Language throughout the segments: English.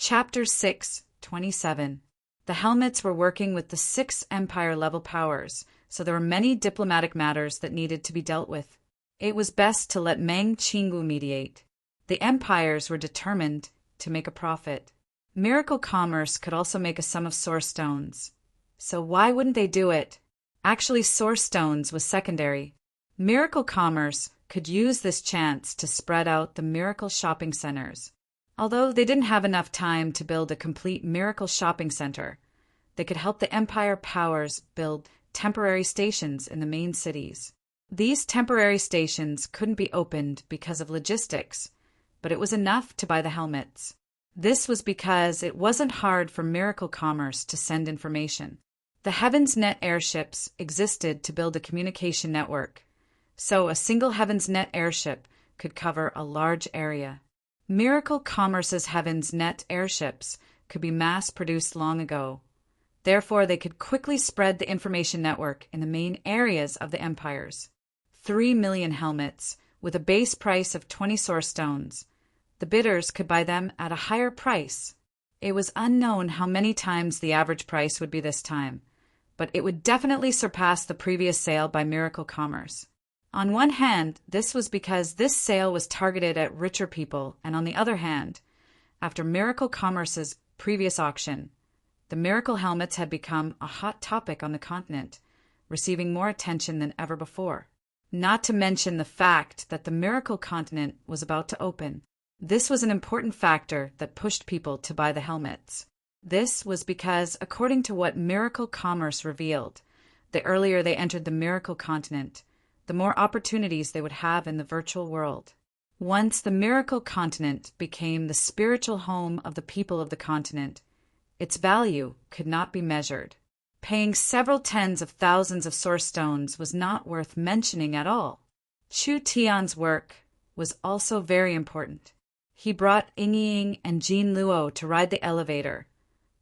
Chapter 6:27. The Helmets were working with the 6 Empire-level powers, so there were many diplomatic matters that needed to be dealt with. It was best to let Mang Chingu mediate. The empires were determined to make a profit. Miracle Commerce could also make a sum of source stones. So why wouldn't they do it? Actually, source stones was secondary. Miracle Commerce could use this chance to spread out the miracle shopping centers. Although they didn't have enough time to build a complete miracle shopping center, they could help the Empire powers build temporary stations in the main cities. These temporary stations couldn't be opened because of logistics, but it was enough to buy the helmets. This was because it wasn't hard for Miracle Commerce to send information. The Heaven's Net airships existed to build a communication network, so a single Heaven's Net airship could cover a large area. Miracle Commerce's Heaven's Net airships could be mass-produced long ago. Therefore, they could quickly spread the information network in the main areas of the empires. 3 million helmets, with a base price of 20 source stones. The bidders could buy them at a higher price. It was unknown how many times the average price would be this time, but it would definitely surpass the previous sale by Miracle Commerce. On one hand, this was because this sale was targeted at richer people, and on the other hand, after Miracle Commerce's previous auction, the miracle helmets had become a hot topic on the continent, receiving more attention than ever before. Not to mention the fact that the miracle continent was about to open. This was an important factor that pushed people to buy the helmets. This was because, according to what Miracle Commerce revealed, the earlier they entered the miracle continent, the more opportunities they would have in the virtual world. Once the miracle continent became the spiritual home of the people of the continent, its value could not be measured. Paying several tens of thousands of source stones was not worth mentioning at all. Chu Tian's work was also very important. He brought Ying and Jean Luo to ride the elevator,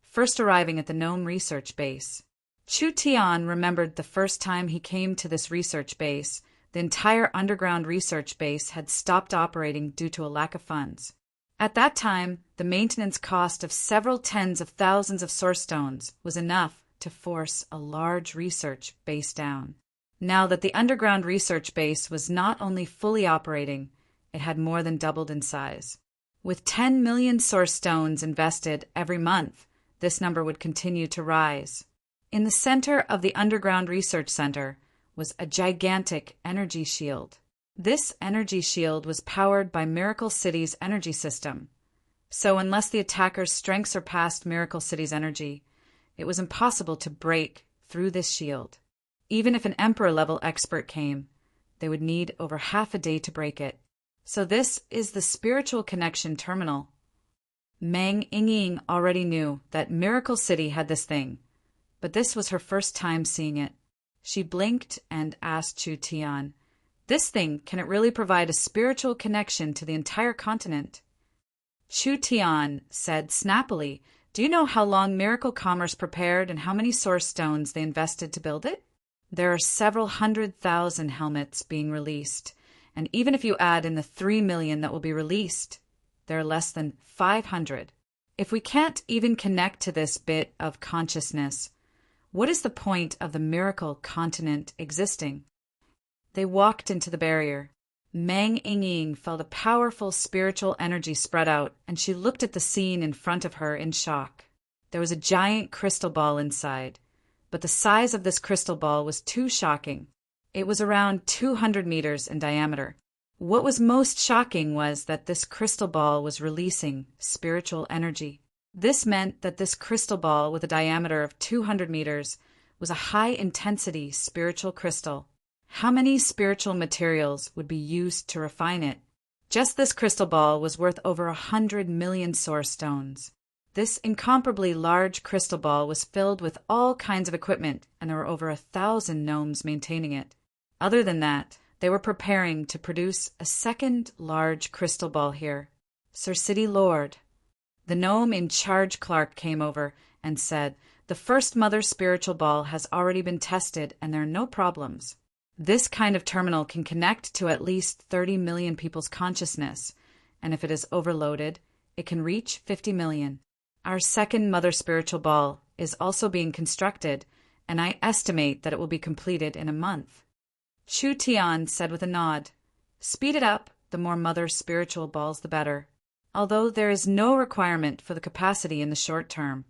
first arriving at the Gnome research base. Chu Tian remembered the first time he came to this research base, the entire underground research base had stopped operating due to a lack of funds. At that time, the maintenance cost of several tens of thousands of source stones was enough to force a large research base down. Now that the underground research base was not only fully operating, it had more than doubled in size. With 10 million source stones invested every month, this number would continue to rise. In the center of the underground research center was a gigantic energy shield. This energy shield was powered by Miracle City's energy system. So unless the attacker's strength surpassed Miracle City's energy, it was impossible to break through this shield. Even if an Emperor-level expert came, they would need over half a day to break it. So this is the spiritual connection terminal. Mang Ying already knew that Miracle City had this thing, but this was her first time seeing it. She blinked and asked Chu Tian, "This thing, can it really provide a spiritual connection to the entire continent?" Chu Tian said snappily, "Do you know how long Miracle Commerce prepared and how many source stones they invested to build it? There are several 100,000 helmets being released, and even if you add in the 3 million that will be released, there are less than 500. If we can't even connect to this bit of consciousness, what is the point of the miracle continent existing?" They walked into the barrier. Mang Ying felt a powerful spiritual energy spread out, and she looked at the scene in front of her in shock. There was a giant crystal ball inside, but the size of this crystal ball was too shocking. It was around 200 meters in diameter. What was most shocking was that this crystal ball was releasing spiritual energy. This meant that this crystal ball with a diameter of 200 meters was a high-intensity spiritual crystal. How many spiritual materials would be used to refine it? Just this crystal ball was worth over 100 million source stones. This incomparably large crystal ball was filled with all kinds of equipment, and there were over 1,000 gnomes maintaining it. Other than that, they were preparing to produce a second large crystal ball here. "Sir City Lord," the gnome in charge Clark came over and said, "The first mother spiritual ball has already been tested and there are no problems. This kind of terminal can connect to at least 30 million people's consciousness, and if it is overloaded, it can reach 50 million. Our second Mother Spiritual Ball is also being constructed, and I estimate that it will be completed in a month. Chu Tian said with a nod. Speed it up, the more Mother Spiritual Balls the better. Although there is no requirement for the capacity in the short term,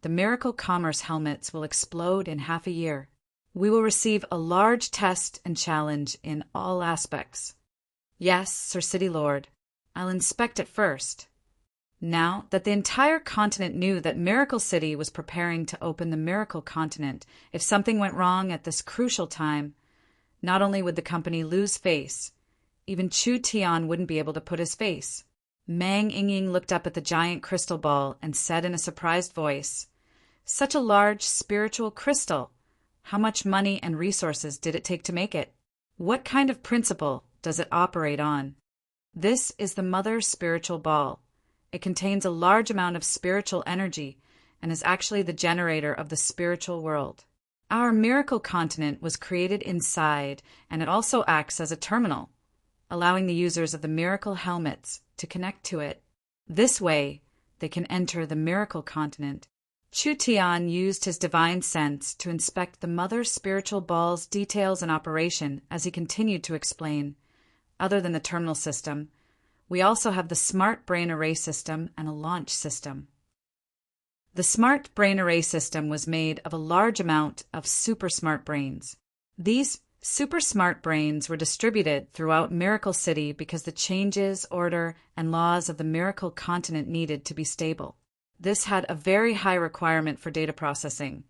the Miracle Commerce helmets will explode in half a year. We will receive a large test and challenge in all aspects. Yes, Sir City Lord, I'll inspect it first. Now that the entire continent knew that Miracle City was preparing to open the Miracle Continent, if something went wrong at this crucial time, not only would the company lose face, even Chu Tian wouldn't be able to put his face. Mang Yingying looked up at the giant crystal ball and said in a surprised voice, Such a large spiritual crystal! How much money and resources did it take to make it? What kind of principle does it operate on? This is the Mother Spiritual Ball. It contains a large amount of spiritual energy and is actually the generator of the spiritual world. Our Miracle Continent was created inside, and it also acts as a terminal, allowing the users of the Miracle Helmets to connect to it. This way, they can enter the Miracle Continent. Chu Tian used his divine sense to inspect the Mother Spiritual Ball's details and operation as he continued to explain. Other than the terminal system, we also have the Smart Brain Array System and a launch system. The Smart Brain Array System was made of a large amount of super smart brains. These super smart brains were distributed throughout Miracle City because the changes, order, and laws of the Miracle Continent needed to be stable. This had a very high requirement for data processing,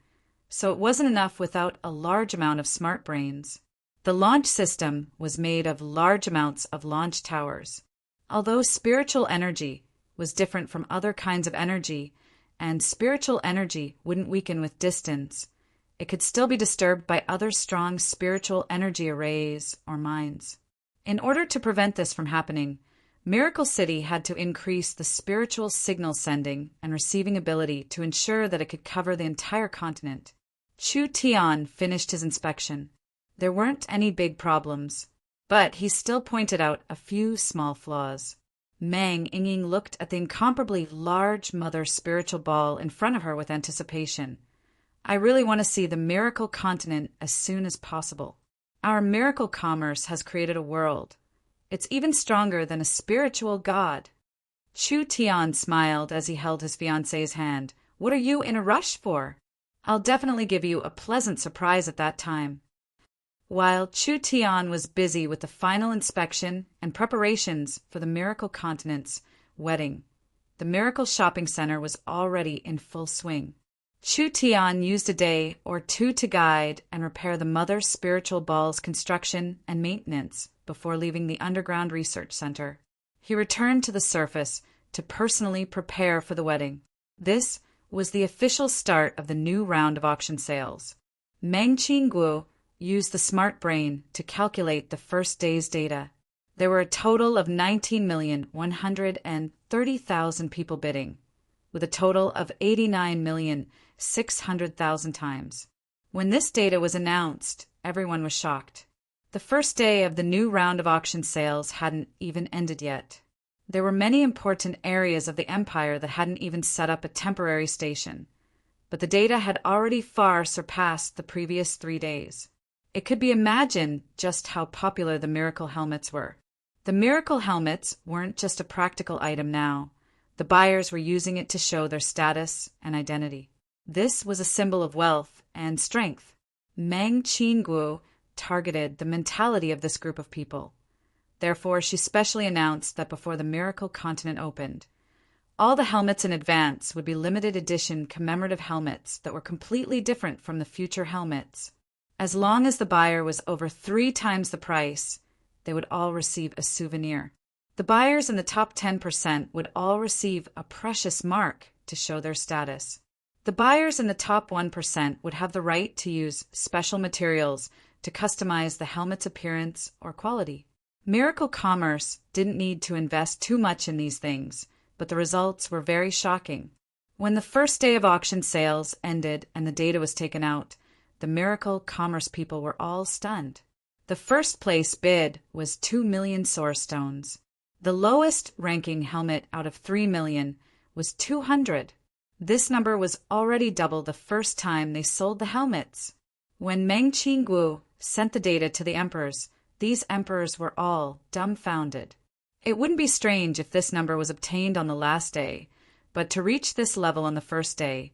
so it wasn't enough without a large amount of smart brains. The launch system was made of large amounts of launch towers. Although spiritual energy was different from other kinds of energy, and spiritual energy wouldn't weaken with distance, it could still be disturbed by other strong spiritual energy arrays or minds. In order to prevent this from happening, Miracle City had to increase the spiritual signal sending and receiving ability to ensure that it could cover the entire continent. Chu Tian finished his inspection. There weren't any big problems, but he still pointed out a few small flaws. Mang Yingying looked at the incomparably large Mother Spiritual Ball in front of her with anticipation. I really want to see the Miracle Continent as soon as possible. Our Miracle Commerce has created a world. It's even stronger than a spiritual god. Chu Tian smiled as he held his fiancée's hand. What are you in a rush for? I'll definitely give you a pleasant surprise at that time. While Chu Tian was busy with the final inspection and preparations for the Miracle Continent's wedding, the Miracle Shopping Center was already in full swing. Chu Tian used a day or two to guide and repair the Mother Spiritual Ball's construction and maintenance before leaving the underground research center. He returned to the surface to personally prepare for the wedding. This was the official start of the new round of auction sales. Meng Qingguo used the smart brain to calculate the first day's data. There were a total of 19,130,000 people bidding, with a total of 89,600,000 times. When this data was announced, everyone was shocked. The first day of the new round of auction sales hadn't even ended yet. There were many important areas of the empire that hadn't even set up a temporary station, but the data had already far surpassed the previous 3 days. It could be imagined just how popular the Miracle Helmets were. The Miracle Helmets weren't just a practical item now. The buyers were using it to show their status and identity. This was a symbol of wealth and strength. Meng Qingguo targeted the mentality of this group of people. Therefore, she specially announced that before the Miracle Continent opened, all the helmets in advance would be limited edition commemorative helmets that were completely different from the future helmets. As long as the buyer was over 3 times the price, they would all receive a souvenir. The buyers in the top 10% would all receive a precious mark to show their status. The buyers in the top 1% would have the right to use special materials to customize the helmet's appearance or quality. Miracle Commerce didn't need to invest too much in these things, but the results were very shocking. When the first day of auction sales ended and the data was taken out, the Miracle Commerce people were all stunned. The first place bid was 2 million source stones. The lowest ranking helmet out of 3 million was 200. This number was already double the first time they sold the helmets. When Meng Qingguo sent the data to the emperors, these emperors were all dumbfounded. It wouldn't be strange if this number was obtained on the last day, but to reach this level on the first day,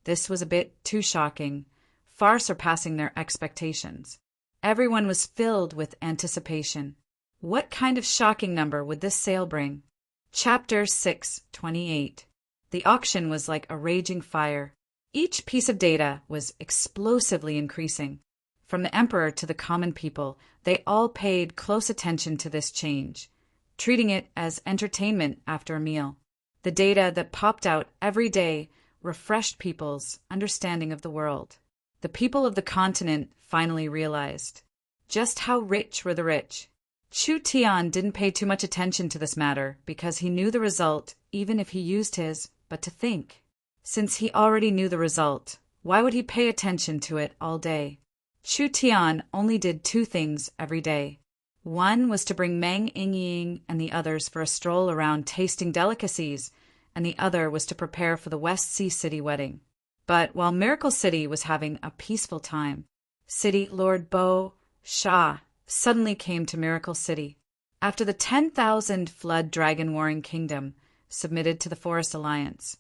this was a bit too shocking, far surpassing their expectations. Everyone was filled with anticipation. What kind of shocking number would this sale bring? Chapter 6:28. The auction was like a raging fire. Each piece of data was explosively increasing. From the emperor to the common people, they all paid close attention to this change, treating it as entertainment after a meal. The data that popped out every day refreshed people's understanding of the world. The people of the continent finally realized just how rich were the rich. Chu Tian didn't pay too much attention to this matter because he knew the result even if he used his but to think. Since he already knew the result, why would he pay attention to it all day? Chu Tian only did two things every day. One was to bring Meng Yingying and the others for a stroll around tasting delicacies, and the other was to prepare for the West Sea City wedding. But while Miracle City was having a peaceful time, City Lord Bo Sha suddenly came to Miracle City. After the 10,000 flood dragon warring kingdom submitted to the Forest Alliance,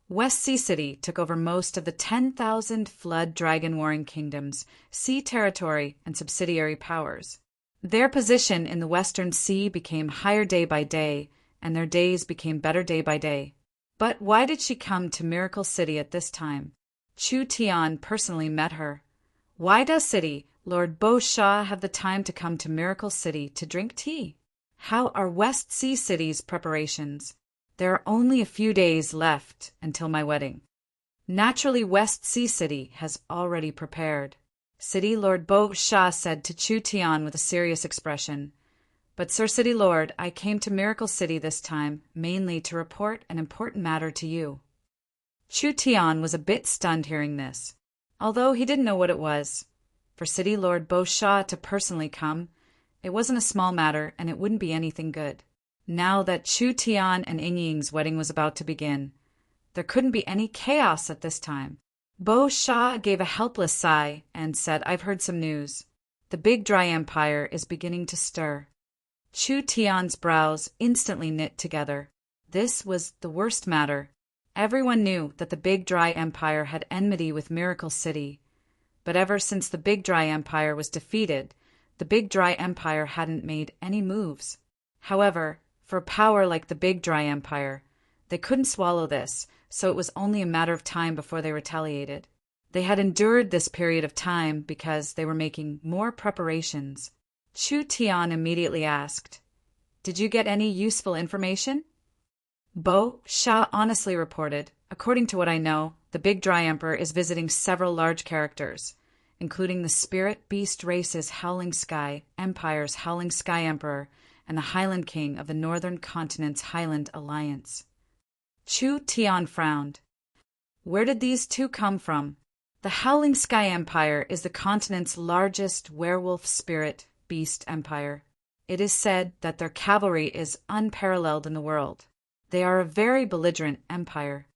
West Sea City took over most of the 10,000 flood dragon warring kingdom's sea territory and subsidiary powers. Their position in the Western Sea became higher day by day, and their days became better day by day. But why did she come to Miracle City at this time? Chu Tian personally met her. Why does City Lord Bo Sha have the time to come to Miracle City to drink tea? How are West Sea City's preparations? There are only a few days left until my wedding. Naturally, West Sea City has already prepared. City Lord Bo Sha said to Chu Tian with a serious expression. But Sir City Lord, I came to Miracle City this time mainly to report an important matter to you. Chu Tian was a bit stunned hearing this, although he didn't know what it was. For City Lord Bo Sha to personally come, it wasn't a small matter and it wouldn't be anything good. Now that Chu Tian and Yingying's wedding was about to begin, there couldn't be any chaos at this time. Bo Sha gave a helpless sigh and said, I've heard some news. The Big Dry Empire is beginning to stir. Chu Tian's brows instantly knit together. This was the worst matter. Everyone knew that the Big Dry Empire had enmity with Miracle City. But ever since the Big Dry Empire was defeated, the Big Dry Empire hadn't made any moves. However, for a power like the Big Dry Empire, they couldn't swallow this, so it was only a matter of time before they retaliated. They had endured this period of time because they were making more preparations. Chu Tian immediately asked, Did you get any useful information? Bo Sha honestly reported, According to what I know, the Big Dry Emperor is visiting several large characters, including the Spirit Beast Race's Howling Sky Empire's Howling Sky Emperor and the Highland King of the Northern Continent's Highland Alliance. Chu Tian frowned. Where did these two come from? The Howling Sky Empire is the continent's largest werewolf spirit beast empire. It is said that their cavalry is unparalleled in the world. They are a very belligerent empire.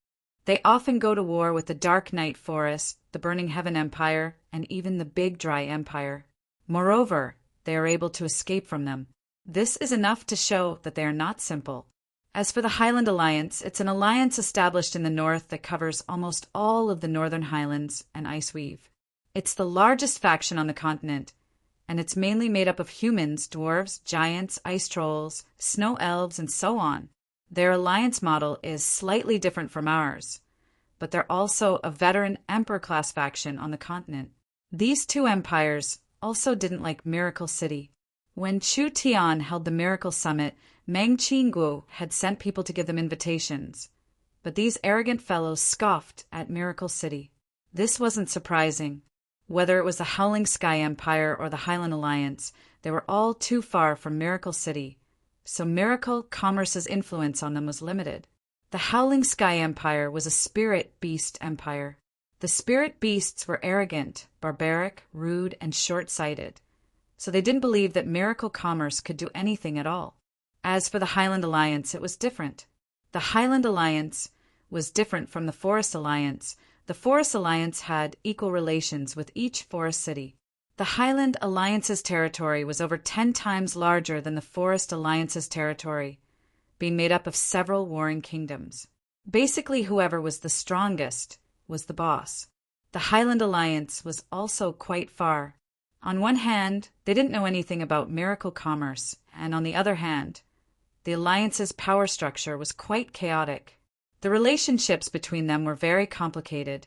They often go to war with the Dark Night Forest, the Burning Heaven Empire, and even the Big Dry Empire. Moreover, they are able to escape from them. This is enough to show that they are not simple. As for the Highland Alliance, it's an alliance established in the north that covers almost all of the northern highlands and Iceweave. It's the largest faction on the continent, and it's mainly made up of humans, dwarves, giants, ice trolls, snow elves, and so on. Their alliance model is slightly different from ours, but they're also a veteran emperor-class faction on the continent. These two empires also didn't like Miracle City. When Chu Tian held the Miracle Summit, Meng Qingguo had sent people to give them invitations, but these arrogant fellows scoffed at Miracle City. This wasn't surprising. Whether it was the Howling Sky Empire or the Highland Alliance, they were all too far from Miracle City, so Miracle Commerce's influence on them was limited. The Howling Sky Empire was a spirit beast empire. The spirit beasts were arrogant, barbaric, rude, and short-sighted, so they didn't believe that Miracle Commerce could do anything at all. As for the Highland Alliance, it was different. The Highland Alliance was different from the Forest Alliance. The Forest Alliance had equal relations with each forest city. The Highland Alliance's territory was over 10 times larger than the Forest Alliance's territory, being made up of several warring kingdoms. Basically, whoever was the strongest was the boss. The Highland Alliance was also quite far. On one hand, they didn't know anything about miracle commerce, and on the other hand, the Alliance's power structure was quite chaotic. The relationships between them were very complicated,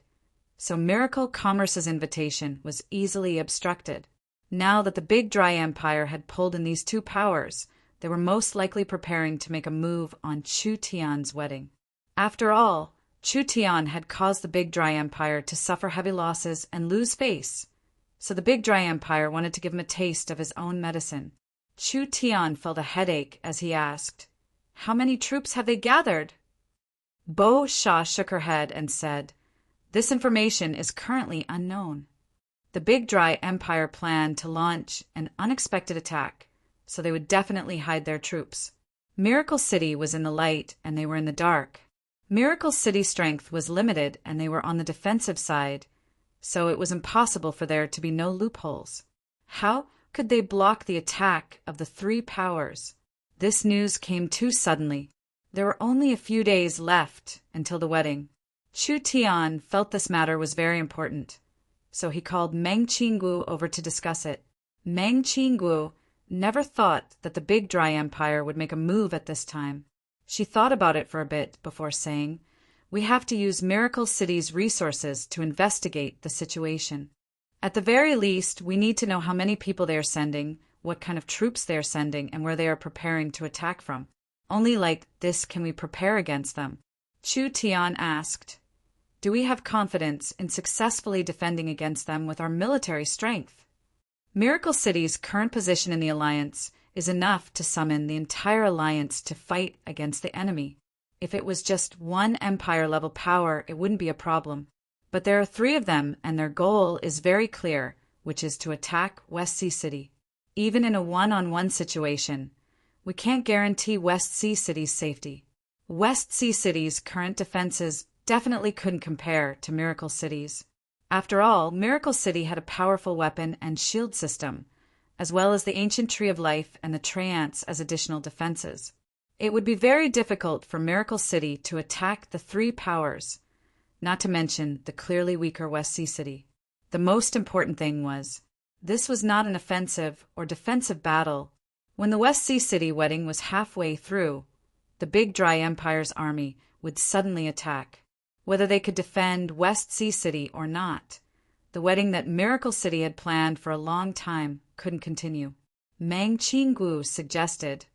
so miracle commerce's invitation was easily obstructed. Now that the Big Dry Empire had pulled in these two powers, they were most likely preparing to make a move on Chu Tian's wedding. After all, Chu Tian had caused the Big Dry Empire to suffer heavy losses and lose face, so the Big Dry Empire wanted to give him a taste of his own medicine. Chu Tian felt a headache as he asked, "How many troops have they gathered?" Bo Sha shook her head and said, "This information is currently unknown." The Big Dry Empire planned to launch an unexpected attack, so they would definitely hide their troops. Miracle City was in the light and they were in the dark. Miracle City's strength was limited and they were on the defensive side, so it was impossible for there to be no loopholes. How could they block the attack of the three powers? This news came too suddenly. There were only a few days left until the wedding. Chu Tian felt this matter was very important, so he called Meng Qinggu over to discuss it. Meng Qinggu never thought that the Big Dry Empire would make a move at this time. She thought about it for a bit before saying, "We have to use Miracle City's resources to investigate the situation. At the very least, we need to know how many people they are sending, what kind of troops they are sending, and where they are preparing to attack from. Only like this can we prepare against them." Chu Tian asked, "Do we have confidence in successfully defending against them with our military strength?" Miracle City's current position in the alliance is enough to summon the entire alliance to fight against the enemy. If it was just one empire-level power, it wouldn't be a problem. But there are three of them, and their goal is very clear, which is to attack West Sea City. Even in a one-on-one situation, we can't guarantee West Sea City's safety. West Sea City's current defenses definitely couldn't compare to Miracle City's. After all, Miracle City had a powerful weapon and shield system, as well as the ancient Tree of Life and the Treants as additional defenses. It would be very difficult for Miracle City to attack the three powers, not to mention the clearly weaker West Sea City. The most important thing was, this was not an offensive or defensive battle. When the West Sea City wedding was halfway through, the Big Dry Empire's army would suddenly attack. Whether they could defend West Sea City or not, the wedding that Miracle City had planned for a long time couldn't continue. Meng Qinggu suggested,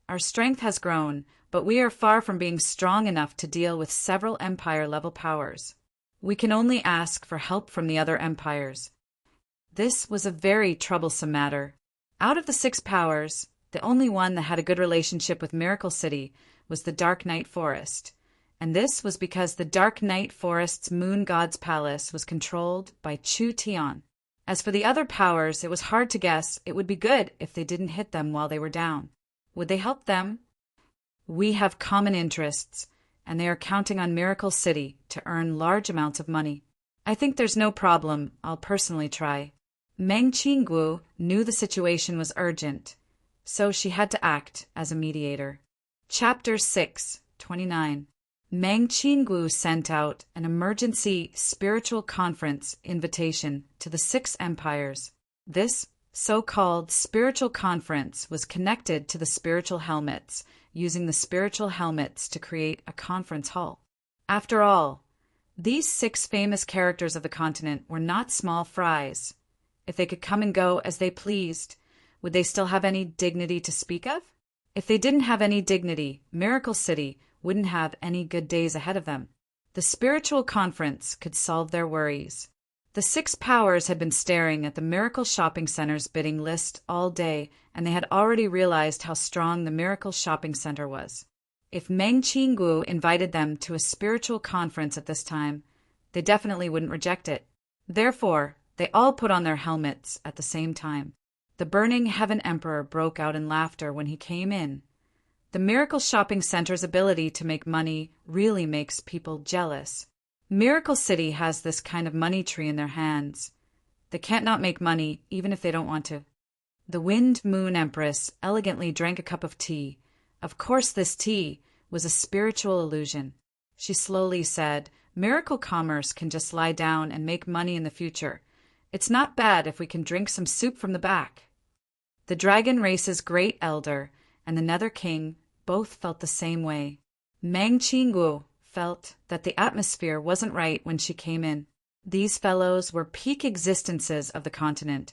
"Our strength has grown, but we are far from being strong enough to deal with several empire-level powers. We can only ask for help from the other empires." This was a very troublesome matter. Out of the six powers, the only one that had a good relationship with Miracle City was the Dark Night Forest, and this was because the Dark Night Forest's moon god's palace was controlled by Chu Tian. As for the other powers, it was hard to guess. It would be good if they didn't hit them while they were down. Would they help them? We have common interests, and they are counting on Miracle City to earn large amounts of money. I think there's no problem. I'll personally try. Meng Qinggu knew the situation was urgent, so she had to act as a mediator. Chapter 6:29. Meng Qinggu sent out an emergency spiritual conference invitation to the six empires. This so-called spiritual conference was connected to the spiritual helmets, using the spiritual helmets to create a conference hall. After all, these six famous characters of the continent were not small fries. If they could come and go as they pleased, would they still have any dignity to speak of? If they didn't have any dignity, Miracle City wouldn't have any good days ahead of them. The spiritual conference could solve their worries. The six powers had been staring at the Miracle Shopping Center's bidding list all day, and they had already realized how strong the Miracle Shopping Center was. If Meng Qinggu invited them to a spiritual conference at this time, they definitely wouldn't reject it. Therefore, they all put on their helmets at the same time. The Burning Heaven Emperor broke out in laughter when he came in, The Miracle Shopping Center's ability to make money really makes people jealous. Miracle City has this kind of money tree in their hands. They can't not make money, even if they don't want to. The Wind Moon Empress elegantly drank a cup of tea. Of course this tea was a spiritual illusion. She slowly said, "Miracle Commerce can just lie down and make money in the future. It's not bad if we can drink some soup from the back." The dragon race's great elder and the Nether King both felt the same way. Mang Qinggu felt that the atmosphere wasn't right when she came in. These fellows were peak existences of the continent.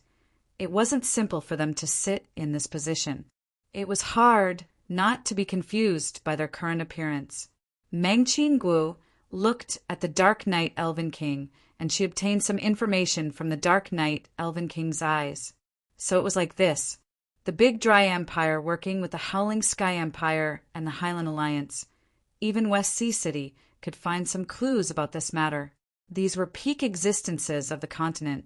It wasn't simple for them to sit in this position. It was hard not to be confused by their current appearance. Mang Qinggu looked at the Dark Knight Elven King, and she obtained some information from the Dark Knight Elven King's eyes. So it was like this. The Big Dry Empire working with the Howling Sky Empire and the Highland Alliance. Even West Sea City could find some clues about this matter. These were peak existences of the continent.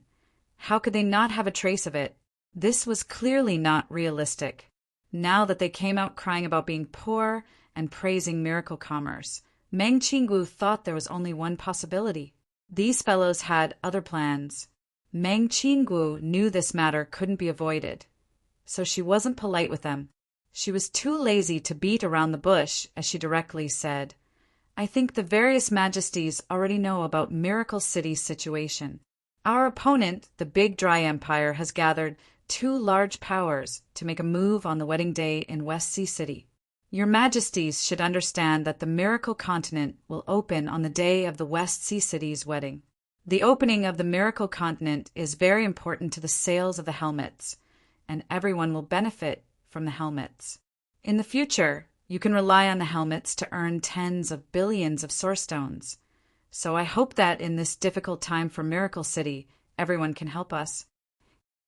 How could they not have a trace of it? This was clearly not realistic. Now that they came out crying about being poor and praising miracle commerce, Mang Qinggu thought there was only one possibility. These fellows had other plans. Mang Qinggu knew this matter couldn't be avoided, so she wasn't polite with them. She was too lazy to beat around the bush, as she directly said, "I think the various majesties already know about Miracle City's situation. Our opponent, the Big Dry Empire, has gathered 2 large powers to make a move on the wedding day in West Sea City. Your majesties should understand that the Miracle Continent will open on the day of the West Sea City's wedding. The opening of the Miracle Continent is very important to the sales of the helmets, and everyone will benefit from the helmets. In the future, you can rely on the helmets to earn tens of billions of source stones. So I hope that in this difficult time for Miracle City, everyone can help us."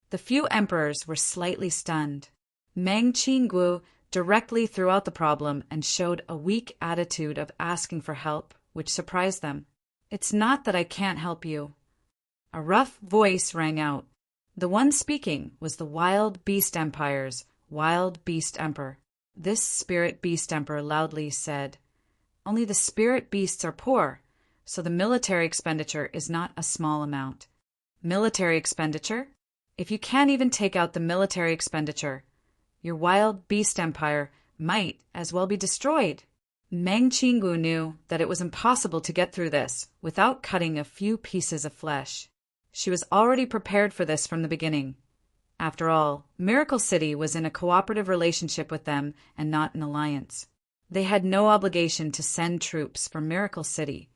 The few emperors were slightly stunned. Mang Qinggu directly threw out the problem and showed a weak attitude of asking for help, which surprised them. "It's not that I can't help you." A rough voice rang out. The one speaking was the Wild Beast Empire's Wild Beast Emperor. This Spirit Beast Emperor loudly said, "Only the Spirit Beasts are poor, so the military expenditure is not a small amount." Military expenditure? If you can't even take out the military expenditure, your Wild Beast Empire might as well be destroyed. Mang Qinggu knew that it was impossible to get through this without cutting a few pieces of flesh. She was already prepared for this from the beginning. After all, Miracle City was in a cooperative relationship with them and not an alliance. They had no obligation to send troops for Miracle City.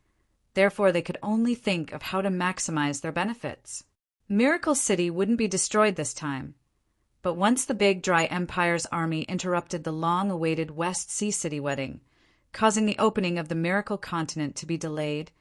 Therefore, they could only think of how to maximize their benefits. Miracle City wouldn't be destroyed this time. But once the Big Dry Empire's army interrupted the long-awaited West Sea City wedding, causing the opening of the Miracle Continent to be delayed,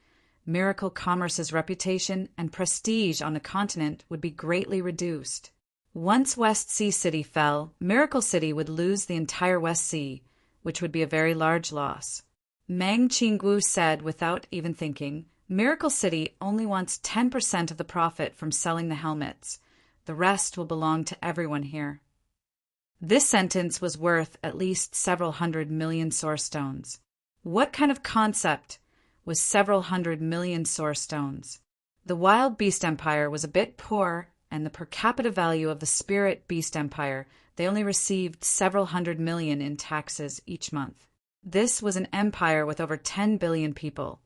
Miracle Commerce's reputation and prestige on the continent would be greatly reduced. Once West Sea City fell, Miracle City would lose the entire West Sea, which would be a very large loss. Mang Qinggu said without even thinking, "Miracle City only wants 10% of the profit from selling the helmets. The rest will belong to everyone here." This sentence was worth at least several hundred million source stones. What kind of concept was several hundred million source stones? The Wild Beast Empire was a bit poor, and the per capita value of the Spirit Beast Empire, they only received several hundred million in taxes each month. This was an empire with over 10 billion people,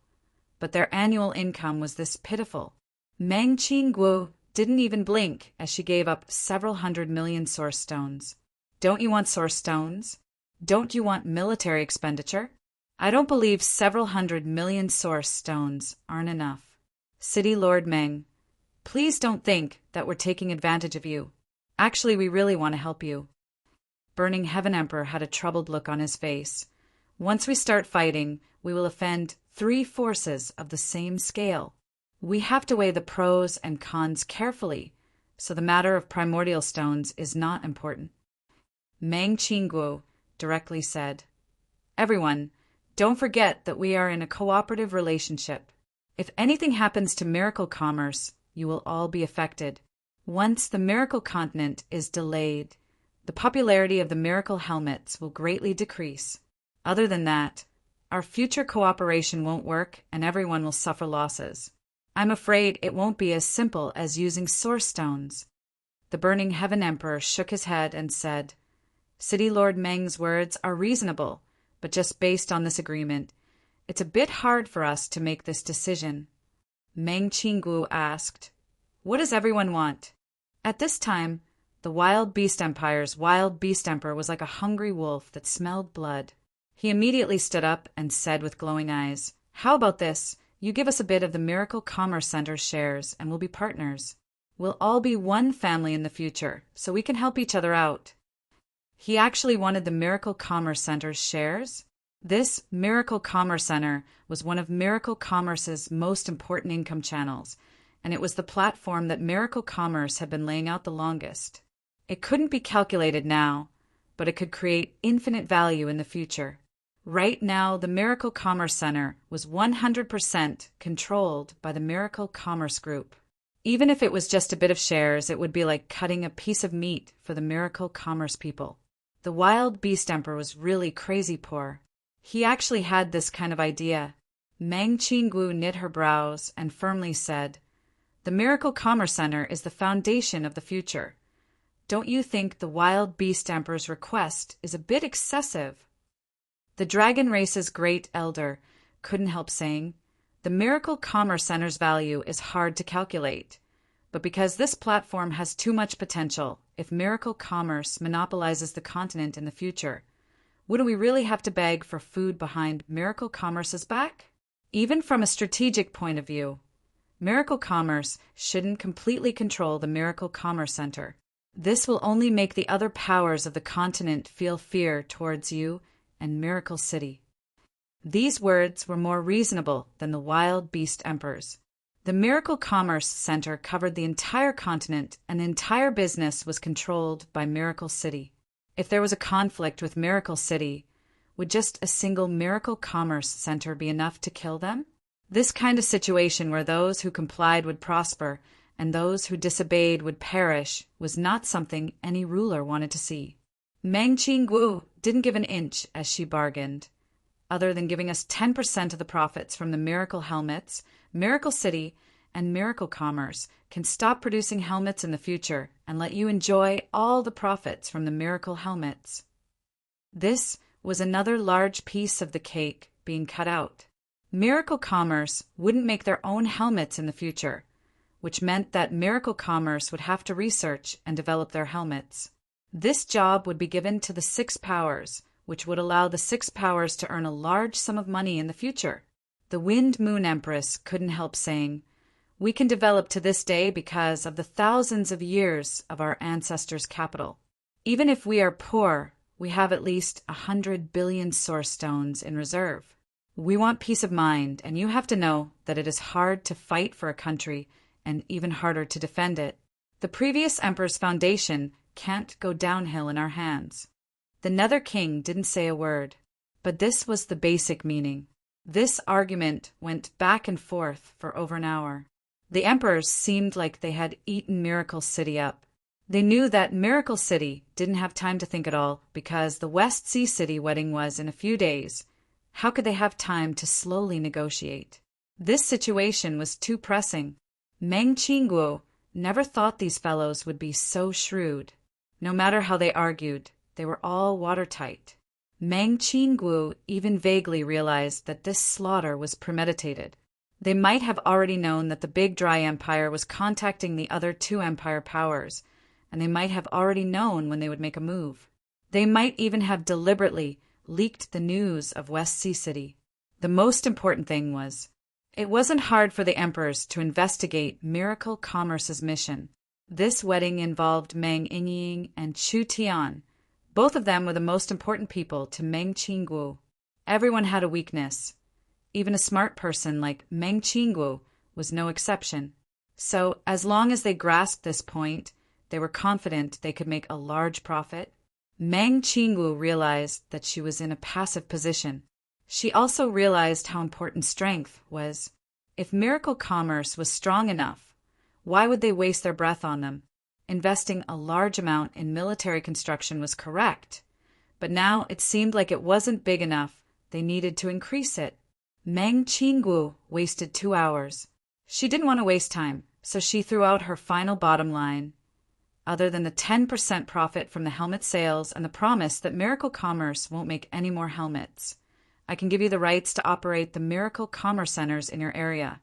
but their annual income was this pitiful. Mang Qinggu didn't even blink as she gave up several hundred million source stones. Don't you want source stones? Don't you want military expenditure? I don't believe several hundred million source stones aren't enough. City Lord Meng, please don't think that we're taking advantage of you. Actually, we really want to help you. Burning Heaven Emperor had a troubled look on his face. Once we start fighting, we will offend 3 forces of the same scale. We have to weigh the pros and cons carefully, so the matter of primordial stones is not important. Mang Qinggu directly said, "Everyone, don't forget that we are in a cooperative relationship. If anything happens to Miracle Commerce, you will all be affected. Once the Miracle Continent is delayed, the the popularity of the miracle helmets will greatly decrease. Other than that, our future cooperation won't work and everyone will suffer losses. I'm afraid it won't be as simple as using source stones." The Burning Heaven Emperor shook his head and said, "City Lord Meng's words are reasonable, but just based on this agreement, it's a bit hard for us to make this decision." Meng Qinggu asked, "What does everyone want?" At this time, the Wild Beast Empire's Wild Beast Emperor was like a hungry wolf that smelled blood. He immediately stood up and said with glowing eyes, "How about this? You give us a bit of the Miracle Commerce Center's shares and we'll be partners. We'll all be one family in the future, so we can help each other out." He actually wanted the Miracle Commerce Center's shares. This Miracle Commerce Center was one of Miracle Commerce's most important income channels, and it was the platform that Miracle Commerce had been laying out the longest. It couldn't be calculated now, but it could create infinite value in the future. Right now, the Miracle Commerce Center was 100% controlled by the Miracle Commerce Group. Even if it was just a bit of shares, it would be like cutting a piece of meat for the Miracle Commerce people. The Wild Beast Emperor was really crazy poor. He actually had this kind of idea. Meng Qinggu knit her brows and firmly said, "The Miracle Commerce Center is the foundation of the future. Don't you think the Wild Beast Emperor's request is a bit excessive?" The Dragon Race's great elder couldn't help saying, "The Miracle Commerce Center's value is hard to calculate, but because this platform has too much potential, if Miracle Commerce monopolizes the continent in the future, wouldn't we really have to beg for food behind Miracle Commerce's back?" Even from a strategic point of view, Miracle Commerce shouldn't completely control the Miracle Commerce Center. This will only make the other powers of the continent feel fear towards you and Miracle City. These words were more reasonable than the Wild Beast Emperor's. The Miracle Commerce Center covered the entire continent, and the entire business was controlled by Miracle City. If there was a conflict with Miracle City, would just a single Miracle Commerce Center be enough to kill them? This kind of situation where those who complied would prosper and those who disobeyed would perish was not something any ruler wanted to see. Meng Qinggu didn't give an inch as she bargained. Other than giving us 10% of the profits from the Miracle Helmets, Miracle City and Miracle Commerce can stop producing helmets in the future and let you enjoy all the profits from the Miracle Helmets. This was another large piece of the cake being cut out. Miracle Commerce wouldn't make their own helmets in the future, which meant that Miracle Commerce would have to research and develop their helmets. This job would be given to the Six Powers, which would allow the Six Powers to earn a large sum of money in the future. The Wind Moon Empress couldn't help saying, "We can develop to this day because of the thousands of years of our ancestors' capital. Even if we are poor, we have at least 100 billion source stones in reserve. We want peace of mind, and you have to know that it is hard to fight for a country and even harder to defend it. The previous Emperor's foundation can't go downhill in our hands." The Nether King didn't say a word, but this was the basic meaning. This argument went back and forth for over an hour. The emperors seemed like they had eaten Miracle City up. They knew that Miracle City didn't have time to think at all because the West Sea City wedding was in a few days. How could they have time to slowly negotiate? This situation was too pressing. Meng Qingguo never thought these fellows would be so shrewd. No matter how they argued, they were all watertight. Meng Qingguo even vaguely realized that this slaughter was premeditated. They might have already known that the Big Dry Empire was contacting the other two empire powers, and they might have already known when they would make a move. They might even have deliberately leaked the news of West Sea City. The most important thing was, it wasn't hard for the emperors to investigate Miracle Commerce's mission. This wedding involved Meng Yingying and Chu Tian. Both of them were the most important people to Meng Qingguo. Everyone had a weakness. Even a smart person like Meng Qingguo was no exception. So, as long as they grasped this point, they were confident they could make a large profit. Meng Qingguo realized that she was in a passive position. She also realized how important strength was. If Miracle Commerce was strong enough, why would they waste their breath on them? Investing a large amount in military construction was correct, but now it seemed like it wasn't big enough. They needed to increase it. Meng Qinggu wasted 2 hours. She didn't want to waste time, so she threw out her final bottom line. Other than the 10% profit from the helmet sales and the promise that Miracle Commerce won't make any more helmets, I can give you the rights to operate the Miracle Commerce Centers in your area,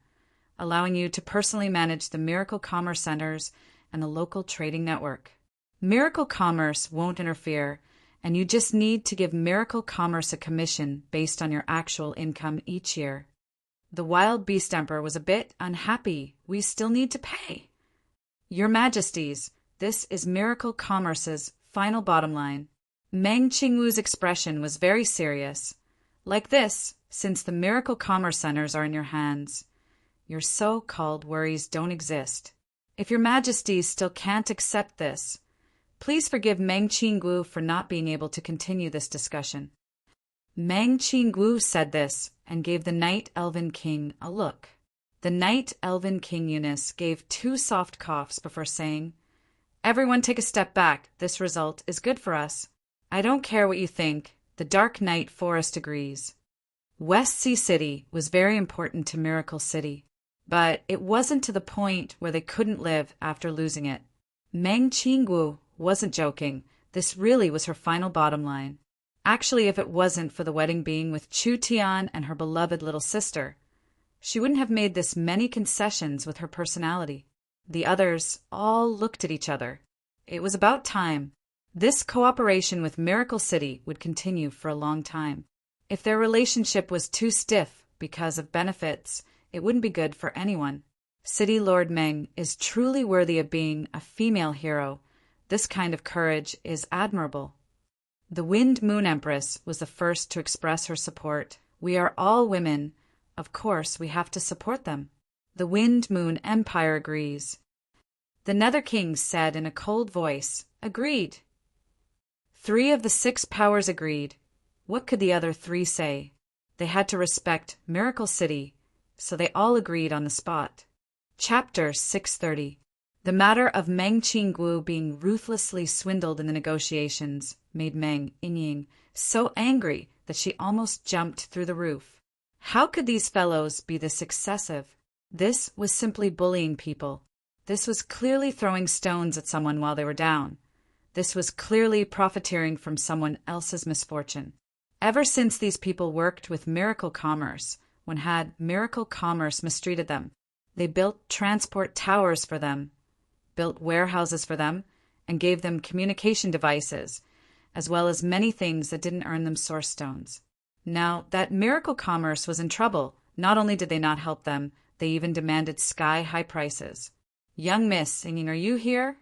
allowing you to personally manage the Miracle Commerce Centers and the local trading network. Miracle Commerce won't interfere, and you just need to give Miracle Commerce a commission based on your actual income each year. The Wild Beast Emperor was a bit unhappy. We still need to pay. Your Majesties, this is Miracle Commerce's final bottom line. Meng Qingwu's expression was very serious. Like this, since the Miracle Commerce Centers are in your hands, your so-called worries don't exist. If your Majesties still can't accept this, please forgive Meng Qingwu for not being able to continue this discussion. Meng Qingwu said this and gave the Night Elven King a look. The Night Elven King Eunice gave 2 soft coughs before saying, "Everyone take a step back. This result is good for us." "I don't care what you think. The Dark Knight Forest agrees." West Sea City was very important to Miracle City, but it wasn't to the point where they couldn't live after losing it. Meng Qingwu wasn't joking. This really was her final bottom line. Actually, if it wasn't for the wedding being with Chu Tian and her beloved little sister, she wouldn't have made this many concessions with her personality. The others all looked at each other. It was about time. This cooperation with Miracle City would continue for a long time. If their relationship was too stiff because of benefits, it wouldn't be good for anyone. City Lord Meng is truly worthy of being a female hero. This kind of courage is admirable. The Wind Moon Empress was the first to express her support. "We are all women. Of course, we have to support them." The Wind Moon Empire agrees. The Nether Kings said in a cold voice, "Agreed." 3 of the 6 powers agreed. What could the other 3 say? They had to respect Miracle City, so they all agreed on the spot. Chapter 630. The matter of Meng Qingwu being ruthlessly swindled in the negotiations made Meng Yingying so angry that she almost jumped through the roof. How could these fellows be this excessive? This was simply bullying people. This was clearly throwing stones at someone while they were down. This was clearly profiteering from someone else's misfortune. Ever since these people worked with Miracle Commerce, when had Miracle Commerce mistreated them, they built transport towers for them, built warehouses for them, and gave them communication devices, as well as many things that didn't earn them source stones. Now that Miracle Commerce was in trouble, not only did they not help them, they even demanded sky-high prices. "Young miss, Yinging, are you here?"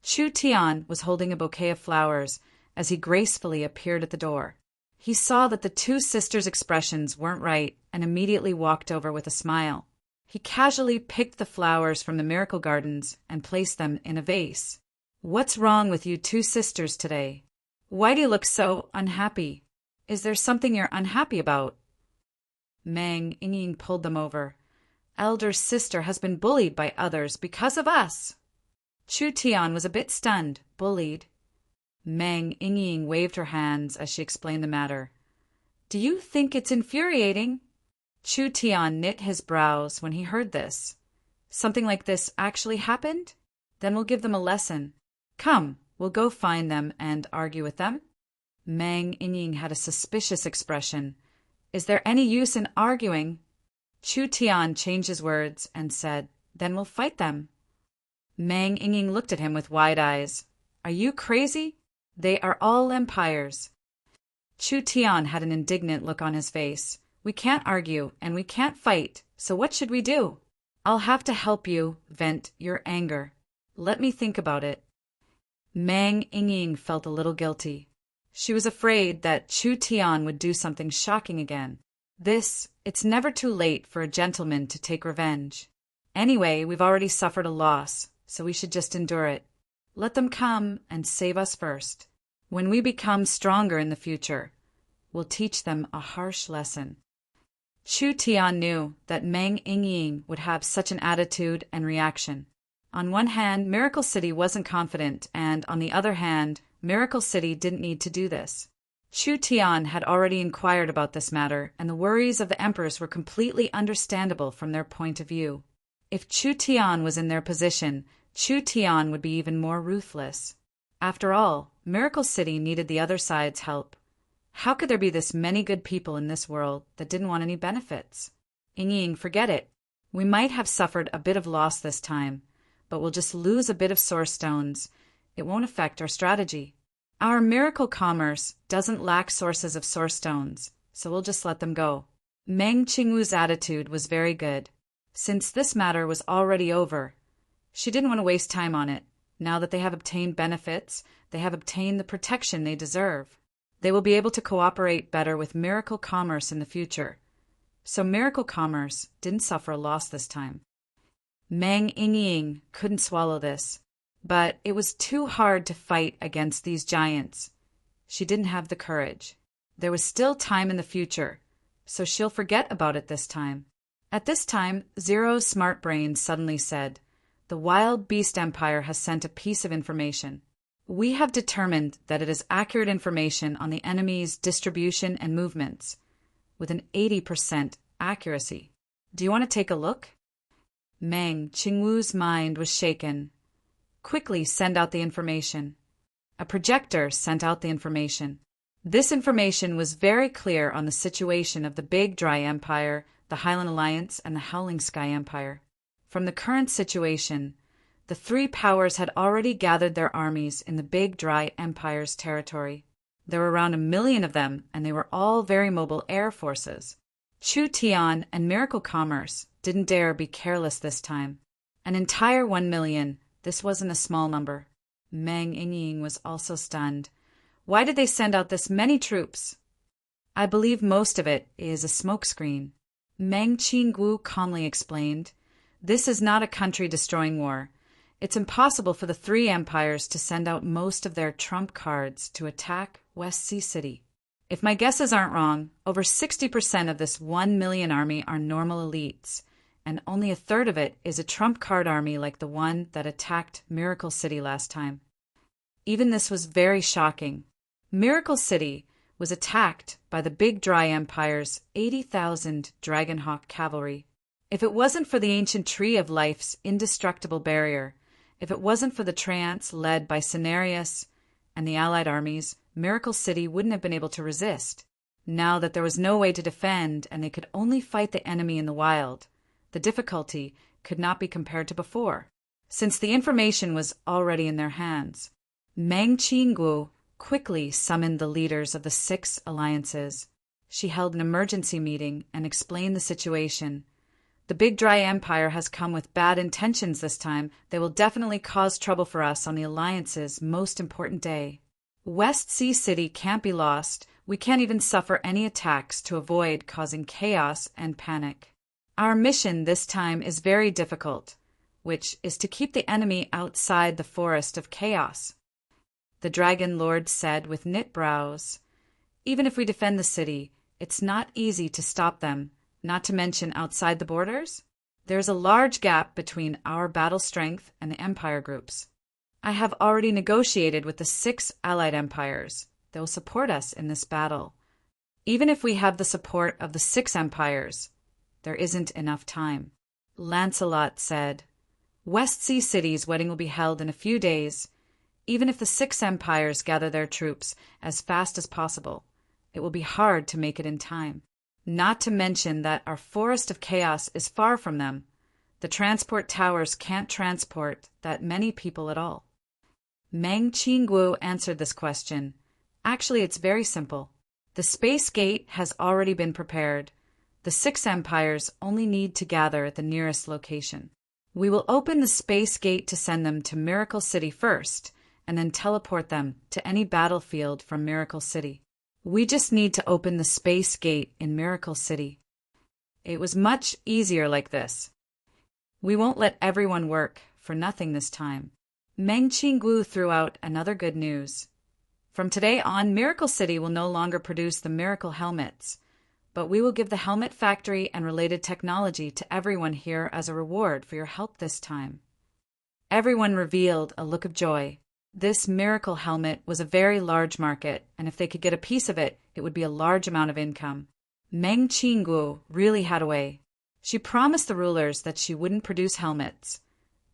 Chu Tian was holding a bouquet of flowers as he gracefully appeared at the door. He saw that the 2 sisters' expressions weren't right and immediately walked over with a smile. He casually picked the flowers from the miracle gardens and placed them in a vase. "What's wrong with you 2 sisters today? Why do you look so unhappy? Is there something you're unhappy about?" Meng Yingying pulled them over. "Elder sister has been bullied by others because of us." Chu Tian was a bit stunned. Bullied? Meng Yingying waved her hands as she explained the matter. "Do you think it's infuriating?" Chu Tian knit his brows when he heard this. "Something like this actually happened? Then we'll give them a lesson. Come, we'll go find them and argue with them." Meng Yingying had a suspicious expression. "Is there any use in arguing?" Chu Tian changed his words and said, "Then we'll fight them." Meng Yingying looked at him with wide eyes. "Are you crazy? They are all empires." Chu Tian had an indignant look on his face. "We can't argue and we can't fight, so what should we do?" "I'll have to help you vent your anger. Let me think about it." Meng Yingying felt a little guilty. She was afraid that Chu Tian would do something shocking again. It's never too late for a gentleman to take revenge. Anyway, we've already suffered a loss, so we should just endure it. Let them come and save us first. When we become stronger in the future, we'll teach them a harsh lesson. Chu Tian knew that Meng Yingying would have such an attitude and reaction. On one hand, Miracle City wasn't confident, and on the other hand, Miracle City didn't need to do this. Chu Tian had already inquired about this matter, and the worries of the emperors were completely understandable from their point of view. If Chu Tian was in their position, Chu Tian would be even more ruthless. After all, Miracle City needed the other side's help. How could there be this many good people in this world that didn't want any benefits? Ying, forget it. We might have suffered a bit of loss this time, but we'll just lose a bit of source stones. It won't affect our strategy. Our miracle commerce doesn't lack sources of source stones, so we'll just let them go. Meng Qingwu's attitude was very good. Since this matter was already over, she didn't want to waste time on it. Now that they have obtained benefits, they have obtained the protection they deserve. They will be able to cooperate better with miracle commerce in the future. So miracle commerce didn't suffer a loss this time. Meng Ying couldn't swallow this, but it was too hard to fight against these giants. She didn't have the courage. There was still time in the future, so she'll forget about it this time. At this time, Zero's smart brain suddenly said, "The Wild Beast Empire has sent a piece of information. We have determined that it is accurate information on the enemy's distribution and movements, with an 80% accuracy. Do you want to take a look?" Meng Qingwu's mind was shaken. Quickly send out the information. A projector sent out the information. This information was very clear on the situation of the Big Dry Empire, the Highland Alliance, and the Howling Sky Empire. From the current situation, the three powers had already gathered their armies in the Big Dry Empire's territory. There were around 1 million of them, and they were all very mobile air forces. Chu Tian and Miracle Commerce didn't dare be careless this time. An entire 1 million. This wasn't a small number. Meng Ying was also stunned. Why did they send out this many troops? I believe most of it is a smokescreen. Meng Qingwu calmly explained. This is not a country-destroying war. It's impossible for the three empires to send out most of their trump cards to attack West Sea City. If my guesses aren't wrong, over 60% of this 1 million army are normal elites, and only a third of it is a trump card army like the one that attacked Miracle City last time. Even this was very shocking. Miracle City was attacked by the Big Dry Empire's 80,000 Dragonhawk cavalry. If it wasn't for the ancient tree of life's indestructible barrier, if it wasn't for the Treants led by Cenarius and the allied armies, Miracle City wouldn't have been able to resist. Now that there was no way to defend and they could only fight the enemy in the wild, the difficulty could not be compared to before, since the information was already in their hands. Meng Qingwu quickly summoned the leaders of the 6 alliances. She held an emergency meeting and explained the situation. The Big Dry Empire has come with bad intentions this time. They will definitely cause trouble for us on the alliance's most important day. West Sea City can't be lost. We can't even suffer any attacks to avoid causing chaos and panic. Our mission this time is very difficult, which is to keep the enemy outside the forest of chaos. The Dragon Lord said with knit brows, "Even if we defend the city, it's not easy to stop them, not to mention outside the borders. There's a large gap between our battle strength and the empire groups. I have already negotiated with the 6 allied empires. They will support us in this battle. Even if we have the support of the 6 empires, there isn't enough time." Lancelot said, "West Sea City's wedding will be held in a few days. Even if the 6 empires gather their troops as fast as possible, it will be hard to make it in time. Not to mention that our forest of chaos is far from them. The transport towers can't transport that many people at all." Meng Qingwu answered this question. Actually, it's very simple. The space gate has already been prepared. The 6 empires only need to gather at the nearest location. We will open the space gate to send them to Miracle City first, and then teleport them to any battlefield from Miracle City. We just need to open the space gate in Miracle City. It was much easier like this. We won't let everyone work for nothing this time. Meng Qingwu threw out another good news. From today on, Miracle City will no longer produce the miracle helmets, but we will give the helmet factory and related technology to everyone here as a reward for your help this time. Everyone revealed a look of joy. This miracle helmet was a very large market, and if they could get a piece of it, it would be a large amount of income. Meng Qinggu really had a way. She promised the rulers that she wouldn't produce helmets,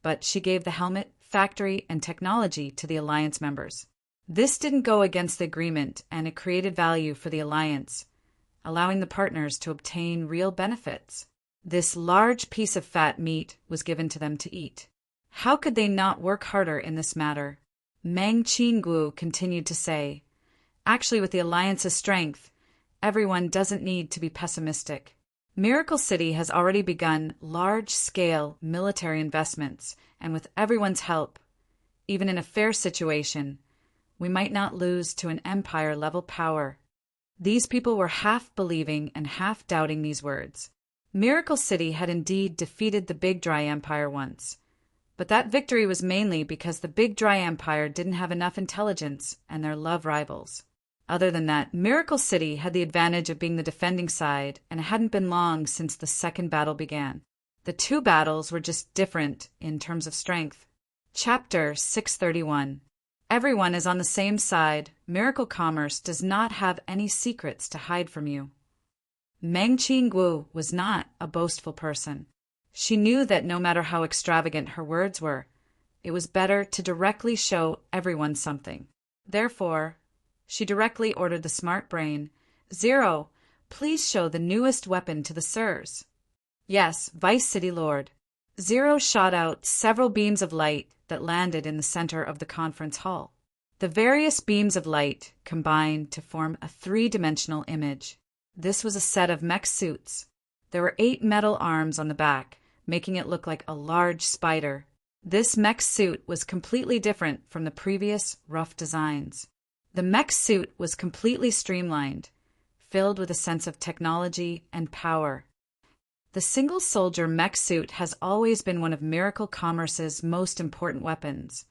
but she gave the helmet, factory, and technology to the alliance members. This didn't go against the agreement, and it created value for the alliance, allowing the partners to obtain real benefits. This large piece of fat meat was given to them to eat. How could they not work harder in this matter? Meng Qinggu continued to say, "Actually, with the alliance's strength, everyone doesn't need to be pessimistic. Miracle City has already begun large-scale military investments, and with everyone's help, even in a fair situation, we might not lose to an empire-level power." These people were half believing and half doubting these words. Miracle City had indeed defeated the Big Dry Empire once, but that victory was mainly because the Big Dry Empire didn't have enough intelligence and their love rivals. Other than that, Miracle City had the advantage of being the defending side, and it hadn't been long since the second battle began. The two battles were just different in terms of strength. Chapter 631. Everyone is on the same side. Miracle Commerce does not have any secrets to hide from you. Meng Qinggu was not a boastful person. She knew that no matter how extravagant her words were, it was better to directly show everyone something. Therefore, she directly ordered the smart brain, "Zero, please show the newest weapon to the sirs." "Yes, Vice City Lord." Zero shot out several beams of light that landed in the center of the conference hall. The various beams of light combined to form a three-dimensional image. This was a set of mech suits. There were 8 metal arms on the back, making it look like a large spider. This mech suit was completely different from the previous rough designs. The mech suit was completely streamlined, filled with a sense of technology and power. The single-soldier mech suit has always been one of Miracle Commerce's most important weapons.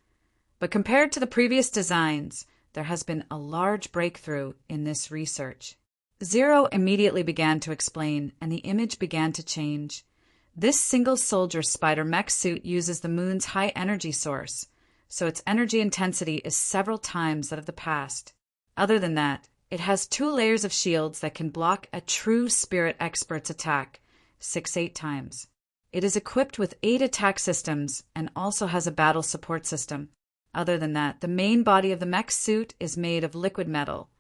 But compared to the previous designs, there has been a large breakthrough in this research. Zero immediately began to explain, and the image began to change. This single-soldier spider mech suit uses the moon's high energy source, so its energy intensity is several times that of the past. Other than that, it has 2 layers of shields that can block a true spirit expert's attack 6-8 times. It is equipped with 8 attack systems and also has a battle support system. Other than that, the main body of the mech suit is made of liquid metal,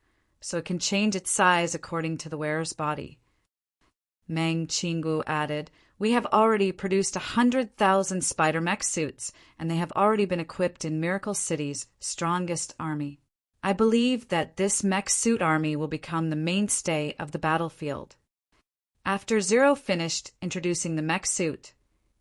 so it can change its size according to the wearer's body. Meng Qinggu added, "We have already produced 100,000 spider mech suits, and they have already been equipped in Miracle City's strongest army. I believe that this mech suit army will become the mainstay of the battlefield." After Zero finished introducing the mech suit,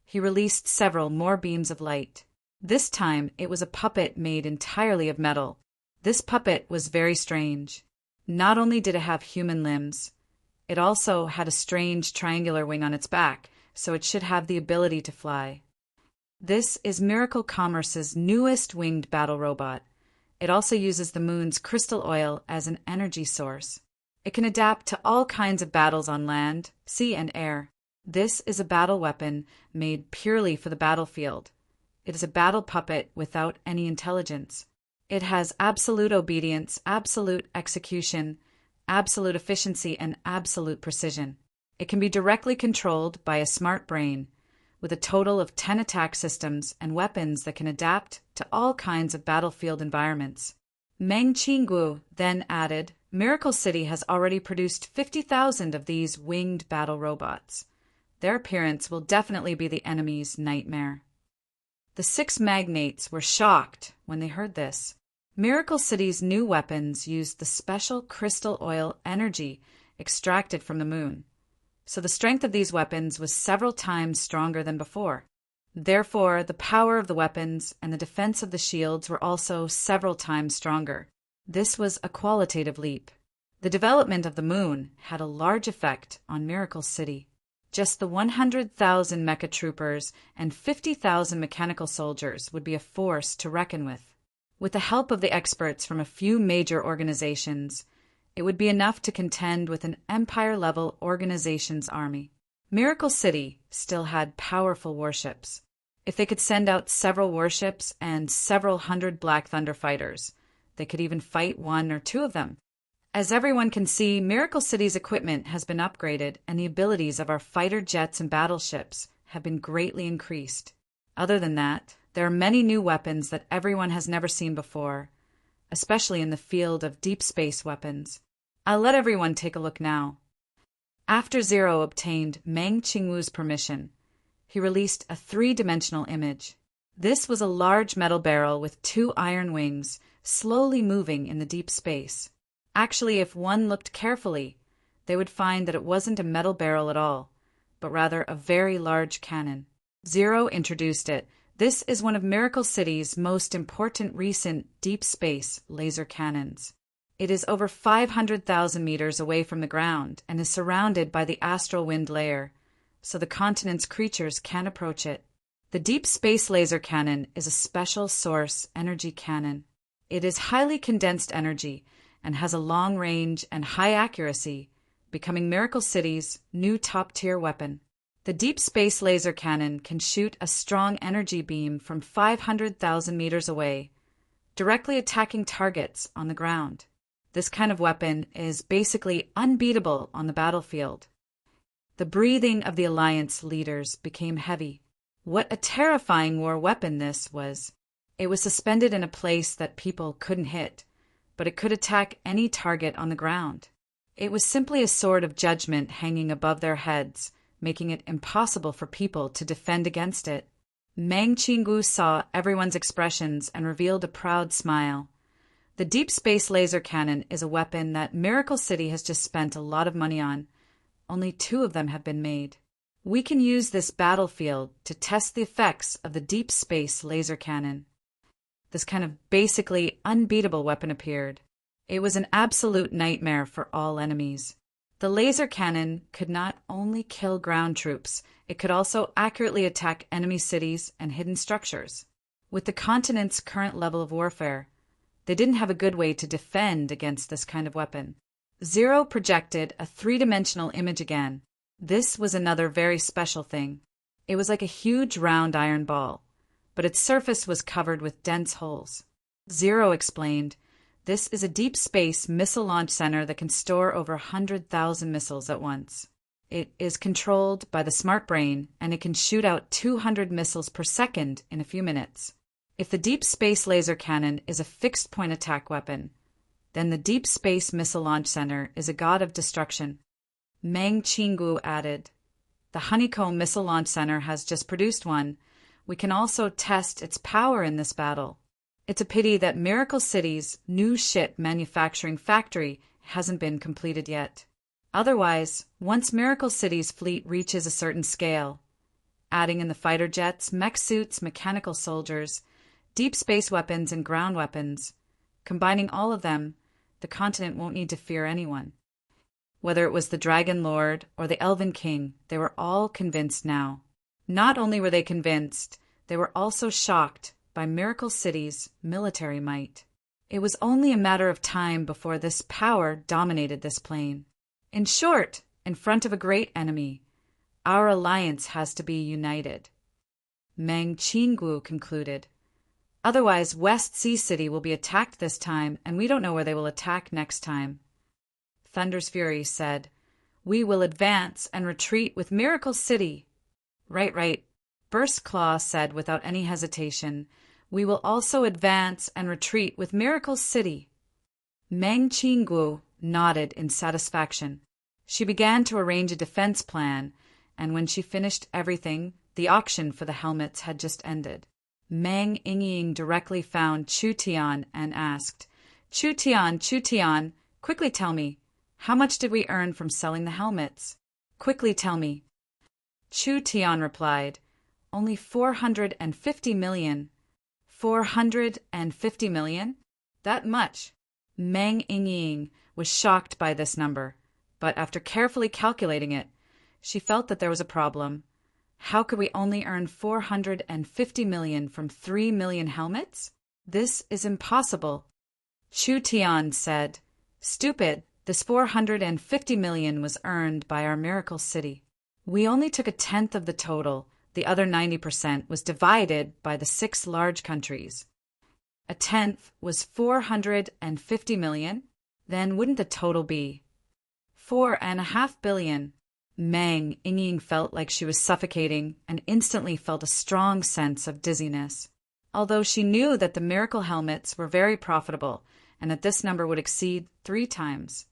he released several more beams of light. This time it was a puppet made entirely of metal. This puppet was very strange. Not only did it have human limbs, it also had a strange triangular wing on its back, so it should have the ability to fly. This is Miracle Commerce's newest winged battle robot. It also uses the moon's crystal oil as an energy source. It can adapt to all kinds of battles on land, sea, and air. This is a battle weapon made purely for the battlefield. It is a battle puppet without any intelligence. It has absolute obedience, absolute execution, absolute efficiency, and absolute precision. It can be directly controlled by a smart brain, with a total of 10 attack systems and weapons that can adapt to all kinds of battlefield environments. Meng Qinggu then added, "Miracle City has already produced 50,000 of these winged battle robots. Their appearance will definitely be the enemy's nightmare." The 6 magnates were shocked when they heard this. Miracle City's new weapons used the special crystal oil energy extracted from the moon, so the strength of these weapons was several times stronger than before. Therefore, the power of the weapons and the defense of the shields were also several times stronger. This was a qualitative leap. The development of the moon had a large effect on Miracle City. Just the 100,000 mecha troopers and 50,000 mechanical soldiers would be a force to reckon with. With the help of the experts from a few major organizations, it would be enough to contend with an empire-level organization's army. Miracle City still had powerful warships. If they could send out several warships and several hundred Black Thunder fighters, they could even fight one or two of them. As everyone can see, Miracle City's equipment has been upgraded and the abilities of our fighter jets and battleships have been greatly increased. Other than that, there are many new weapons that everyone has never seen before, especially in the field of deep space weapons. I'll let everyone take a look now. After Zero obtained Meng Qingwu's permission, he released a three-dimensional image. This was a large metal barrel with two iron wings, slowly moving in the deep space. Actually, if one looked carefully, they would find that it wasn't a metal barrel at all, but rather a very large cannon. Zero introduced it. This is one of Miracle City's most important recent deep space laser cannons. It is over 500,000 meters away from the ground and is surrounded by the astral wind layer, so the continent's creatures can't approach it. The deep space laser cannon is a special source energy cannon. It is highly condensed energy and has a long range and high accuracy, becoming Miracle City's new top-tier weapon. The deep space laser cannon can shoot a strong energy beam from 500,000 meters away, directly attacking targets on the ground. This kind of weapon is basically unbeatable on the battlefield. The breathing of the Alliance leaders became heavy. What a terrifying war weapon this was. It was suspended in a place that people couldn't hit, but it could attack any target on the ground. It was simply a sword of judgment hanging above their heads, making it impossible for people to defend against it. Meng Qingwu saw everyone's expressions and revealed a proud smile. The deep space laser cannon is a weapon that Miracle City has just spent a lot of money on. Only 2 of them have been made. We can use this battlefield to test the effects of the deep space laser cannon. This kind of basically unbeatable weapon appeared. It was an absolute nightmare for all enemies. The laser cannon could not only kill ground troops, it could also accurately attack enemy cities and hidden structures. With the continent's current level of warfare, they didn't have a good way to defend against this kind of weapon. Zero projected a 3-dimensional image again. This was another very special thing. It was like a huge round iron ball, but its surface was covered with dense holes. Zero explained, "This is a deep space missile launch center that can store over 100,000 missiles at once. It is controlled by the smart brain, and it can shoot out 200 missiles per second in a few minutes. If the deep space laser cannon is a fixed-point attack weapon, then the Deep Space Missile Launch Center is a god of destruction." Meng Qingwu added, "The Honeycomb Missile Launch Center has just produced one. We can also test its power in this battle. It's a pity that Miracle City's new ship manufacturing factory hasn't been completed yet. Otherwise, once Miracle City's fleet reaches a certain scale, adding in the fighter jets, mech suits, mechanical soldiers, deep space weapons, and ground weapons, combining all of them, the continent won't need to fear anyone." Whether it was the Dragon Lord or the Elven King, they were all convinced now. Not only were they convinced, they were also shocked by Miracle City's military might. It was only a matter of time before this power dominated this plane. In short, in front of a great enemy, our alliance has to be united. Meng Qingwu concluded. Otherwise, West Sea City will be attacked this time, and we don't know where they will attack next time. Thunder's Fury said, "We will advance and retreat with Miracle City." Right. Burst Claw said without any hesitation, "We will also advance and retreat with Miracle City." Meng Qingwu nodded in satisfaction. She began to arrange a defense plan, and when she finished everything, the auction for the helmets had just ended. Meng Yingying directly found Chu Tian and asked, Chu Tian, quickly tell me, how much did we earn from selling the helmets? Quickly tell me." Chu Tian replied, "Only 450 million. 450 million? That much?" Meng Yingying was shocked by this number, but after carefully calculating it, she felt that there was a problem. How could we only earn 450 million from 3 million helmets? This is impossible. Chu Tian said, "Stupid, this 450 million was earned by our Miracle City. We only took a tenth of the total, The other 90% was divided by the 6 large countries. A tenth was 450 million. Then wouldn't the total be 4.5 billion? Meng Ying felt like she was suffocating and instantly felt a strong sense of dizziness. Although she knew that the miracle helmets were very profitable and that this number would exceed 3 times,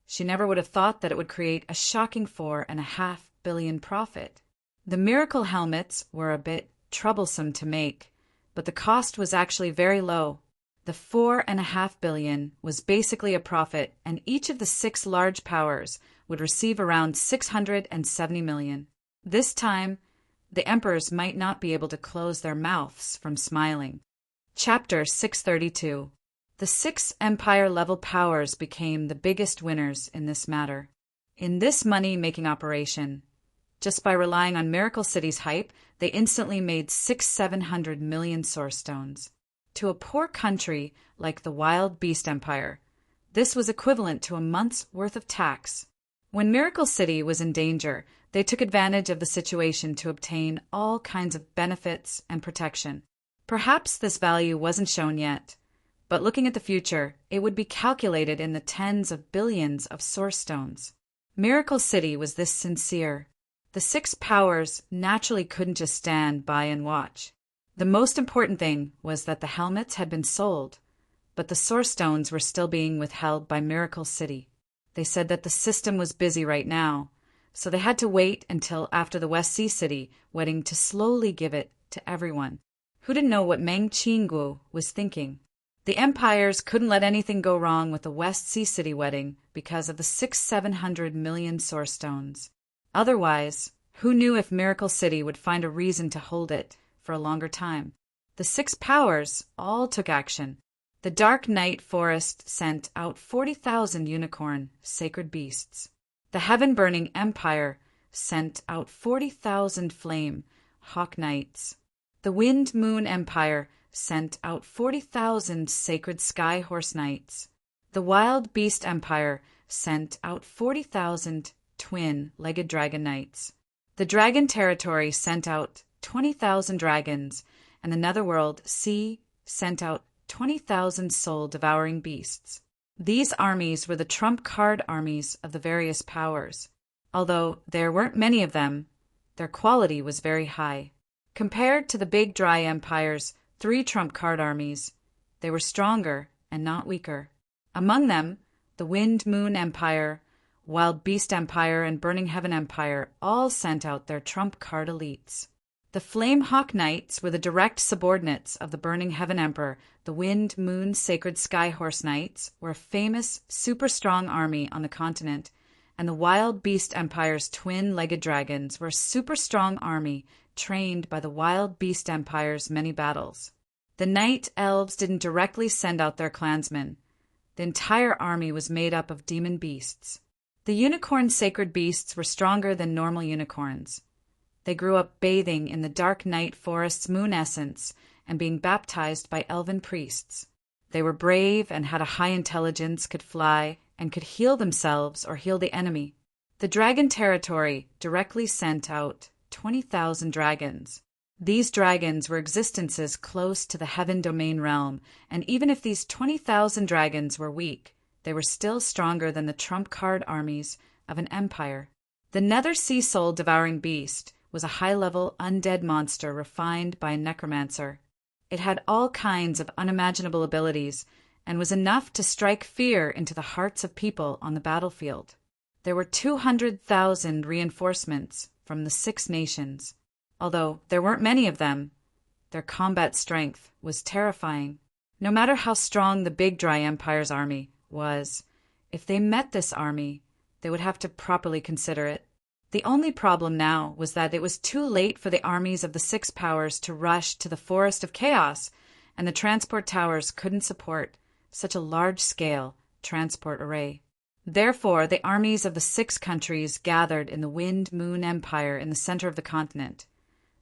she never would have thought that it would create a shocking 4.5 billion profit. The miracle helmets were a bit troublesome to make, but the cost was actually very low. The 4.5 billion was basically a profit, and each of the 6 large powers would receive around 670 million. This time, the emperors might not be able to close their mouths from smiling. Chapter 632. The 6 empire-level powers became the biggest winners in this matter. In this money-making operation, just by relying on Miracle City's hype, they instantly made 600-700 million source stones. To a poor country like the Wild Beast Empire, this was equivalent to a month's worth of tax. When Miracle City was in danger, they took advantage of the situation to obtain all kinds of benefits and protection. Perhaps this value wasn't shown yet, but looking at the future, it would be calculated in the tens of billions of source stones. Miracle City was this sincere. The 6 powers naturally couldn't just stand by and watch. The most important thing was that the helmets had been sold, but the source stones were still being withheld by Miracle City. They said that the system was busy right now, so they had to wait until after the West Sea City wedding to slowly give it to everyone. Who didn't know what Meng Qinggu was thinking? The empires couldn't let anything go wrong with the West Sea City wedding because of the 600-700 million source stones. Otherwise, who knew if Miracle City would find a reason to hold it for a longer time? The 6 powers all took action. The Dark Night Forest sent out 40,000 unicorn sacred beasts. The Heaven-Burning Empire sent out 40,000 flame hawk knights. The Wind Moon Empire sent out 40,000 sacred sky horse knights. The Wild Beast Empire sent out 40,000 twin-legged dragon knights. The Dragon Territory sent out 20,000 dragons, and the Netherworld Sea sent out 20,000 soul-devouring beasts. These armies were the trump card armies of the various powers. Although there weren't many of them, their quality was very high. Compared to the big dry empire's 3 trump card armies, they were stronger and not weaker. Among them, the Wind Moon Empire, Wild Beast Empire, and Burning Heaven Empire all sent out their trump card elites. The Flame Hawk Knights were the direct subordinates of the Burning Heaven Emperor. The Wind Moon Sacred Sky Horse Knights were a famous, super strong army on the continent, and the Wild Beast Empire's twin-legged dragons were a super strong army trained by the Wild Beast Empire's many battles. The Night Elves didn't directly send out their clansmen. The entire army was made up of demon beasts. The Unicorn Sacred Beasts were stronger than normal unicorns. They grew up bathing in the Dark Night Forest's moon essence and being baptized by elven priests. They were brave and had a high intelligence, could fly, and could heal themselves or heal the enemy. The Dragon Territory directly sent out 20,000 dragons. These dragons were existences close to the Heaven Domain realm, and even if these 20,000 dragons were weak, they were still stronger than the trump card armies of an empire. The Nether Sea Soul Devouring Beast was a high-level undead monster refined by a necromancer. It had all kinds of unimaginable abilities and was enough to strike fear into the hearts of people on the battlefield. There were 200,000 reinforcements from the 6 nations. Although there weren't many of them, their combat strength was terrifying. No matter how strong the Big Dry Empire's army was, if they met this army, they would have to properly consider it. The only problem now was that it was too late for the armies of the 6 powers to rush to the Forest of Chaos, and the transport towers couldn't support such a large-scale transport array. Therefore, the armies of the 6 countries gathered in the Wind Moon Empire in the center of the continent,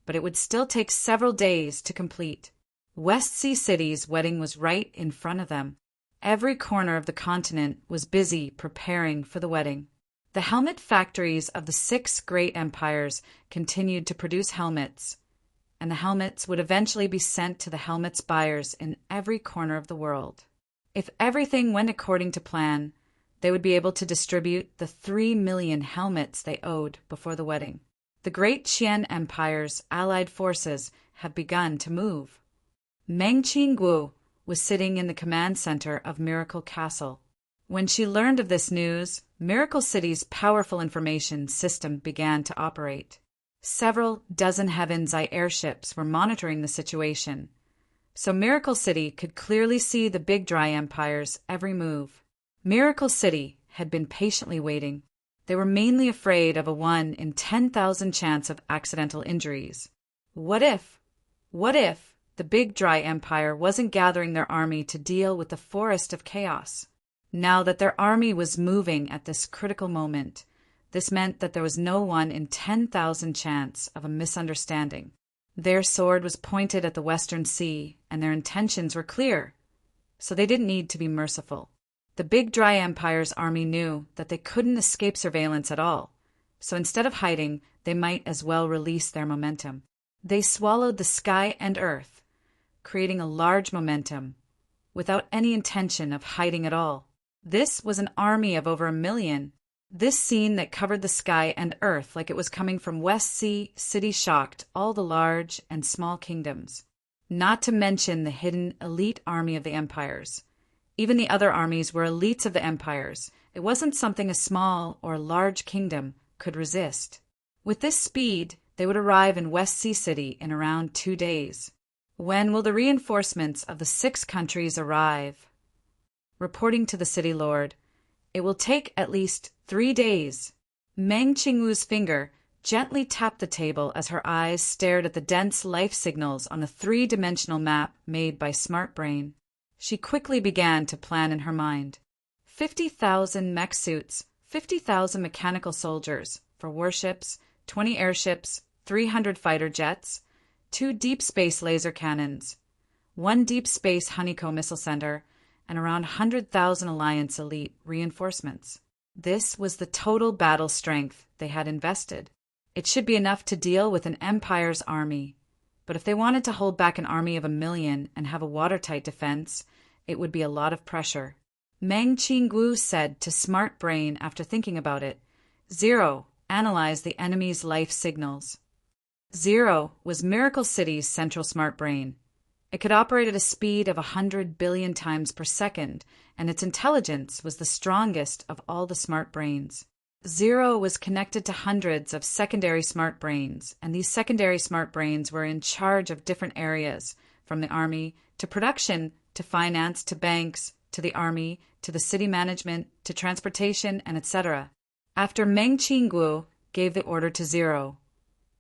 but it would still take several days to complete. West Sea City's wedding was right in front of them. Every corner of the continent was busy preparing for the wedding. The helmet factories of the 6 great empires continued to produce helmets, and the helmets would eventually be sent to the helmets buyers in every corner of the world. If everything went according to plan, they would be able to distribute the 3 million helmets they owed before the wedding. The great Qian Empire's allied forces have begun to move. Meng Qingguo was sitting in the command center of Miracle Castle. When she learned of this news, Miracle City's powerful information system began to operate. Several dozen Heaven's Eye airships were monitoring the situation, so Miracle City could clearly see the Big Dry Empire's every move. Miracle City had been patiently waiting. They were mainly afraid of a 1 in 10,000 chance of accidental injuries. What if the Big Dry Empire wasn't gathering their army to deal with the forest of chaos? Now that their army was moving at this critical moment, this meant that there was no 1 in 10,000 chance of a misunderstanding. Their sword was pointed at the Western Sea, and their intentions were clear, so they didn't need to be merciful. The Big Dry Empire's army knew that they couldn't escape surveillance at all, so instead of hiding, they might as well release their momentum. They swallowed the sky and earth, creating a large momentum, without any intention of hiding at all. This was an army of over 1 million. This scene that covered the sky and earth like it was coming from West Sea City shocked all the large and small kingdoms, not to mention the hidden elite army of the empires. Even the other armies were elites of the empires. It wasn't something a small or large kingdom could resist. With this speed, they would arrive in West Sea City in around 2 days. When will the reinforcements of the 6 countries arrive? Reporting to the city lord, it will take at least 3 days. Meng Qingwu's finger gently tapped the table as her eyes stared at the dense life signals on a 3-dimensional map made by Smart Brain. She quickly began to plan in her mind. 50,000 mech suits, 50,000 mechanical soldiers for warships, 20 airships, 300 fighter jets, 2 deep space laser cannons, 1 deep space honeycomb missile center, and around 100,000 Alliance elite reinforcements. This was the total battle strength they had invested. It should be enough to deal with an empire's army. But if they wanted to hold back an army of 1 million and have a watertight defense, it would be a lot of pressure. Meng Qingguo said to Smart Brain after thinking about it, 0. Analyze the enemy's life signals. 0 was Miracle City's central Smart Brain. It could operate at a speed of 100 billion times per second, and its intelligence was the strongest of all the smart brains. 0 was connected to hundreds of secondary smart brains, and these secondary smart brains were in charge of different areas, from the army to production to finance to banks to the army to the city management to transportation and etc. After Meng Qingguo gave the order to 0,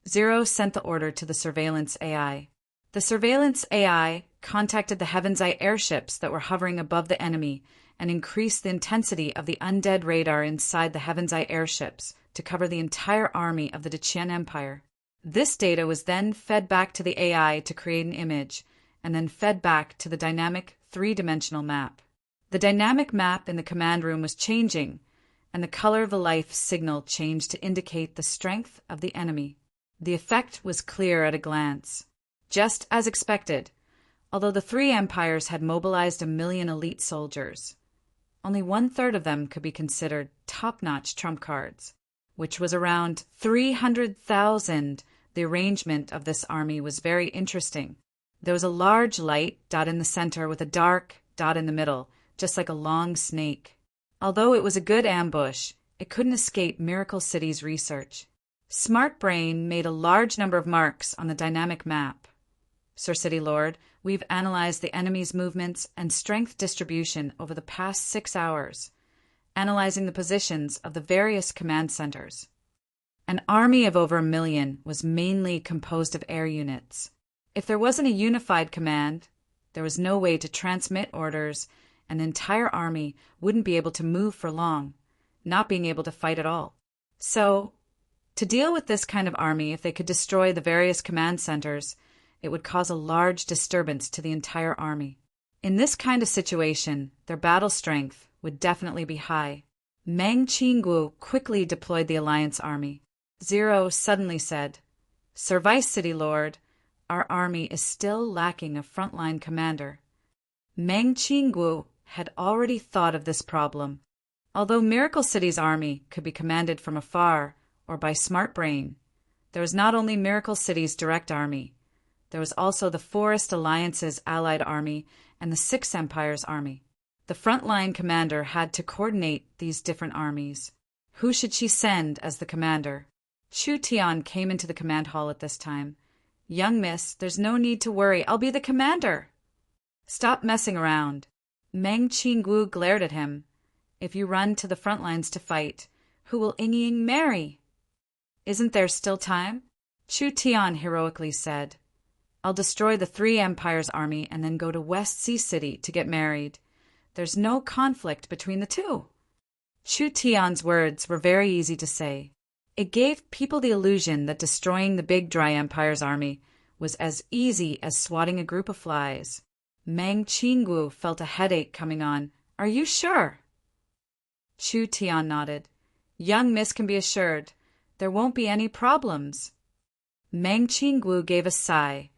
0 sent the order to the surveillance AI. The surveillance AI contacted the Heaven's Eye airships that were hovering above the enemy and increased the intensity of the undead radar inside the Heaven's Eye airships to cover the entire army of the Qian Empire. This data was then fed back to the AI to create an image, and then fed back to the dynamic 3-dimensional map. The dynamic map in the command room was changing, and the color of the life signal changed to indicate the strength of the enemy. The effect was clear at a glance. Just as expected, although the 3 empires had mobilized 1 million elite soldiers, only 1/3 of them could be considered top-notch trump cards, which was around 300,000. The arrangement of this army was very interesting. There was a large light dot in the center with a dark dot in the middle, just like a long snake. Although it was a good ambush, it couldn't escape Miracle City's research. Smart Brain made a large number of marks on the dynamic map. Sir City Lord, we've analyzed the enemy's movements and strength distribution over the past 6 hours, analyzing the positions of the various command centers. An army of over 1 million was mainly composed of air units. If there wasn't a unified command, there was no way to transmit orders, and the entire army wouldn't be able to move for long, not being able to fight at all. So, to deal with this kind of army, if they could destroy the various command centers, it would cause a large disturbance to the entire army. In this kind of situation, their battle strength would definitely be high. Meng Qinggu quickly deployed the alliance army. Zero suddenly said, "Sir Vice City Lord, our army is still lacking a frontline commander." Meng Qinggu had already thought of this problem. Although Miracle City's army could be commanded from afar or by Smart Brain, there was not only Miracle City's direct army, there was also the Forest Alliance's allied army and the Six Empires' army. The frontline commander had to coordinate these different armies. Who should she send as the commander? Chu Tian came into the command hall at this time. "Young miss, there's no need to worry. I'll be the commander." "Stop messing around." Meng Qinggu glared at him. "If you run to the front lines to fight, who will Ying marry?" "Isn't there still time?" Chu Tian heroically said. "I'll destroy the Three Empires' army and then go to West Sea City to get married. There's no conflict between the two." Chu Tian's words were very easy to say. It gave people the illusion that destroying the Big Dry Empire's army was as easy as swatting a group of flies. Meng Qinggu felt a headache coming on. "Are you sure?" Chu Tian nodded. "Young miss can be assured there won't be any problems." Meng Qinggu gave a sigh.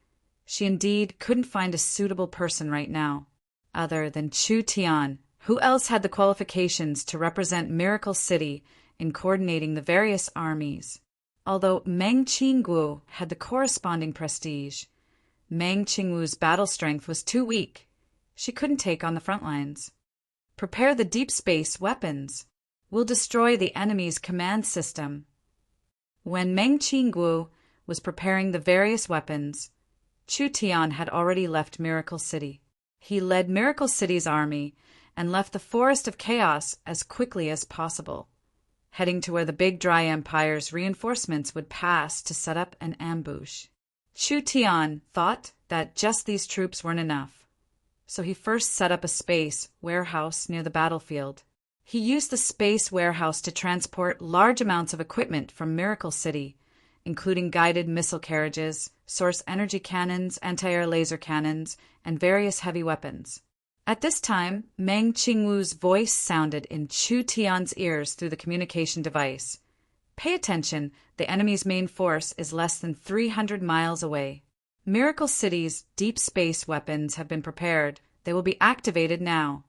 She indeed couldn't find a suitable person right now, other than Chu Tian. Who else had the qualifications to represent Miracle City in coordinating the various armies? Although Meng Qinggu had the corresponding prestige, Meng Qinggu's battle strength was too weak. She couldn't take on the front lines. "Prepare the deep space weapons. We'll destroy the enemy's command system." When Meng Qinggu was preparing the various weapons, Chu Tian had already left Miracle City. He led Miracle City's army and left the Forest of Chaos as quickly as possible, heading to where the Big Dry Empire's reinforcements would pass to set up an ambush. Chu Tian thought that just these troops weren't enough, so he first set up a space warehouse near the battlefield. He used the space warehouse to transport large amounts of equipment from Miracle City, including guided missile carriages, source energy cannons, anti-air laser cannons, and various heavy weapons. At this time, Meng Qinggu's voice sounded in Chu Tian's ears through the communication device. "Pay attention, the enemy's main force is less than 300 miles away. Miracle City's deep space weapons have been prepared. They will be activated now."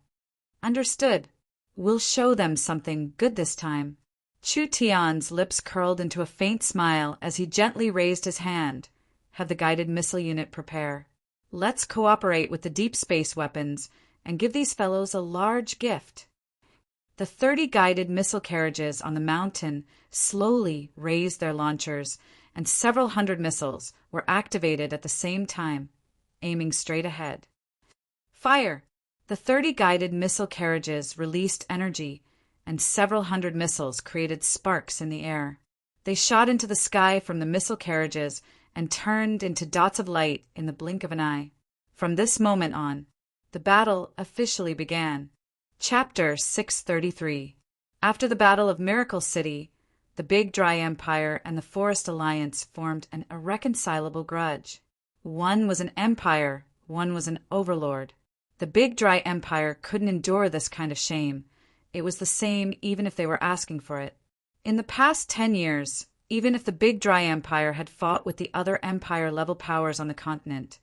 "Understood. We'll show them something good this time." Chu Tian's lips curled into a faint smile as he gently raised his hand. "Have the guided missile unit prepare. Let's cooperate with the deep space weapons and give these fellows a large gift." The 30 guided missile carriages on the mountain slowly raised their launchers, and several hundred missiles were activated at the same time, aiming straight ahead. "Fire!" The 30 guided missile carriages released energy, and several hundred missiles created sparks in the air. They shot into the sky from the missile carriages and turned into dots of light in the blink of an eye. From this moment on, the battle officially began. Chapter 633. After the Battle of Miracle City, the Big Dry Empire and the Forest Alliance formed an irreconcilable grudge. One was an empire, one was an overlord. The Big Dry Empire couldn't endure this kind of shame. It was the same even if they were asking for it. In the past 10 years, even if the Big Dry Empire had fought with the other empire-level powers on the continent,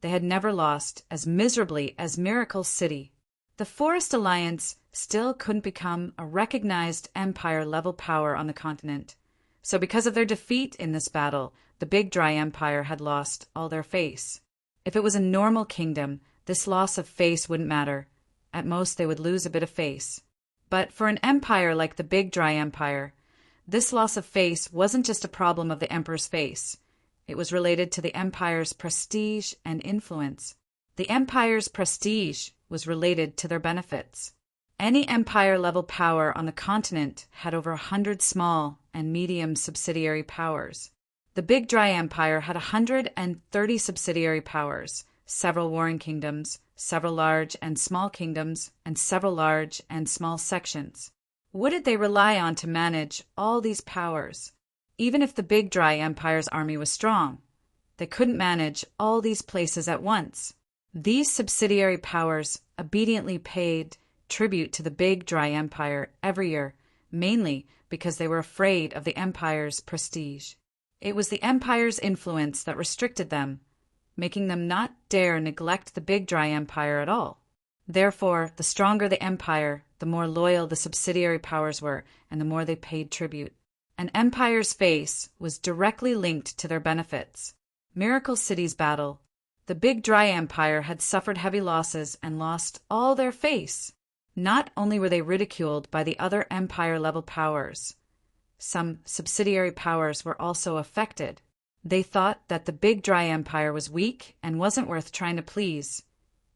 they had never lost as miserably as Miracle City. The Forest Alliance still couldn't become a recognized empire-level power on the continent. So because of their defeat in this battle, the Big Dry Empire had lost all their face. If it was a normal kingdom, this loss of face wouldn't matter. At most, they would lose a bit of face. But for an empire like the Big Dry Empire, this loss of face wasn't just a problem of the emperor's face. It was related to the empire's prestige and influence. The empire's prestige was related to their benefits. Any empire-level power on the continent had over 100 small and medium subsidiary powers. The Big Dry Empire had 130 subsidiary powers, several warring kingdoms, several large and small kingdoms, and several large and small sections. What did they rely on to manage all these powers? Even if the Big Dry Empire's army was strong, they couldn't manage all these places at once. These subsidiary powers obediently paid tribute to the Big Dry Empire every year mainly because they were afraid of the empire's prestige. It was the empire's influence that restricted them, making them not dare neglect the Big Dry Empire at all. Therefore, the stronger the empire, the more loyal the subsidiary powers were, and the more they paid tribute. An empire's face was directly linked to their benefits. Miracle City's battle. The Big Dry Empire had suffered heavy losses and lost all their face. Not only were they ridiculed by the other empire-level powers, some subsidiary powers were also affected. They thought that the Big Dry Empire was weak and wasn't worth trying to please,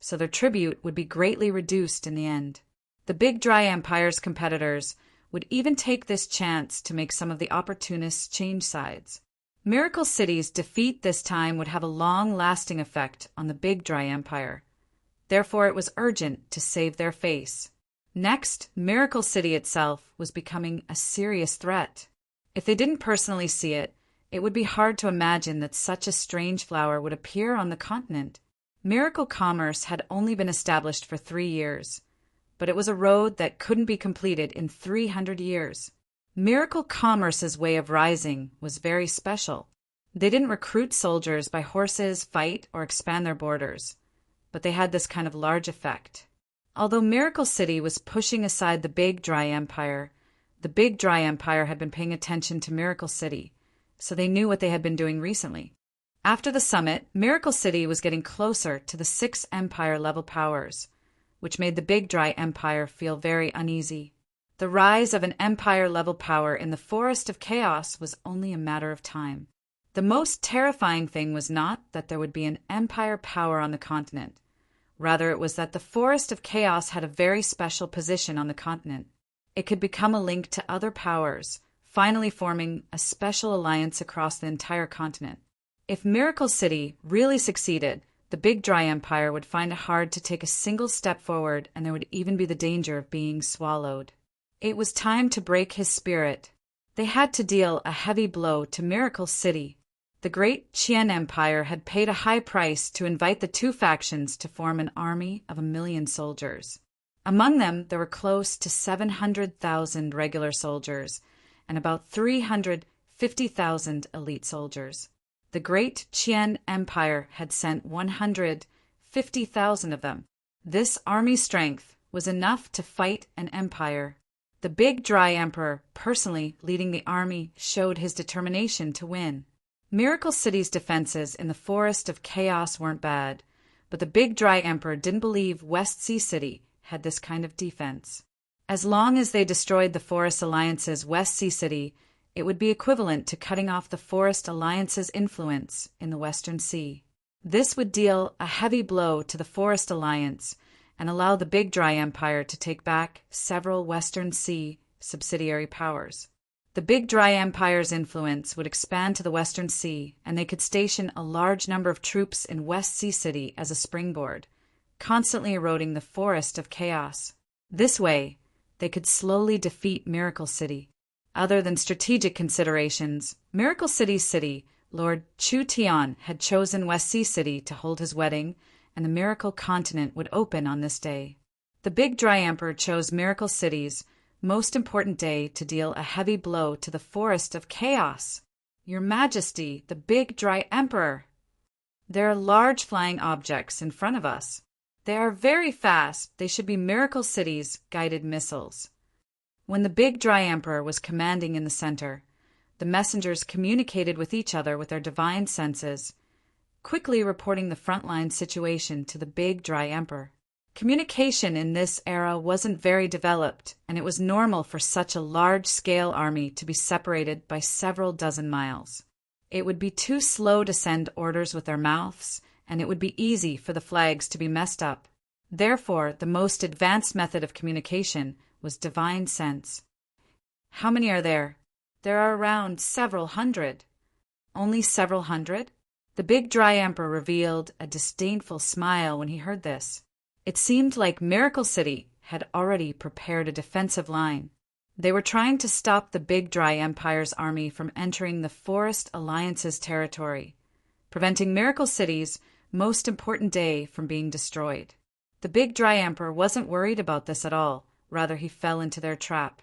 so their tribute would be greatly reduced in the end. The Big Dry Empire's competitors would even take this chance to make some of the opportunists change sides. Miracle City's defeat this time would have a long-lasting effect on the Big Dry Empire. Therefore, it was urgent to save their face. Next, Miracle City itself was becoming a serious threat. If they didn't personally see it, it would be hard to imagine that such a strange flower would appear on the continent. Miracle Commerce had only been established for 3 years, but it was a road that couldn't be completed in 300 years. Miracle Commerce's way of rising was very special. They didn't recruit soldiers by horses, fight, or expand their borders, but they had this kind of large effect. Although Miracle City was pushing aside the Big Dry Empire, the Big Dry Empire had been paying attention to Miracle City, so they knew what they had been doing recently. After the summit, Miracle City was getting closer to the 6 empire-level powers, which made the Big Dry Empire feel very uneasy. The rise of an empire-level power in the Forest of Chaos was only a matter of time. The most terrifying thing was not that there would be an empire power on the continent. Rather, it was that the Forest of Chaos had a very special position on the continent. It could become a link to other powers, finally forming a special alliance across the entire continent. If Miracle City really succeeded, the Big Dry Empire would find it hard to take a single step forward, and there would even be the danger of being swallowed. It was time to break his spirit. They had to deal a heavy blow to Miracle City. The great Qian Empire had paid a high price to invite the 2 factions to form an army of 1,000,000 soldiers. Among them, there were close to 700,000 regular soldiers and about 350,000 elite soldiers. The great Qian Empire had sent 150,000 of them. This army strength was enough to fight an empire. The Big Dry Emperor, personally leading the army, showed his determination to win. Miracle City's defenses in the Forest of Chaos weren't bad, but the Big Dry Emperor didn't believe West Sea City had this kind of defense. As long as they destroyed the Forest Alliance's West Sea City, it would be equivalent to cutting off the Forest Alliance's influence in the Western Sea. This would deal a heavy blow to the Forest Alliance and allow the Big Dry Empire to take back several Western Sea subsidiary powers. The Big Dry Empire's influence would expand to the Western Sea, and they could station a large number of troops in West Sea City as a springboard, constantly eroding the Forest of Chaos. This way, they could slowly defeat Miracle City. Other than strategic considerations, Miracle City's city, Lord Chu Tian, had chosen West Sea City to hold his wedding, and the Miracle Continent would open on this day. The Big Dry Emperor chose Miracle City's most important day to deal a heavy blow to the Forest of Chaos. Your Majesty, the Big Dry Emperor! There are large flying objects in front of us. They are very fast. They should be Miracle City's guided missiles. When the Big Dry Emperor was commanding in the center, the messengers communicated with each other with their divine senses, quickly reporting the frontline situation to the Big Dry Emperor. Communication in this era wasn't very developed, and it was normal for such a large-scale army to be separated by several dozen miles. It would be too slow to send orders with their mouths, and it would be easy for the flags to be messed up. Therefore, the most advanced method of communication was divine sense. How many are there? There are around several hundred. Only several hundred? The Big Dry Emperor revealed a disdainful smile when he heard this. It seemed like Miracle City had already prepared a defensive line. They were trying to stop the Big Dry Empire's army from entering the Forest Alliance's territory, preventing Miracle City's most important day from being destroyed. The Big Dry Emperor wasn't worried about this at all. Rather, he fell into their trap.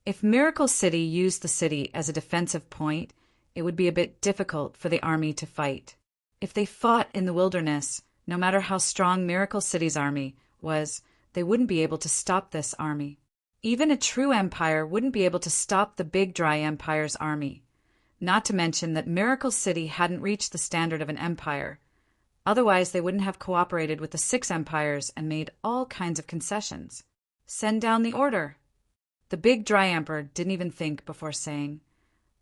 If Miracle City used the city as a defensive point, it would be a bit difficult for the army to fight. If they fought in the wilderness, no matter how strong Miracle City's army was, they wouldn't be able to stop this army. Even a true empire wouldn't be able to stop the Big Dry Empire's army. Not to mention that Miracle City hadn't reached the standard of an empire. Otherwise, they wouldn't have cooperated with the 6 empires and made all kinds of concessions. Send down the order. The Big Dry Emperor didn't even think before saying,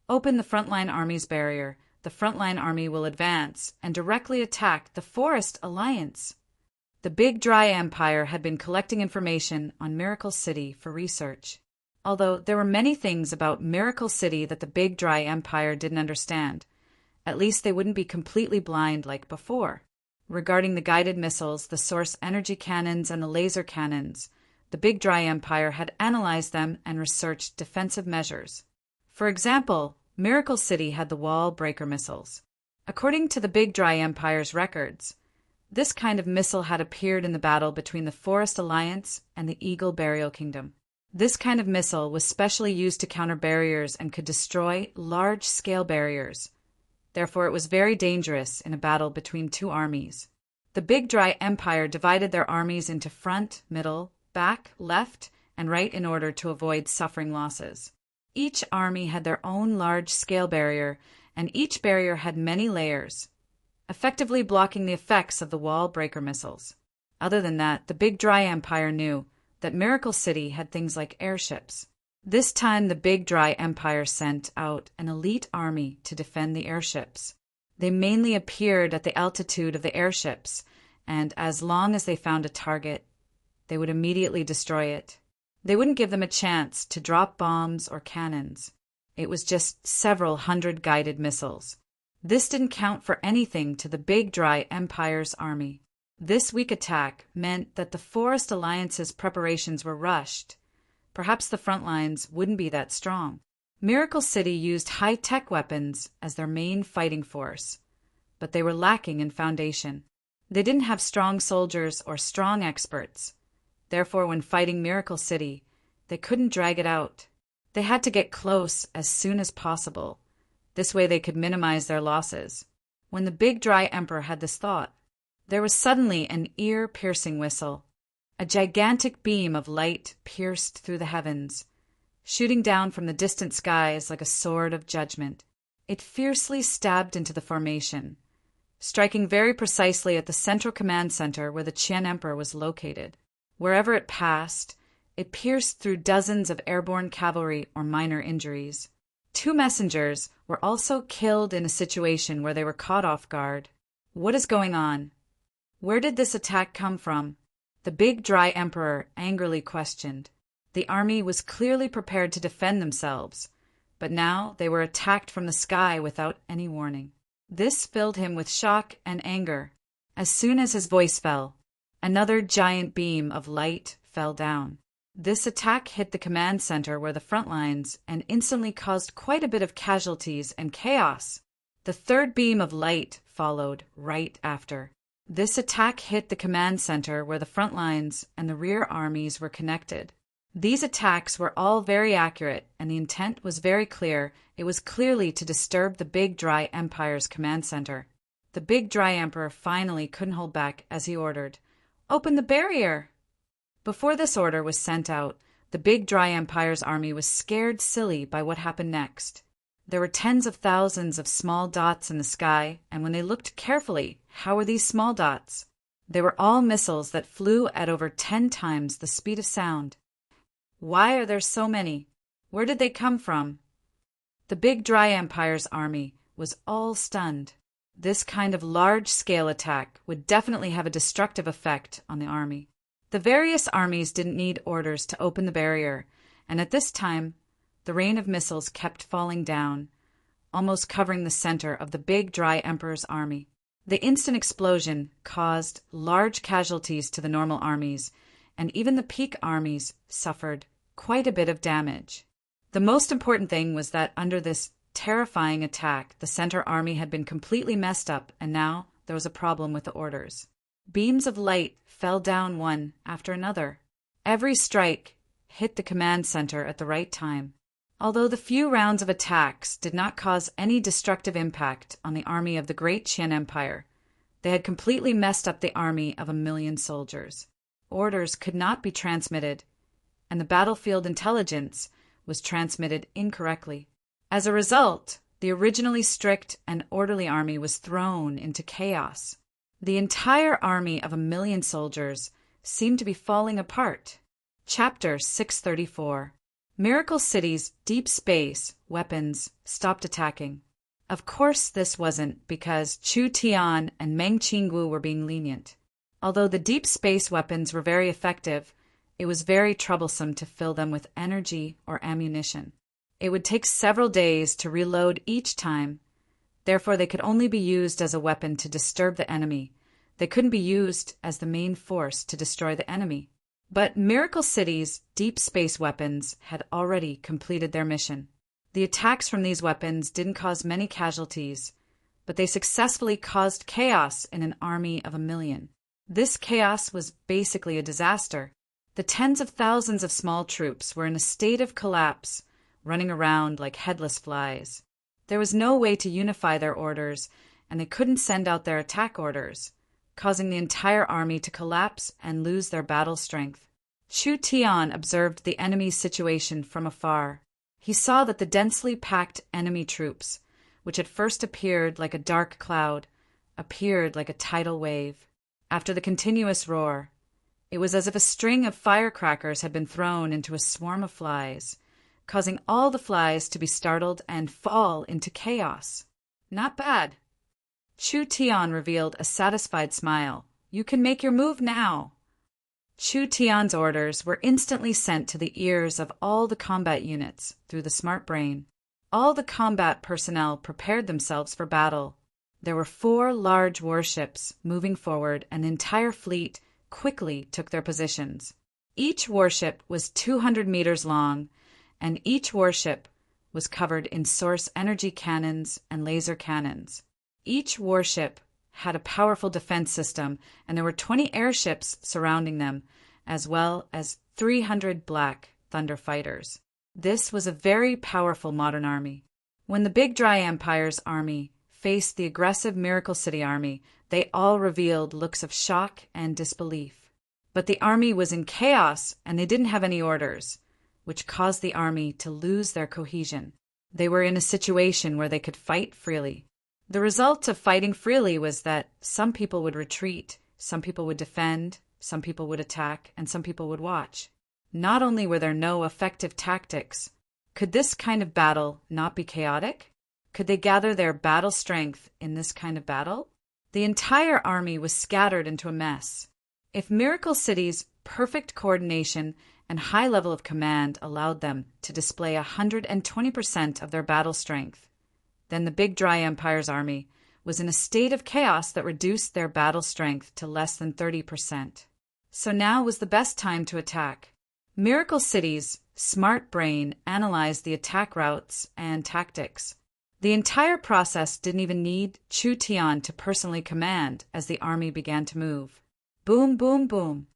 "Open the frontline army's barrier. The frontline army will advance and directly attack the Forest Alliance." The Big Dry Empire had been collecting information on Miracle City for research. Although there were many things about Miracle City that the Big Dry Empire didn't understand, at least they wouldn't be completely blind like before. Regarding the guided missiles, the source energy cannons, and the laser cannons, the Big Dry Empire had analyzed them and researched defensive measures. For example, Miracle City had the wall breaker missiles. According to the Big Dry Empire's records, this kind of missile had appeared in the battle between the Forest Alliance and the Eagle Burial Kingdom. This kind of missile was specially used to counter barriers and could destroy large-scale barriers. Therefore, it was very dangerous in a battle between 2 armies. The Big Dry Empire divided their armies into front, middle, back, left, and right in order to avoid suffering losses. Each army had their own large-scale barrier, and each barrier had many layers, effectively blocking the effects of the wall breaker missiles. Other than that, the Big Dry Empire knew that Miracle City had things like airships. This time, the Big Dry Empire sent out an elite army to defend the airships. They mainly appeared at the altitude of the airships, and as long as they found a target, they would immediately destroy it. They wouldn't give them a chance to drop bombs or cannons. It was just several hundred guided missiles. This didn't count for anything to the Big Dry Empire's army. This weak attack meant that the Forest Alliance's preparations were rushed. Perhaps the front lines wouldn't be that strong. Miracle City used high-tech weapons as their main fighting force, but they were lacking in foundation. They didn't have strong soldiers or strong experts. Therefore, when fighting Miracle City, they couldn't drag it out. They had to get close as soon as possible. This way they could minimize their losses. When the Big Dry Emperor had this thought, there was suddenly an ear-piercing whistle. A gigantic beam of light pierced through the heavens, shooting down from the distant skies like a sword of judgment. It fiercely stabbed into the formation, striking very precisely at the central command center where the Qian Emperor was located. Wherever it passed, it pierced through dozens of airborne cavalry or minor injuries. 2 messengers were also killed in a situation where they were caught off guard. What is going on? Where did this attack come from? The Big Dry Emperor angrily questioned. The army was clearly prepared to defend themselves, but now they were attacked from the sky without any warning. This filled him with shock and anger. As soon as his voice fell, another giant beam of light fell down. This attack hit the command center where the front lines and instantly caused quite a bit of casualties and chaos. The 3rd beam of light followed right after. This attack hit the command center where the front lines and the rear armies were connected. These attacks were all very accurate, and the intent was very clear. It was clearly to disturb the Big Dry Empire's command center. The Big Dry Emperor finally couldn't hold back as he ordered, "Open the barrier!" Before this order was sent out, the Big Dry Empire's army was scared silly by what happened next. There were tens of thousands of small dots in the sky, and when they looked carefully, how were these small dots? They were all missiles that flew at over 10 times the speed of sound. Why are there so many? Where did they come from? The Big Dry Empire's army was all stunned. This kind of large-scale attack would definitely have a destructive effect on the army. The various armies didn't need orders to open the barrier, and at this time, the rain of missiles kept falling down, almost covering the center of the Big Dry Emperor's army. The instant explosion caused large casualties to the normal armies, and even the peak armies suffered quite a bit of damage. The most important thing was that under this terrifying attack, the center army had been completely messed up, and now there was a problem with the orders. Beams of light fell down one after another. Every strike hit the command center at the right time. Although the few rounds of attacks did not cause any destructive impact on the army of the Great Qian Empire, they had completely messed up the army of 1,000,000 soldiers. Orders could not be transmitted, and the battlefield intelligence was transmitted incorrectly. As a result, the originally strict and orderly army was thrown into chaos. The entire army of 1,000,000 soldiers seemed to be falling apart. Chapter 634. Miracle City's deep space weapons stopped attacking. Of course, this wasn't because Chu Tian and Meng Qinggu were being lenient. Although the deep space weapons were very effective, it was very troublesome to fill them with energy or ammunition. It would take several days to reload each time. Therefore, they could only be used as a weapon to disturb the enemy. They couldn't be used as the main force to destroy the enemy. But Miracle City's deep space weapons had already completed their mission. The attacks from these weapons didn't cause many casualties, but they successfully caused chaos in an army of 1,000,000. This chaos was basically a disaster. The tens of thousands of small troops were in a state of collapse, running around like headless flies. There was no way to unify their orders, and they couldn't send out their attack orders, causing the entire army to collapse and lose their battle strength. Chu Tian observed the enemy's situation from afar. He saw that the densely packed enemy troops, which at first appeared like a dark cloud, appeared like a tidal wave. After the continuous roar, it was as if a string of firecrackers had been thrown into a swarm of flies, causing all the flies to be startled and fall into chaos. Not bad. Chu Tian revealed a satisfied smile. You can make your move now. Chu Tian's orders were instantly sent to the ears of all the combat units through the smart brain. All the combat personnel prepared themselves for battle. There were 4 large warships moving forward, and the entire fleet quickly took their positions. Each warship was 200 meters long, and each warship was covered in source energy cannons and laser cannons. Each warship had a powerful defense system, and there were 20 airships surrounding them, as well as 300 Black Thunder fighters. This was a very powerful modern army. When the Big Dry Empire's army faced the aggressive Miracle City army, they all revealed looks of shock and disbelief. But the army was in chaos, and they didn't have any orders, which caused the army to lose their cohesion. They were in a situation where they could fight freely. The result of fighting freely was that some people would retreat, some people would defend, some people would attack, and some people would watch. Not only were there no effective tactics, could this kind of battle not be chaotic? Could they gather their battle strength in this kind of battle? The entire army was scattered into a mess. If Miracle City's perfect coordination and high level of command allowed them to display 120% of their battle strength, then the Big Dry Empire's army was in a state of chaos that reduced their battle strength to less than 30%. So now was the best time to attack. Miracle City's smart brain analyzed the attack routes and tactics. The entire process didn't even need Chu Tian to personally command as the army began to move. Boom, boom, boom.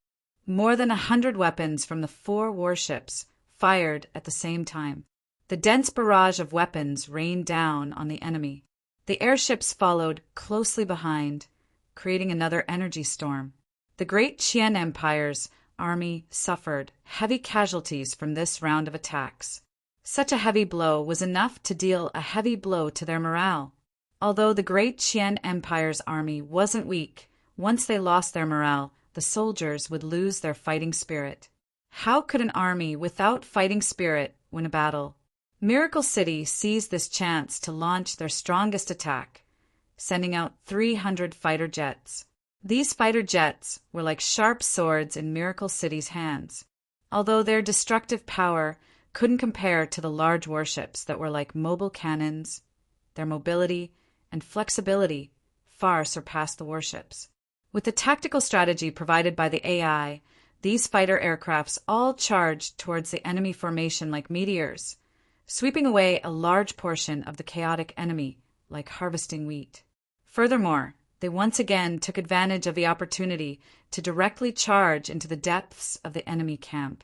More than 100 weapons from the 4 warships fired at the same time. The dense barrage of weapons rained down on the enemy. The airships followed closely behind, creating another energy storm. The Great Qian Empire's army suffered heavy casualties from this round of attacks. Such a heavy blow was enough to deal a heavy blow to their morale. Although the Great Qian Empire's army wasn't weak, once they lost their morale, the soldiers would lose their fighting spirit. How could an army without fighting spirit win a battle? Miracle City seized this chance to launch their strongest attack, sending out 300 fighter jets. These fighter jets were like sharp swords in Miracle City's hands. Although their destructive power couldn't compare to the large warships that were like mobile cannons, their mobility and flexibility far surpassed the warships. With the tactical strategy provided by the AI, these fighter aircrafts all charged towards the enemy formation like meteors, sweeping away a large portion of the chaotic enemy like harvesting wheat. Furthermore, they once again took advantage of the opportunity to directly charge into the depths of the enemy camp.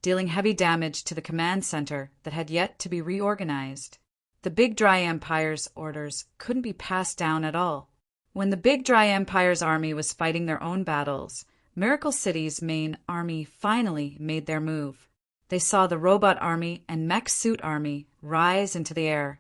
dealing heavy damage to the command center that had yet to be reorganized. The Big Dry Empire's orders couldn't be passed down at all. When the Big Dry Empire's army was fighting their own battles, Miracle City's main army finally made their move. They saw the robot army and mech suit army rise into the air,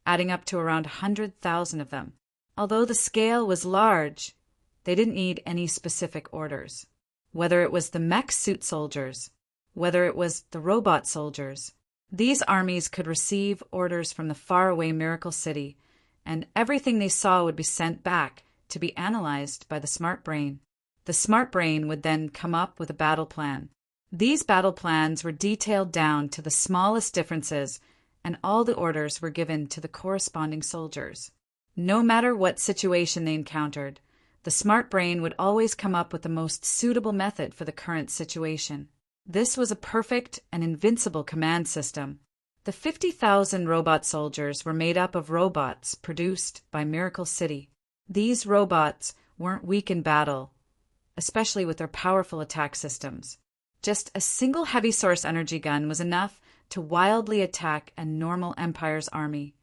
adding up to around 100,000 of them. Although the scale was large, they didn't need any specific orders. Whether it was the mech suit soldiers, whether it was the robot soldiers, these armies could receive orders from the faraway Miracle City, and everything they saw would be sent back to be analyzed by the smart brain. The smart brain would then come up with a battle plan. These battle plans were detailed down to the smallest differences, and all the orders were given to the corresponding soldiers. No matter what situation they encountered, the smart brain would always come up with the most suitable method for the current situation. This was a perfect and invincible command system. The 50,000 robot soldiers were made up of robots produced by Miracle City. These robots weren't weak in battle, especially with their powerful attack systems. Just a single heavy source energy gun was enough to wildly attack a normal Empire's army.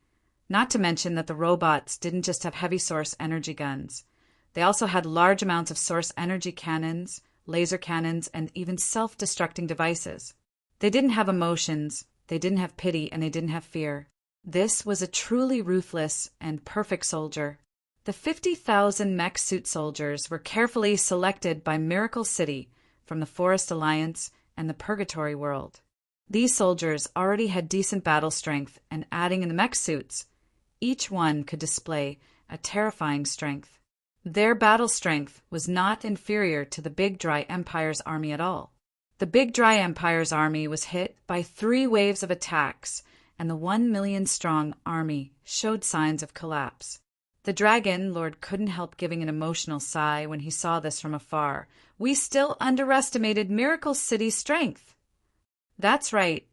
Not to mention that the robots didn't just have heavy source energy guns. They also had large amounts of source energy cannons, laser cannons, and even self-destructing devices. They didn't have emotions, they didn't have pity, and they didn't have fear. This was a truly ruthless and perfect soldier. The 50,000 mech suit soldiers were carefully selected by Miracle City from the Forest Alliance and the Purgatory World. These soldiers already had decent battle strength, and adding in the mech suits, each one could display a terrifying strength. Their battle strength was not inferior to the Big Dry Empire's army at all. The Big Dry Empire's army was hit by 3 waves of attacks, and the 1 million-strong army showed signs of collapse. The Dragon Lord couldn't help giving an emotional sigh when he saw this from afar. We still underestimated Miracle City's strength. That's right.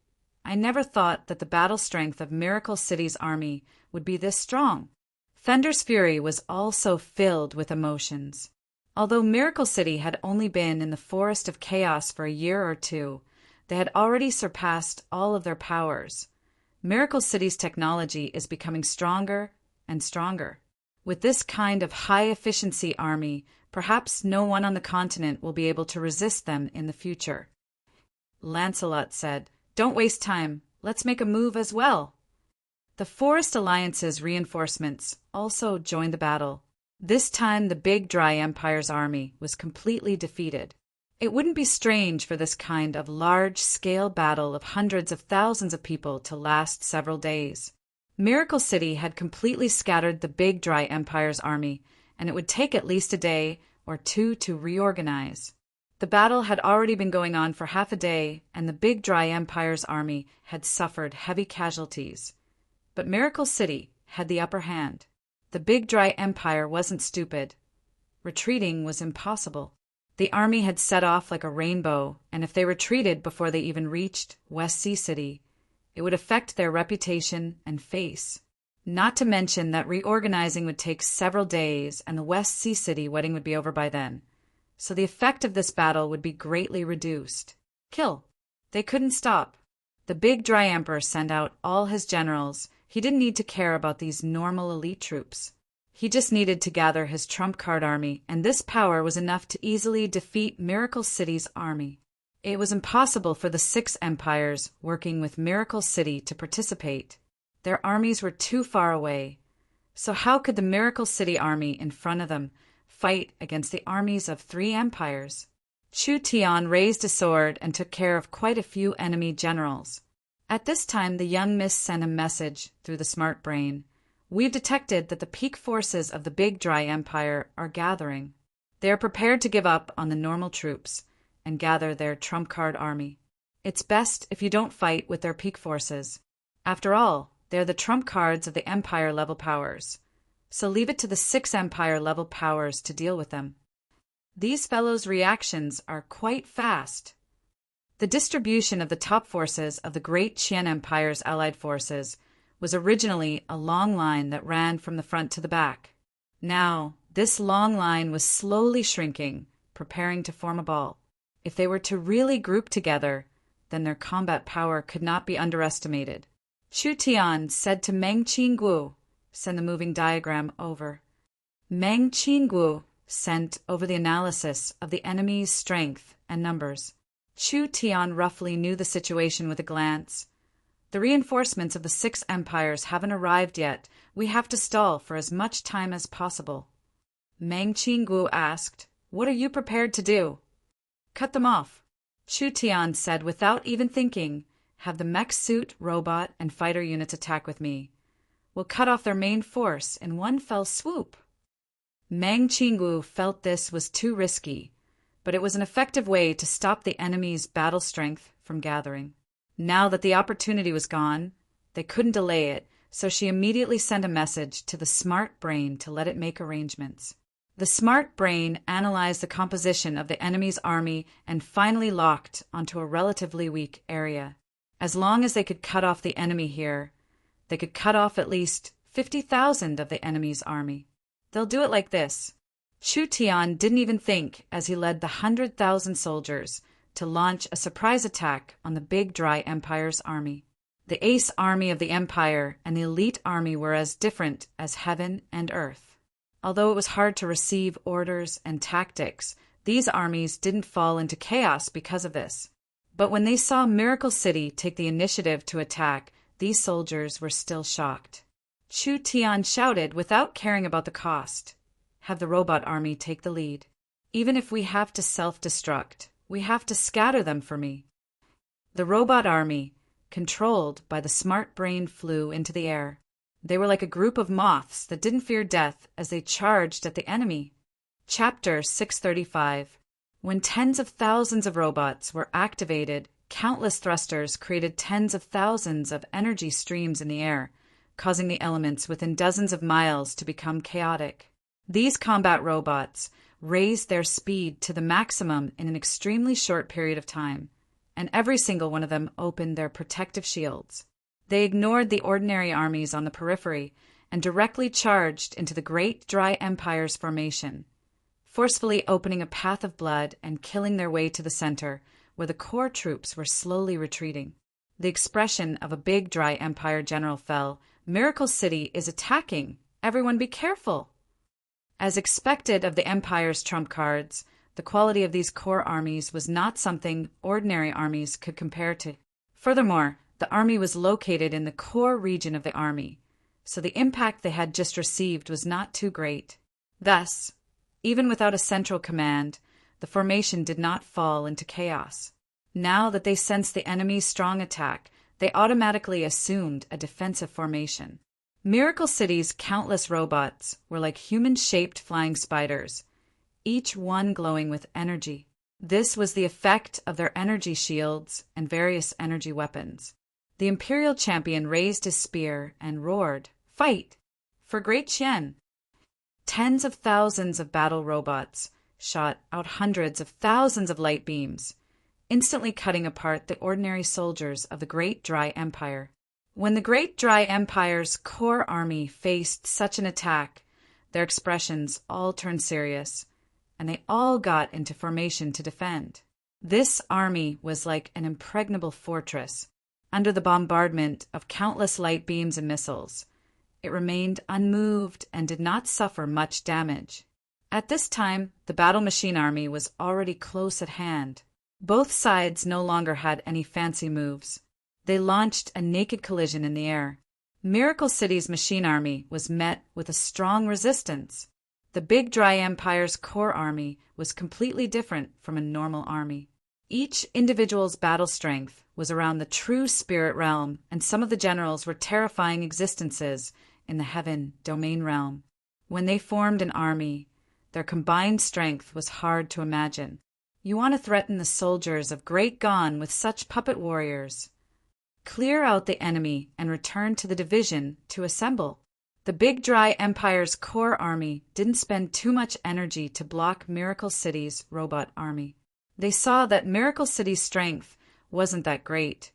I never thought that the battle strength of Miracle City's army would be this strong. Fender's fury was also filled with emotions. Although Miracle City had only been in the Forest of Chaos for a year or two, they had already surpassed all of their powers. Miracle City's technology is becoming stronger and stronger. With this kind of high-efficiency army, perhaps no one on the continent will be able to resist them in the future. Lancelot said, "Don't waste time. Let's make a move as well." The Forest Alliance's reinforcements also joined the battle. This time the Big Dry Empire's army was completely defeated. It wouldn't be strange for this kind of large-scale battle of hundreds of thousands of people to last several days. Miracle City had completely scattered the Big Dry Empire's army, and it would take at least a day or two to reorganize. The battle had already been going on for half a day, and the Big Dry Empire's army had suffered heavy casualties. But Miracle City had the upper hand. The Big Dry Empire wasn't stupid. Retreating was impossible. The army had set off like a rainbow, and if they retreated before they even reached West Sea City, it would affect their reputation and face. Not to mention that reorganizing would take several days, and the West Sea City wedding would be over by then. So the effect of this battle would be greatly reduced. Kill. They couldn't stop. The Big Dry Emperor sent out all his generals. He didn't need to care about these normal elite troops. He just needed to gather his trump card army, and this power was enough to easily defeat Miracle City's army. It was impossible for the 6 empires working with Miracle City to participate. Their armies were too far away. So how could the Miracle City army in front of them fight against the armies of 3 empires? Chu Tian raised a sword and took care of quite a few enemy generals. At this time, the young miss sent a message through the smart brain. We've detected that the peak forces of the Big Dry Empire are gathering. They are prepared to give up on the normal troops and gather their trump card army. It's best if you don't fight with their peak forces. After all, they're the trump cards of the Empire-level powers. So leave it to the 6 Empire-level powers to deal with them. These fellows' reactions are quite fast. The distribution of the top forces of the Great Qian Empire's allied forces was originally a long line that ran from the front to the back. Now, this long line was slowly shrinking, preparing to form a ball. If they were to really group together, then their combat power could not be underestimated. Chu Tian said to Meng Qingguo, "Send the moving diagram over." Meng Qingguo sent over the analysis of the enemy's strength and numbers. Chu Tian roughly knew the situation with a glance. "The reinforcements of the 6 empires haven't arrived yet. We have to stall for as much time as possible." Meng Qingguo asked, "What are you prepared to do?" "Cut them off," Chu Tian said without even thinking. "Have the mech suit, robot, and fighter units attack with me. We'll cut off their main force in one fell swoop." Meng Qingguo felt this was too risky, but it was an effective way to stop the enemy's battle strength from gathering. Now that the opportunity was gone, they couldn't delay it, so she immediately sent a message to the smart brain to let it make arrangements. The smart brain analyzed the composition of the enemy's army and finally locked onto a relatively weak area. As long as they could cut off the enemy here, they could cut off at least 50,000 of the enemy's army. They'll do it like this. Chu Tian didn't even think as he led the 100,000 soldiers to launch a surprise attack on the Big Dry Empire's army. The ace army of the empire and the elite army were as different as heaven and earth. Although it was hard to receive orders and tactics, these armies didn't fall into chaos because of this. But when they saw Miracle City take the initiative to attack, these soldiers were still shocked. Chu Tian shouted without caring about the cost, "Have the robot army take the lead. Even if we have to self-destruct, we have to scatter them for me." The robot army, controlled by the smart brain, flew into the air. They were like a group of moths that didn't fear death as they charged at the enemy. Chapter 635. When tens of thousands of robots were activated, countless thrusters created tens of thousands of energy streams in the air, causing the elements within dozens of miles to become chaotic. These combat robots raised their speed to the maximum in an extremely short period of time, and every single one of them opened their protective shields. They ignored the ordinary armies on the periphery and directly charged into the Great Dry Empire's formation, forcefully opening a path of blood and killing their way to the center, where the core troops were slowly retreating. The expression of a Big Dry Empire general fell. "Miracle City is attacking. Everyone be careful." As expected of the Empire's trump cards, the quality of these core armies was not something ordinary armies could compare to. Furthermore, the army was located in the core region of the army, so the impact they had just received was not too great. Thus, even without a central command, the formation did not fall into chaos. Now that they sensed the enemy's strong attack, they automatically assumed a defensive formation. Miracle City's countless robots were like human-shaped flying spiders, each one glowing with energy. This was the effect of their energy shields and various energy weapons. The Imperial champion raised his spear and roared, "Fight! For Great Qian!" Tens of thousands of battle robots shot out hundreds of thousands of light beams, instantly cutting apart the ordinary soldiers of the Great Dry Empire. When the Great Dry Empire's core army faced such an attack, their expressions all turned serious, and they all got into formation to defend. This army was like an impregnable fortress. Under the bombardment of countless light beams and missiles, it remained unmoved and did not suffer much damage. At this time, the battle machine army was already close at hand. Both sides no longer had any fancy moves. They launched a naked collision in the air. Miracle City's machine army was met with a strong resistance. The Big Dry Empire's core army was completely different from a normal army. Each individual's battle strength was around the true spirit realm, and some of the generals were terrifying existences in the heaven domain realm. When they formed an army, their combined strength was hard to imagine. You want to threaten the soldiers of Great Gone with such puppet warriors. Clear out the enemy and return to the division to assemble. The Big Dry Empire's core army didn't spend too much energy to block Miracle City's robot army. They saw that Miracle City's strength wasn't that great,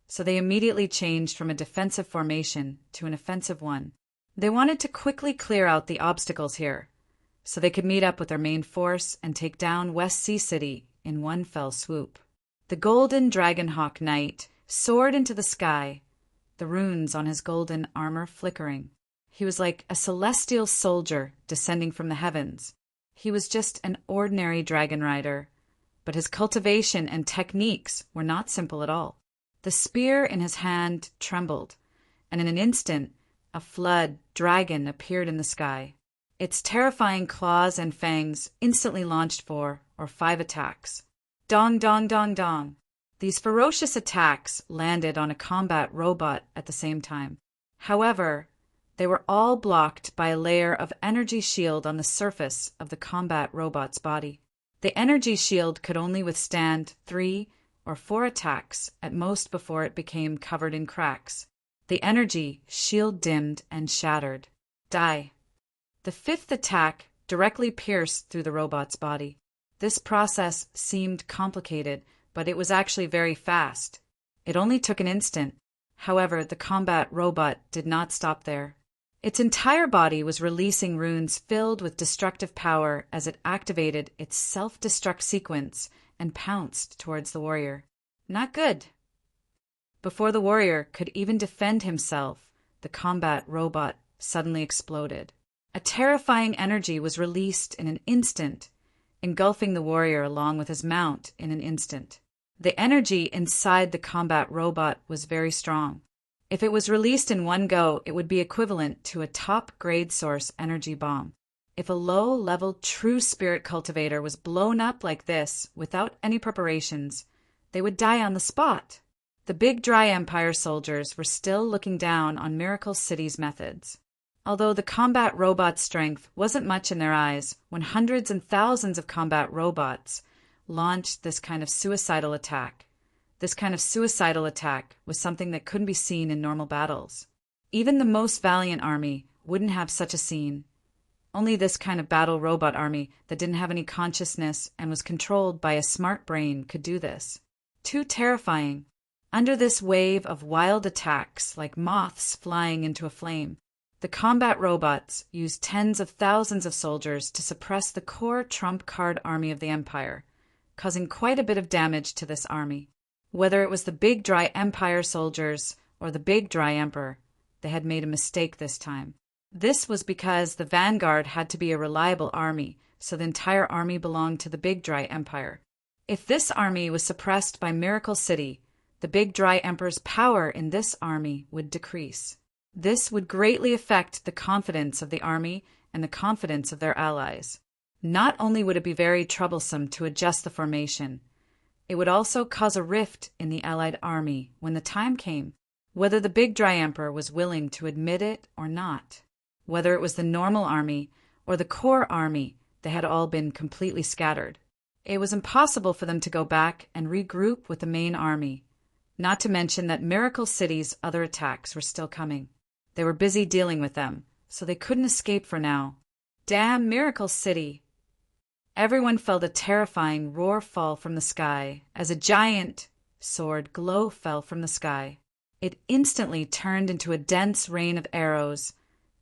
so they immediately changed from a defensive formation to an offensive one. They wanted to quickly clear out the obstacles here, so they could meet up with their main force and take down West Sea City in one fell swoop. The golden dragonhawk knight soared into the sky, the runes on his golden armor flickering. He was like a celestial soldier descending from the heavens. He was just an ordinary dragon rider, but his cultivation and techniques were not simple at all. The spear in his hand trembled, and in an instant, a flood dragon appeared in the sky. Its terrifying claws and fangs instantly launched 4 or 5 attacks. Dong, dong, dong, dong. These ferocious attacks landed on a combat robot at the same time. However, they were all blocked by a layer of energy shield on the surface of the combat robot's body. The energy shield could only withstand 3 or 4 attacks at most before it became covered in cracks. The energy shield dimmed and shattered. Die. The 5th attack directly pierced through the robot's body. This process seemed complicated, but it was actually very fast. It only took an instant. However, the combat robot did not stop there. Its entire body was releasing runes filled with destructive power as it activated its self-destruct sequence and pounced towards the warrior. Not good. Before the warrior could even defend himself, the combat robot suddenly exploded. A terrifying energy was released in an instant, engulfing the warrior along with his mount in an instant. The energy inside the combat robot was very strong. If it was released in one go, it would be equivalent to a top-grade source energy bomb. If a low-level true spirit cultivator was blown up like this without any preparations, they would die on the spot. The Big Dry Empire soldiers were still looking down on Miracle City's methods. Although the combat robot's strength wasn't much in their eyes when hundreds and thousands of combat robots launched this kind of suicidal attack. This kind of suicidal attack was something that couldn't be seen in normal battles. Even the most valiant army wouldn't have such a scene. Only this kind of battle robot army that didn't have any consciousness and was controlled by a smart brain could do this. Too terrifying. Under this wave of wild attacks, like moths flying into a flame, the combat robots used tens of thousands of soldiers to suppress the core trump card army of the Empire, causing quite a bit of damage to this army. Whether it was the Big Dry Empire soldiers or the Big Dry Emperor, they had made a mistake this time. This was because the vanguard had to be a reliable army, so the entire army belonged to the Big Dry Empire. If this army was suppressed by Miracle City, the Big Dry Emperor's power in this army would decrease. This would greatly affect the confidence of the army and the confidence of their allies. Not only would it be very troublesome to adjust the formation, it would also cause a rift in the allied army when the time came, whether the Big Dry Emperor was willing to admit it or not. Whether it was the normal army or the core army, they had all been completely scattered. It was impossible for them to go back and regroup with the main army, not to mention that Miracle City's other attacks were still coming. They were busy dealing with them, so they couldn't escape for now. Damn Miracle City! Everyone felt a terrifying roar fall from the sky as a giant sword glow fell from the sky. It instantly turned into a dense rain of arrows,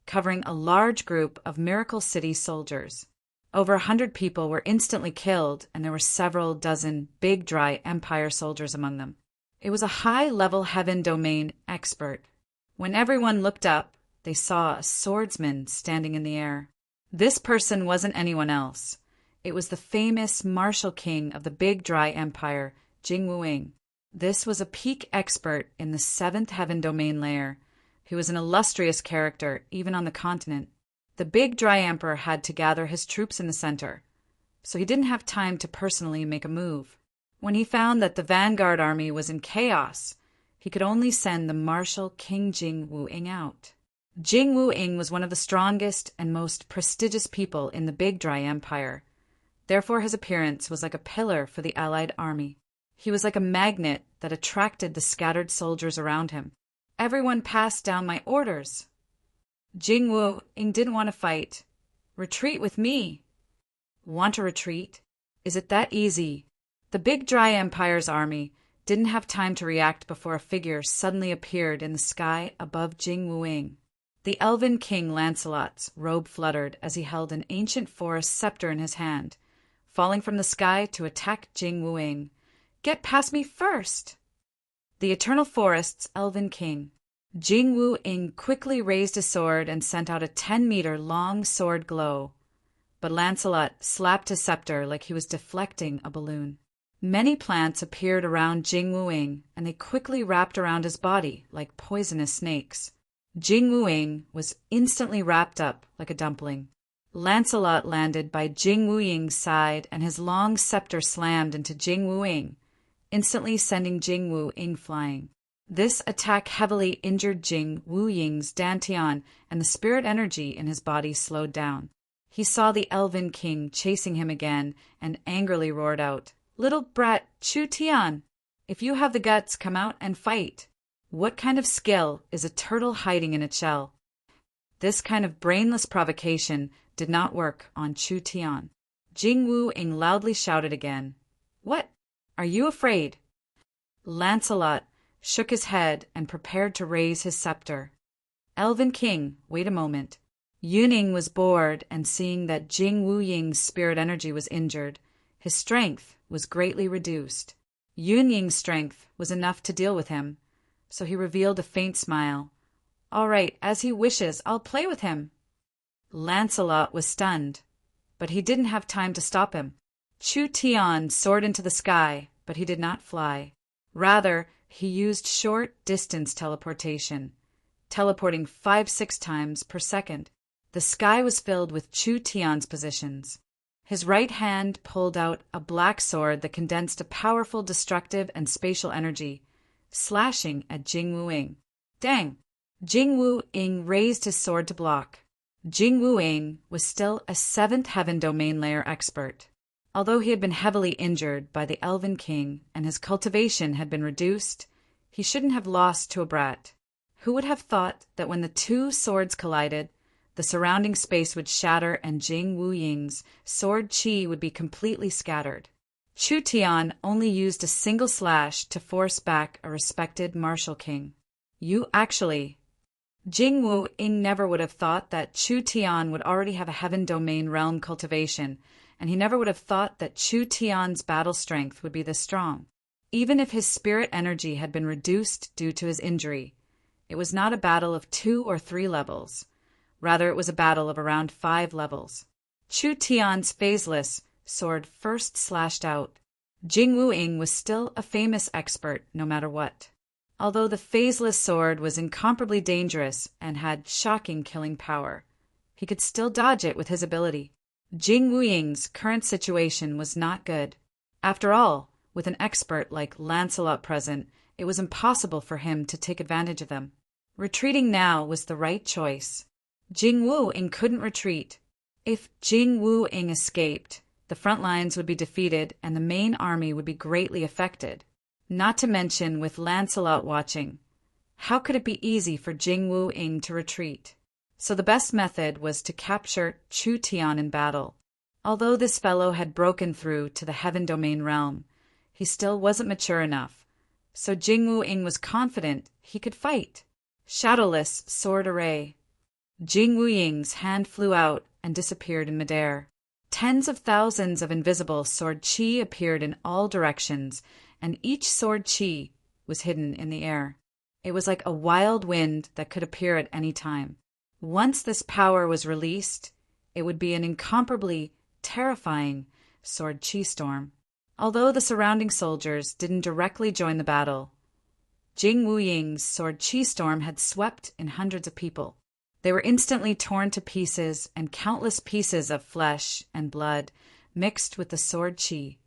covering a large group of Miracle City soldiers. Over 100 people were instantly killed, and there were several dozen Big Dry Empire soldiers among them. It was a high-level Heaven Domain expert. When everyone looked up, they saw a swordsman standing in the air. This person wasn't anyone else. It was the famous martial king of the Big Dry Empire, Jing Wuing. This was a peak expert in the 7th Heaven Domain layer, who was an illustrious character even on the continent. The Big Dry Emperor had to gather his troops in the center, so he didn't have time to personally make a move. When he found that the vanguard army was in chaos, he could only send the martial King Jing Wuing out. Jing Wuing was one of the strongest and most prestigious people in the Big Dry Empire. Therefore, his appearance was like a pillar for the allied army. He was like a magnet that attracted the scattered soldiers around him. Everyone passed down my orders. Jing Wuing didn't want to fight. Retreat with me. Want to retreat? Is it that easy? The Big Dry Empire's army didn't have time to react before a figure suddenly appeared in the sky above Jing Wuing. The elven king Lancelot's robe fluttered as he held an ancient forest scepter in his hand, falling from the sky to attack Jing Wuing. Get past me first! The Eternal Forest's Elven King. Jing Wu Ying quickly raised his sword and sent out a 10-meter-long sword glow. But Lancelot slapped his scepter like he was deflecting a balloon. Many plants appeared around Jing Wu Ying, and they quickly wrapped around his body like poisonous snakes. Jing Wu Ying was instantly wrapped up like a dumpling. Lancelot landed by Jing Wu Ying's side, and his long scepter slammed into Jing Wu Ying, instantly sending Jing Wu Ying flying. This attack heavily injured Jing Wu Ying's dantian, and the spirit energy in his body slowed down. He saw the Elven King chasing him again and angrily roared out, "Little brat Chu Tian, if you have the guts, come out and fight. What kind of skill is a turtle hiding in its shell?" This kind of brainless provocation did not work on Chu Tian. Jing Wu Ying loudly shouted again, "What? Are you afraid?" Lancelot shook his head and prepared to raise his scepter. "Elven King, wait a moment." Yun Ying was bored, and seeing that Jing Wu Ying's spirit energy was injured, his strength was greatly reduced. Yun Ying's strength was enough to deal with him, so he revealed a faint smile. "All right, as he wishes, I'll play with him." Lancelot was stunned, but he didn't have time to stop him. Chu Tian soared into the sky, but he did not fly. Rather, he used short-distance teleportation, teleporting 5-6 times per second. The sky was filled with Chu Tian's positions. His right hand pulled out a black sword that condensed a powerful destructive and spatial energy, slashing at Jing Wu Ying. Dang! Jing Wu Ying raised his sword to block. Jing Wu Ying was still a 7th Heaven Domain Layer expert. Although he had been heavily injured by the Elven King and his cultivation had been reduced, he shouldn't have lost to a brat. Who would have thought that when the two swords collided, the surrounding space would shatter and Jing Wu Ying's sword chi would be completely scattered? Chu Tian only used a single slash to force back a respected martial king. Jing Wu Ying never would have thought that Chu Tian would already have a Heaven Domain realm cultivation, and he never would have thought that Chu Tian's battle strength would be this strong. Even if his spirit energy had been reduced due to his injury, it was not a battle of 2 or 3 levels. Rather, it was a battle of around 5 levels. Chu Tian's phaseless sword first slashed out. Jing Wu Ying was still a famous expert no matter what. Although the phaseless sword was incomparably dangerous and had shocking killing power, he could still dodge it with his ability. Jing Wu Ying's current situation was not good. After all, with an expert like Lancelot present, it was impossible for him to take advantage of them. Retreating now was the right choice. Jing Wu Ying couldn't retreat. If Jing Wu Ying escaped, the front lines would be defeated and the main army would be greatly affected. Not to mention with Lancelot watching. How could it be easy for Jing Wu Ying to retreat? So the best method was to capture Chu Tian in battle. Although this fellow had broken through to the Heaven Domain realm, he still wasn't mature enough. So Jing Wu Ying was confident he could fight. Shadowless sword array. Jing Wu Ying's hand flew out and disappeared in midair. Tens of thousands of invisible sword chi appeared in all directions, and each sword chi was hidden in the air. It was like a wild wind that could appear at any time. Once this power was released, it would be an incomparably terrifying sword chi storm. Although the surrounding soldiers didn't directly join the battle, Jing Wu Ying's sword chi storm had swept in hundreds of people. They were instantly torn to pieces, and countless pieces of flesh and blood mixed with the sword chi,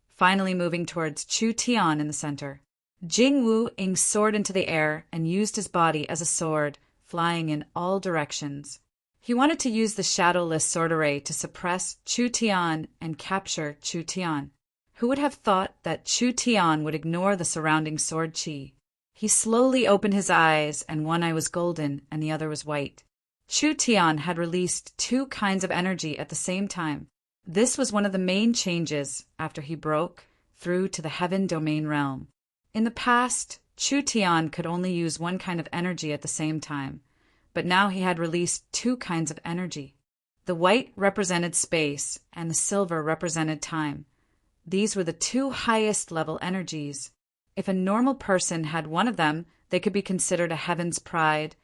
finally moving towards Chu Tian in the center. Jing Wu Ying soared into the air and used his body as a sword, flying in all directions. He wanted to use the shadowless sword array to suppress Chu Tian and capture Chu Tian. Who would have thought that Chu Tian would ignore the surrounding sword chi? He slowly opened his eyes, and one eye was golden and the other was white. Chu Tian had released 2 kinds of energy at the same time. This was one of the main changes after he broke through to the Heaven Domain realm. In the past, Chu Tian could only use 1 kind of energy at the same time, but now he had released 2 kinds of energy. The white represented space and the silver represented time. These were the two highest level energies. If a normal person had one of them, they could be considered a heaven's pride,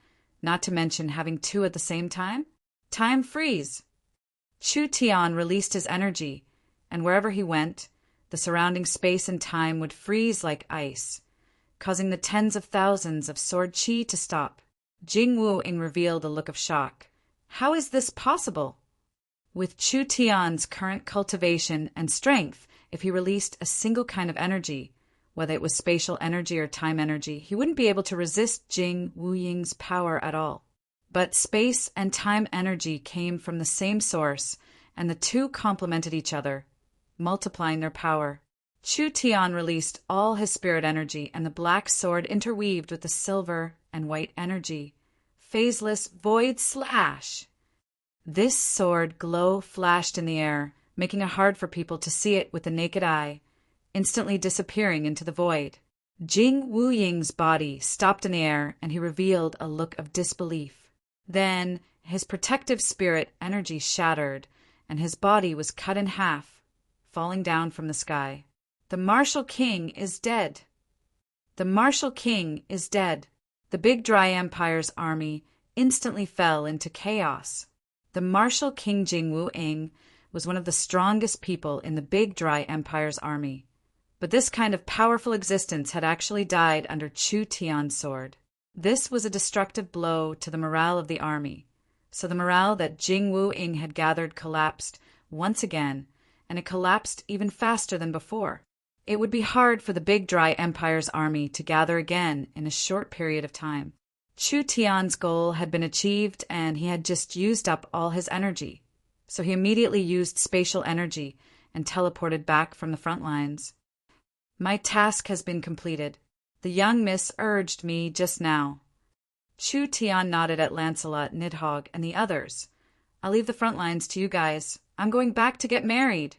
not to mention having two at the same time. Time freeze. Chu Tian released his energy, and wherever he went, the surrounding space and time would freeze like ice, causing the tens of thousands of sword chi to stop. Jing Wu-ing revealed a look of shock. How is this possible? With Chu Tian's current cultivation and strength, if he released a single kind of energy, whether it was spatial energy or time energy, he wouldn't be able to resist Jing Wu-ying's power at all. But space and time energy came from the same source, and the two complemented each other, multiplying their power. Chu Tian released all his spirit energy, and the black sword interweaved with the silver and white energy. Phaseless void slash! This sword glow flashed in the air, making it hard for people to see it with the naked eye, instantly disappearing into the void. Jing Wu-ying's body stopped in the air, and he revealed a look of disbelief. Then his protective spirit energy shattered, and his body was cut in half, falling down from the sky. The Martial King is dead. The Martial King is dead. The Big Dry Empire's army instantly fell into chaos. The Martial King Jing Wu-ing was one of the strongest people in the Big Dry Empire's army. But this kind of powerful existence had actually died under Chu Tian's sword. This was a destructive blow to the morale of the army. So the morale that Jing Wu-ing had gathered collapsed once again, and it collapsed even faster than before. It would be hard for the Big Dry Empire's army to gather again in a short period of time. Chu Tian's goal had been achieved, and he had just used up all his energy. So he immediately used spatial energy and teleported back from the front lines. My task has been completed. The young miss urged me just now. Chu Tian nodded at Lancelot, Nidhogg, and the others. I'll leave the front lines to you guys. I'm going back to get married.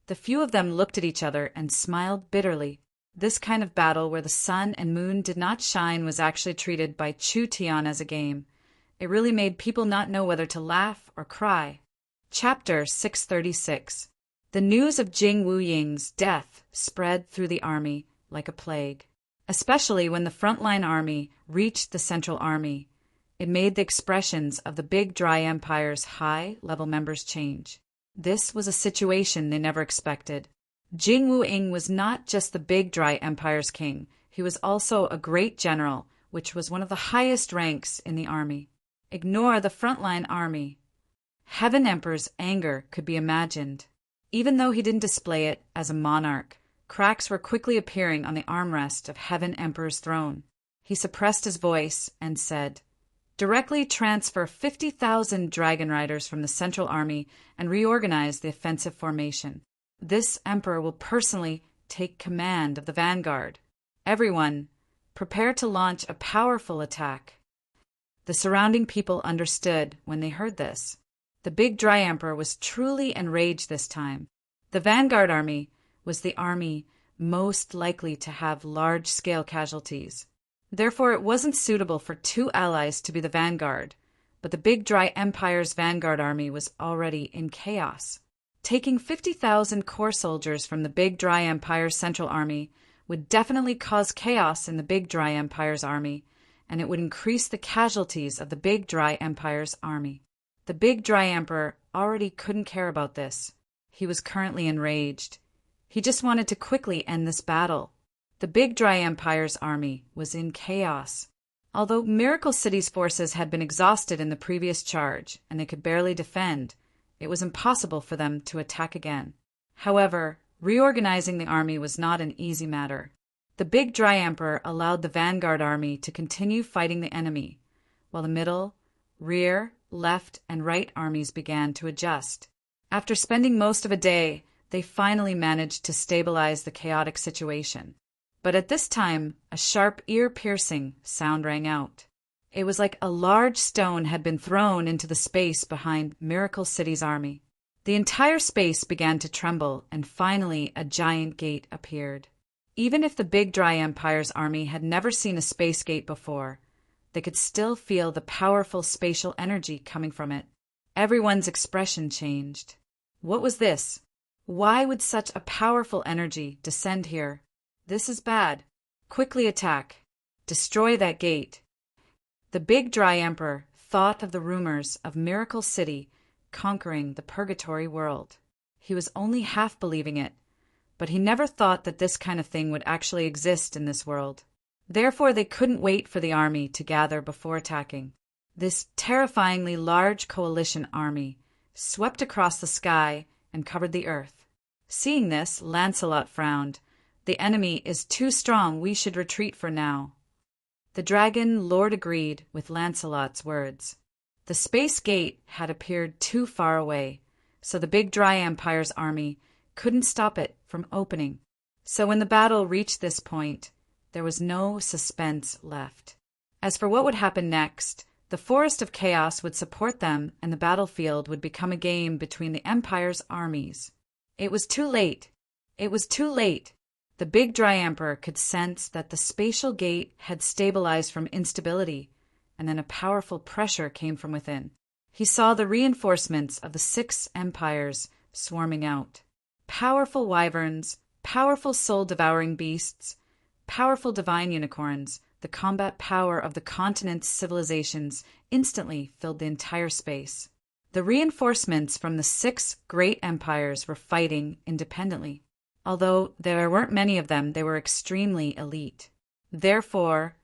The few of them looked at each other and smiled bitterly. This kind of battle where the sun and moon did not shine was actually treated by Chu Tian as a game. It really made people not know whether to laugh or cry. Chapter 636. The news of Jing Wu-ying's death spread through the army like a plague, especially when the frontline army reached the central army. It made the expressions of the Big Dry Empire's high-level members change. This was a situation they never expected. Jing Wu-ing was not just the Big Dry Empire's king, he was also a great general, which was one of the highest ranks in the army. Ignore the frontline army. Heaven Emperor's anger could be imagined. Even though he didn't display it as a monarch, cracks were quickly appearing on the armrest of Heaven Emperor's throne. He suppressed his voice and said, "Directly transfer 50,000 dragon riders from the central army and reorganize the offensive formation. This emperor will personally take command of the vanguard. Everyone, prepare to launch a powerful attack." The surrounding people understood when they heard this. The Big Dry Emperor was truly enraged this time. The vanguard army was the army most likely to have large-scale casualties. Therefore, it wasn't suitable for two allies to be the vanguard, but the Big Dry Empire's vanguard army was already in chaos. Taking 50,000 core soldiers from the Big Dry Empire's central army would definitely cause chaos in the Big Dry Empire's army, and it would increase the casualties of the Big Dry Empire's army. The Big Dry Emperor already couldn't care about this. He was currently enraged. He just wanted to quickly end this battle. The Big Dry Empire's army was in chaos. Although Miracle City's forces had been exhausted in the previous charge, and they could barely defend, it was impossible for them to attack again. However, reorganizing the army was not an easy matter. The Big Dry Emperor allowed the vanguard army to continue fighting the enemy, while the middle, rear, left, and right armies began to adjust. After spending most of a day, they finally managed to stabilize the chaotic situation. But at this time, a sharp, ear-piercing sound rang out. It was like a large stone had been thrown into the space behind Miracle City's army. The entire space began to tremble, and finally a giant gate appeared. Even if the Big Dry Empire's army had never seen a space gate before, they could still feel the powerful spatial energy coming from it. Everyone's expression changed. What was this? Why would such a powerful energy descend here? This is bad. Quickly attack. Destroy that gate. The big dry emperor thought of the rumors of Miracle City conquering the purgatory world. He was only half believing it, but he never thought that this kind of thing would actually exist in this world. Therefore, they couldn't wait for the army to gather before attacking. This terrifyingly large coalition army swept across the sky and covered the earth. Seeing this, Lancelot frowned. The enemy is too strong. We should retreat for now. The dragon lord agreed with Lancelot's words. The space gate had appeared too far away, so the big dry empire's army couldn't stop it from opening. So when the battle reached this point, there was no suspense left. As for what would happen next, the Forest of Chaos would support them and the battlefield would become a game between the Empire's armies. It was too late. It was too late. The big dry emperor could sense that the spatial gate had stabilized from instability, and then a powerful pressure came from within. He saw the reinforcements of the 6 empires swarming out. Powerful wyverns, powerful soul-devouring beasts, powerful divine unicorns, the combat power of the continent's civilizations instantly filled the entire space. The reinforcements from the 6 great empires were fighting independently. Although there weren't many of them, they were extremely elite. Therefore,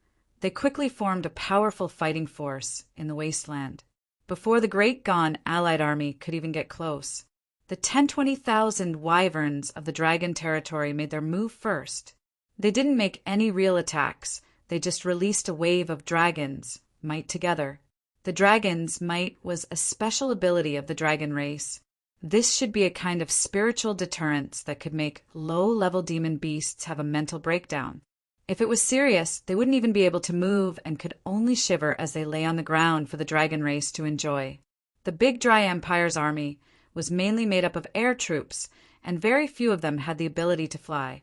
they quickly formed a powerful fighting force in the wasteland. Before the great gone allied army could even get close, the 10-20,000 wyverns of the dragon territory made their move first. They didn't make any real attacks, they just released a wave of dragons, might together. The dragon's might was a special ability of the dragon race. This should be a kind of spiritual deterrence that could make low-level demon beasts have a mental breakdown. If it was serious, they wouldn't even be able to move and could only shiver as they lay on the ground for the dragon race to enjoy. The big dry empire's army was mainly made up of air troops, and very few of them had the ability to fly,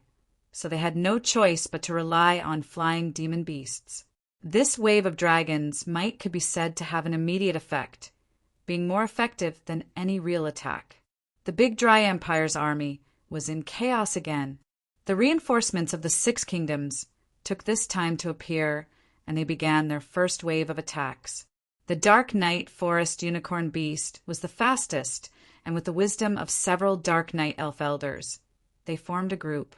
so they had no choice but to rely on flying demon beasts. This wave of dragons might could be said to have an immediate effect, being more effective than any real attack. The big dry empire's army was in chaos again. The reinforcements of the 6 kingdoms took this time to appear, and they began their first wave of attacks. The Dark Knight Forest Unicorn Beast was the fastest, and with the wisdom of several Dark Knight Elf Elders, they formed a group.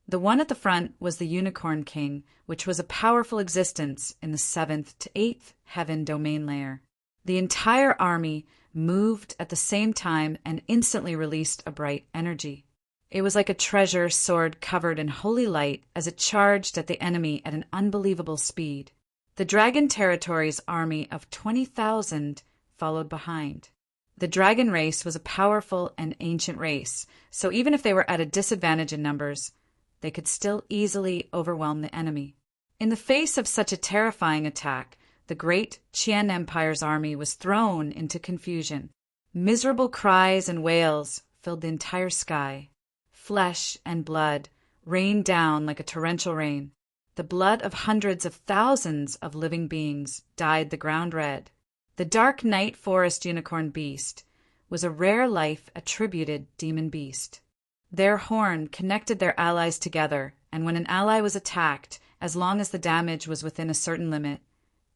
The one at the front was the Unicorn King, which was a powerful existence in the 7th to 8th heaven domain layer. The entire army moved at the same time and instantly released a bright energy. It was like a treasure sword covered in holy light as it charged at the enemy at an unbelievable speed. The Dragon Territory's army of 20,000 followed behind. The dragon race was a powerful and ancient race, so even if they were at a disadvantage in numbers, they could still easily overwhelm the enemy. In the face of such a terrifying attack, the great Qian Empire's army was thrown into confusion. Miserable cries and wails filled the entire sky. Flesh and blood rained down like a torrential rain. The blood of hundreds of thousands of living beings dyed the ground red. The Dark Knight Forest Unicorn Beast was a rare life attributed demon beast. Their horn connected their allies together, and when an ally was attacked, as long as the damage was within a certain limit,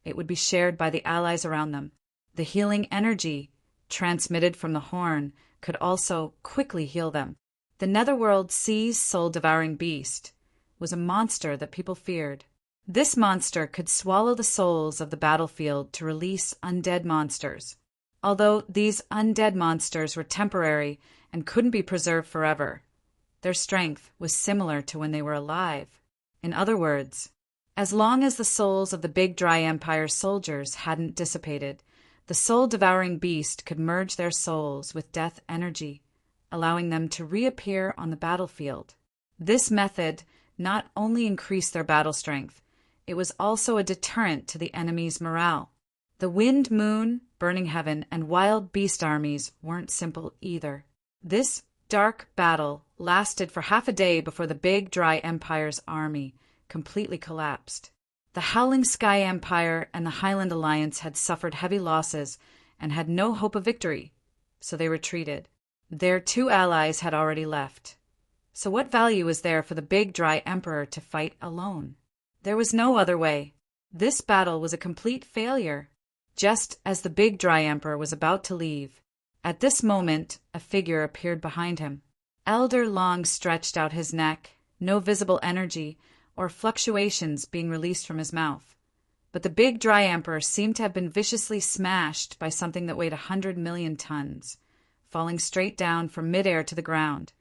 it would be shared by the allies around them. The healing energy transmitted from the horn could also quickly heal them. The Netherworld Sea's soul-devouring beast was a monster that people feared. This monster could swallow the souls of the battlefield to release undead monsters. Although these undead monsters were temporary and couldn't be preserved forever, their strength was similar to when they were alive. In other words, as long as the souls of the Big Dry Empire soldiers hadn't dissipated, the soul-devouring beast could merge their souls with death energy, allowing them to reappear on the battlefield. This method not only increased their battle strength, it was also a deterrent to the enemy's morale. The Wind Moon, Burning Heaven, and Wild Beast armies weren't simple either. This dark battle lasted for half a day before the Big Dry Empire's army completely collapsed. The Howling Sky Empire and the Highland Alliance had suffered heavy losses and had no hope of victory, so they retreated. Their two allies had already left. So what value was there for the big dry emperor to fight alone? There was no other way. This battle was a complete failure. Just as the big dry emperor was about to leave, at this moment a figure appeared behind him. Elder Long stretched out his neck, no visible energy or fluctuations being released from his mouth. But the big dry emperor seemed to have been viciously smashed by something that weighed 100 million tons, falling straight down from midair to the ground,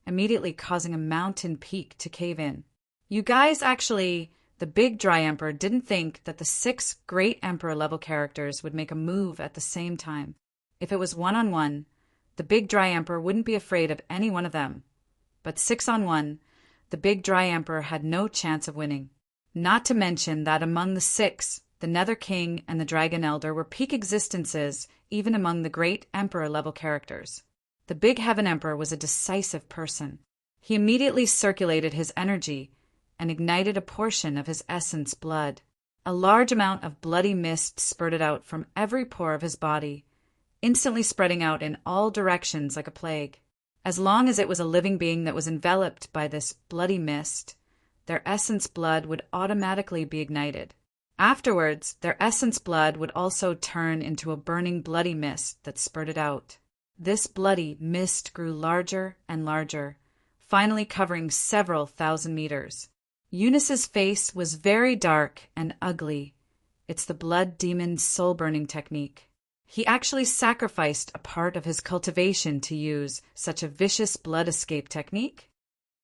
immediately causing a mountain peak to cave in. You guys the big dry emperor didn't think that the 6 great emperor-level characters would make a move at the same time. If it was one-on-one, the big dry emperor wouldn't be afraid of any one of them. But 6-on-1, the big dry emperor had no chance of winning. Not to mention that among the 6, the Nether King and the Dragon Elder were peak existences even among the great emperor-level characters. The big Heaven Emperor was a decisive person. He immediately circulated his energy and ignited a portion of his essence blood. A large amount of bloody mist spurted out from every pore of his body, instantly spreading out in all directions like a plague. As long as it was a living being that was enveloped by this bloody mist, their essence blood would automatically be ignited. Afterwards, their essence blood would also turn into a burning bloody mist that spurted out. This bloody mist grew larger and larger, finally covering several thousand meters. Eunice's face was very dark and ugly. It's the blood demon's soul-burning technique. He actually sacrificed a part of his cultivation to use such a vicious blood escape technique.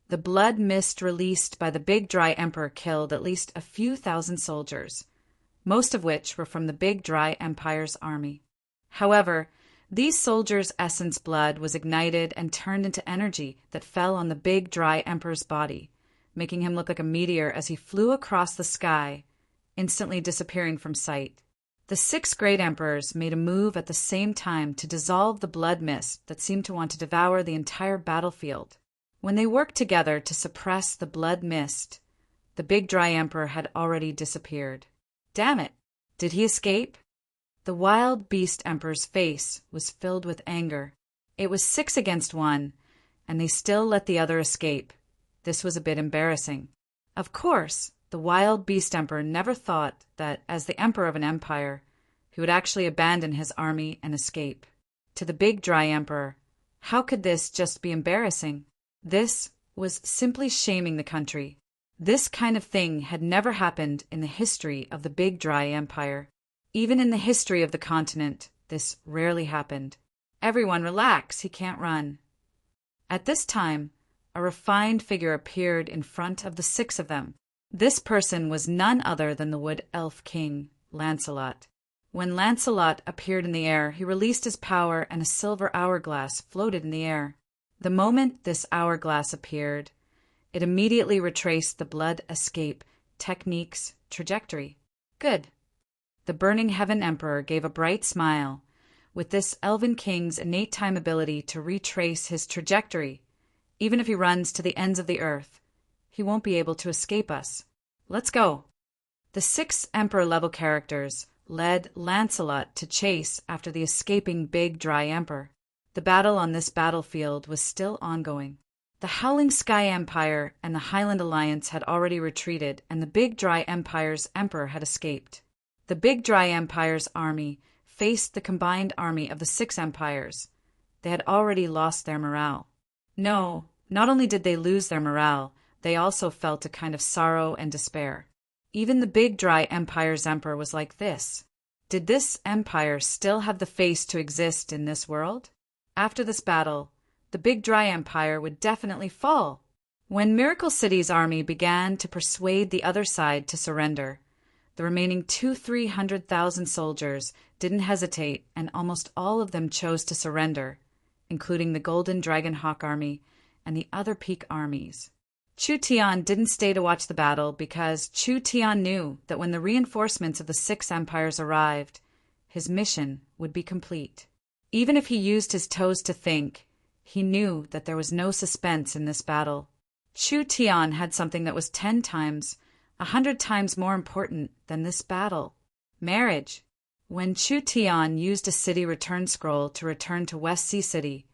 The blood mist released by the big dry emperor killed at least a few thousand soldiers, most of which were from the big dry empire's army. However, these soldiers' essence blood was ignited and turned into energy that fell on the big dry emperor's body, making him look like a meteor as he flew across the sky, instantly disappearing from sight. The 6 great emperors made a move at the same time to dissolve the blood mist that seemed to want to devour the entire battlefield. When they worked together to suppress the blood mist, the big dry emperor had already disappeared. Damn it! Did he escape? The wild beast emperor's face was filled with anger. It was 6 against 1, and they still let the other escape. This was a bit embarrassing. Of course, the wild beast emperor never thought that, as the emperor of an empire, he would actually abandon his army and escape. To the big dry emperor, how could this just be embarrassing? This was simply shaming the country. This kind of thing had never happened in the history of the big dry empire. Even in the history of the continent, this rarely happened. Everyone relax, he can't run. At this time, a refined figure appeared in front of the 6 of them. This person was none other than the Wood Elf King, Lancelot. When Lancelot appeared in the air, he released his power and a silver hourglass floated in the air. The moment this hourglass appeared, it immediately retraced the blood escape technique's trajectory. Good. The Burning Heaven Emperor gave a bright smile. With this Elven King's innate time ability to retrace his trajectory, even if he runs to the ends of the earth, he won't be able to escape us. Let's go. The 6 Emperor-level characters led Lancelot to chase after the escaping big dry emperor. The battle on this battlefield was still ongoing. The Howling Sky Empire and the Highland Alliance had already retreated, and the Big Dry Empire's emperor had escaped. The Big Dry Empire's army faced the combined army of the 6 empires. They had already lost their morale. No, not only did they lose their morale, they also felt a kind of sorrow and despair. Even the Big Dry Empire's emperor was like this. Did this empire still have the face to exist in this world? After this battle, the Big Dry Empire would definitely fall. When Miracle City's army began to persuade the other side to surrender, the remaining 200,000-300,000 soldiers didn't hesitate, and almost all of them chose to surrender, including the Golden Dragon Hawk army and the other peak armies. Chu Tian didn't stay to watch the battle because Chu Tian knew that when the reinforcements of the 6 empires arrived, his mission would be complete. Even if he used his toes to think, he knew that there was no suspense in this battle. Chu Tian had something that was 10 times, 100 times more important than this battle: marriage. When Chu Tian used a city return scroll to return to West Sea City,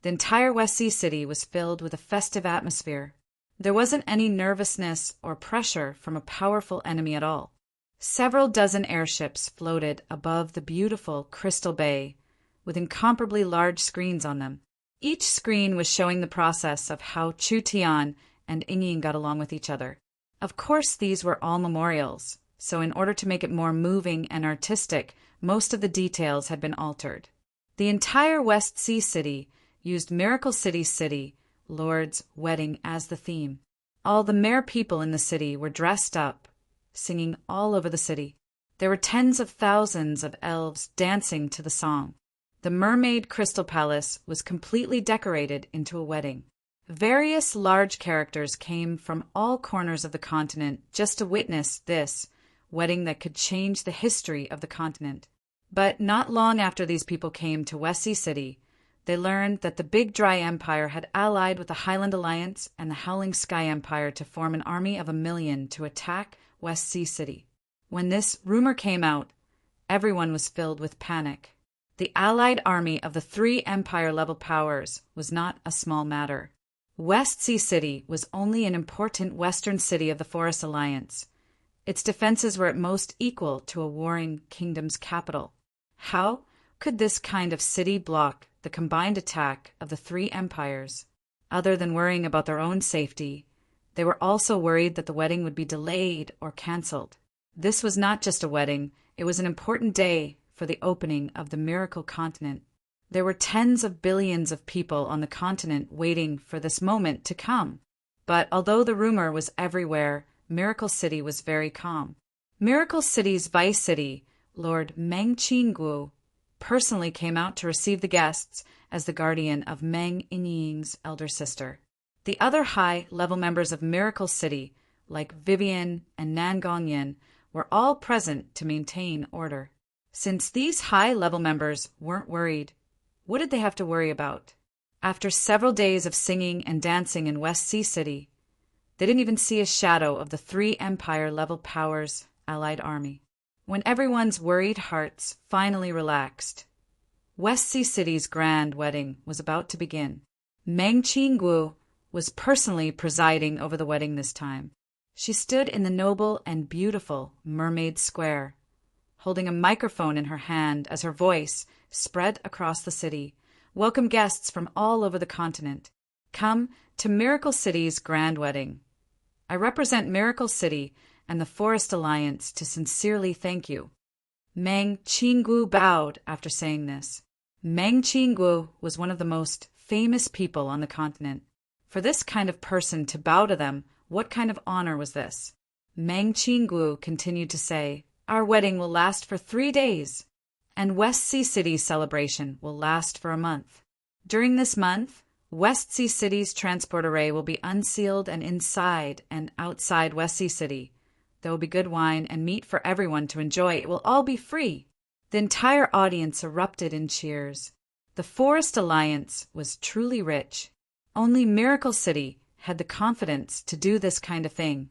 The entire West Sea City was filled with a festive atmosphere. There wasn't any nervousness or pressure from a powerful enemy at all. Several dozen airships floated above the beautiful Crystal Bay with incomparably large screens on them. Each screen was showing the process of how Chu Tian and Ying got along with each other. Of course, these were all memorials, so in order to make it more moving and artistic, most of the details had been altered. The entire West Sea City used Miracle City, Lord's wedding as the theme. All the mere people in the city were dressed up, singing all over the city. There were tens of thousands of elves dancing to the song. The Mermaid Crystal Palace was completely decorated into a wedding. Various large characters came from all corners of the continent just to witness this wedding that could change the history of the continent. But not long after these people came to West Sea City, they learned that the Big Dry Empire had allied with the Highland Alliance and the Howling Sky Empire to form an army of 1,000,000 to attack West Sea City. When this rumor came out, everyone was filled with panic. The allied army of the 3 empire-level powers was not a small matter. West Sea City was only an important western city of the Forest Alliance. Its defenses were at most equal to a warring kingdom's capital. How could this kind of city block the combined attack of the 3 empires? Other than worrying about their own safety, they were also worried that the wedding would be delayed or cancelled. This was not just a wedding, it was an important day for the opening of the Miracle Continent. There were tens of billions of people on the continent waiting for this moment to come. But although the rumor was everywhere, Miracle City was very calm. Miracle City's vice city, Lord Meng Qingguo, personally came out to receive the guests as the guardian of Meng Yingying's elder sister. The other high-level members of Miracle City, like Vivian and Nan Gongyan, were all present to maintain order. Since these high-level members weren't worried, what did they have to worry about? After several days of singing and dancing in West Sea City, they didn't even see a shadow of the 3 empire-level powers' allied army. When everyone's worried hearts finally relaxed, West Sea City's grand wedding was about to begin. Meng Qingguo was personally presiding over the wedding this time. She stood in the noble and beautiful Mermaid Square, holding a microphone in her hand as her voice spread across the city. Welcome guests from all over the continent. Come to Miracle City's grand wedding. I represent Miracle City and the Forest Alliance to sincerely thank you. Meng Qingguo bowed after saying this. Meng Qingguo was one of the most famous people on the continent. For this kind of person to bow to them, what kind of honor was this? Meng Qingguo continued to say, our wedding will last for 3 days, and West Sea City's celebration will last for a month. During this month, West Sea City's transport array will be unsealed, and inside and outside West Sea City, there will be good wine and meat for everyone to enjoy. It will all be free. The entire audience erupted in cheers. The Forest Alliance was truly rich. Only Miracle City had the confidence to do this kind of thing.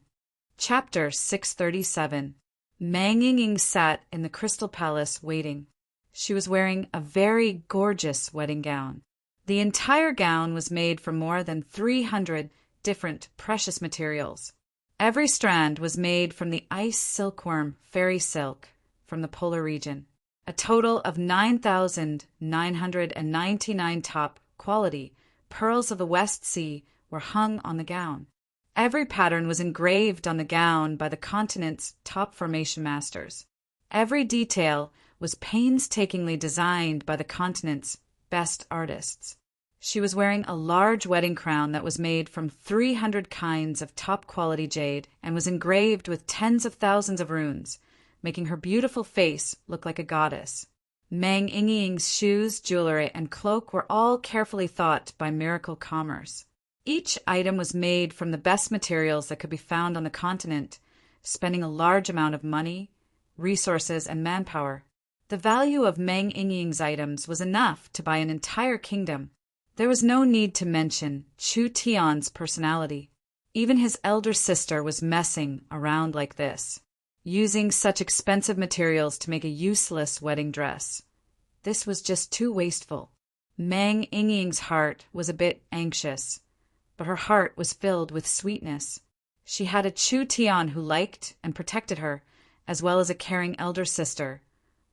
Chapter 637. Meng Yingying sat in the Crystal Palace waiting. She was wearing a very gorgeous wedding gown. The entire gown was made from more than 300 different precious materials. Every strand was made from the ice silkworm fairy silk from the polar region. A total of 9,999 top-quality pearls of the West Sea were hung on the gown. Every pattern was engraved on the gown by the continent's top formation masters. Every detail was painstakingly designed by the continent's best artists. She was wearing a large wedding crown that was made from 300 kinds of top-quality jade and was engraved with tens of thousands of runes, making her beautiful face look like a goddess. Meng Yingying's shoes, jewelry, and cloak were all carefully thought by Miracle Commerce. Each item was made from the best materials that could be found on the continent, spending a large amount of money, resources, and manpower. The value of Meng Yingying's items was enough to buy an entire kingdom. There was no need to mention Chu Tian's personality. Even his elder sister was messing around like this, using such expensive materials to make a useless wedding dress. This was just too wasteful. Mang Yingying's heart was a bit anxious, but her heart was filled with sweetness. She had a Chu Tian who liked and protected her, as well as a caring elder sister.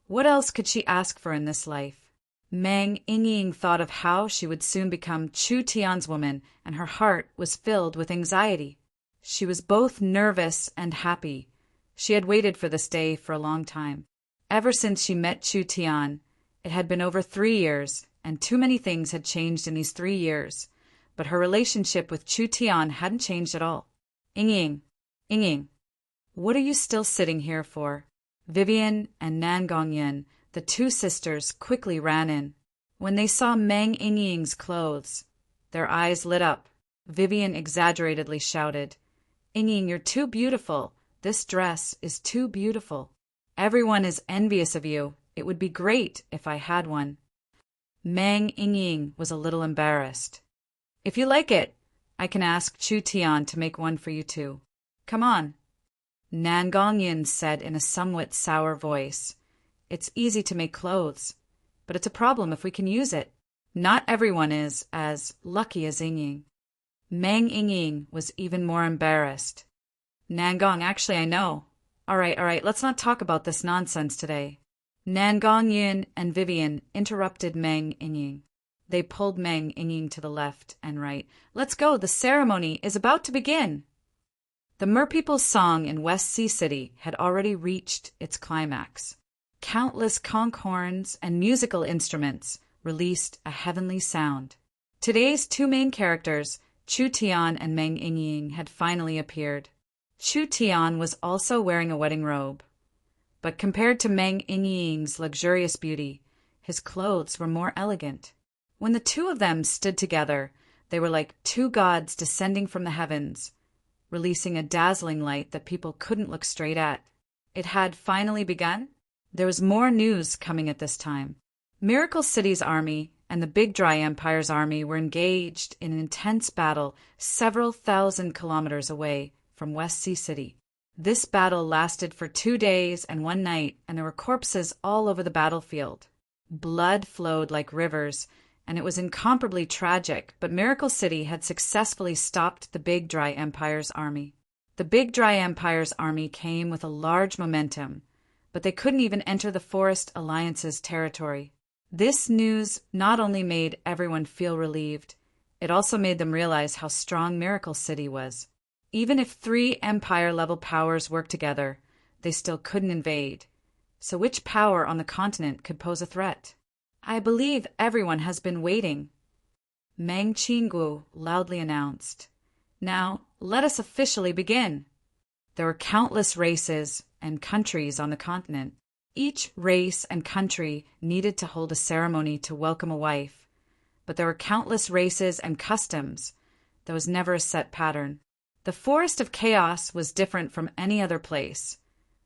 What else could she ask for in this life? Mang Yingying thought of how she would soon become Chu Tian's woman, and her heart was filled with anxiety. She was both nervous and happy. She had waited for this day for a long time. Ever since she met Chu Tian, it had been over 3 years, and too many things had changed in these 3 years. But her relationship with Chu Tian hadn't changed at all. Yingying, what are you still sitting here for? Vivian and Nan Gongyin, the two sisters, quickly ran in. When they saw Mang Yingying's clothes, their eyes lit up. Vivian exaggeratedly shouted, "Yingying, you're too beautiful. This dress is too beautiful. Everyone is envious of you. It would be great if I had one." Mang Yingying was a little embarrassed. "If you like it, I can ask Chu Tian to make one for you too. Come on." Nan Gongyin said in a somewhat sour voice, "It's easy to make clothes, but it's a problem if we can use it. Not everyone is as lucky as Yingying." Mang Yingying was even more embarrassed. "Nan Gong, actually I know. All right, let's not talk about this nonsense today." Nan Gongyin and Vivian interrupted Mang Yingying. They pulled Mang Yingying to the left and right. "Let's go, the ceremony is about to begin." The merpeople's song in West Sea City had already reached its climax. Countless conch horns and musical instruments released a heavenly sound. Today's two main characters, Chu Tian and Mang Yingying, had finally appeared. Chu Tian was also wearing a wedding robe. But compared to Mang Yingying's luxurious beauty, his clothes were more elegant. When the two of them stood together, they were like two gods descending from the heavens, releasing a dazzling light that people couldn't look straight at. It had finally begun. There was more news coming at this time. Miracle City's army and the Big Dry Empire's army were engaged in an intense battle several thousand kilometers away from West Sea City. This battle lasted for 2 days and 1 night, and there were corpses all over the battlefield. Blood flowed like rivers, and it was incomparably tragic, but Miracle City had successfully stopped the Big Dry Empire's army. The Big Dry Empire's army came with a large momentum, but they couldn't even enter the Forest Alliance's territory. This news not only made everyone feel relieved, it also made them realize how strong Miracle City was. Even if 3 Empire-level powers worked together, they still couldn't invade. So which power on the continent could pose a threat? "I believe everyone has been waiting," Mang Qinggu loudly announced. "Now, let us officially begin." There were countless races and countries on the continent. Each race and country needed to hold a ceremony to welcome a wife. But there were countless races and customs. There was never a set pattern. The Forest of Chaos was different from any other place,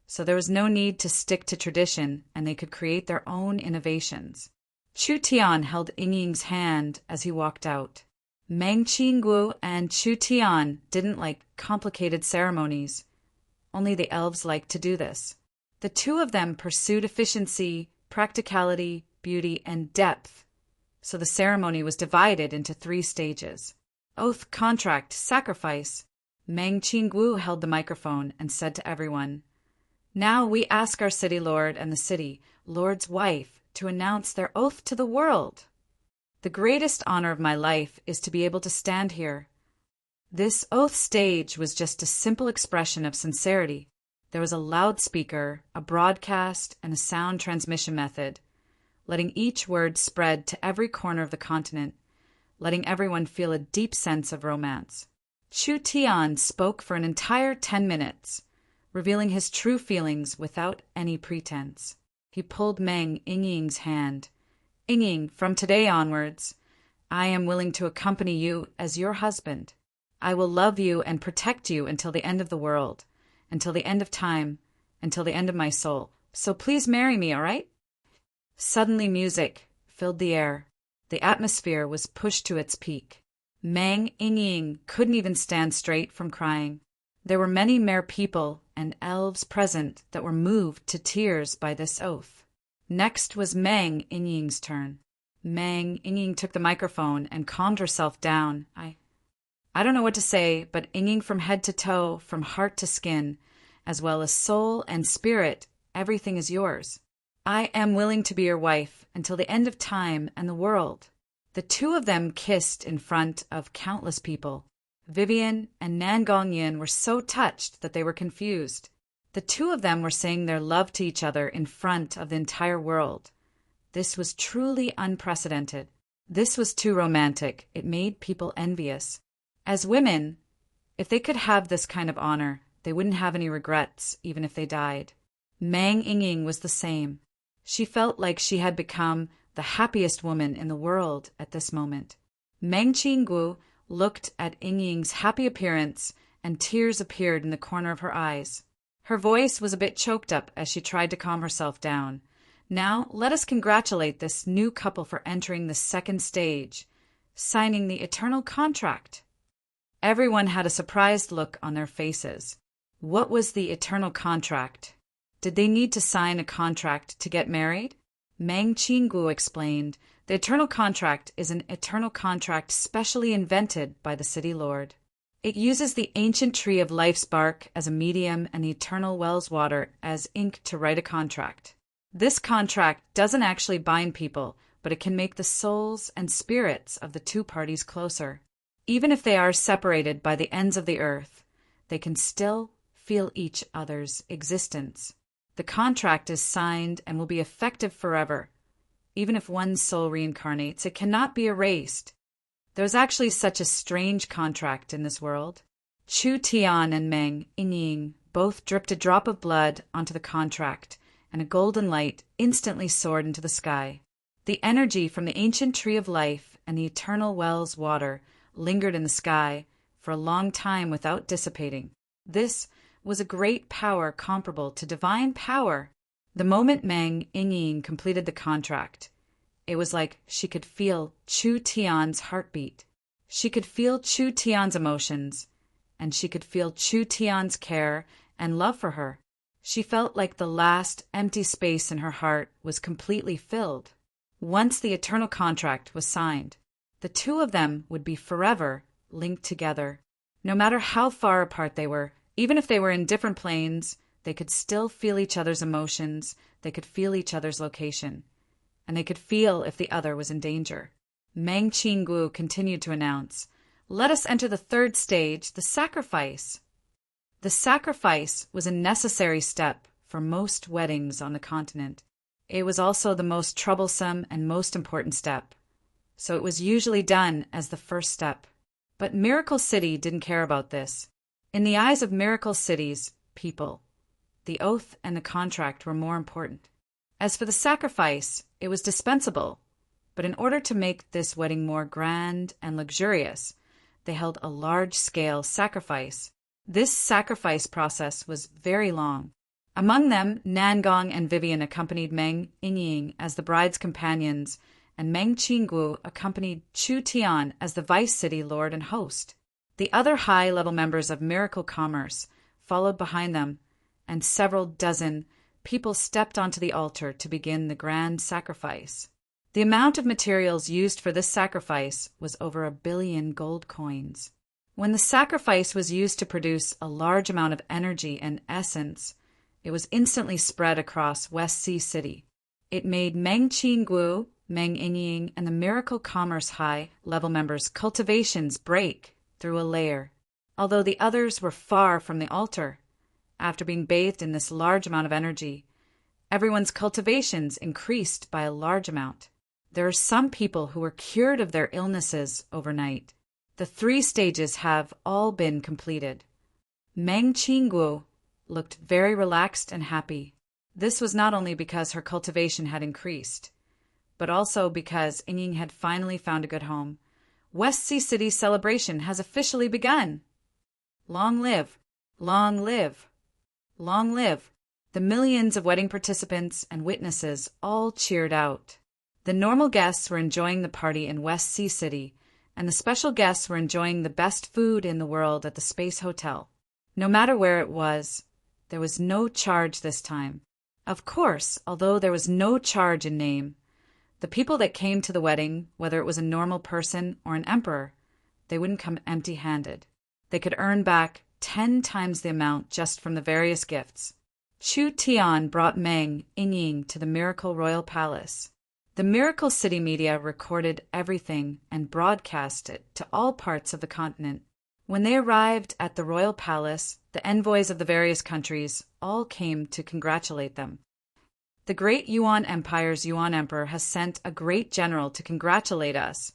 so there was no need to stick to tradition, and they could create their own innovations. Chu Tian held Yingying's hand as he walked out. Mang Qinggu and Chu Tian didn't like complicated ceremonies. Only the elves liked to do this. The two of them pursued efficiency, practicality, beauty, and depth, so the ceremony was divided into 3 stages. Oath, contract, sacrifice. Mang Qinggu held the microphone and said to everyone, "Now we ask our city lord and the city lord's wife to announce their oath to the world. The greatest honor of my life is to be able to stand here." This oath stage was just a simple expression of sincerity. There was a loudspeaker, a broadcast, and a sound transmission method, letting each word spread to every corner of the continent, letting everyone feel a deep sense of romance. Chu Tian spoke for an entire 10 minutes, revealing his true feelings without any pretense. He pulled Mang Yingying's hand. "Yingying, from today onwards, I am willing to accompany you as your husband. I will love you and protect you until the end of the world, until the end of time, until the end of my soul. So please marry me, all right?" Suddenly music filled the air. The atmosphere was pushed to its peak. Mang Yingying couldn't even stand straight from crying. There were many mere people and elves present that were moved to tears by this oath. Next was Mang Yingying's turn. Meng Ying took the microphone and calmed herself down. I don't know what to say, but Ying, from head to toe, from heart to skin, as well as soul and spirit, everything is yours. I am willing to be your wife until the end of time and the world. The two of them kissed in front of countless people. Vivian and Nan Gongyin were so touched that they were confused. The two of them were saying their love to each other in front of the entire world. This was truly unprecedented. This was too romantic. It made people envious. As women, if they could have this kind of honor, they wouldn't have any regrets, even if they died. Meng Ying was the same. She felt like she had become the happiest woman in the world at this moment. Meng Qinggu looked at Ying's happy appearance, and tears appeared in the corner of her eyes. Her voice was a bit choked up as she tried to calm herself down. Now, let us congratulate this new couple for entering the second stage, signing the eternal contract. Everyone had a surprised look on their faces. What was the eternal contract? Did they need to sign a contract to get married? Meng Qinggu explained, the eternal contract is an eternal contract specially invented by the city lord. It uses the ancient tree of life's bark as a medium and the eternal well's water as ink to write a contract. This contract doesn't actually bind people, but it can make the souls and spirits of the two parties closer. Even if they are separated by the ends of the earth, they can still feel each other's existence. The contract is signed and will be effective forever. Even if one soul reincarnates, it cannot be erased. There's actually such a strange contract in this world. Chu Tian and Meng Ying both dripped a drop of blood onto the contract, and a golden light instantly soared into the sky. The energy from the ancient tree of life and the eternal well's water lingered in the sky for a long time without dissipating. This was a great power comparable to divine power. The moment Meng Ying completed the contract, it was like she could feel Chu Tian's heartbeat. She could feel Chu Tian's emotions, and she could feel Chu Tian's care and love for her. She felt like the last empty space in her heart was completely filled. Once the eternal contract was signed, the two of them would be forever linked together. No matter how far apart they were, even if they were in different planes, they could still feel each other's emotions, they could feel each other's location, and they could feel if the other was in danger. Meng Qinggu continued to announce, "Let us enter the third stage, the sacrifice." The sacrifice was a necessary step for most weddings on the continent. It was also the most troublesome and most important step, so it was usually done as the first step. But Miracle City didn't care about this. In the eyes of Miracle City's people, the oath and the contract were more important. As for the sacrifice, it was dispensable, but in order to make this wedding more grand and luxurious, they held a large-scale sacrifice. This sacrifice process was very long. Among them, Nangong and Vivian accompanied Meng Ying as the bride's companions, and Meng Qinggu accompanied Chu Tian as the vice city lord and host. The other high-level members of Miracle Commerce followed behind them, and several dozen people stepped onto the altar to begin the grand sacrifice. The amount of materials used for this sacrifice was over 1 billion gold coins. When the sacrifice was used to produce a large amount of energy and essence, it was instantly spread across West Sea City. It made Meng Qinggu, Meng Ying, and the Miracle Commerce high-level members' cultivations break through a layer. Although the others were far from the altar, after being bathed in this large amount of energy, everyone's cultivations increased by a large amount. There are some people who were cured of their illnesses overnight. The 3 stages have all been completed. Meng Qinggu looked very relaxed and happy. This was not only because her cultivation had increased, but also because Ying had finally found a good home. West Sea City's celebration has officially begun. Long live, long live, long live. The millions of wedding participants and witnesses all cheered out. The normal guests were enjoying the party in West Sea City, and the special guests were enjoying the best food in the world at the Space Hotel. No matter where it was, there was no charge this time. Of course, although there was no charge in name, The people that came to the wedding, whether it was a normal person or an emperor, they wouldn't come empty-handed. They could earn back 10 times the amount just from the various gifts. Chu Tian brought Meng Yingying to the Miracle Royal Palace. The Miracle City media recorded everything and broadcast it to all parts of the continent. When they arrived at the royal palace, the envoys of the various countries all came to congratulate them. The great Yuan Empire's Yuan Emperor has sent a great general to congratulate us,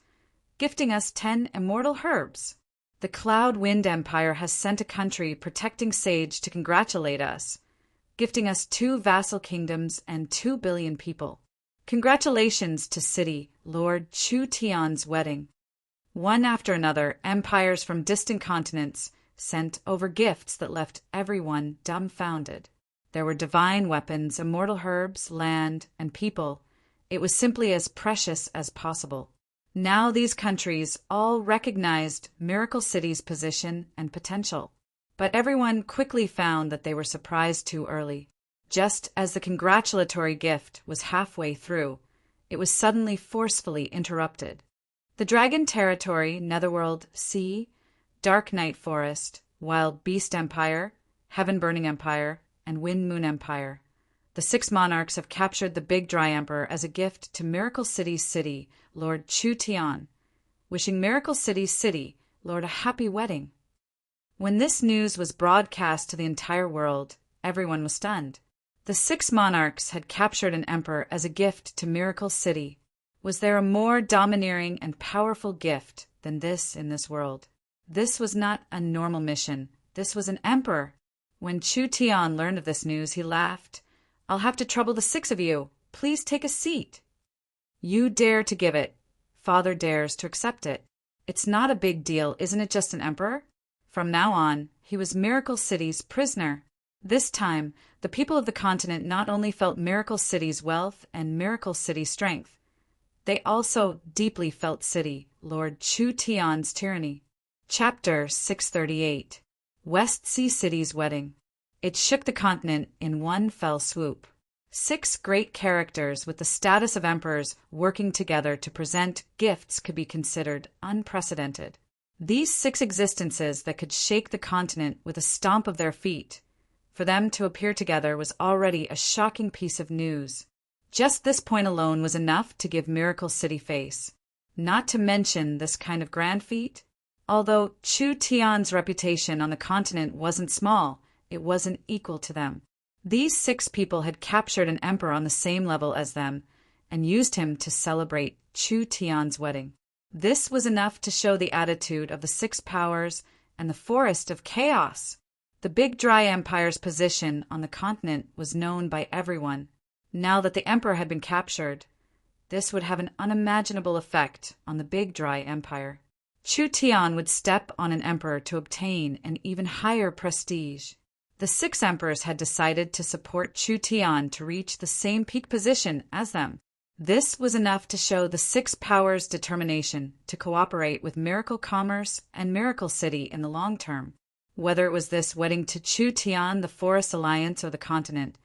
gifting us 10 immortal herbs. The Cloud Wind Empire has sent a country protecting sage to congratulate us, gifting us 2 vassal kingdoms and 2 billion people. Congratulations to City Lord Chu Tian's wedding. One after another, empires from distant continents sent over gifts that left everyone dumbfounded. There were divine weapons, immortal herbs, land, and people. It was simply as precious as possible. Now these countries all recognized Miracle City's position and potential. But everyone quickly found that they were surprised too early. Just as the congratulatory gift was halfway through, it was suddenly forcefully interrupted. The Dragon Territory, Netherworld Sea, Dark Night Forest, Wild Beast Empire, Heaven Burning Empire, and Wind Moon Empire. The 6 monarchs have captured the Big Dry Emperor as a gift to Miracle City's city, Lord Chu Tian, wishing Miracle City's city, Lord, a happy wedding. When this news was broadcast to the entire world, everyone was stunned. The 6 monarchs had captured an emperor as a gift to Miracle City. Was there a more domineering and powerful gift than this in this world? This was not a normal mission. This was an emperor. When Chu Tian learned of this news, he laughed. "I'll have to trouble the 6 of you. Please take a seat." You dare to give it. Father dares to accept it. It's not a big deal, isn't it just an emperor? From now on, he was Miracle City's prisoner. This time, the people of the continent not only felt Miracle City's wealth and Miracle City's strength, they also deeply felt City Lord Chu Tian's tyranny. Chapter 638. West Sea City's Wedding. It shook the continent in one fell swoop. 6 great characters with the status of emperors working together to present gifts could be considered unprecedented. These 6 existences that could shake the continent with a stomp of their feet. For them to appear together was already a shocking piece of news. Just this point alone was enough to give Miracle City face. Not to mention this kind of grand feat. Although Chu Tian's reputation on the continent wasn't small, it wasn't equal to them. These 6 people had captured an emperor on the same level as them and used him to celebrate Chu Tian's wedding. This was enough to show the attitude of the 6 powers and the forest of chaos. The Big Dry Empire's position on the continent was known by everyone. Now that the emperor had been captured, this would have an unimaginable effect on the Big Dry Empire. Chu Tian would step on an emperor to obtain an even higher prestige. The 6 emperors had decided to support Chu Tian to reach the same peak position as them. This was enough to show the 6 powers' determination to cooperate with Miracle Commerce and Miracle City in the long term. Whether it was this wedding to Chu Tian, the Forest Alliance, or the continent,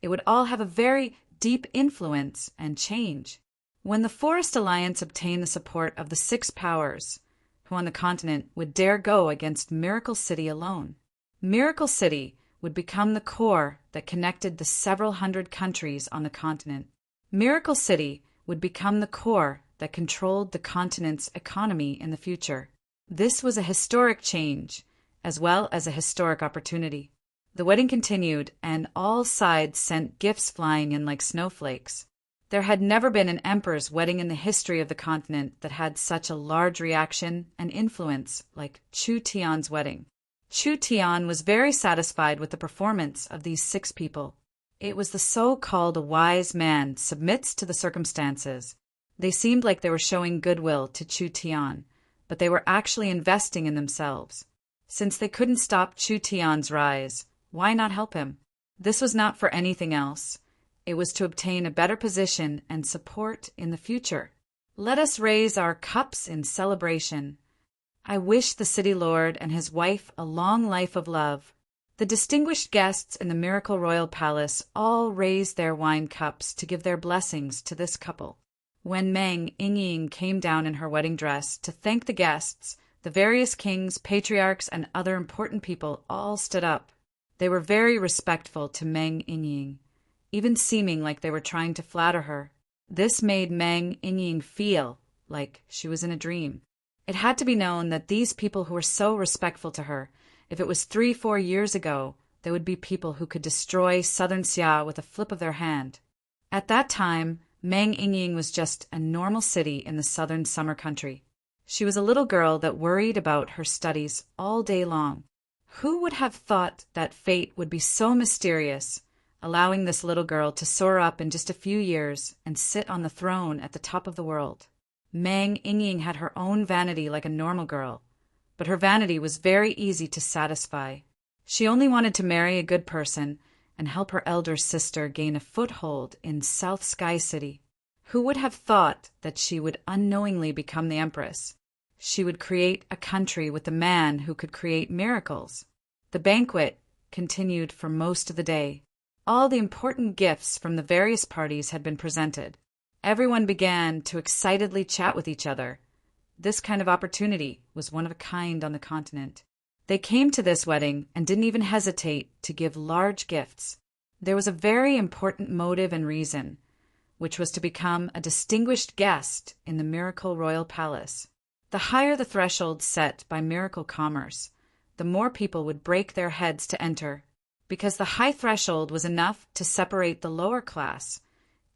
it would all have a very deep influence and change. When the Forest Alliance obtained the support of the 6 powers, who on the continent would dare go against Miracle City alone, Miracle City would become the core that connected the several hundred countries on the continent. Miracle City would become the core that controlled the continent's economy in the future. This was a historic change, as well as a historic opportunity. The wedding continued, and all sides sent gifts flying in like snowflakes. There had never been an emperor's wedding in the history of the continent that had such a large reaction and influence like Chu Tian's wedding. Chu Tian was very satisfied with the performance of these 6 people. It was the so-called wise man submits to the circumstances. They seemed like they were showing goodwill to Chu Tian, but they were actually investing in themselves. Since they couldn't stop Chu Tian's rise, why not help him? This was not for anything else. It was to obtain a better position and support in the future. Let us raise our cups in celebration. I wish the city lord and his wife a long life of love. The distinguished guests in the Miracle Royal Palace all raised their wine cups to give their blessings to this couple. When Meng Yingying came down in her wedding dress to thank the guests, the various kings, patriarchs, and other important people all stood up. They were very respectful to Meng Yingying, even seeming like they were trying to flatter her. This made Meng Yingying feel like she was in a dream. It had to be known that these people who were so respectful to her, if it was 3-4 years ago, they would be people who could destroy southern Xia with a flip of their hand. At that time, Meng Yingying was just a normal city in the southern summer country. She was a little girl that worried about her studies all day long. Who would have thought that fate would be so mysterious, allowing this little girl to soar up in just a few years and sit on the throne at the top of the world? Meng Yingying had her own vanity like a normal girl, but her vanity was very easy to satisfy. She only wanted to marry a good person and help her elder sister gain a foothold in South Sky City. Who would have thought that she would unknowingly become the empress? She would create a country with a man who could create miracles. The banquet continued for most of the day. All the important gifts from the various parties had been presented. Everyone began to excitedly chat with each other. This kind of opportunity was one of a kind on the continent. They came to this wedding and didn't even hesitate to give large gifts. There was a very important motive and reason, which was to become a distinguished guest in the Miracle Royal Palace. The higher the threshold set by miracle commerce, the more people would break their heads to enter, because the high threshold was enough to separate the lower class.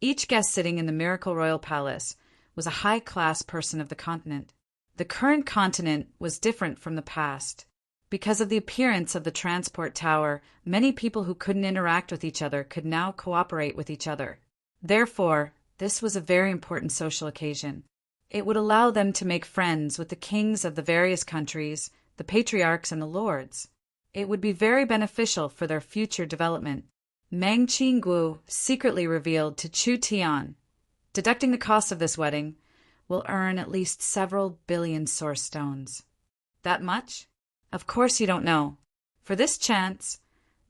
Each guest sitting in the Miracle Royal Palace was a high-class person of the continent. The current continent was different from the past. Because of the appearance of the transport tower, many people who couldn't interact with each other could now cooperate with each other. Therefore, this was a very important social occasion. It would allow them to make friends with the kings of the various countries, the patriarchs, and the lords. It would be very beneficial for their future development. Meng Qinggu secretly revealed to Chu Tian, deducting the cost of this wedding, will earn at least several billion source stones. That much? Of course you don't know. For this chance,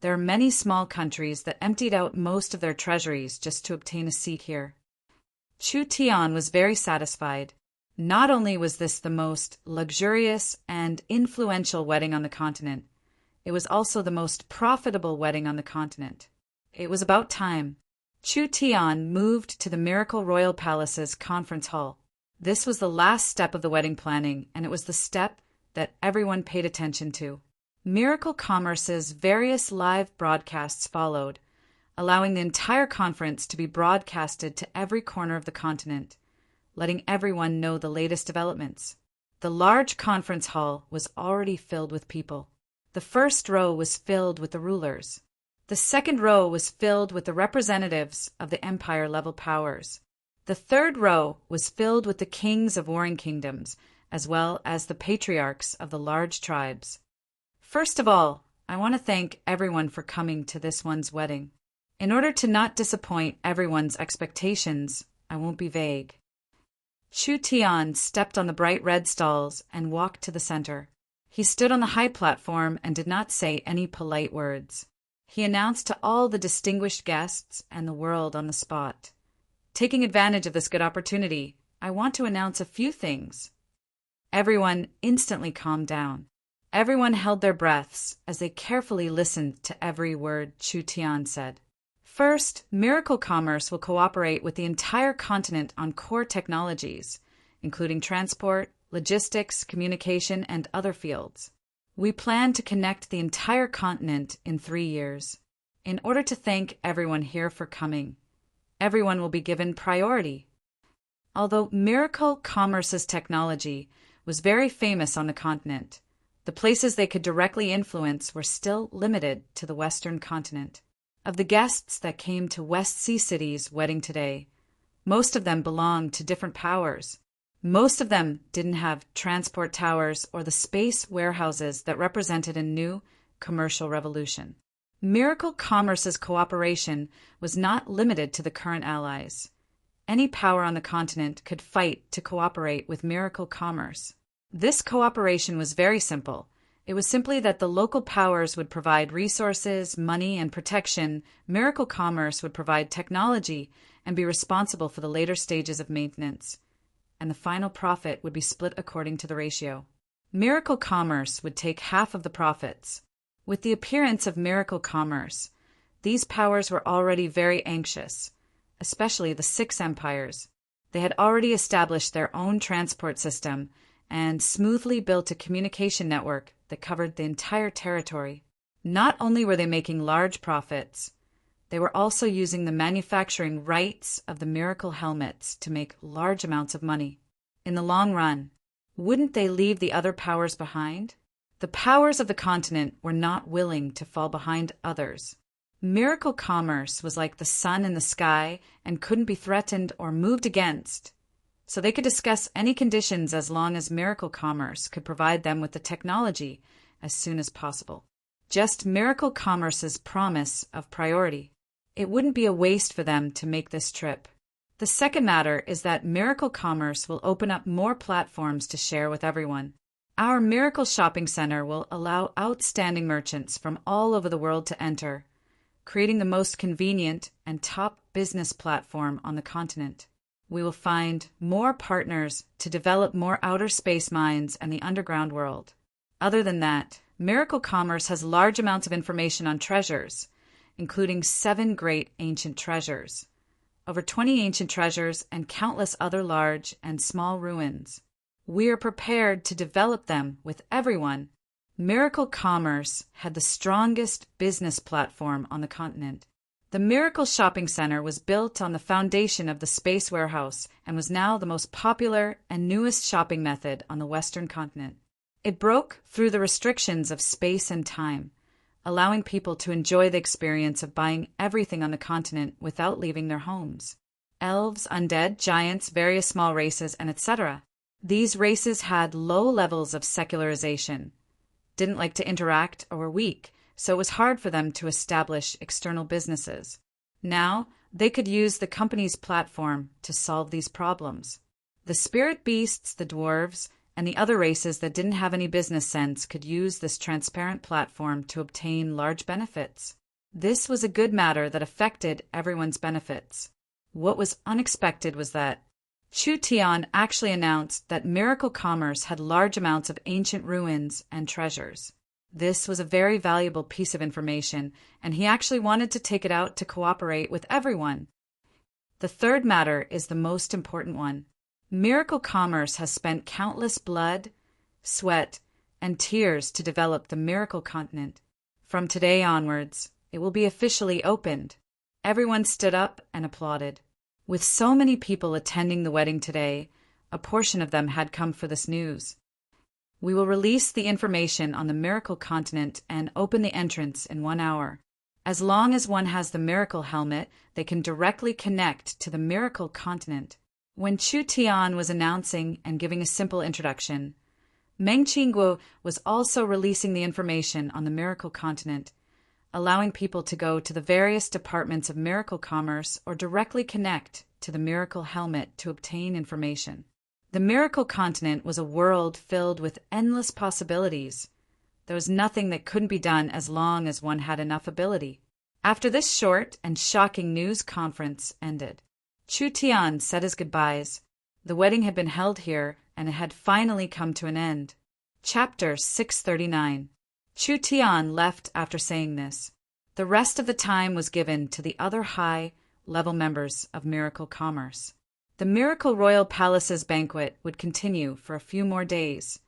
there are many small countries that emptied out most of their treasuries just to obtain a seat here. Chu Tian was very satisfied. Not only was this the most luxurious and influential wedding on the continent, it was also the most profitable wedding on the continent. It was about time. Chu Tian moved to the Miracle Royal Palace's conference hall. This was the last step of the wedding planning, and it was the step that everyone paid attention to. Miracle Commerce's various live broadcasts followed, allowing the entire conference to be broadcasted to every corner of the continent, letting everyone know the latest developments. The large conference hall was already filled with people. The first row was filled with the rulers. The second row was filled with the representatives of the empire-level powers. The third row was filled with the kings of warring kingdoms, as well as the patriarchs of the large tribes. First of all, I want to thank everyone for coming to this one's wedding. In order to not disappoint everyone's expectations, I won't be vague. Chu Tian stepped on the bright red stalls and walked to the center. He stood on the high platform and did not say any polite words. He announced to all the distinguished guests and the world on the spot. Taking advantage of this good opportunity, I want to announce a few things. Everyone instantly calmed down. Everyone held their breaths as they carefully listened to every word Chu Tian said. First, Miracle Commerce will cooperate with the entire continent on core technologies, including transport, logistics, communication, and other fields. We plan to connect the entire continent in 3 years. In order to thank everyone here for coming, everyone will be given priority. Although Miracle Commerce's technology was very famous on the continent, the places they could directly influence were still limited to the Western continent. Of the guests that came to West Sea City's wedding today, most of them belonged to different powers. Most of them didn't have transport towers or the space warehouses that represented a new commercial revolution. Miracle Commerce's cooperation was not limited to the current allies. Any power on the continent could fight to cooperate with Miracle Commerce. This cooperation was very simple, It was simply that the local powers would provide resources, money, and protection. Miracle Commerce would provide technology and be responsible for the later stages of maintenance. And the final profit would be split according to the ratio. Miracle Commerce would take half of the profits. With the appearance of Miracle Commerce, these powers were already very anxious, especially the six empires. They had already established their own transport system and smoothly built a communication network that covered the entire territory. Not only were they making large profits, they were also using the manufacturing rights of the miracle helmets to make large amounts of money. In the long run, wouldn't they leave the other powers behind? The powers of the continent were not willing to fall behind others. Miracle Commerce was like the sun in the sky and couldn't be threatened or moved against. So they could discuss any conditions as long as Miracle Commerce could provide them with the technology as soon as possible. Just Miracle Commerce's promise of priority. It wouldn't be a waste for them to make this trip. The second matter is that Miracle Commerce will open up more platforms to share with everyone. Our Miracle Shopping Center will allow outstanding merchants from all over the world to enter, creating the most convenient and top business platform on the continent. We will find more partners to develop more outer space mines and the underground world. Other than that, Miracle Commerce has large amounts of information on treasures, including 7 great ancient treasures, over 20 ancient treasures, and countless other large and small ruins. We are prepared to develop them with everyone. Miracle Commerce had the strongest business platform on the continent. The Miracle Shopping Center was built on the foundation of the Space Warehouse and was now the most popular and newest shopping method on the Western continent. It broke through the restrictions of space and time, allowing people to enjoy the experience of buying everything on the continent without leaving their homes. Elves, undead, giants, various small races, and etc. These races had low levels of secularization, didn't like to interact, or were weak, so it was hard for them to establish external businesses. Now, they could use the company's platform to solve these problems. The spirit beasts, the dwarves, and the other races that didn't have any business sense could use this transparent platform to obtain large benefits. This was a good matter that affected everyone's benefits. What was unexpected was that Chu Tian actually announced that Miracle Commerce had large amounts of ancient ruins and treasures. This was a very valuable piece of information, and he actually wanted to take it out to cooperate with everyone. The third matter is the most important one. Miracle Commerce has spent countless blood, sweat, and tears to develop the Miracle Continent. From today onwards, it will be officially opened. Everyone stood up and applauded. With so many people attending the wedding today, a portion of them had come for this news. We will release the information on the Miracle Continent and open the entrance in 1 hour. As long as one has the Miracle Helmet, they can directly connect to the Miracle Continent. When Chu Tian was announcing and giving a simple introduction, Meng Qingguo was also releasing the information on the Miracle Continent, allowing people to go to the various departments of Miracle Commerce or directly connect to the Miracle Helmet to obtain information. The Miracle Continent was a world filled with endless possibilities. There was nothing that couldn't be done as long as one had enough ability. After this short and shocking news conference ended, Chu Tian said his goodbyes. The wedding had been held here, and it had finally come to an end. Chapter 639. Chu Tian left after saying this. The rest of the time was given to the other high-level members of Miracle Commerce. The Miracle Royal Palace's banquet would continue for a few more days,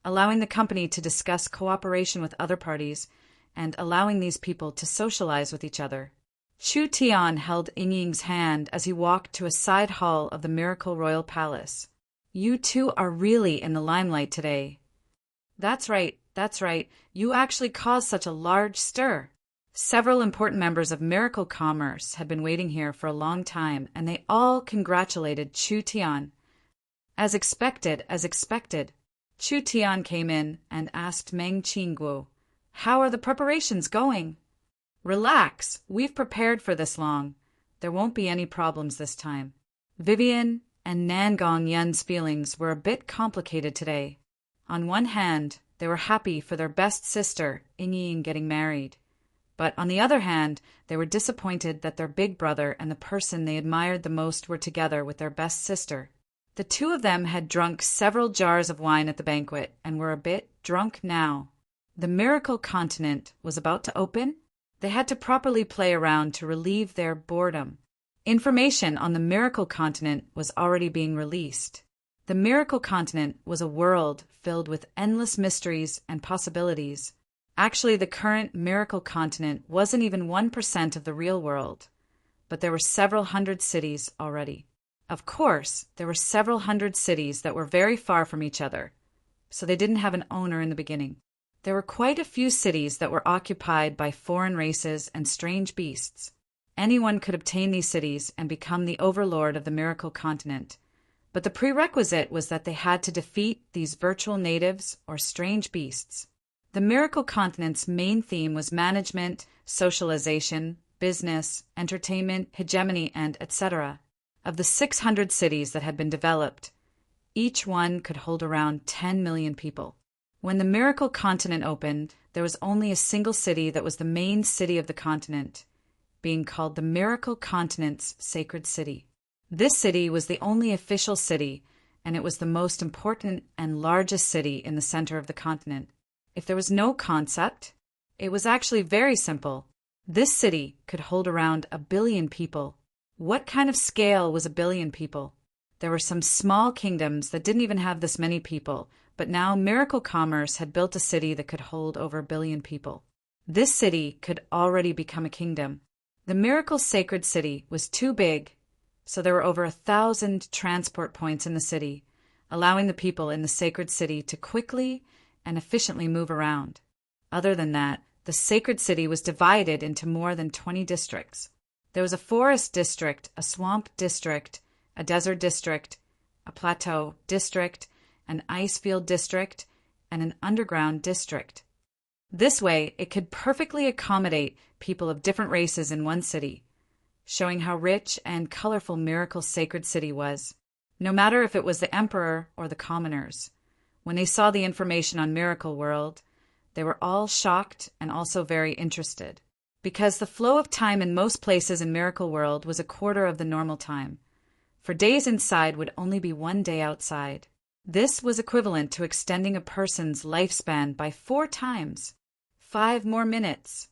allowing the company to discuss cooperation with other parties and allowing these people to socialize with each other. Chu Tian held Yingying's hand as he walked to a side hall of the Miracle Royal Palace. You two are really in the limelight today. That's right. You actually caused such a large stir. Several important members of Miracle Commerce had been waiting here for a long time, and they all congratulated Chu Tian. As expected. Chu Tian came in and asked Meng Qingguo, "How are the preparations going?" "Relax, we've prepared for this long. There won't be any problems this time." Vivian and Nangong Yun's feelings were a bit complicated today. On one hand, They were happy for their best sister, Ying, getting married. But on the other hand, they were disappointed that their big brother and the person they admired the most were together with their best sister. The two of them had drunk several jars of wine at the banquet and were a bit drunk now. The miracle continent was about to open. They had to properly play around to relieve their boredom. Information on the miracle continent was already being released. The miracle continent was a world filled with endless mysteries and possibilities. Actually, the current miracle continent wasn't even 1% of the real world, but there were several hundred cities already. Of course, there were several hundred cities that were very far from each other, so they didn't have an owner in the beginning. There were quite a few cities that were occupied by foreign races and strange beasts. Anyone could obtain these cities and become the overlord of the miracle continent, but the prerequisite was that they had to defeat these virtual natives or strange beasts. The miracle continent's main theme was management, socialization, business, entertainment, hegemony, and etc. Of the 600 cities that had been developed, each one could hold around 10 million people. When the miracle continent opened, there was only a single city that was the main city of the continent, being called the miracle continent's sacred city. This city was the only official city, and it was the most important and largest city in the center of the continent. If there was no concept, it was actually very simple. This city could hold around 1 billion people. What kind of scale was 1 billion people? There were some small kingdoms that didn't even have this many people, but now Miracle Commerce had built a city that could hold over 1 billion people. This city could already become a kingdom. The Miracle Sacred City was too big, so there were over 1,000 transport points in the city, allowing the people in the sacred city to quickly and efficiently move around. Other than that, the sacred city was divided into more than 20 districts. There was a forest district, a swamp district, a desert district, a plateau district, an ice field district, and an underground district. This way, it could perfectly accommodate people of different races in one city, showing how rich and colorful Miracle Sacred City was, no matter if it was the emperor or the commoners. When they saw the information on Miracle World, they were all shocked and also very interested, because the flow of time in most places in Miracle World was a quarter of the normal time. For days inside would only be 1 day outside. This was equivalent to extending a person's lifespan by 4 times. 5 more minutes.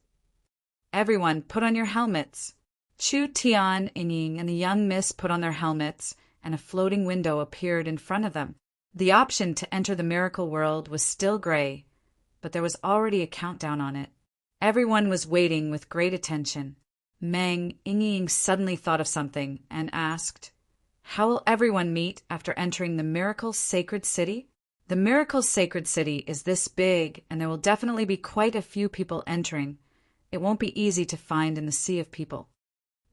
Everyone, put on your helmets. Chu Tian, Ying, and the young miss put on their helmets, and a floating window appeared in front of them. The option to enter the Miracle World was still gray, but there was already a countdown on it. Everyone was waiting with great attention. Meng Ying suddenly thought of something and asked, "How will everyone meet after entering the Miracle Sacred City?" The Miracle Sacred City is this big, and there will definitely be quite a few people entering. It won't be easy to find in the sea of people.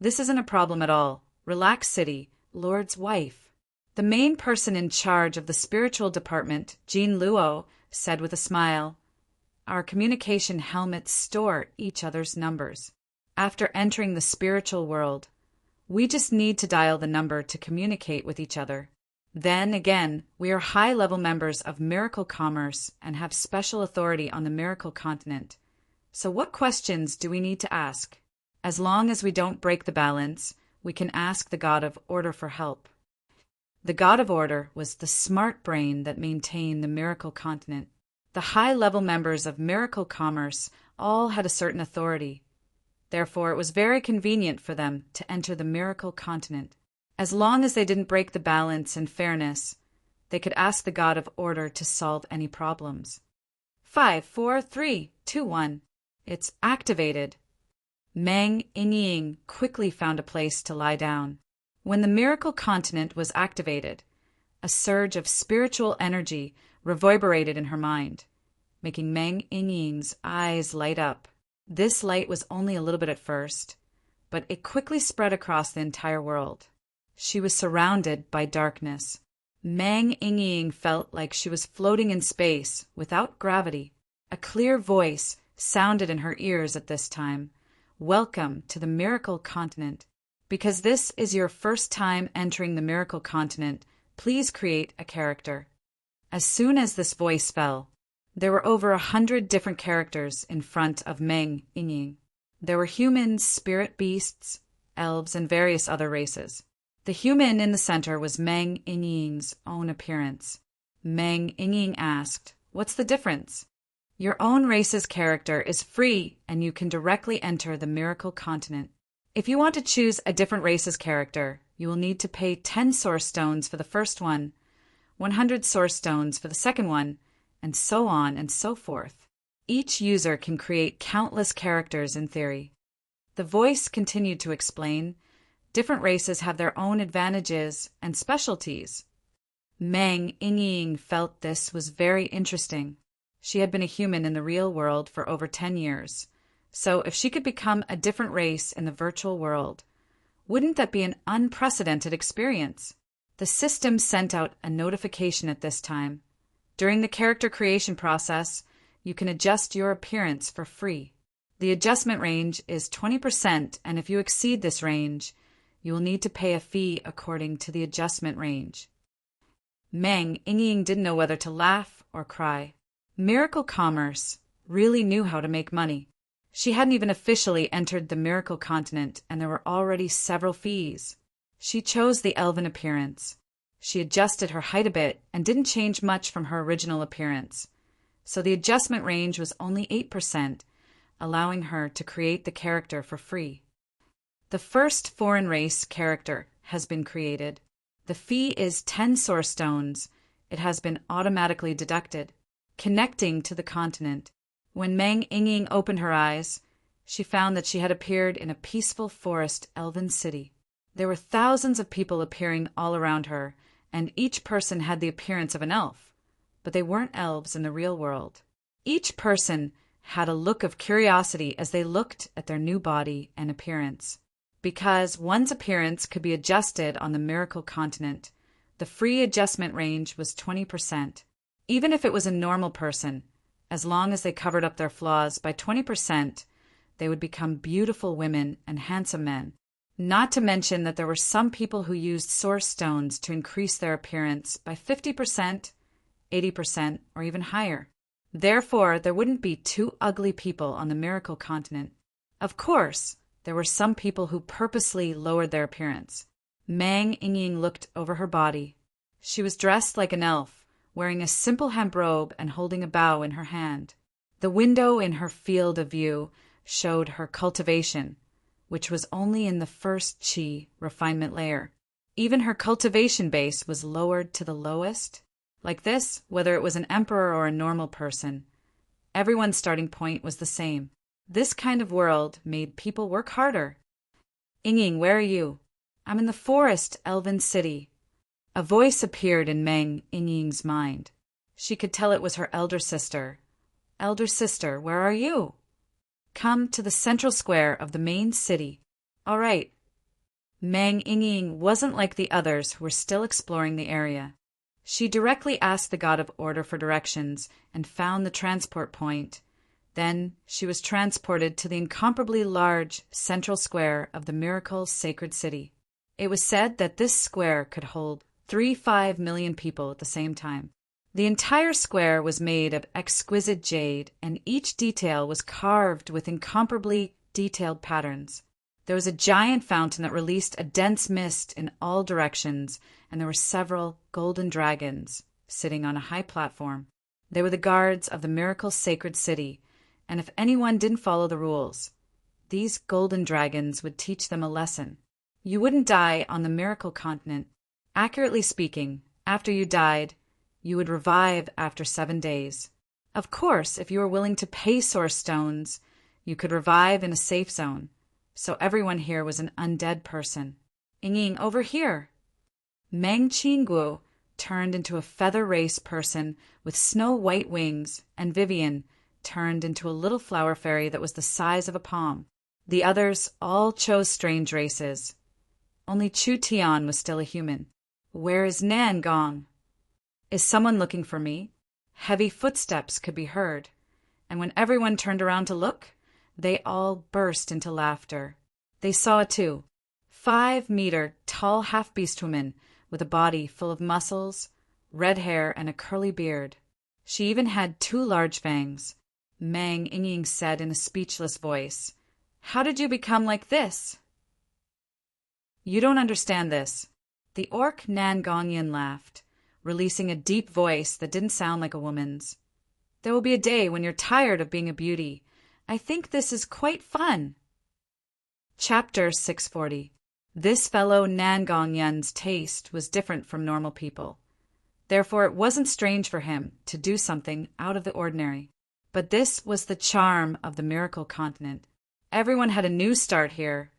This isn't a problem at all. Relax City, Lord's wife. The main person in charge of the spiritual department, Jean Luo, said with a smile, "Our communication helmets store each other's numbers. After entering the spiritual world, we just need to dial the number to communicate with each other. Then again, we are high-level members of Miracle Commerce and have special authority on the Miracle Continent. So what questions do we need to ask? As long as we don't break the balance, we can ask the God of Order for help." The God of Order was the smart brain that maintained the Miracle Continent. The high-level members of Miracle Commerce all had a certain authority. Therefore, it was very convenient for them to enter the Miracle Continent. As long as they didn't break the balance and fairness, they could ask the God of Order to solve any problems. 5, 4, 3, 2, 1. It's activated. Meng Ying quickly found a place to lie down. When the Miracle Continent was activated, a surge of spiritual energy reverberated in her mind, making Meng Ying's eyes light up. This light was only a little bit at first, but it quickly spread across the entire world. She was surrounded by darkness. Meng Ying felt like she was floating in space without gravity. A clear voice sounded in her ears at this time. "Welcome to the Miracle Continent. Because this is your first time entering the Miracle Continent, please create a character." As soon as this voice fell, There were over 100 different characters in front of Meng Yingying. There were humans, spirit beasts, elves, and various other races. The human in the center was Meng Yingying's own appearance. Meng Yingying asked, "What's the difference?" "Your own race's character is free, and you can directly enter the miracle continent. If you want to choose a different race's character, you will need to pay 10 source stones for the first one, 100 source stones for the second one, and so on and so forth. Each user can create countless characters in theory." The voice continued to explain, "Different races have their own advantages and specialties." Meng Yingying felt this was very interesting. She had been a human in the real world for over 10 years. So if she could become a different race in the virtual world, wouldn't that be an unprecedented experience? The system sent out a notification at this time. During the character creation process, you can adjust your appearance for free. The adjustment range is 20%, and if you exceed this range, you will need to pay a fee according to the adjustment range. Meng Yingying didn't know whether to laugh or cry. Miracle Commerce really knew how to make money. She hadn't even officially entered the miracle continent, and there were already several fees. She chose the elven appearance. She adjusted her height a bit and didn't change much from her original appearance. So the adjustment range was only 8%, allowing her to create the character for free. The first foreign race character has been created. The fee is 10 source stones. It has been automatically deducted, connecting to the continent. When Meng Yingying opened her eyes, she found that she had appeared in a peaceful forest elven city. There were thousands of people appearing all around her, and each person had the appearance of an elf, but they weren't elves in the real world. Each person had a look of curiosity as they looked at their new body and appearance. Because one's appearance could be adjusted on the miracle continent, the free adjustment range was 20%. Even if it was a normal person, as long as they covered up their flaws by 20%, they would become beautiful women and handsome men. Not to mention that there were some people who used source stones to increase their appearance by 50%, 80%, or even higher. Therefore, there wouldn't be two ugly people on the miracle continent. Of course, there were some people who purposely lowered their appearance. Meng Yingying looked over her body. She was dressed like an elf, wearing a simple hemp robe and holding a bow in her hand. The window in her field of view showed her cultivation, which was only in the first chi refinement layer. Even her cultivation base was lowered to the lowest. Like this, whether it was an emperor or a normal person, everyone's starting point was the same. This kind of world made people work harder. "Yingying, where are you?" "I'm in the forest, elven city." A voice appeared in Meng Yingying's mind. She could tell it was her elder sister. "Elder sister, where are you?" "Come to the central square of the main city." "All right." Meng Yingying wasn't like the others who were still exploring the area. She directly asked the god of order for directions and found the transport point. Then she was transported to the incomparably large central square of the miracle sacred city. It was said that this square could hold 3.5 million people at the same time. The entire square was made of exquisite jade, and each detail was carved with incomparably detailed patterns. There was a giant fountain that released a dense mist in all directions, and there were several golden dragons sitting on a high platform. They were the guards of the miracle sacred city, and if anyone didn't follow the rules, these golden dragons would teach them a lesson. You wouldn't die on the miracle continent. Accurately speaking, after you died, you would revive after 7 days. Of course, if you were willing to pay source stones, you could revive in a safe zone. So everyone here was an undead person. "Yingying, over here." Meng Qingguo turned into a feather race person with snow-white wings, and Vivian turned into a little flower fairy that was the size of a palm. The others all chose strange races. Only Chu Tian was still a human. "Where is Nan Gong?" "Is someone looking for me?" Heavy footsteps could be heard, and when everyone turned around to look, they all burst into laughter. They saw it too. 5-meter tall half-beast woman with a body full of muscles, red hair, and a curly beard. She even had 2 large fangs. Mang Ying said in a speechless voice, "How did you become like this?" "You don't understand this." The orc Nan Gongyin laughed, releasing a deep voice that didn't sound like a woman's. "There will be a day when you're tired of being a beauty. I think this is quite fun." Chapter 640. This fellow Nan Gongyun's taste was different from normal people. Therefore, it wasn't strange for him to do something out of the ordinary. But this was the charm of the miracle continent. Everyone had a new start here.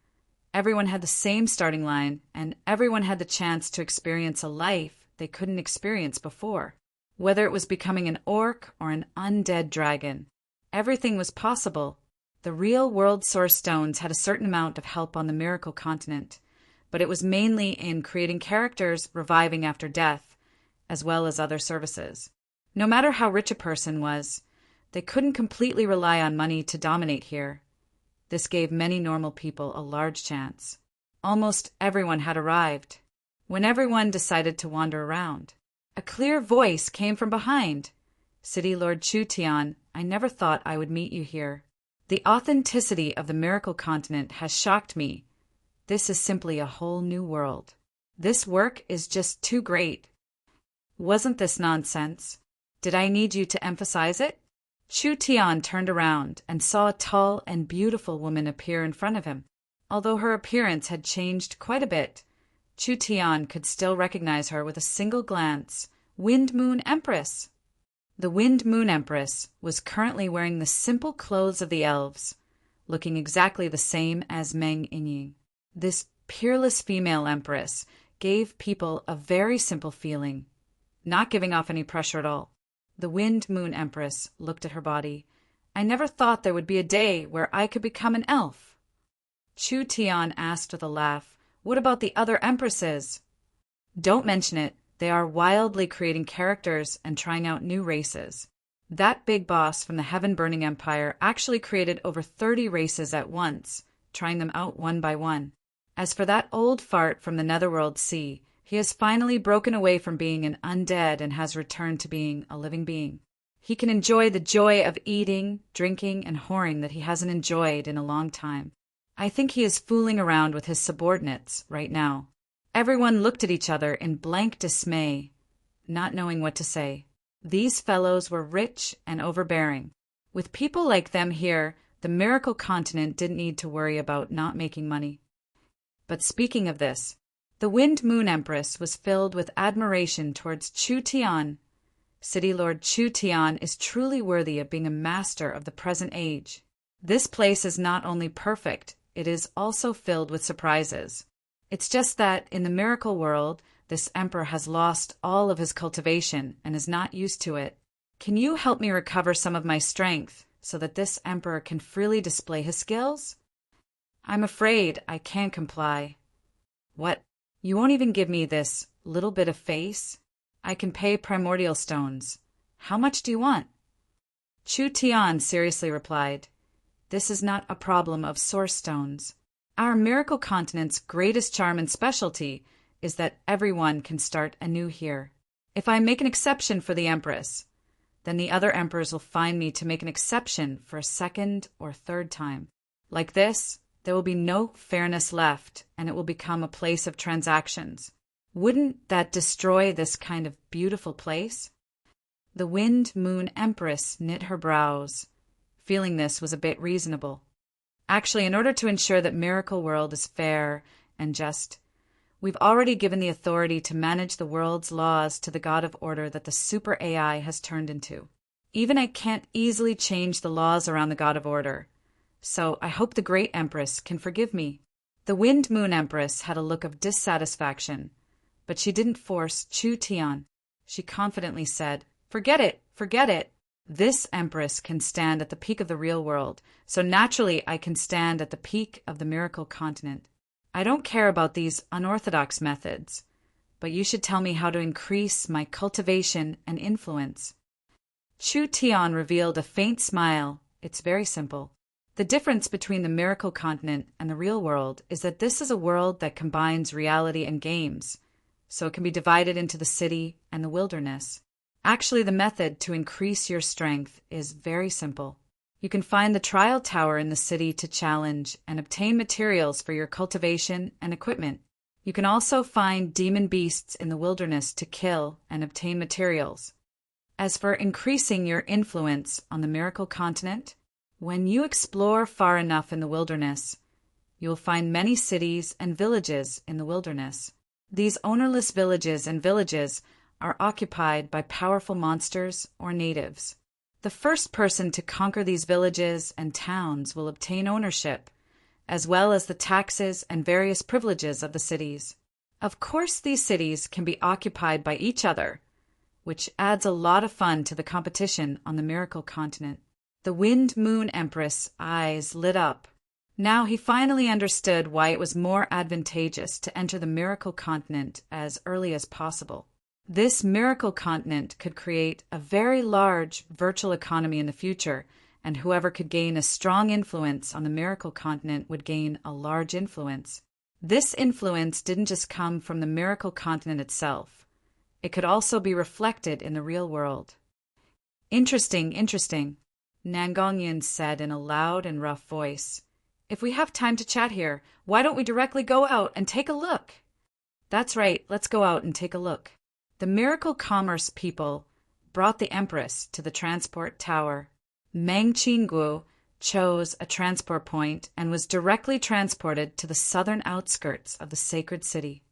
Everyone had the same starting line, and everyone had the chance to experience a life they couldn't experience before. Whether it was becoming an orc or an undead dragon, everything was possible. The real world source stones had a certain amount of help on the miracle continent, but it was mainly in creating characters reviving after death, as well as other services. No matter how rich a person was, they couldn't completely rely on money to dominate here. This gave many normal people a large chance. Almost everyone had arrived. When everyone decided to wander around, a clear voice came from behind. "City Lord Chu Tian, I never thought I would meet you here. The authenticity of the miracle continent has shocked me. This is simply a whole new world. This work is just too great." Wasn't this nonsense? Did I need you to emphasize it? Chu Tian turned around and saw a tall and beautiful woman appear in front of him. Although her appearance had changed quite a bit, Chu Tian could still recognize her with a single glance. Wind Moon Empress! The Wind Moon Empress was currently wearing the simple clothes of the elves, looking exactly the same as Meng Ying. This peerless female empress gave people a very simple feeling, not giving off any pressure at all. The Wind Moon Empress looked at her body. "I never thought there would be a day where I could become an elf." Chu Tian asked with a laugh, "What about the other empresses?" "Don't mention it. They are wildly creating characters and trying out new races. That big boss from the Heaven-Burning Empire actually created over 30 races at once, trying them out one by one. As for that old fart from the Netherworld Sea, he has finally broken away from being an undead and has returned to being a living being. He can enjoy the joy of eating, drinking, and whoring that he hasn't enjoyed in a long time. I think he is fooling around with his subordinates right now." Everyone looked at each other in blank dismay, not knowing what to say. These fellows were rich and overbearing. With people like them here, the miracle continent didn't need to worry about not making money. But speaking of this, the Wind Moon Empress was filled with admiration towards Chu Tian. City Lord Chu Tian is truly worthy of being a master of the present age. This place is not only perfect, it is also filled with surprises. It's just that in the miracle world, this emperor has lost all of his cultivation and is not used to it. Can you help me recover some of my strength so that this emperor can freely display his skills? I'm afraid I can't comply. What? You won't even give me this little bit of face? I can pay primordial stones. How much do you want? Chu Tian seriously replied, "This is not a problem of source stones. Our miracle continent's greatest charm and specialty is that everyone can start anew here. If I make an exception for the Empress, then the other emperors will find me to make an exception for a second or third time. Like this, there will be no fairness left, and it will become a place of transactions. Wouldn't that destroy this kind of beautiful place?" The Wind Moon Empress knit her brows, feeling this was a bit reasonable. Actually, in order to ensure that Miracle World is fair and just, we've already given the authority to manage the world's laws to the God of Order that the Super AI has turned into. Even I can't easily change the laws around the God of Order, so I hope the Great Empress can forgive me. The Wind Moon Empress had a look of dissatisfaction, but she didn't force Chu Tian. She confidently said, "Forget it, forget it. This Empress can stand at the peak of the real world, so naturally I can stand at the peak of the miracle continent. I don't care about these unorthodox methods, but you should tell me how to increase my cultivation and influence." Chu Tian revealed a faint smile. It's very simple. The difference between the miracle continent and the real world is that this is a world that combines reality and games, so it can be divided into the city and the wilderness. Actually, the method to increase your strength is very simple. You can find the trial tower in the city to challenge and obtain materials for your cultivation and equipment. You can also find demon beasts in the wilderness to kill and obtain materials. As for increasing your influence on the miracle continent, when you explore far enough in the wilderness, you will find many cities and villages in the wilderness. These ownerless villages and villages are occupied by powerful monsters or natives. The first person to conquer these villages and towns will obtain ownership, as well as the taxes and various privileges of the cities. Of course, these cities can be occupied by each other, which adds a lot of fun to the competition on the miracle continent. The Wind Moon Empress' eyes lit up. Now he finally understood why it was more advantageous to enter the miracle continent as early as possible. This miracle continent could create a very large virtual economy in the future, and whoever could gain a strong influence on the miracle continent would gain a large influence. This influence didn't just come from the miracle continent itself. It could also be reflected in the real world. Interesting, Nangongyan said in a loud and rough voice. If we have time to chat here, why don't we directly go out and take a look? That's right, let's go out and take a look. The miracle commerce people brought the Empress to the transport tower. Meng Qinggu chose a transport point and was directly transported to the southern outskirts of the sacred city.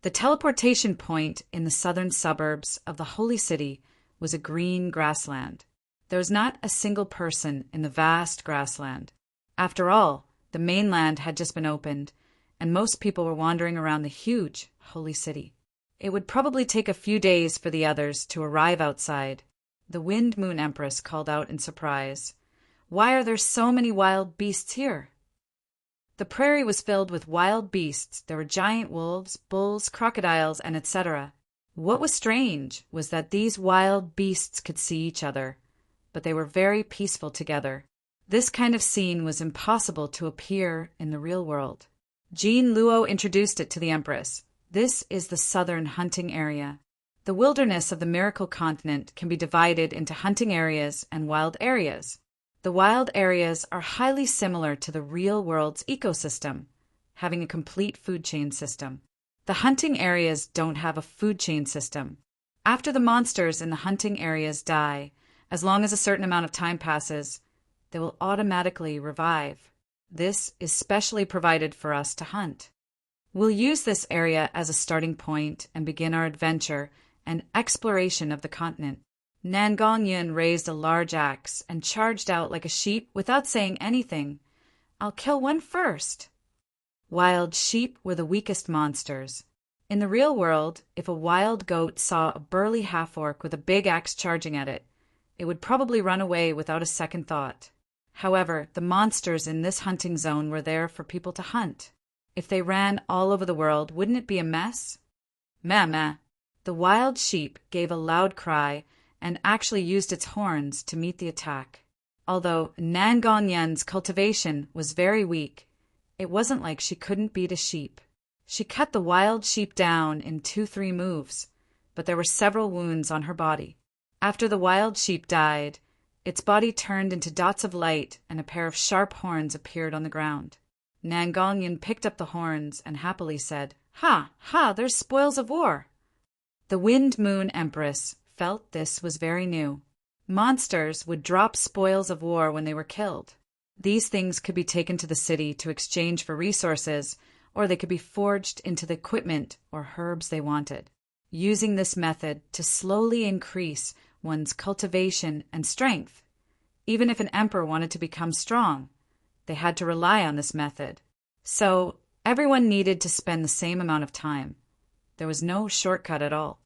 The teleportation point in the southern suburbs of the holy city was a green grassland. There was not a single person in the vast grassland. After all, the mainland had just been opened, and most people were wandering around the huge holy city. It would probably take a few days for the others to arrive outside. The Wind Moon Empress called out in surprise. Why are there so many wild beasts here? The prairie was filled with wild beasts. There were giant wolves, bulls, crocodiles, and etc. What was strange was that these wild beasts could see each other, but they were very peaceful together. This kind of scene was impossible to appear in the real world. Jean Luo introduced it to the Empress. This is the southern hunting area. The wilderness of the miracle continent can be divided into hunting areas and wild areas. The wild areas are highly similar to the real world's ecosystem, having a complete food chain system. The hunting areas don't have a food chain system. After the monsters in the hunting areas die, as long as a certain amount of time passes, they will automatically revive. This is specially provided for us to hunt. We'll use this area as a starting point and begin our adventure and exploration of the continent. Nangongyan raised a large axe and charged out like a sheep without saying anything. I'll kill one first. Wild sheep were the weakest monsters. In the real world, if a wild goat saw a burly half-orc with a big axe charging at it, it would probably run away without a second thought. However, the monsters in this hunting zone were there for people to hunt. If they ran all over the world, wouldn't it be a mess? Meh. The wild sheep gave a loud cry and actually used its horns to meet the attack. Although Nangongyan's cultivation was very weak, it wasn't like she couldn't beat a sheep. She cut the wild sheep down in 2-3 moves, but there were several wounds on her body. After the wild sheep died, its body turned into dots of light and a pair of sharp horns appeared on the ground. Nangongyan picked up the horns and happily said, Ha! There's spoils of war! The Wind Moon Empress felt this was very new. Monsters would drop spoils of war when they were killed. These things could be taken to the city to exchange for resources, or they could be forged into the equipment or herbs they wanted. Using this method to slowly increase one's cultivation and strength. Even if an emperor wanted to become strong, they had to rely on this method. So everyone needed to spend the same amount of time. There was no shortcut at all.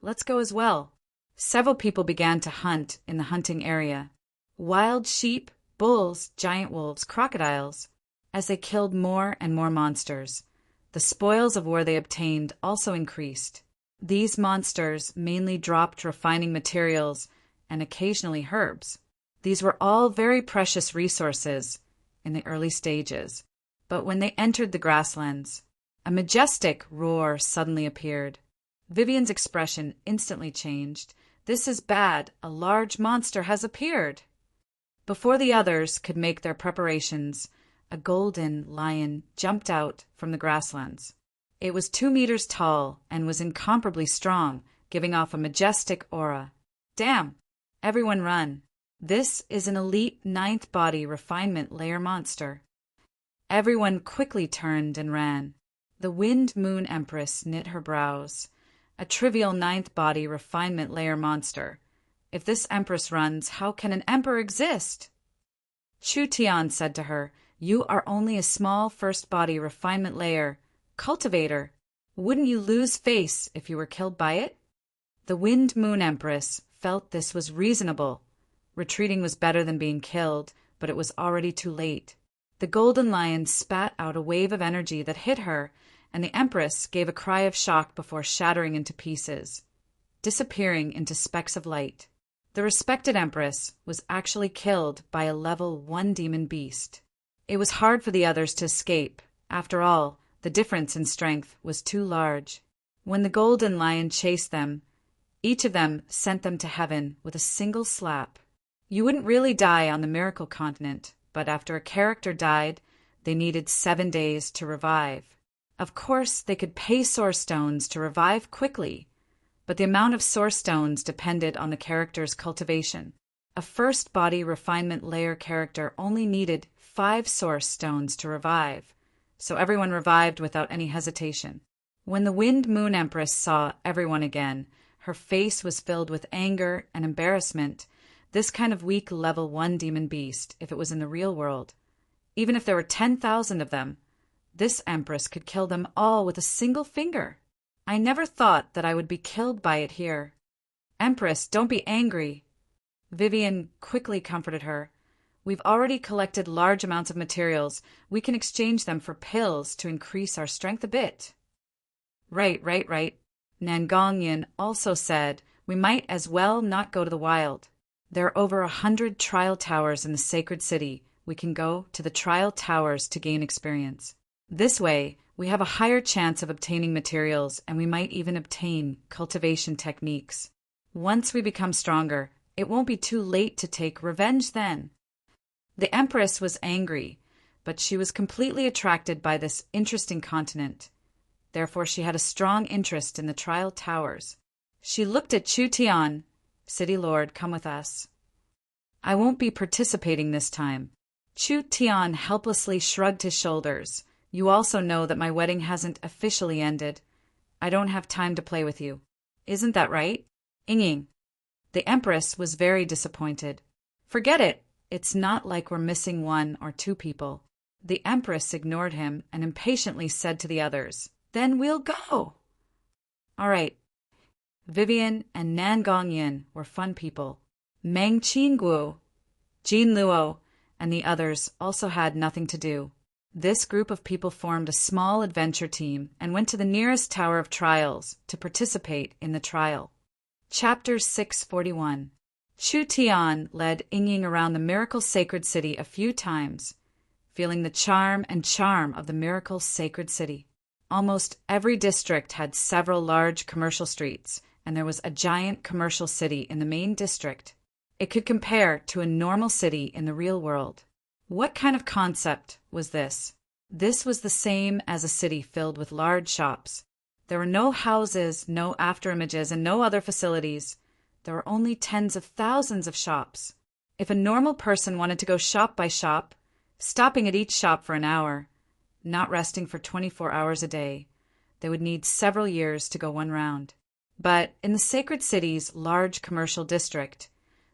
Let's go as well. Several people began to hunt in the hunting area. Wild sheep, bulls, giant wolves, crocodiles. As they killed more and more monsters, the spoils of war they obtained also increased. These monsters mainly dropped refining materials and occasionally herbs. These were all very precious resources in the early stages. But when they entered the grasslands, a majestic roar suddenly appeared. Vivian's expression instantly changed. This is bad. A large monster has appeared. Before the others could make their preparations, a golden lion jumped out from the grasslands. It was 2 meters tall and was incomparably strong, giving off a majestic aura. Damn! Everyone run. This is an elite 9th body refinement layer monster. Everyone quickly turned and ran. The Wind Moon Empress knit her brows. A trivial 9th body refinement layer monster. If this empress runs, how can an emperor exist? Chu Tian said to her, "You are only a small first body refinement layer cultivator. Wouldn't you lose face if you were killed by it?" The Wind Moon Empress felt this was reasonable. Retreating was better than being killed, but it was already too late. The golden lion spat out a wave of energy that hit her, and the Empress gave a cry of shock before shattering into pieces, disappearing into specks of light. The respected Empress was actually killed by a level 1 demon beast. It was hard for the others to escape. After all, the difference in strength was too large. When the golden lion chased them, each of them sent them to heaven with a single slap. You wouldn't really die on the miracle continent, but after a character died, they needed 7 days to revive. Of course, they could pay source stones to revive quickly, but the amount of source stones depended on the character's cultivation. A first body refinement layer character only needed 5 source stones to revive, so everyone revived without any hesitation. When the Wind Moon Empress saw everyone again, her face was filled with anger and embarrassment. This kind of weak level 1 demon beast, if it was in the real world, even if there were 10,000 of them, this empress could kill them all with a single finger. I never thought that I would be killed by it here. Empress, don't be angry. Vivian quickly comforted her. We've already collected large amounts of materials. We can exchange them for pills to increase our strength a bit. Right. Nangongyan also said, we might as well not go to the wild. There are over 100 trial towers in the sacred city. We can go to the trial towers to gain experience. This way, we have a higher chance of obtaining materials, and we might even obtain cultivation techniques. Once we become stronger, it won't be too late to take revenge then. The Empress was angry, but she was completely attracted by this interesting continent. Therefore, she had a strong interest in the trial towers. She looked at Chu Tian. City Lord, come with us. I won't be participating this time. Chu Tian helplessly shrugged his shoulders. You also know that my wedding hasn't officially ended. I don't have time to play with you. Isn't that right? Ying. The Empress was very disappointed. Forget it. It's not like we're missing 1 or 2 people. The Empress ignored him and impatiently said to the others, Then we'll go. All right. Vivian and Nangongyan were fun people. Meng Qingguo, Jin Luo, and the others also had nothing to do. This group of people formed a small adventure team and went to the nearest Tower of Trials to participate in the trial. Chapter 641. Chu Tian led Ying around the miracle sacred city a few times, feeling the charm of the miracle sacred city. Almost every district had several large commercial streets, and there was a giant commercial city in the main district. It could compare to a normal city in the real world. What kind of concept was this? This was the same as a city filled with large shops. There were no houses, no afterimages, and no other facilities. There were only tens of thousands of shops. If a normal person wanted to go shop by shop, stopping at each shop for an hour, not resting for 24 hours a day, they would need several years to go 1 round. But in the sacred city's large commercial district,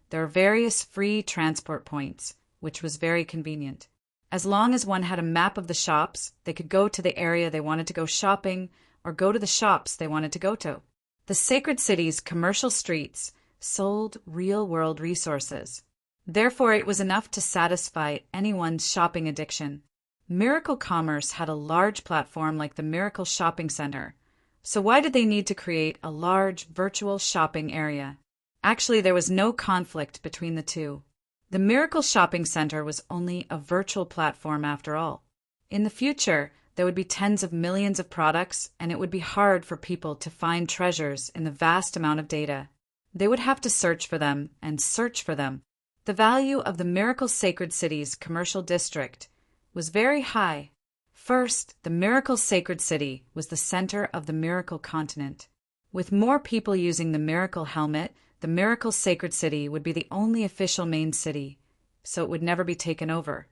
there are various free transport points, which was very convenient. As long as one had a map of the shops, they could go to the area they wanted to go shopping or go to the shops they wanted to go to. The sacred city's commercial streets sold real-world resources. Therefore, it was enough to satisfy anyone's shopping addiction. Miracle Commerce had a large platform like the Miracle Shopping Center. So why did they need to create a large virtual shopping area? Actually, there was no conflict between the two. The Miracle Shopping Center was only a virtual platform after all. In the future, there would be tens of millions of products, and it would be hard for people to find treasures in the vast amount of data. They would have to search for them and search for them. The value of the Miracle Sacred City's commercial district was very high. First, the Miracle Sacred City was the center of the Miracle Continent. With more people using the Miracle Helmet, the Miracle Sacred City would be the only official main city, so it would never be taken over.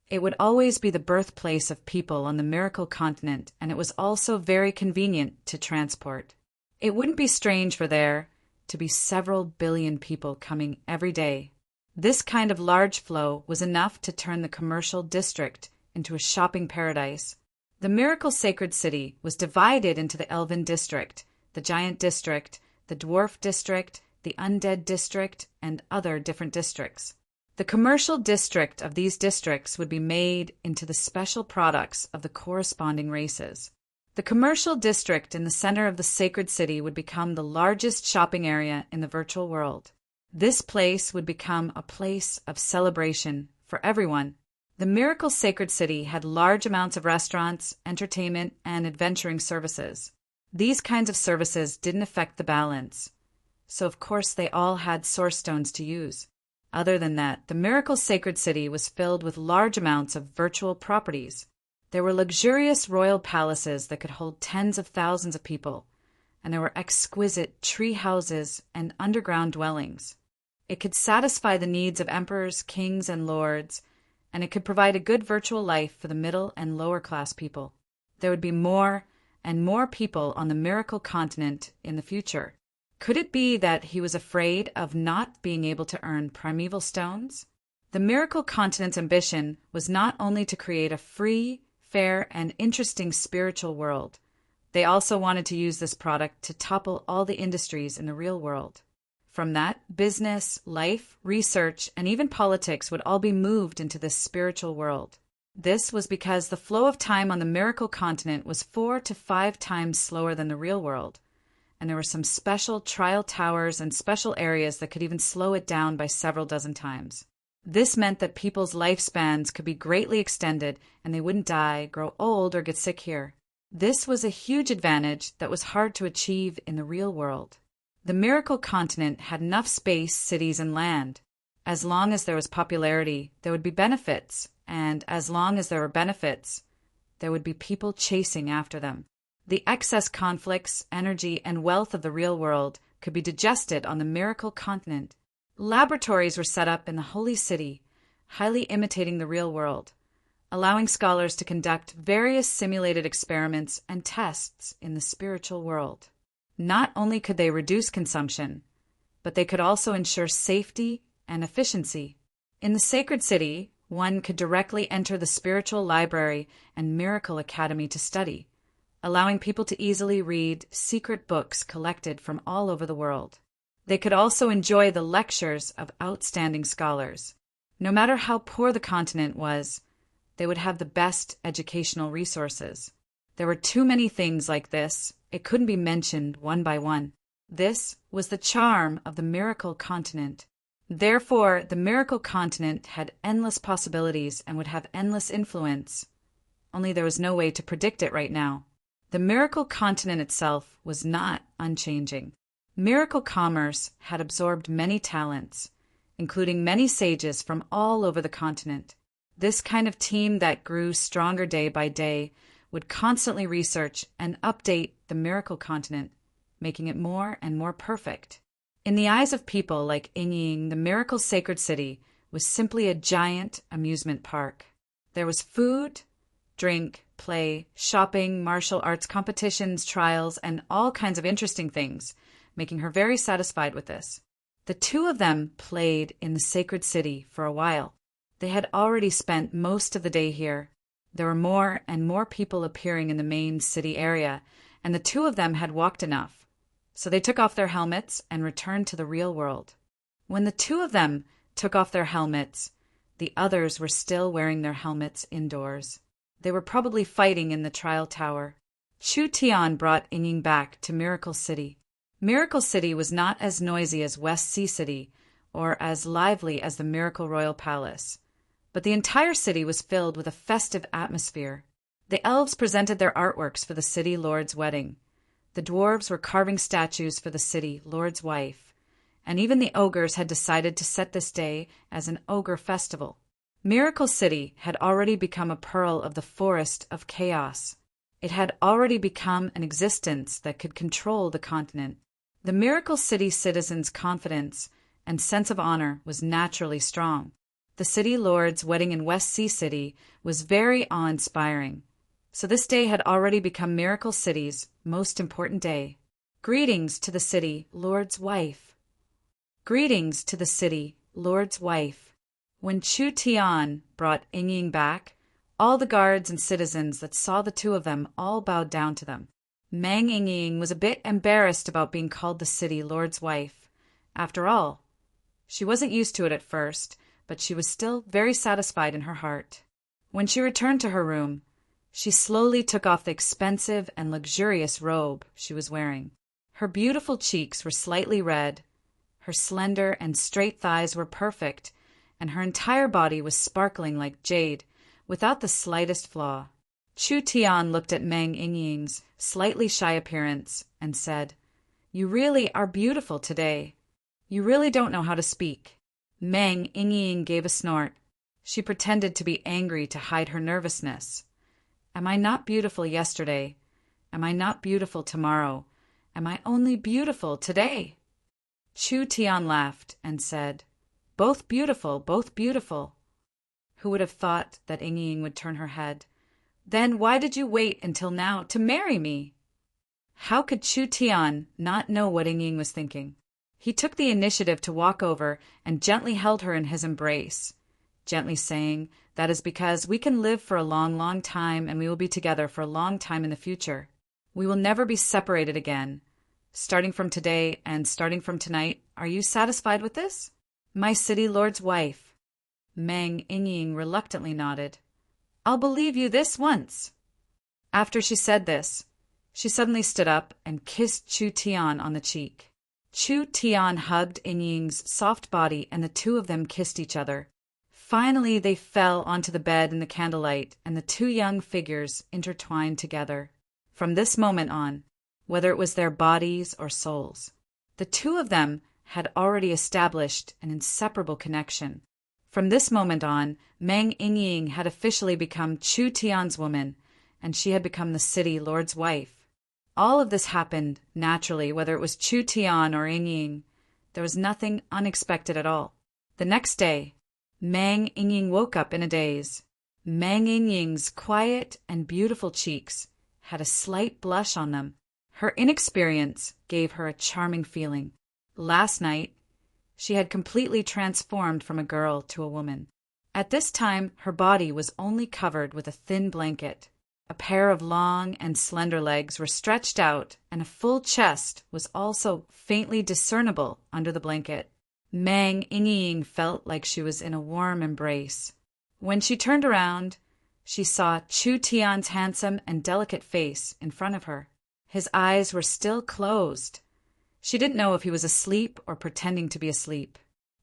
It would always be the birthplace of people on the Miracle Continent, and it was also very convenient to transport. It wouldn't be strange for there to be several billion people coming every day. This kind of large flow was enough to turn the commercial district into a shopping paradise. The Miracle Sacred City was divided into the Elven District, the Giant District, the Dwarf District, the Undead District, and other different districts. The commercial district of these districts would be made into the special products of the corresponding races. The commercial district in the center of the sacred city would become the largest shopping area in the virtual world. This place would become a place of celebration for everyone. The Miracle Sacred City had large amounts of restaurants, entertainment, and adventuring services. These kinds of services didn't affect the balance, so of course they all had source stones to use. Other than that, the Miracle Sacred City was filled with large amounts of virtual properties. There were luxurious royal palaces that could hold tens of thousands of people, and there were exquisite tree houses and underground dwellings. It could satisfy the needs of emperors, kings, and lords, and it could provide a good virtual life for the middle and lower class people. There would be more and more people on the Miracle Continent in the future. Could it be that he was afraid of not being able to earn primeval stones? The Miracle Continent's ambition was not only to create a free, fair, and interesting spiritual world. They also wanted to use this product to topple all the industries in the real world. From that, business, life, research, and even politics would all be moved into this spiritual world. This was because the flow of time on the Miracle Continent was 4 to 5 times slower than the real world, and there were some special trial towers and special areas that could even slow it down by several dozen times. This meant that people's lifespans could be greatly extended and they wouldn't die, grow old, or get sick here. This was a huge advantage that was hard to achieve in the real world. The Miracle Continent had enough space, cities, and land. As long as there was popularity, there would be benefits, and as long as there were benefits, there would be people chasing after them. The excess conflicts, energy, and wealth of the real world could be digested on the Miracle Continent. Laboratories were set up in the Holy City, highly imitating the real world, allowing scholars to conduct various simulated experiments and tests in the spiritual world. Not only could they reduce consumption, but they could also ensure safety and efficiency. In the Sacred City, one could directly enter the Spiritual Library and Miracle Academy to study, allowing people to easily read secret books collected from all over the world. They could also enjoy the lectures of outstanding scholars. No matter how poor the continent was, they would have the best educational resources. There were too many things like this, it couldn't be mentioned one by one. This was the charm of the Miracle Continent. Therefore, the Miracle Continent had endless possibilities and would have endless influence. Only there was no way to predict it right now. The Miracle Continent itself was not unchanging. Miracle Commerce had absorbed many talents, including many sages from all over the continent. This kind of team that grew stronger day by day would constantly research and update the Miracle Continent, making it more and more perfect. In the eyes of people like Ying, the Miracle Sacred City was simply a giant amusement park. There was food, drink, play, shopping, martial arts competitions, trials, and all kinds of interesting things, making her very satisfied with this. The two of them played in the Sacred City for a while. They had already spent most of the day here. There were more and more people appearing in the main city area, and the two of them had walked enough. So they took off their helmets and returned to the real world. When the two of them took off their helmets, the others were still wearing their helmets indoors. They were probably fighting in the trial tower. Chu Tian brought Ying back to Miracle City. Miracle City was not as noisy as West Sea City or as lively as the Miracle Royal Palace, but the entire city was filled with a festive atmosphere. The elves presented their artworks for the city lord's wedding. The dwarves were carving statues for the city lord's wife, and even the ogres had decided to set this day as an ogre festival. Miracle City had already become a pearl of the forest of chaos. It had already become an existence that could control the continent. The Miracle City citizens' confidence and sense of honor was naturally strong. The city lord's wedding in West Sea City was very awe-inspiring. So this day had already become Miracle City's most important day. Greetings to the city lord's wife. Greetings to the city lord's wife. When Chu Tian brought Ying back, all the guards and citizens that saw the two of them all bowed down to them. Meng Ying was a bit embarrassed about being called the city lord's wife. After all, she wasn't used to it at first, but she was still very satisfied in her heart. When she returned to her room, she slowly took off the expensive and luxurious robe she was wearing. Her beautiful cheeks were slightly red, her slender and straight thighs were perfect, and her entire body was sparkling like jade, without the slightest flaw. Chu Tian looked at Meng Ying's slightly shy appearance and said, "You really are beautiful today. You really don't know how to speak." Meng Ying gave a snort. She pretended to be angry to hide her nervousness. "Am I not beautiful yesterday? Am I not beautiful tomorrow? Am I only beautiful today?" Chu Tian laughed and said, "Both beautiful, both beautiful." Who would have thought that Ying would turn her head? "Then why did you wait until now to marry me?" How could Chu Tian not know what Ying was thinking? He took the initiative to walk over and gently held her in his embrace, gently saying, "That is because we can live for a long, long time, and we will be together for a long time in the future. We will never be separated again. Starting from today and starting from tonight, are you satisfied with this? My city lord's wife." Meng Ying reluctantly nodded. "I'll believe you this once." After she said this, she suddenly stood up and kissed Chu Tian on the cheek. Chu Tian hugged Ying's soft body, and the two of them kissed each other. Finally, they fell onto the bed in the candlelight, and the two young figures intertwined together. From this moment on, whether it was their bodies or souls, the two of them had already established an inseparable connection. From this moment on, Meng Ying had officially become Chu Tian's woman, and she had become the city lord's wife. All of this happened naturally, whether it was Chu Tian or Ying. There was nothing unexpected at all. The next day, Meng Ying woke up in a daze. Meng Ying's quiet and beautiful cheeks had a slight blush on them. Her inexperience gave her a charming feeling. Last night, she had completely transformed from a girl to a woman. At this time, her body was only covered with a thin blanket. A pair of long and slender legs were stretched out, and a full chest was also faintly discernible under the blanket. Meng Ying felt like she was in a warm embrace. When she turned around, she saw Chu Tian's handsome and delicate face in front of her. His eyes were still closed. She didn't know if he was asleep or pretending to be asleep.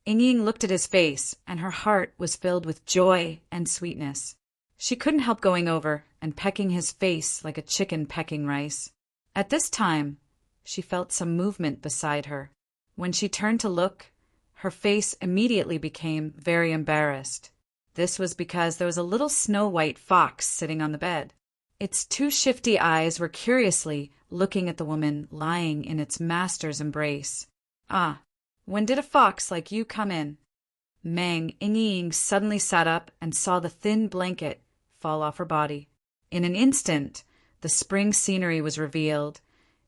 Ying looked at his face, and her heart was filled with joy and sweetness. She couldn't help going over and pecking his face like a chicken pecking rice. At this time, she felt some movement beside her. When she turned to look, her face immediately became very embarrassed. This was because there was a little snow-white fox sitting on the bed. Its two shifty eyes were curiously looking at the woman lying in its master's embrace. "Ah, when did a fox like you come in?" Meng Ying suddenly sat up and saw the thin blanket fall off her body. In an instant, the spring scenery was revealed.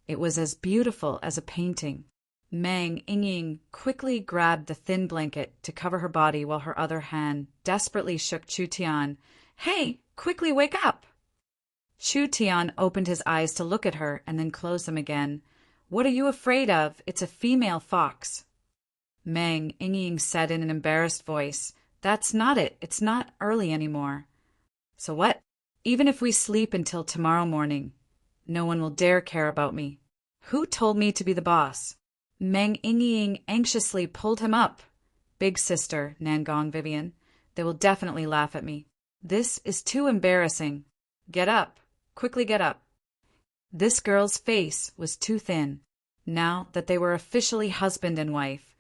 It was as beautiful as a painting. Meng Ying quickly grabbed the thin blanket to cover her body while her other hand desperately shook Chu Tian. "Hey, quickly wake up!" Chu Tian opened his eyes to look at her and then closed them again. "What are you afraid of? It's a female fox." Meng Ying said in an embarrassed voice, "That's not it. It's not early anymore." "So what? Even if we sleep until tomorrow morning, no one will dare care about me. Who told me to be the boss?" Meng Ying anxiously pulled him up. "Big sister, Nangong Vivian. They will definitely laugh at me. This is too embarrassing. Get up. Quickly get up." This girl's face was too thin. Now that they were officially husband and wife,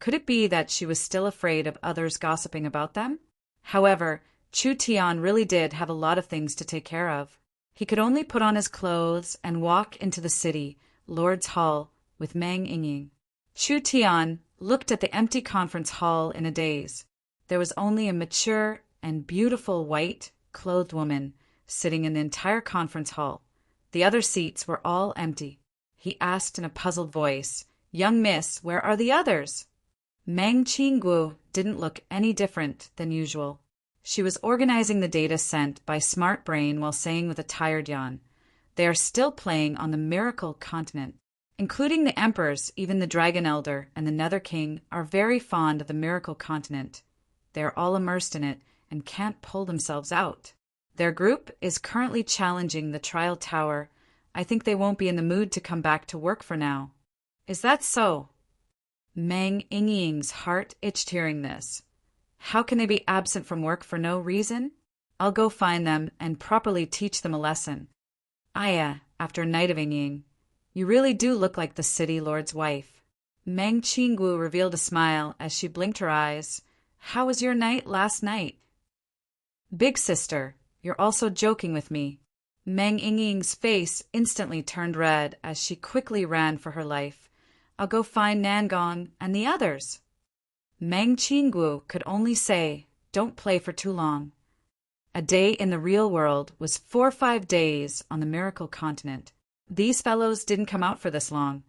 Could it be that she was still afraid of others gossiping about them? However, Chu Tian really did have a lot of things to take care of. He could only put on his clothes and walk into the city, Lord's Hall, with Meng Yingying. Chu Tian looked at the empty conference hall in a daze. There was only a mature and beautiful white-clothed woman sitting in the entire conference hall. The other seats were all empty. He asked in a puzzled voice, "Young miss, where are the others?" Meng Qingguo didn't look any different than usual. She was organizing the data sent by Smart Brain while saying with a tired yawn, "They are still playing on the Miracle Continent. Including the Emperors, even the Dragon Elder and the Nether King are very fond of the Miracle Continent. They are all immersed in it and can't pull themselves out. Their group is currently challenging the Trial Tower. I think they won't be in the mood to come back to work for now." "Is that so?" Meng Yingying's heart itched hearing this. How can they be absent from work for no reason? I'll go find them and properly teach them a lesson. Aya, after a night of Yingying, you really do look like the city lord's wife. Meng Qingguo revealed a smile as she blinked her eyes. How was your night last night? Big sister, you're also joking with me. Meng Yingying's face instantly turned red as she quickly ran for her life. I'll go find Nangong and the others. Meng Qingguo could only say, don't play for too long. A day in the real world was 4 or 5 days on the Miracle Continent. These fellows didn't come out for this long.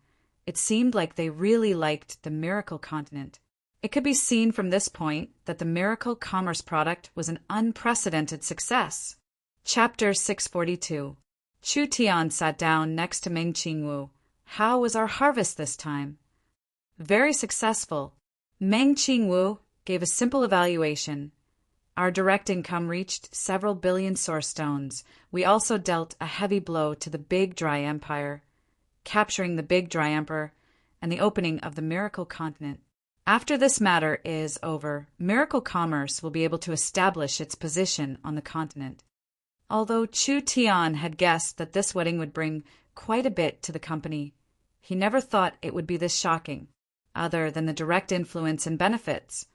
It seemed like they really liked the Miracle Continent. It could be seen from this point that the Miracle Commerce product was an unprecedented success. Chapter 642. Chu Tian sat down next to Meng Qingguo. How was our harvest this time? Very successful. Meng Qingguo gave a simple evaluation. Our direct income reached several billion source stones. We also dealt a heavy blow to the Big Dry Empire, capturing the Big Dry Emperor and the opening of the Miracle Continent. After this matter is over, Miracle Commerce will be able to establish its position on the continent. Although Chu Tian had guessed that this wedding would bring quite a bit to the company, he never thought it would be this shocking, other than the direct influence and benefits.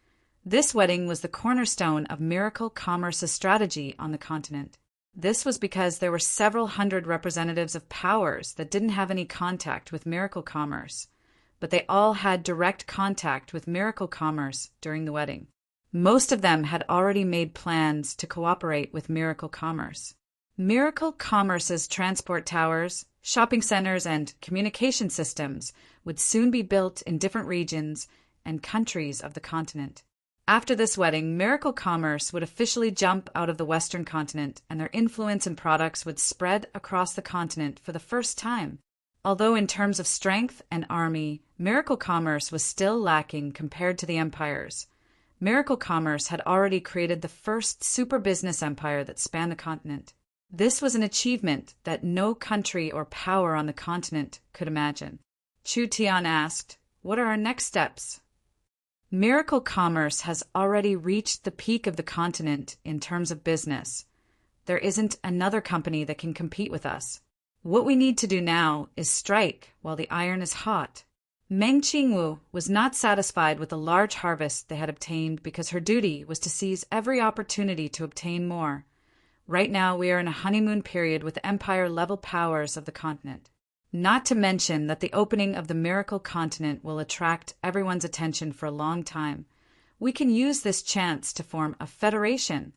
This wedding was the cornerstone of Miracle Commerce's strategy on the continent. This was because there were several hundred representatives of powers that didn't have any contact with Miracle Commerce, but they all had direct contact with Miracle Commerce during the wedding. Most of them had already made plans to cooperate with Miracle Commerce. Miracle Commerce's transport towers, shopping centers, and communication systems would soon be built in different regions and countries of the continent. After this wedding, Miracle Commerce would officially jump out of the Western continent, and their influence and products would spread across the continent for the first time. Although in terms of strength and army, Miracle Commerce was still lacking compared to the empires, Miracle Commerce had already created the first super business empire that spanned the continent. This was an achievement that no country or power on the continent could imagine. Chu Tian asked, "What are our next steps?" Miracle Commerce has already reached the peak of the continent in terms of business. There isn't another company that can compete with us. What we need to do now is strike while the iron is hot. Meng Qingguo was not satisfied with the large harvest they had obtained because her duty was to seize every opportunity to obtain more. Right now we are in a honeymoon period with the empire-level powers of the continent. Not to mention that the opening of the Miracle Continent will attract everyone's attention for a long time. We can use this chance to form a federation.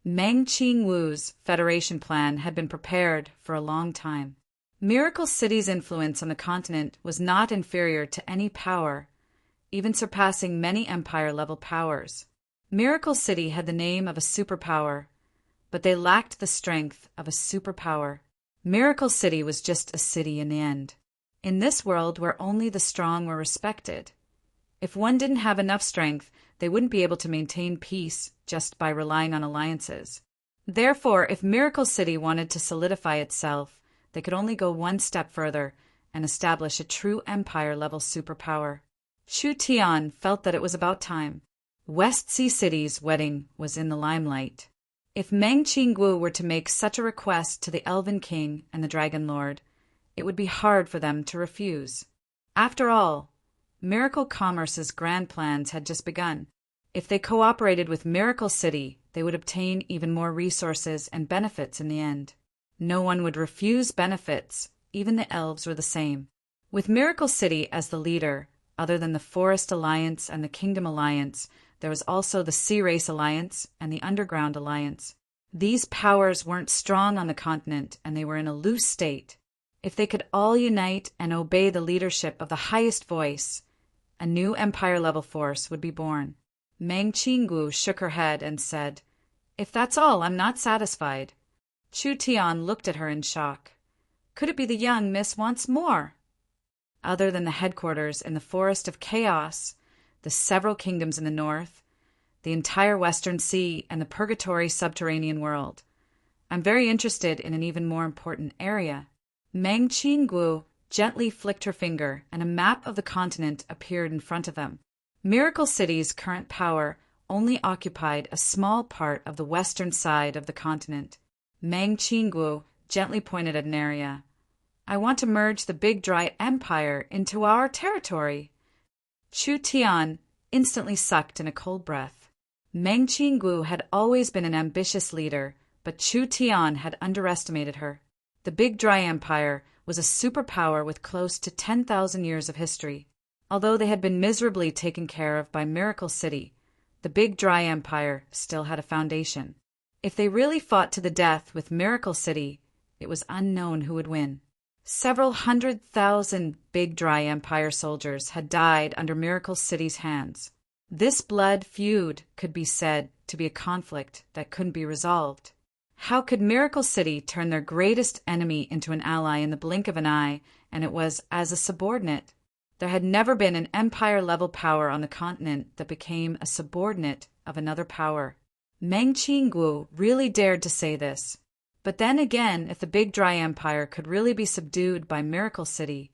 Meng Qingguo's federation plan had been prepared for a long time. Miracle City's influence on the continent was not inferior to any power, even surpassing many empire-level powers. Miracle City had the name of a superpower, but they lacked the strength of a superpower. Miracle City was just a city in the end. In this world where only the strong were respected. If one didn't have enough strength, they wouldn't be able to maintain peace just by relying on alliances. Therefore, if Miracle City wanted to solidify itself, they could only go one step further and establish a true empire-level superpower. Chu Tian felt that it was about time. West Sea City's wedding was in the limelight. If Meng Qingguo were to make such a request to the Elven King and the Dragon Lord, it would be hard for them to refuse. After all, Miracle Commerce's grand plans had just begun. If they cooperated with Miracle City, they would obtain even more resources and benefits in the end. No one would refuse benefits, even the elves were the same. With Miracle City as the leader, other than the Forest Alliance and the Kingdom Alliance, there was also the Sea Race Alliance and the Underground Alliance. These powers weren't strong on the continent, and they were in a loose state. If they could all unite and obey the leadership of the highest voice, a new empire-level force would be born. Meng Qinggu shook her head and said, "If that's all, I'm not satisfied." Chu Tian looked at her in shock. Could it be the young miss wants more? Other than the headquarters in the Forest of Chaos, the several kingdoms in the north, the entire Western Sea, and the Purgatory subterranean world, I'm very interested in an even more important area. Meng Qinggu gently flicked her finger, and a map of the continent appeared in front of them. Miracle City's current power only occupied a small part of the western side of the continent. Meng Qinggu gently pointed at an area. I want to merge the Big Dry Empire into our territory. Chu Tian instantly sucked in a cold breath. Meng Qinggu had always been an ambitious leader, but Chu Tian had underestimated her. The Big Dry Empire was a superpower with close to 10,000 years of history. Although they had been miserably taken care of by Miracle City, the Big Dry Empire still had a foundation. If they really fought to the death with Miracle City, it was unknown who would win. Several 100,000 Big Dry Empire soldiers had died under Miracle City's hands. This blood feud could be said to be a conflict that couldn't be resolved. How could Miracle City turn their greatest enemy into an ally in the blink of an eye, and it was as a subordinate? There had never been an empire-level power on the continent that became a subordinate of another power. Meng Qinggu really dared to say this. But then again, if the Big Dry Empire could really be subdued by Miracle City,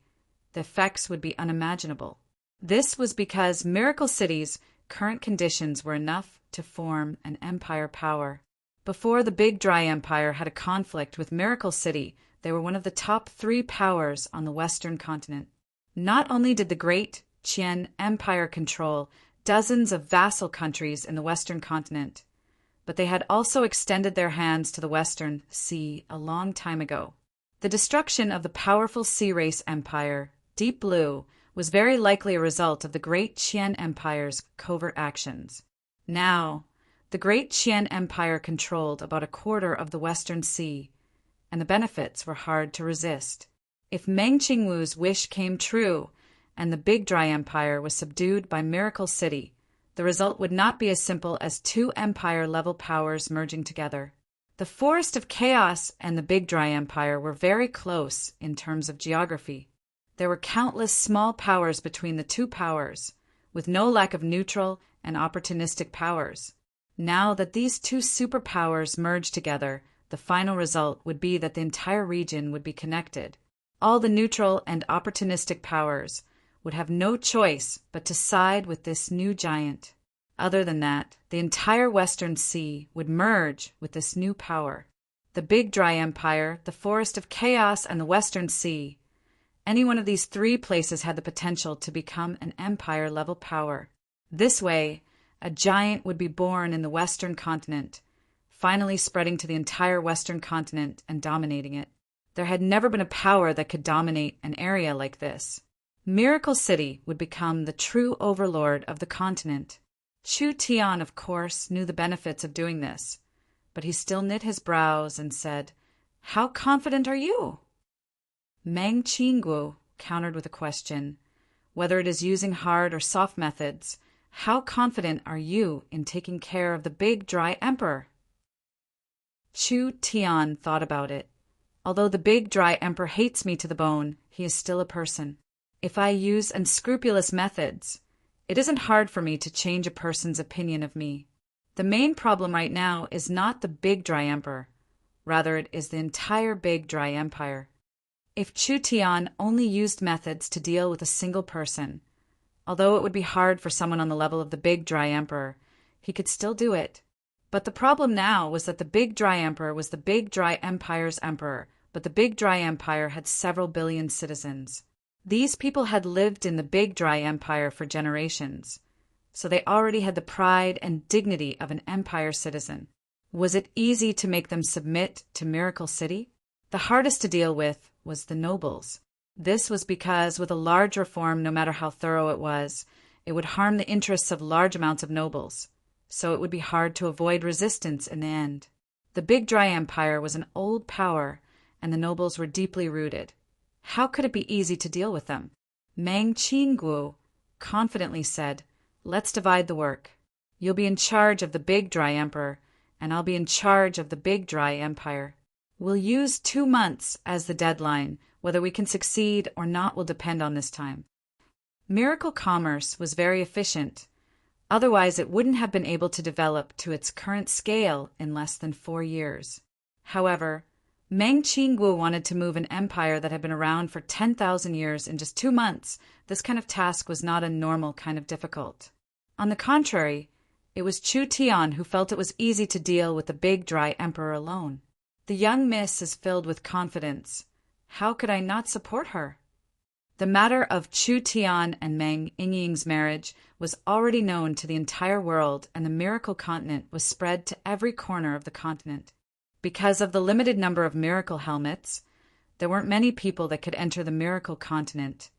the effects would be unimaginable. This was because Miracle City's current conditions were enough to form an empire power. Before the Big Dry Empire had a conflict with Miracle City, they were one of the top 3 powers on the western continent. Not only did the Great Qian Empire control dozens of vassal countries in the western continent, but they had also extended their hands to the Western Sea a long time ago. The destruction of the powerful Sea Race Empire, Deep Blue, was very likely a result of the Great Qian Empire's covert actions. Now, the Great Qian Empire controlled about a quarter of the Western Sea, and the benefits were hard to resist. If Meng Qinggu's wish came true, and the Big Dry Empire was subdued by Miracle City, the result would not be as simple as 2 empire-level powers merging together. The Forest of Chaos and the Big Dry Empire were very close in terms of geography. There were countless small powers between the 2 powers, with no lack of neutral and opportunistic powers. Now that these 2 superpowers merged together, the final result would be that the entire region would be connected. All the neutral and opportunistic powers would have no choice but to side with this new giant. Other than that, the entire Western Sea would merge with this new power. The Big Dry Empire, the Forest of Chaos, and the Western Sea. Any one of these 3 places had the potential to become an empire-level power. This way, a giant would be born in the Western continent, finally spreading to the entire Western continent and dominating it. There had never been a power that could dominate an area like this. Miracle City would become the true overlord of the continent. Chu Tian, of course, knew the benefits of doing this, but he still knit his brows and said, "How confident are you?" Meng Qinggu countered with a question. Whether it is using hard or soft methods, how confident are you in taking care of the Big Dry Emperor? Chu Tian thought about it. Although the Big Dry Emperor hates me to the bone, he is still a person. If I use unscrupulous methods, it isn't hard for me to change a person's opinion of me. The main problem right now is not the Big Dry Emperor. Rather, it is the entire Big Dry Empire. If Chu Tian only used methods to deal with a single person, although it would be hard for someone on the level of the Big Dry Emperor, he could still do it. But the problem now was that the Big Dry Emperor was the Big Dry Empire's emperor, but the Big Dry Empire had several billion citizens. These people had lived in the Big Dry Empire for generations, so they already had the pride and dignity of an empire citizen. Was it easy to make them submit to Miracle City? The hardest to deal with was the nobles. This was because with a large reform, no matter how thorough it was, it would harm the interests of large amounts of nobles, so it would be hard to avoid resistance in the end. The Big Dry Empire was an old power, and the nobles were deeply rooted. How could it be easy to deal with them? Mang Qingguo confidently said, "Let's divide the work. You'll be in charge of the Big Dry Emperor, and I'll be in charge of the Big Dry Empire. We'll use 2 months as the deadline. Whether we can succeed or not will depend on this time." Miracle commerce was very efficient. Otherwise, it wouldn't have been able to develop to its current scale in less than 4 years. However, Meng Qingguo wanted to move an empire that had been around for 10,000 years in just 2 months. This kind of task was not a normal kind of difficult. On the contrary, it was Chu Tian who felt it was easy to deal with the Big Dry Emperor alone. The young miss is filled with confidence. How could I not support her? The matter of Chu Tian and Meng Yingying's marriage was already known to the entire world, and the Miracle Continent was spread to every corner of the continent. Because of the limited number of miracle helmets, there weren't many people that could enter the Miracle Continent.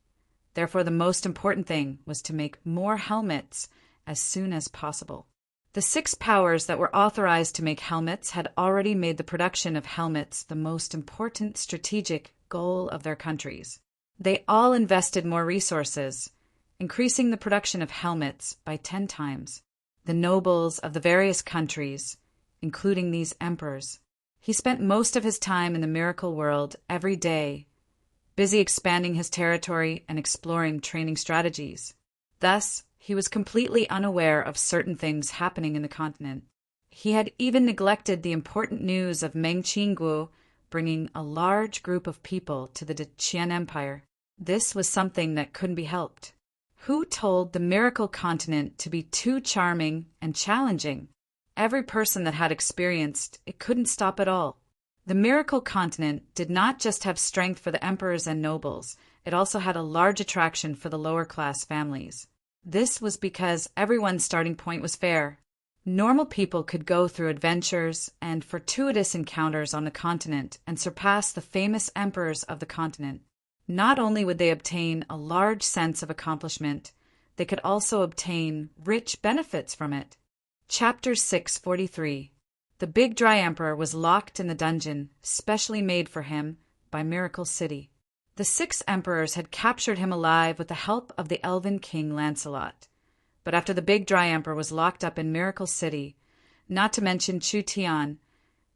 Therefore, the most important thing was to make more helmets as soon as possible. The 6 powers that were authorized to make helmets had already made the production of helmets the most important strategic goal of their countries. They all invested more resources, increasing the production of helmets by 10 times. The nobles of the various countries, including these emperors. He spent most of his time in the miracle world every day, busy expanding his territory and exploring training strategies. Thus, he was completely unaware of certain things happening in the continent. He had even neglected the important news of Meng Qingguo bringing a large group of people to the Qian Empire. This was something that couldn't be helped. Who told the Miracle Continent to be too charming and challenging? Every person that had experienced it couldn't stop at all. The Miracle Continent did not just have strength for the emperors and nobles, it also had a large attraction for the lower-class families. This was because everyone's starting point was fair. Normal people could go through adventures and fortuitous encounters on the continent and surpass the famous emperors of the continent. Not only would they obtain a large sense of accomplishment, they could also obtain rich benefits from it. Chapter 643. The Big Dry Emperor was locked in the dungeon, specially made for him by Miracle City. The 6 emperors had captured him alive with the help of the elven king Lancelot. But after the Big Dry Emperor was locked up in Miracle City, not to mention Chu Tian,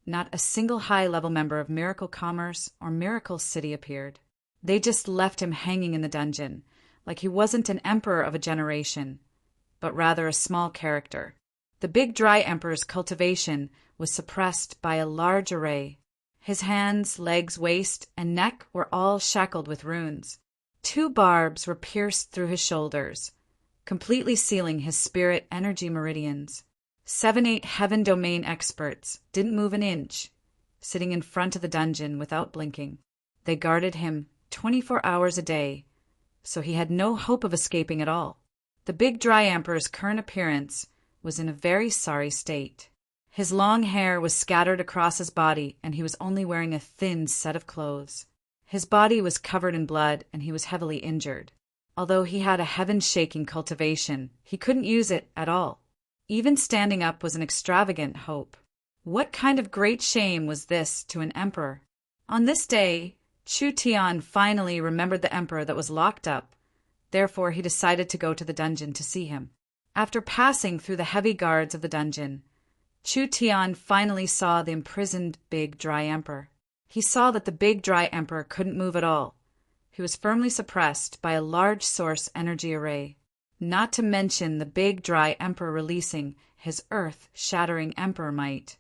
not a single high-level member of Miracle Commerce or Miracle City appeared. They just left him hanging in the dungeon, like he wasn't an emperor of a generation, but rather a small character. The Big Dry Emperor's cultivation was suppressed by a large array. His hands, legs, waist, and neck were all shackled with runes. 2 barbs were pierced through his shoulders, completely sealing his spirit energy meridians. 7-8 heaven domain experts didn't move an inch, sitting in front of the dungeon without blinking. They guarded him 24 hours a day, so he had no hope of escaping at all. The Big Dry Emperor's current appearance was in a very sorry state. His long hair was scattered across his body, and he was only wearing a thin set of clothes. His body was covered in blood, and he was heavily injured. Although he had a heaven-shaking cultivation, he couldn't use it at all. Even standing up was an extravagant hope. What kind of great shame was this to an emperor? On this day, Chu Tian finally remembered the emperor that was locked up. Therefore, he decided to go to the dungeon to see him. After passing through the heavy guards of the dungeon, Chu Tian finally saw the imprisoned Big Dry Emperor. He saw that the Big Dry Emperor couldn't move at all. He was firmly suppressed by a large source energy array, not to mention the Big Dry Emperor releasing his earth-shattering emperor might.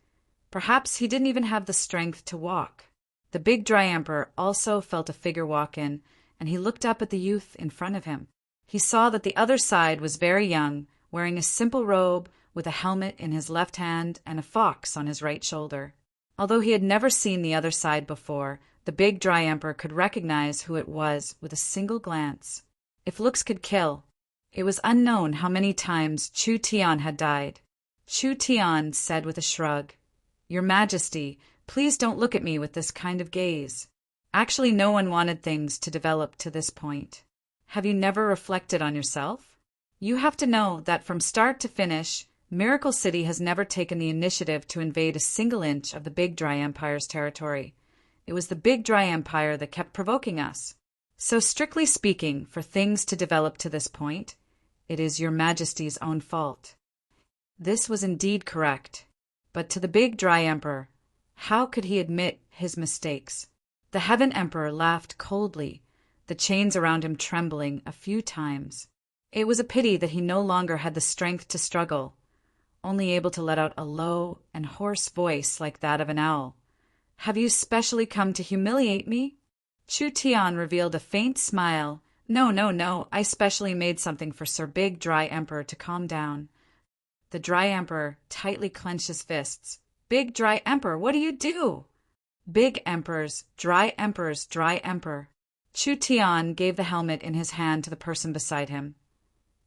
Perhaps he didn't even have the strength to walk. The Big Dry Emperor also felt a figure walk in, and he looked up at the youth in front of him. He saw that the other side was very young, wearing a simple robe with a helmet in his left hand and a fox on his right shoulder. Although he had never seen the other side before, The big dry emperor could recognize who it was with a single glance. If looks could kill, it was unknown how many times Chu Tian had died. Chu Tian said with a shrug, "Your Majesty, please don't look at me with this kind of gaze. Actually, no one wanted things to develop to this point. Have you never reflected on yourself? You have to know that from start to finish, Miracle City has never taken the initiative to invade a single inch of the Big Dry Empire's territory. It was the Big Dry Empire that kept provoking us. So strictly speaking, for things to develop to this point, it is your Majesty's own fault." This was indeed correct. But to the Big Dry Emperor, how could he admit his mistakes? The Heaven Emperor laughed coldly, the chains around him trembling a few times. It was a pity that he no longer had the strength to struggle, only able to let out a low and hoarse voice like that of an owl. "Have you specially come to humiliate me?" Chu Tian revealed a faint smile. No, I specially made something for Sir Big Dry Emperor to calm down." The Dry Emperor tightly clenched his fists. "Big Dry Emperor, what do you do?" "Big Emperor's Dry Emperor's Dry Emperor." Chu Tian gave the helmet in his hand to the person beside him.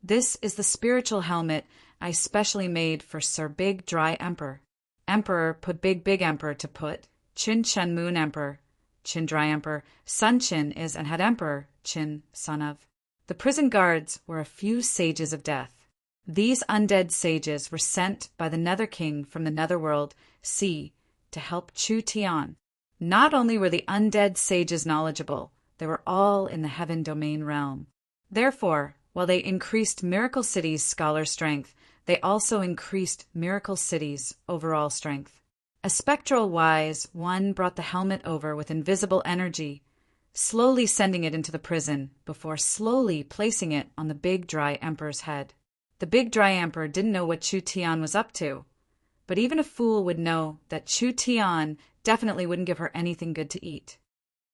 "This is the spiritual helmet I specially made for Sir Big Dry Emperor." Emperor put Big Emperor to put. Chin Chen Moon Emperor. Chin Dry Emperor. Sun Chin is and had Emperor. Chin, son of. The prison guards were a few sages of death. These undead sages were sent by the Nether King from the Netherworld Sea to help Chu Tian. Not only were the undead sages knowledgeable, they were all in the Heaven Domain realm. Therefore, while they increased Miracle City's scholar strength, they also increased Miracle City's overall strength. A spectral wise one brought the helmet over with invisible energy, slowly sending it into the prison before slowly placing it on the Big Dry Emperor's head. The Big Dry Emperor didn't know what Chu Tian was up to, but even a fool would know that Chu Tian definitely wouldn't give her anything good to eat.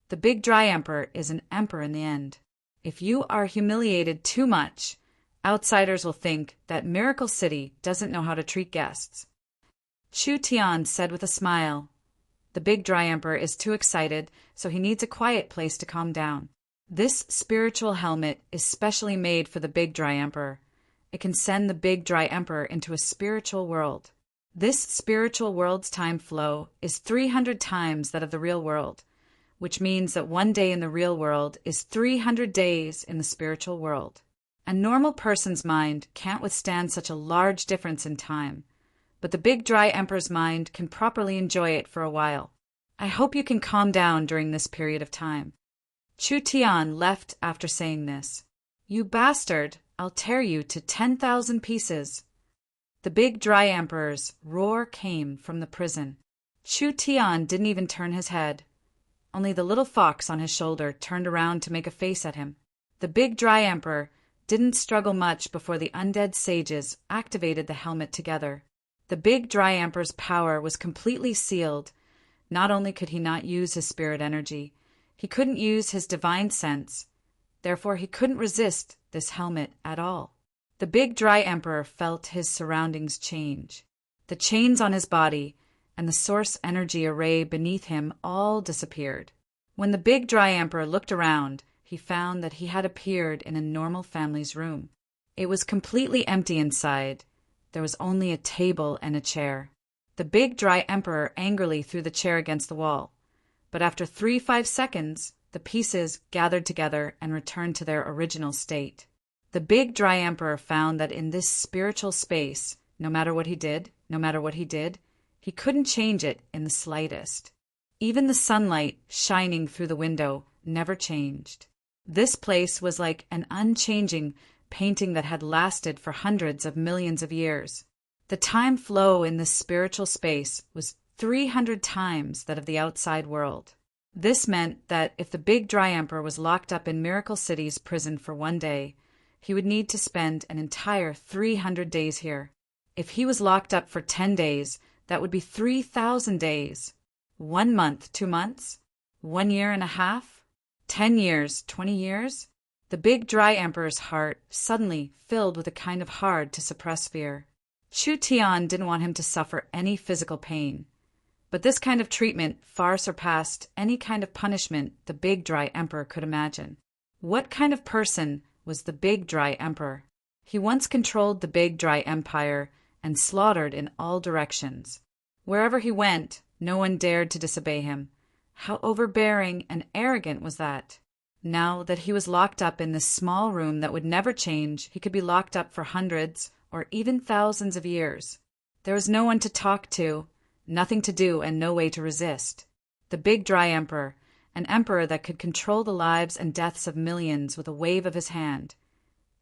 The Big Dry Emperor is an emperor in the end. If you are humiliated too much, outsiders will think that Miracle City doesn't know how to treat guests. Chu Tian said with a smile, "The Big Dry Emperor is too excited, so he needs a quiet place to calm down. This spiritual helmet is specially made for the Big Dry Emperor. It can send the Big Dry Emperor into a spiritual world. This spiritual world's time flow is 300 times that of the real world, which means that one day in the real world is 300 days in the spiritual world. A normal person's mind can't withstand such a large difference in time, but the Big Dry Emperor's mind can properly enjoy it for a while. I hope you can calm down during this period of time." Chu Tian left after saying this. "You bastard, I'll tear you to 10,000 pieces." The Big Dry Emperor's roar came from the prison. Chu Tian didn't even turn his head. Only the little fox on his shoulder turned around to make a face at him. The Big Dry Emperor didn't struggle much before the undead sages activated the helmet together. The Big Dry Emperor's power was completely sealed. Not only could he not use his spirit energy, he couldn't use his divine sense. Therefore, he couldn't resist this helmet at all. The Big Dry Emperor felt his surroundings change. The chains on his body and the source energy array beneath him all disappeared. When the Big Dry Emperor looked around, he found that he had appeared in a normal family's room. It was completely empty inside. There was only a table and a chair. The Big Dry Emperor angrily threw the chair against the wall, but after 5 seconds, the pieces gathered together and returned to their original state. The Big Dry Emperor found that in this spiritual space, no matter what he did, he couldn't change it in the slightest. Even the sunlight shining through the window never changed. This place was like an unchanging painting that had lasted for hundreds of millions of years. The time flow in this spiritual space was 300 times that of the outside world. This meant that if the Big Dry Emperor was locked up in Miracle City's prison for one day, he would need to spend an entire 300 days here. If he was locked up for 10 days, that would be 3,000 days. 1 month, 2 months? 1 year and a half? 10 years, 20 years? The Big Dry Emperor's heart suddenly filled with a kind of hard-to-suppress fear. Chu Tian didn't want him to suffer any physical pain, But this kind of treatment far surpassed any kind of punishment the Big Dry Emperor could imagine. What kind of person was the Big Dry Emperor? He once controlled the Big Dry Empire and slaughtered in all directions. Wherever he went, no one dared to disobey him. How overbearing and arrogant was that? Now that he was locked up in this small room that would never change, he could be locked up for hundreds or even thousands of years. There was no one to talk to, nothing to do, and no way to resist. The Big Dry Emperor, an emperor that could control the lives and deaths of millions with a wave of his hand,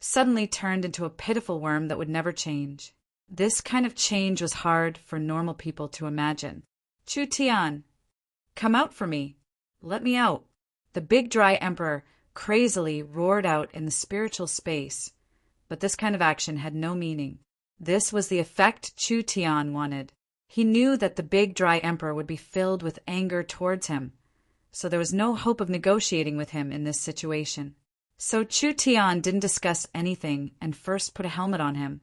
suddenly turned into a pitiful worm that would never change. This kind of change was hard for normal people to imagine. Chu Tian, come out for me. Let me out. The Big Dry Emperor crazily roared out in the spiritual space, but this kind of action had no meaning. This was the effect Chu Tian wanted. He knew that the Big Dry Emperor would be filled with anger towards him, so there was no hope of negotiating with him in this situation. So Chu Tian didn't discuss anything and first put a helmet on him,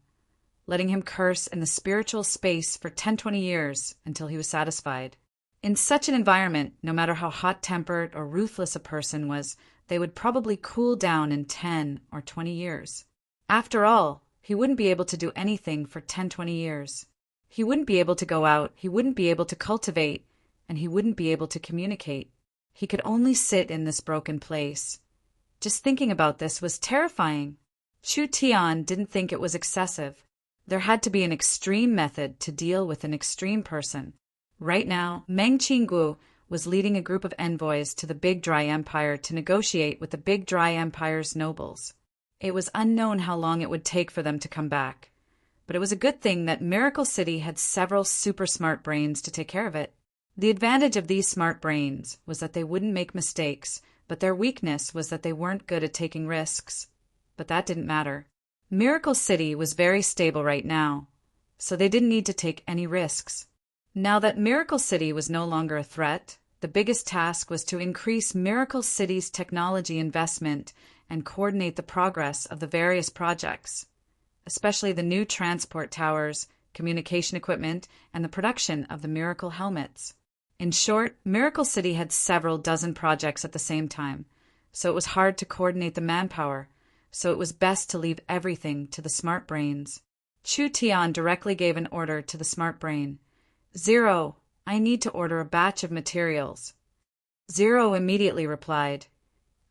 letting him curse in the spiritual space for 10-20 years until he was satisfied. In such an environment, no matter how hot-tempered or ruthless a person was, they would probably cool down in 10 or 20 years. After all, he wouldn't be able to do anything for 10-20 years. He wouldn't be able to go out, he wouldn't be able to cultivate, and he wouldn't be able to communicate. He could only sit in this broken place. Just thinking about this was terrifying. Chu Tian didn't think it was excessive. There had to be an extreme method to deal with an extreme person. Right now, Meng Qinggu was leading a group of envoys to the Big Dry Empire to negotiate with the Big Dry Empire's nobles. It was unknown how long it would take for them to come back, but it was a good thing that Miracle City had several super smart brains to take care of it. The advantage of these smart brains was that they wouldn't make mistakes, but their weakness was that they weren't good at taking risks. But that didn't matter. Miracle City was very stable right now, so they didn't need to take any risks. Now that Miracle City was no longer a threat, the biggest task was to increase Miracle City's technology investment and coordinate the progress of the various projects, especially the new transport towers, communication equipment, and the production of the Miracle helmets. In short, Miracle City had several dozen projects at the same time, so it was hard to coordinate the manpower, so it was best to leave everything to the smart brains. Chu Tian directly gave an order to the smart brain. Zero, I need to order a batch of materials. Zero immediately replied,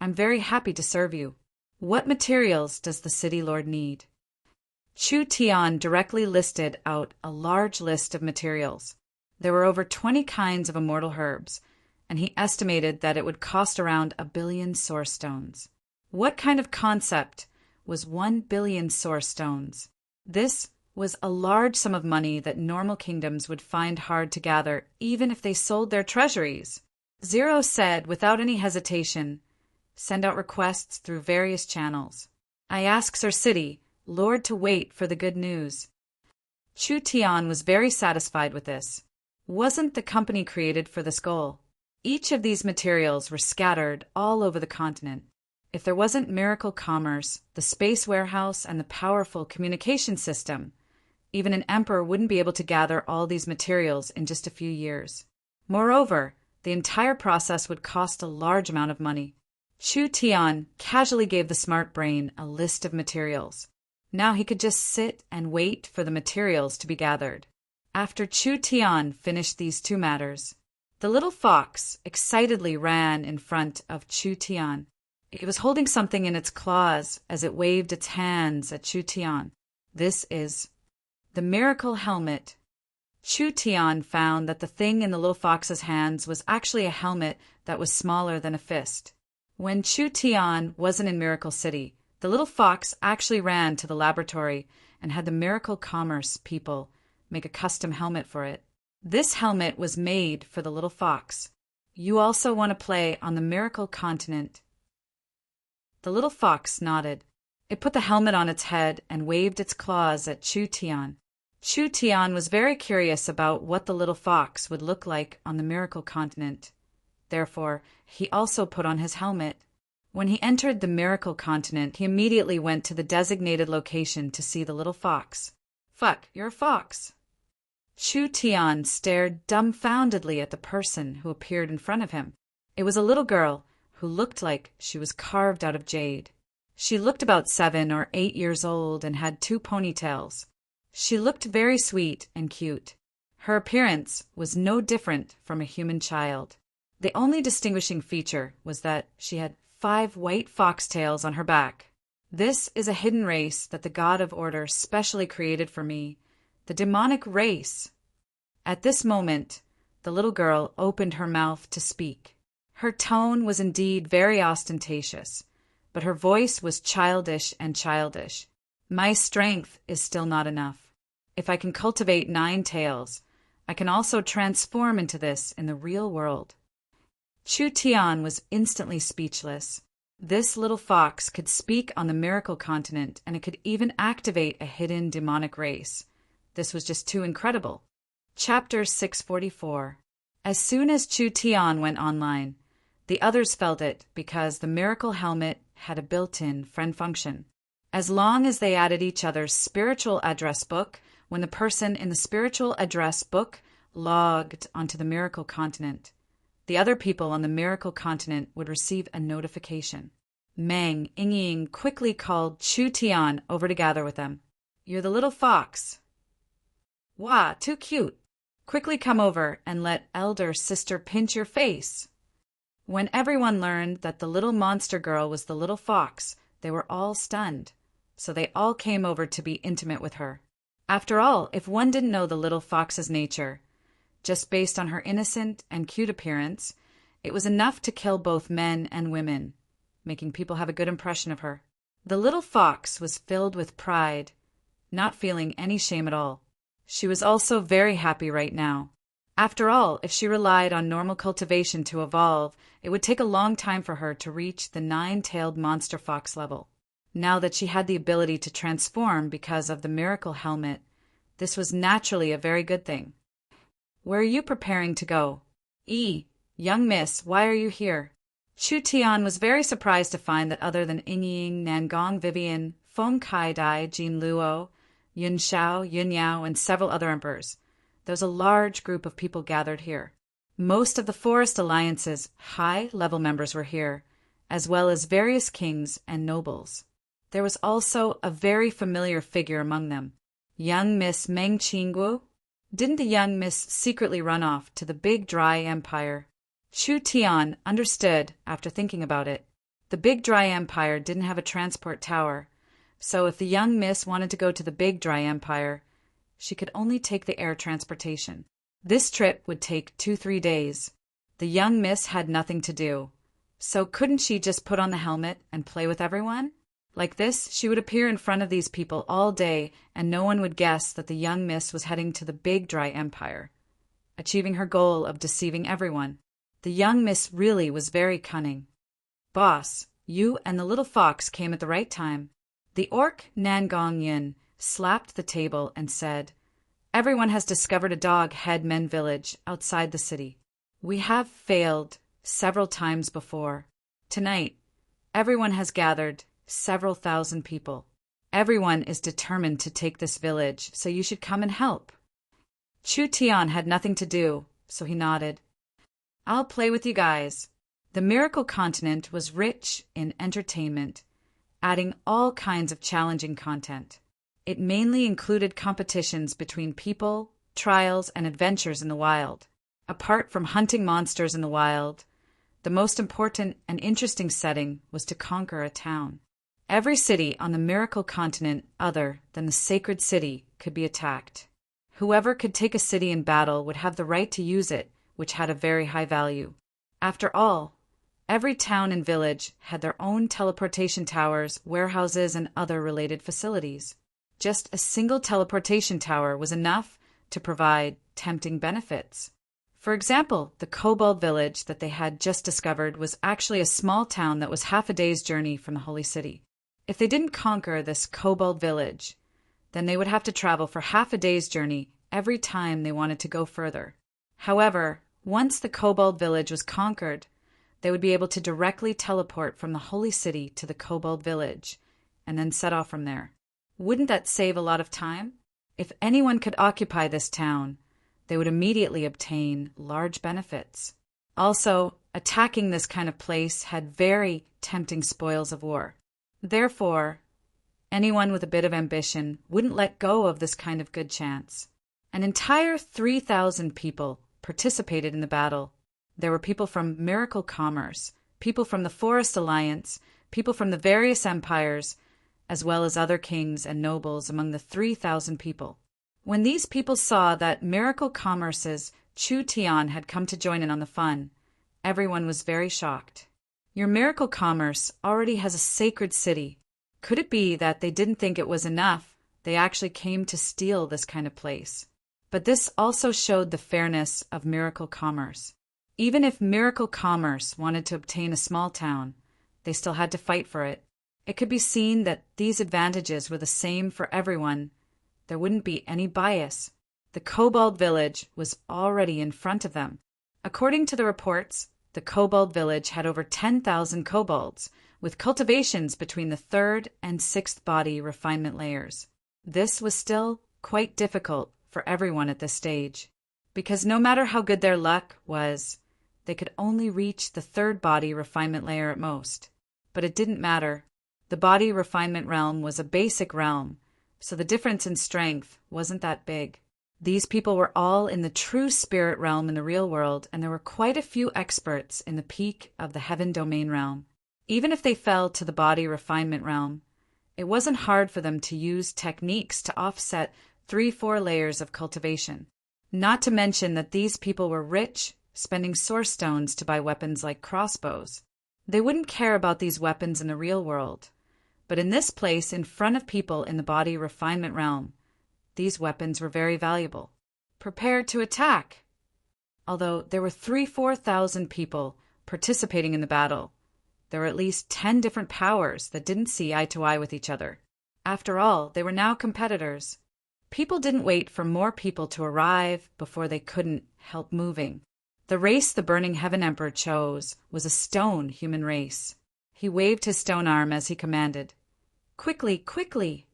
I'm very happy to serve you. What materials does the city lord need? Chu Tian directly listed out a large list of materials. There were over 20 kinds of immortal herbs, and he estimated that it would cost around 1 billion source stones. What kind of concept was 1 billion source stones? This was a large sum of money that normal kingdoms would find hard to gather even if they sold their treasuries. Zero said without any hesitation, send out requests through various channels. I ask Sir City, Lord, to wait for the good news. Chu Tian was very satisfied with this. Wasn't the company created for this goal? Each of these materials were scattered all over the continent. If there wasn't miracle commerce, the space warehouse, and the powerful communication system, even an emperor wouldn't be able to gather all these materials in just a few years. Moreover, the entire process would cost a large amount of money. Chu Tian casually gave the smart brain a list of materials. Now he could just sit and wait for the materials to be gathered. After Chu Tian finished these two matters, the little fox excitedly ran in front of Chu Tian. It was holding something in its claws as it waved its hands at Chu Tian. This is the miracle helmet. Chu Tian found that the thing in the little fox's hands was actually a helmet that was smaller than a fist. When Chu Tian wasn't in Miracle City, the little fox actually ran to the laboratory and had the miracle commerce people make a custom helmet for it. This helmet was made for the little fox. You also want to play on the miracle continent. The little fox nodded. It put the helmet on its head and waved its claws at Chu Tian. Chu Tian was very curious about what the little fox would look like on the miracle continent. Therefore, he also put on his helmet. When he entered the miracle continent, he immediately went to the designated location to see the little fox. Fuck, you're a fox. Chu Tian stared dumbfoundedly at the person who appeared in front of him. It was a little girl who looked like she was carved out of jade. She looked about 7 or 8 years old and had 2 ponytails. She looked very sweet and cute. Her appearance was no different from a human child. The only distinguishing feature was that she had 5 white foxtails on her back. This is a hidden race that the God of Order specially created for me, the demonic race. At this moment, the little girl opened her mouth to speak. Her tone was indeed very ostentatious, but her voice was childish and childish. My strength is still not enough. If I can cultivate 9 tails, I can also transform into this in the real world. Chu Tian was instantly speechless. This little fox could speak on the miracle continent, and it could even activate a hidden demonic race. This was just too incredible. Chapter 644. As soon as Chu Tian went online, the others felt it because the miracle helmet had a built-in friend function. As long as they added each other's spiritual address book, when the person in the spiritual address book logged onto the miracle continent, the other people on the miracle continent would receive a notification. Meng Yingying quickly called Chu Tian over to gather with them. You're the little fox. Wah, too cute. Quickly come over and let elder sister pinch your face. When everyone learned that the little monster girl was the little fox, they were all stunned, so they all came over to be intimate with her. After all, if one didn't know the little fox's nature, just based on her innocent and cute appearance, it was enough to kill both men and women, making people have a good impression of her. The little fox was filled with pride, not feeling any shame at all. She was also very happy right now. After all, if she relied on normal cultivation to evolve, it would take a long time for her to reach the 9-tailed monster fox level. Now that she had the ability to transform because of the miracle helmet, this was naturally a very good thing. Where are you preparing to go? Young miss, why are you here? Chu Tian was very surprised to find that other than Yingying, Nangong Vivian, Feng Kai-dai, Jin Luo, Yun Shao, Yun Yao, and several other emperors, there was a large group of people gathered here. Most of the Forest Alliance's high-level members were here, as well as various kings and nobles. There was also a very familiar figure among them, young Miss Meng Qingguo. Didn't the young miss secretly run off to the Big Dry Empire? Chu Tian understood after thinking about it. The Big Dry Empire didn't have a transport tower, so if the young miss wanted to go to the Big Dry Empire, she could only take the air transportation. This trip would take 2-3 days. The young miss had nothing to do, so couldn't she just put on the helmet and play with everyone? Like this, she would appear in front of these people all day, and no one would guess that the young miss was heading to the Big Dry Empire, achieving her goal of deceiving everyone. The young miss really was very cunning. Boss, you and the little fox came at the right time. The orc Nangong Yin slapped the table and said, Everyone has discovered a dog-head men village outside the city. We have failed several times before. Tonight, everyone has gathered several thousand people. Everyone is determined to take this village, so you should come and help. Chu Tian had nothing to do, so he nodded. I'll play with you guys. The Miracle Continent was rich in entertainment, adding all kinds of challenging content. It mainly included competitions between people, trials, and adventures in the wild. Apart from hunting monsters in the wild, the most important and interesting setting was to conquer a town. Every city on the Miracle Continent other than the Sacred City could be attacked. Whoever could take a city in battle would have the right to use it, which had a very high value. After all, every town and village had their own teleportation towers, warehouses, and other related facilities. Just a single teleportation tower was enough to provide tempting benefits. For example, the Kobold village that they had just discovered was actually a small town that was half a day's journey from the Holy City. If they didn't conquer this Kobold village, then they would have to travel for half a day's journey every time they wanted to go further. However, once the Kobold village was conquered, they would be able to directly teleport from the Holy City to the Kobold village, and then set off from there. Wouldn't that save a lot of time? If anyone could occupy this town, they would immediately obtain large benefits. Also, attacking this kind of place had very tempting spoils of war. Therefore, anyone with a bit of ambition wouldn't let go of this kind of good chance. An entire 3,000 people participated in the battle. There were people from Miracle Commerce, people from the Forest Alliance, people from the various empires, as well as other kings and nobles among the 3,000 people. When these people saw that Miracle Commerce's Chu Tian had come to join in on the fun, everyone was very shocked. Your Miracle Commerce already has a sacred city. Could it be that they didn't think it was enough? They actually came to steal this kind of place. But this also showed the fairness of Miracle Commerce. Even if Miracle Commerce wanted to obtain a small town, they still had to fight for it. It could be seen that these advantages were the same for everyone. There wouldn't be any bias. The Kobold village was already in front of them. According to the reports, the Kobold village had over 10,000 kobolds, with cultivations between the 3rd and 6th body refinement layers. This was still quite difficult for everyone at this stage, because no matter how good their luck was, they could only reach the 3rd body refinement layer at most. But it didn't matter. The body refinement realm was a basic realm, so the difference in strength wasn't that big. These people were all in the true spirit realm in the real world, and there were quite a few experts in the peak of the heaven domain realm. Even if they fell to the body refinement realm, it wasn't hard for them to use techniques to offset 3-4 layers of cultivation. Not to mention that these people were rich, spending source stones to buy weapons like crossbows. They wouldn't care about these weapons in the real world, but in this place in front of people in the body refinement realm, these weapons were very valuable. Prepared to attack. Although there were 3,000–4,000 people participating in the battle, there were at least 10 different powers that didn't see eye to eye with each other. After all, they were now competitors. People didn't wait for more people to arrive before they couldn't help moving. The race the Burning Heaven Emperor chose was a stone human race. He waved his stone arm as he commanded. Quickly, quickly!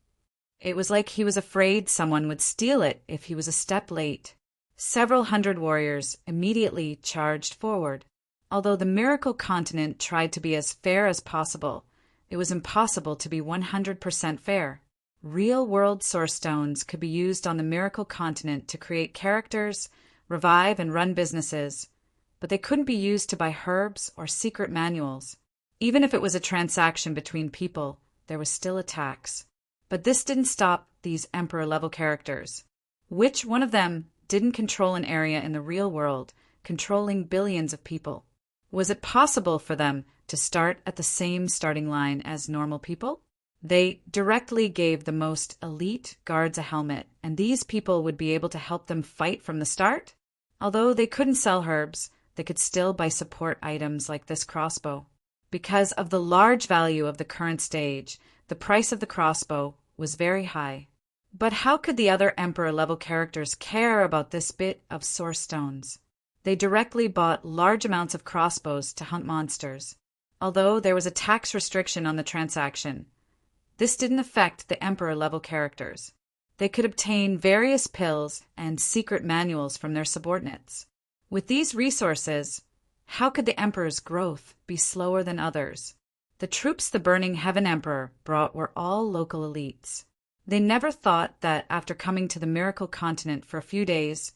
It was like he was afraid someone would steal it if he was a step late. Several hundred warriors immediately charged forward. Although the Miracle Continent tried to be as fair as possible, it was impossible to be 100% fair. Real-world source stones could be used on the Miracle Continent to create characters, revive and run businesses, but they couldn't be used to buy herbs or secret manuals. Even if it was a transaction between people, there was still a tax. But this didn't stop these Emperor-level characters. Which one of them didn't control an area in the real world, controlling billions of people? Was it possible for them to start at the same starting line as normal people? They directly gave the most elite guards a helmet, and these people would be able to help them fight from the start? Although they couldn't sell herbs, they could still buy support items like this crossbow. Because of the large value of the current stage, the price of the crossbow was very high. But how could the other Emperor-level characters care about this bit of source stones? They directly bought large amounts of crossbows to hunt monsters. Although there was a tax restriction on the transaction, this didn't affect the Emperor-level characters. They could obtain various pills and secret manuals from their subordinates. With these resources, how could the Emperor's growth be slower than others? The troops the Burning Heaven Emperor brought were all local elites. They never thought that after coming to the Miracle Continent for a few days,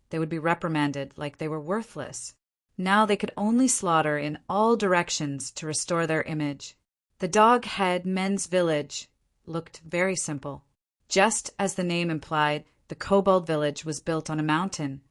they would be reprimanded like they were worthless. Now they could only slaughter in all directions to restore their image. The Doghead Men's Village looked very simple. Just as the name implied, the Kobold village was built on a mountain,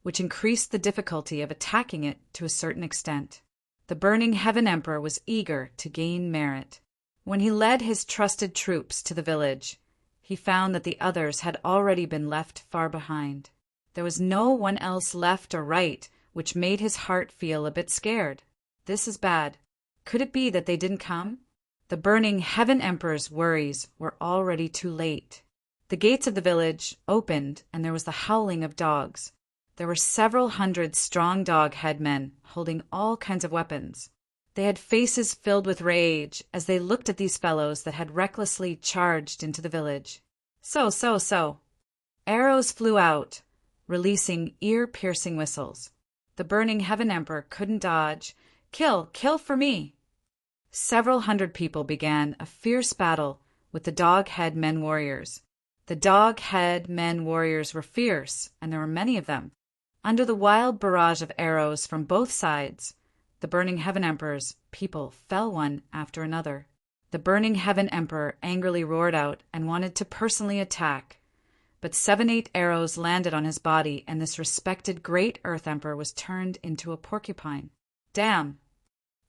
which increased the difficulty of attacking it to a certain extent. The Burning Heaven Emperor was eager to gain merit. When he led his trusted troops to the village, he found that the others had already been left far behind. There was no one else left or right, which made his heart feel a bit scared. This is bad. Could it be that they didn't come? The Burning Heaven Emperor's worries were already too late. The gates of the village opened, and there was the howling of dogs. There were several hundred strong dog-head men holding all kinds of weapons. They had faces filled with rage as they looked at these fellows that had recklessly charged into the village. So. Arrows flew out. releasing ear-piercing whistles. The burning Heaven Emperor couldn't dodge. "Kill! Kill for me!" Several hundred people began a fierce battle with the Dog-Head Men warriors. The Dog-Head Men warriors were fierce, and there were many of them. Under the wild barrage of arrows from both sides, the burning Heaven Emperor's people fell one after another. The burning Heaven Emperor angrily roared out and wanted to personally attack, but 7-8 arrows landed on his body, and this respected great Earth Emperor was turned into a porcupine. "Damn!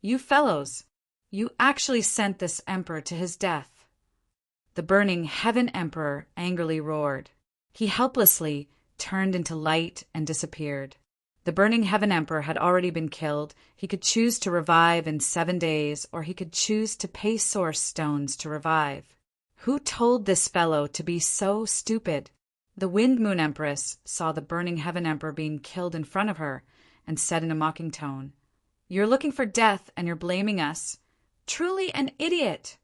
You fellows! You actually sent this emperor to his death!" The burning Heaven Emperor angrily roared. He helplessly turned into light and disappeared. The burning Heaven Emperor had already been killed. He could choose to revive in 7 days, or he could choose to pay source stones to revive. Who told this fellow to be so stupid? The Wind Moon Empress saw the burning Heaven Emperor being killed in front of her and said in a mocking tone, "You're looking for death and you're blaming us. Truly an idiot!"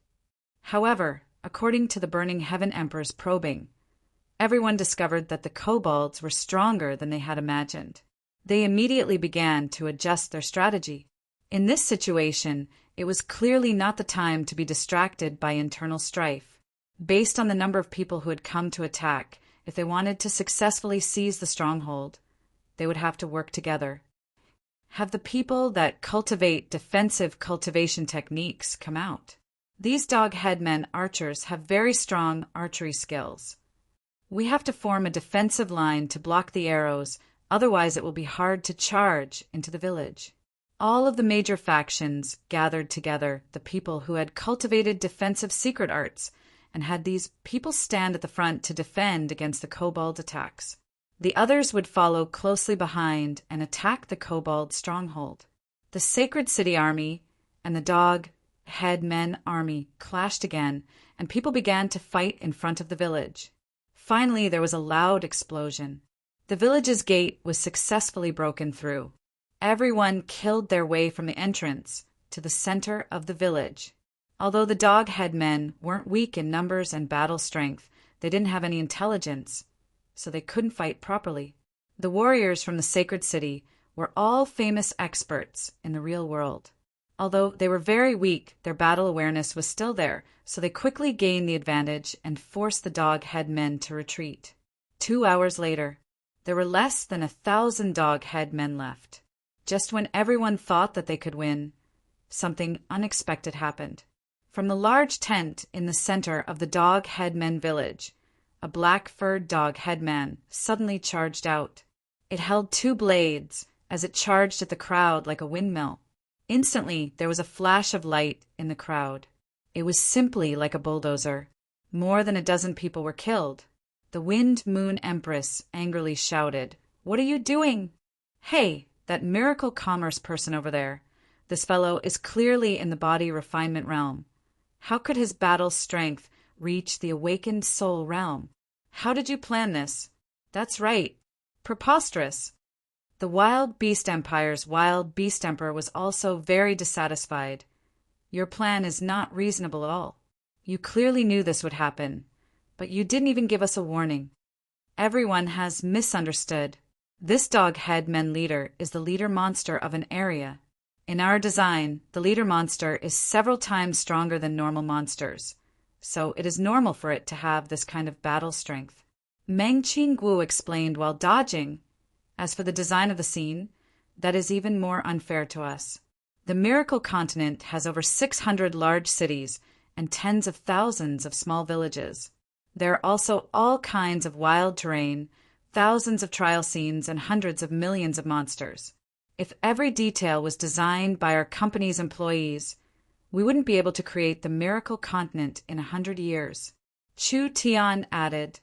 However, according to the burning Heaven Emperor's probing, everyone discovered that the kobolds were stronger than they had imagined. They immediately began to adjust their strategy. In this situation, it was clearly not the time to be distracted by internal strife. Based on the number of people who had come to attack, if they wanted to successfully seize the stronghold, they would have to work together. Have the people that cultivate defensive cultivation techniques come out. These Dog-Head Men archers have very strong archery skills. We have to form a defensive line to block the arrows, otherwise it will be hard to charge into the village. All of the major factions gathered together, the people who had cultivated defensive secret arts, and had these people stand at the front to defend against the kobold attacks. The others would follow closely behind and attack the kobold stronghold. The Sacred City Army and the Dog-Head Men Army clashed again, and people began to fight in front of the village. Finally, there was a loud explosion. The village's gate was successfully broken through. Everyone killed their way from the entrance to the center of the village. Although the Dog-Head Men weren't weak in numbers and battle strength, they didn't have any intelligence, so they couldn't fight properly. The warriors from the Sacred City were all famous experts in the real world. Although they were very weak, their battle awareness was still there, so they quickly gained the advantage and forced the Dog-Head Men to retreat. 2 hours later, there were less than 1,000 Dog-Head Men left. Just when everyone thought that they could win, something unexpected happened. From the large tent in the center of the Dog-Head Men village, a black-furred Dog-Head Man suddenly charged out. It held 2 blades as it charged at the crowd like a windmill. Instantly, there was a flash of light in the crowd. It was simply like a bulldozer. More than a dozen people were killed. The Wind Moon Empress angrily shouted, "What are you doing?" "Hey, that miracle commerce person over there. This fellow is clearly in the body refinement realm. How could his battle strength reach the awakened soul realm? How did you plan this?" "That's right. Preposterous." The Wild Beast Empire's Wild Beast Emperor was also very dissatisfied. "Your plan is not reasonable at all. You clearly knew this would happen, but you didn't even give us a warning. Everyone has misunderstood. This Dog-Head Men leader is the leader monster of an area. In our design, the leader monster is several times stronger than normal monsters, so it is normal for it to have this kind of battle strength." Meng Qingguo explained while dodging. "As for the design of the scene, that is even more unfair to us. The Miracle Continent has over 600 large cities and tens of thousands of small villages. There are also all kinds of wild terrain, thousands of trial scenes, and hundreds of millions of monsters. If every detail was designed by our company's employees, we wouldn't be able to create the Miracle Continent in 100 years. Chu Tian added,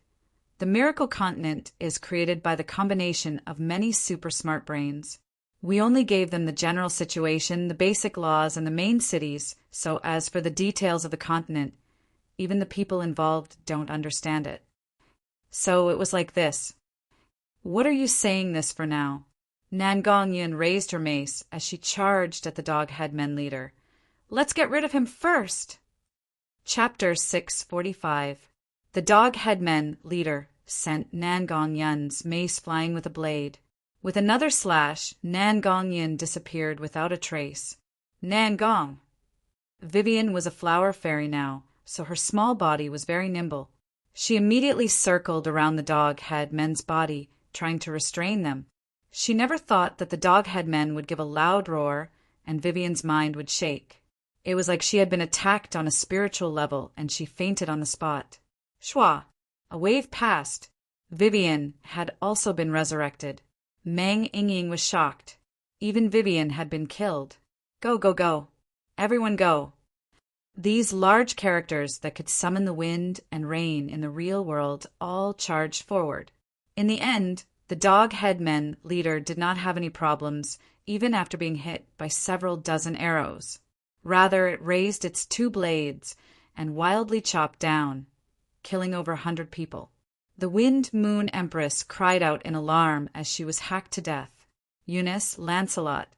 "The Miracle Continent is created by the combination of many super smart brains. We only gave them the general situation, the basic laws, and the main cities, so as for the details of the continent, even the people involved don't understand it. So it was like this." "What are you saying this for now?" Nan Gongyin raised her mace as she charged at the Dog-Head Men leader. "Let's get rid of him first!" Chapter 645. The Dog-Head Men leader sent Nan Gong Yun's mace flying with a blade. With another slash, Nan Gong Yun disappeared without a trace. Nan Gong! Vivian was a flower fairy now, so her small body was very nimble. She immediately circled around the dog-head men's body, trying to restrain them. She never thought that the dog-head men would give a loud roar, and Vivian's mind would shake. It was like she had been attacked on a spiritual level, and she fainted on the spot. Shwa! A wave passed. Vivian had also been resurrected. Meng Yingying was shocked. Even Vivian had been killed. Go, go, go. Everyone go. These large characters that could summon the wind and rain in the real world all charged forward. In the end, the dog-head men leader did not have any problems, even after being hit by several dozen arrows. Rather, it raised its 2 blades and wildly chopped down, killing over 100 people. The Wind Moon Empress cried out in alarm as she was hacked to death. Eunice, Lancelot,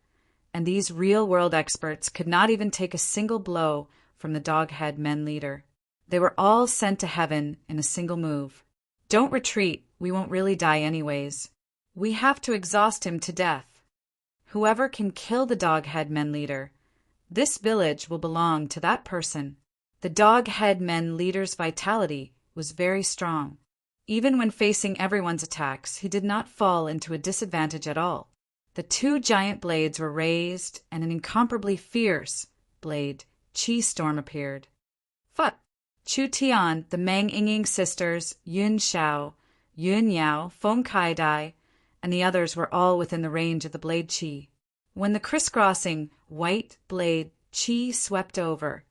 and these real-world experts could not even take a single blow from the dog-head men leader. They were all sent to heaven in a single move. Don't retreat, we won't really die anyways. We have to exhaust him to death. Whoever can kill the dog-head men leader, this village will belong to that person. The dog-head men leader's vitality was very strong. Even when facing everyone's attacks, he did not fall into a disadvantage at all. The 2 giant blades were raised, and an incomparably fierce blade, Qi Storm, appeared. Phut! Chu Tian, the Meng Yingying sisters, Yun Xiao, Yun Yao, Feng Kaidai, and the others were all within the range of the blade Qi. When the crisscrossing white blade Qi swept over,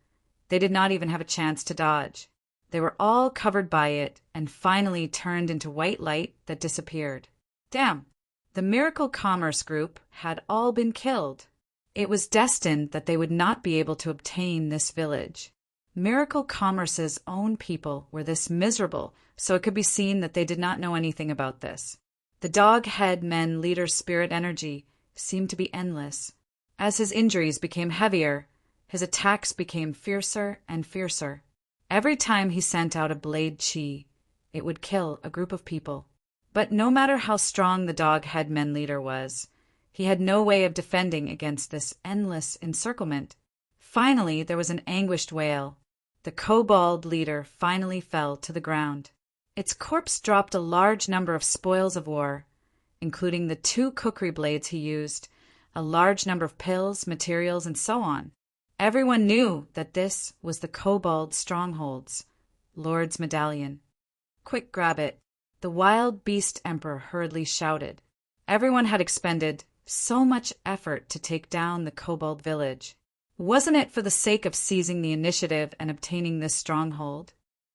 they did not even have a chance to dodge. They were all covered by it and finally turned into white light that disappeared. Damn! The Miracle Commerce Group had all been killed. It was destined that they would not be able to obtain this village. Miracle Commerce's own people were this miserable, so it could be seen that they did not know anything about this. The dog-head men leader's spirit energy seemed to be endless. As his injuries became heavier, his attacks became fiercer and fiercer. Every time he sent out a blade Qi, it would kill a group of people. But no matter how strong the dog-head men leader was, he had no way of defending against this endless encirclement. Finally, there was an anguished wail. The kobold leader finally fell to the ground. Its corpse dropped a large number of spoils of war, including the 2 kukri blades he used, a large number of pills, materials, and so on. Everyone knew that this was the Kobold Stronghold's Lord's Medallion. Quick, grab it, the wild beast emperor hurriedly shouted. Everyone had expended so much effort to take down the Kobold village. Wasn't it for the sake of seizing the initiative and obtaining this stronghold?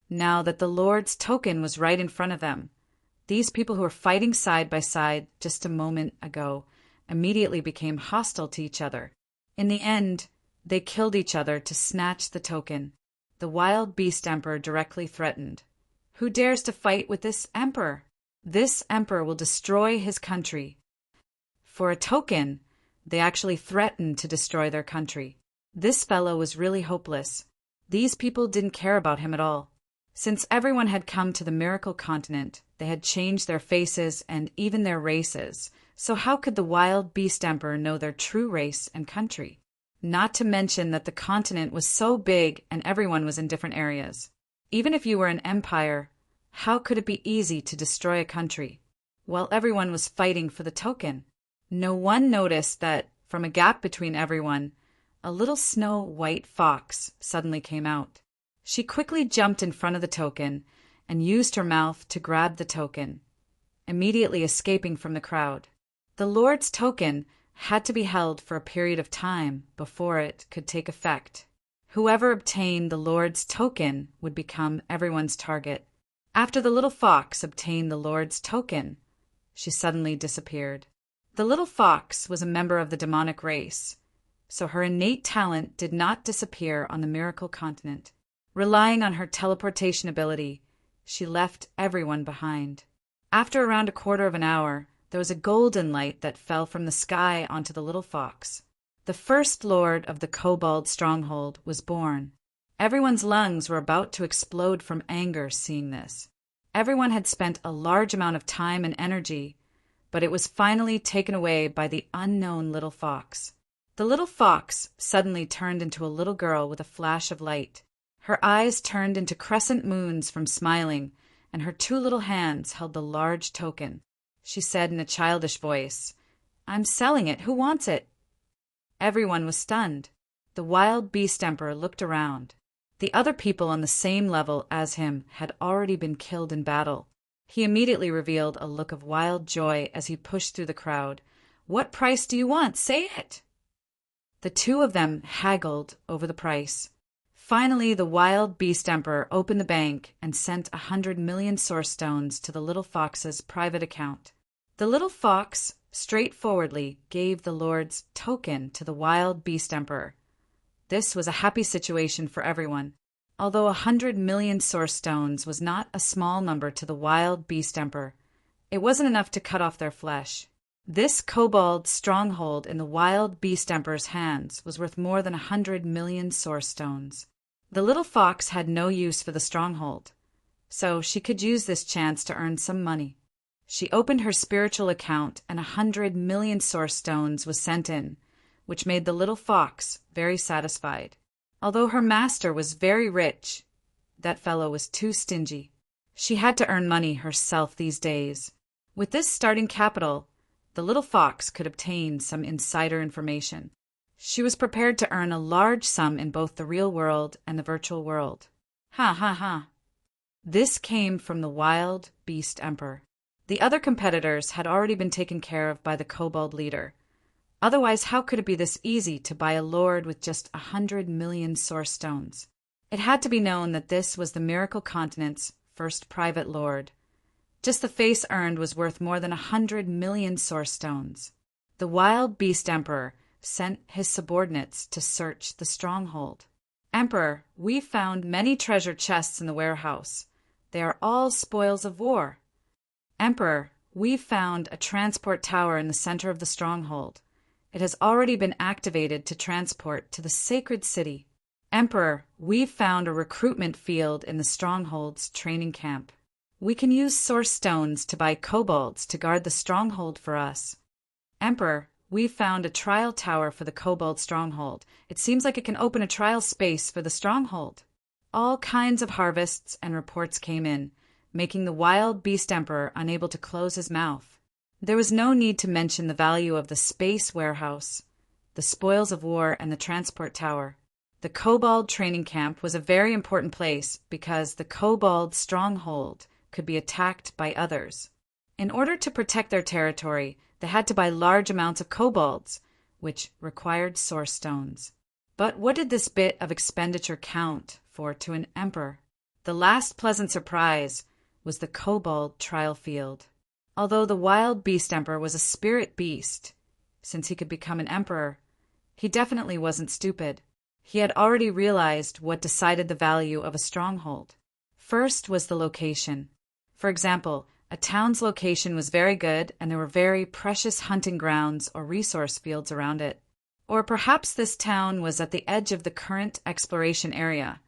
Now that the Lord's token was right in front of them, these people who were fighting side by side just a moment ago immediately became hostile to each other. In the end, they killed each other to snatch the token. The wild beast emperor directly threatened. Who dares to fight with this emperor? This emperor will destroy his country. For a token, they actually threatened to destroy their country. This fellow was really hopeless. These people didn't care about him at all. Since everyone had come to the Miracle Continent, they had changed their faces and even their races. So how could the wild beast emperor know their true race and country? Not to mention that the continent was so big and everyone was in different areas. Even if you were an empire, how could it be easy to destroy a country? While everyone was fighting for the token, no one noticed that, from a gap between everyone, a little snow-white fox suddenly came out. She quickly jumped in front of the token and used her mouth to grab the token, immediately escaping from the crowd. The Lord's token had to be held for a period of time before it could take effect. Whoever obtained the Lord's token would become everyone's target. After the little fox obtained the Lord's token, she suddenly disappeared. The little fox was a member of the demonic race, so her innate talent did not disappear on the Miracle Continent. Relying on her teleportation ability, she left everyone behind. After around a quarter of an hour, there was a golden light that fell from the sky onto the little fox. The first lord of the Kobold Stronghold was born. Everyone's lungs were about to explode from anger seeing this. Everyone had spent a large amount of time and energy, but it was finally taken away by the unknown little fox. The little fox suddenly turned into a little girl with a flash of light. Her eyes turned into crescent moons from smiling, and her two little hands held the large token. She said in a childish voice, "I'm selling it. Who wants it?" Everyone was stunned. The wild beast emperor looked around. The other people on the same level as him had already been killed in battle. He immediately revealed a look of wild joy as he pushed through the crowd. "What price do you want? Say it!" The two of them haggled over the price. Finally, the wild beast emperor opened the bank and sent 100 million source stones to the little fox's private account. The little fox straightforwardly gave the Lord's token to the wild beast emperor. This was a happy situation for everyone. Although 100 million source stones was not a small number to the wild beast emperor, it wasn't enough to cut off their flesh. This kobold stronghold in the wild beast emperor's hands was worth more than 100 million source stones. The little fox had no use for the stronghold, so she could use this chance to earn some money. She opened her spiritual account and 100 million source stones was sent in, which made the little fox very satisfied. Although her master was very rich, that fellow was too stingy. She had to earn money herself these days. With this starting capital, the little fox could obtain some insider information. She was prepared to earn a large sum in both the real world and the virtual world. Ha ha ha. This came from the wild beast emperor. The other competitors had already been taken care of by the kobold leader. Otherwise, how could it be this easy to buy a lord with just 100 million source stones? It had to be known that this was the Miracle Continent's first private lord. Just the face earned was worth more than 100 million source stones. The wild beast emperor sent his subordinates to search the stronghold. "Emperor, we found many treasure chests in the warehouse. They are all spoils of war." "Emperor, we found a transport tower in the center of the stronghold. It has already been activated to transport to the sacred city." "Emperor, we found a recruitment field in the stronghold's training camp. We can use source stones to buy kobolds to guard the stronghold for us." "Emperor, we found a trial tower for the kobold stronghold. It seems like it can open a trial space for the stronghold." All kinds of harvests and reports came in, making the wild beast emperor unable to close his mouth. There was no need to mention the value of the space warehouse, the spoils of war, and the transport tower. The kobold training camp was a very important place because the kobold stronghold could be attacked by others. In order to protect their territory, they had to buy large amounts of kobolds, which required source stones. But what did this bit of expenditure count for to an emperor? The last pleasant surprise was the kobold trial field. Although the wild beast emperor was a spirit beast, since he could become an emperor, he definitely wasn't stupid. He had already realized what decided the value of a stronghold. First was the location. For example, a town's location was very good and there were very precious hunting grounds or resource fields around it. Or perhaps this town was at the edge of the current exploration area,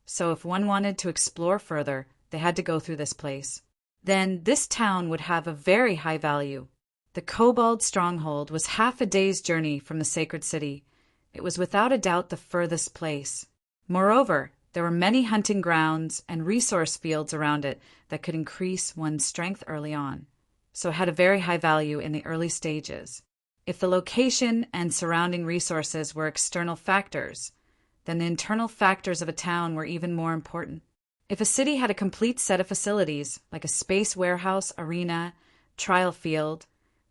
so if one wanted to explore further, they had to go through this place. Then this town would have a very high value. The kobold stronghold was half a day's journey from the sacred city. It was without a doubt the furthest place. Moreover, there were many hunting grounds and resource fields around it that could increase one's strength early on, so it had a very high value in the early stages. If the location and surrounding resources were external factors, then the internal factors of a town were even more important. If a city had a complete set of facilities, like a space warehouse, arena, trial field,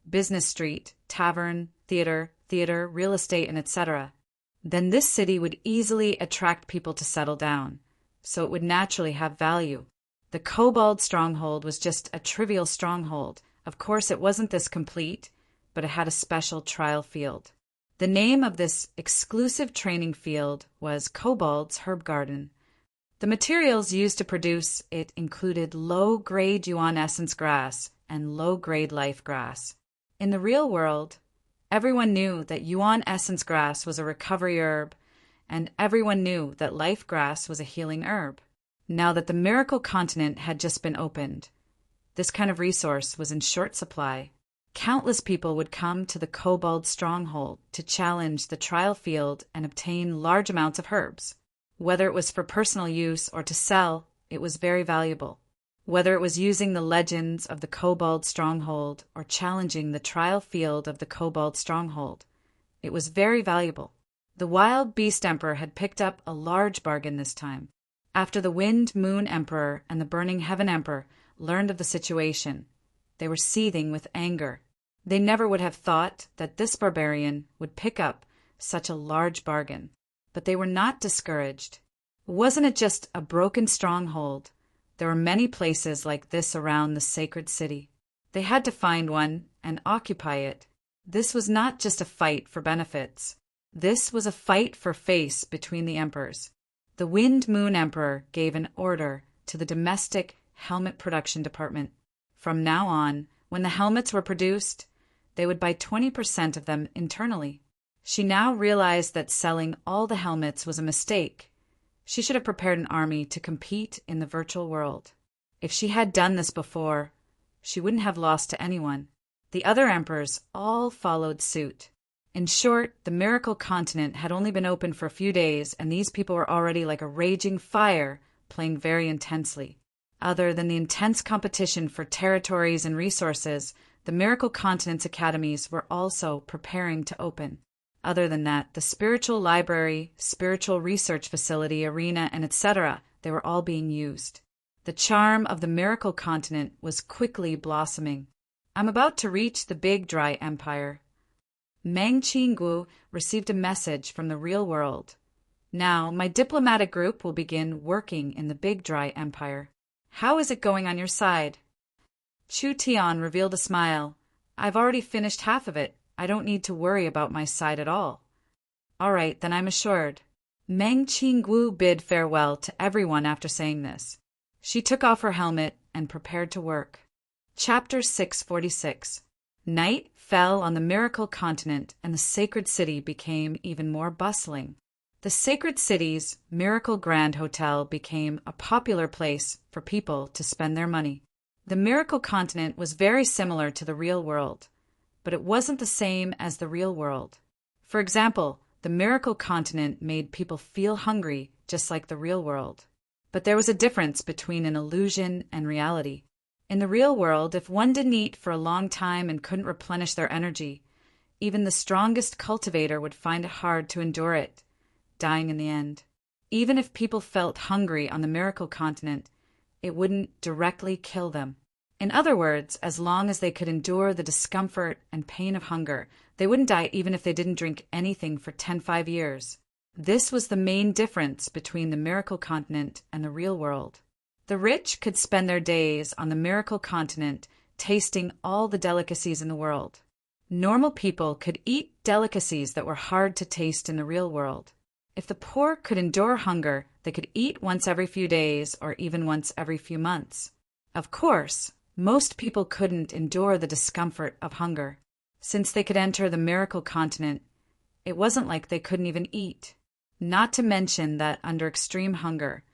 business street, tavern, theater, real estate, and etc., then this city would easily attract people to settle down, so it would naturally have value. The kobold stronghold was just a trivial stronghold. Of course, it wasn't this complete, but it had a special trial field. The name of this exclusive training field was Kobold's Herb Garden. The materials used to produce it included low-grade yuan essence grass and low-grade life grass. In the real world, everyone knew that yuan essence grass was a recovery herb, and everyone knew that life grass was a healing herb. now that the miracle continent had just been opened. This kind of resource was in short supply. Countless people would come to the kobold stronghold to challenge the trial field and obtain large amounts of herbs. Whether it was for personal use or to sell, it was very valuable. Whether it was using the legends of the kobold stronghold or challenging the trial field of the kobold stronghold, it was very valuable. The Wild Beast Emperor had picked up a large bargain this time. After the Wind Moon Emperor and the Burning Heaven Emperor learned of the situation, they were seething with anger. They never would have thought that this barbarian would pick up such a large bargain. But they were not discouraged. Wasn't it just a broken stronghold? There were many places like this around the sacred city. They had to find one and occupy it. This was not just a fight for benefits. This was a fight for face between the emperors. The Wind Moon Emperor gave an order to the domestic helmet production department. From now on, when the helmets were produced, they would buy 20% of them internally. She now realized that selling all the helmets was a mistake. She should have prepared an army to compete in the virtual world. If she had done this before, she wouldn't have lost to anyone. The other emperors all followed suit. In short, the miracle continent had only been open for a few days, and these people were already like a raging fire, playing very intensely. Other than the intense competition for territories and resources, the miracle continent's academies were also preparing to open. Other than that, the spiritual library, spiritual research facility, arena, and etc., they were all being used. The charm of the miracle continent was quickly blossoming. I'm about to reach the Big Dry Empire. Meng Qinggu received a message from the real world. Now, my diplomatic group will begin working in the Big Dry Empire. How is it going on your side? Chu Tian revealed a smile. I've already finished half of it. I don't need to worry about my side at all. All right, then I'm assured. Meng Qinggu bid farewell to everyone after saying this. She took off her helmet and prepared to work. Chapter 646. Night fell on the miracle continent, and the sacred city became even more bustling. The sacred city's Miracle Grand Hotel became a popular place for people to spend their money. The miracle continent was very similar to the real world, but it wasn't the same as the real world. For example, the miracle continent made people feel hungry just like the real world. But there was a difference between an illusion and reality. In the real world, if one didn't eat for a long time and couldn't replenish their energy, even the strongest cultivator would find it hard to endure it, dying in the end. Even if people felt hungry on the miracle continent, it wouldn't directly kill them. In other words, as long as they could endure the discomfort and pain of hunger, they wouldn't die even if they didn't drink anything for 10 years. This was the main difference between the miracle continent and the real world. The rich could spend their days on the miracle continent tasting all the delicacies in the world. Normal people could eat delicacies that were hard to taste in the real world. If the poor could endure hunger, they could eat once every few days or even once every few months. Of course, most people couldn't endure the discomfort of hunger. Since they could enter the miracle continent, it wasn't like they couldn't even eat. Not to mention that under extreme hunger,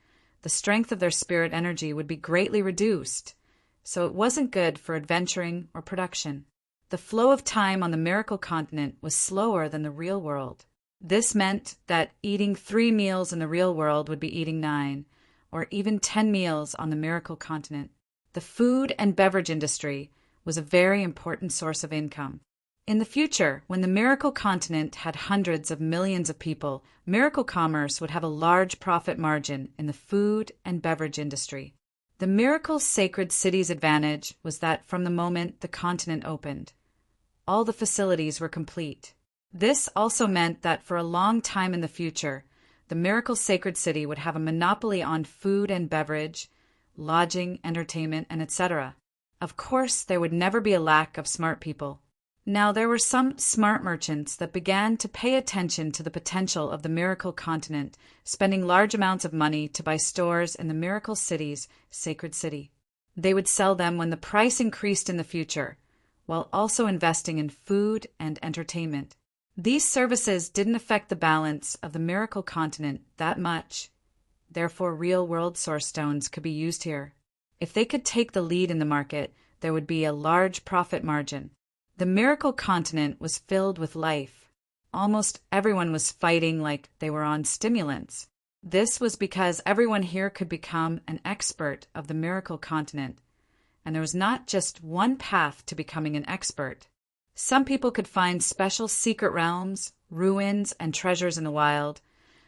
the strength of their spirit energy would be greatly reduced, so it wasn't good for adventuring or production. The flow of time on the miracle continent was slower than the real world. This meant that eating 3 meals in the real world would be eating 9, or even 10 meals on the miracle continent. The food and beverage industry was a very important source of income. In the future, when the miracle continent had hundreds of millions of people, miracle commerce would have a large profit margin in the food and beverage industry. The miracle sacred city's advantage was that from the moment the continent opened, all the facilities were complete. This also meant that for a long time in the future, the miracle sacred city would have a monopoly on food and beverage, lodging, entertainment, and etc. Of course, there would never be a lack of smart people. Now, there were some smart merchants that began to pay attention to the potential of the miracle continent, spending large amounts of money to buy stores in the miracle city's sacred city. They would sell them when the price increased in the future, while also investing in food and entertainment. These services didn't affect the balance of the miracle continent that much. Therefore, real-world source stones could be used here. If they could take the lead in the market, there would be a large profit margin. The miracle continent was filled with life. Almost everyone was fighting like they were on stimulants. This was because everyone here could become an expert of the miracle continent, and there was not just one path to becoming an expert. Some people could find special secret realms, ruins, and treasures in the wild,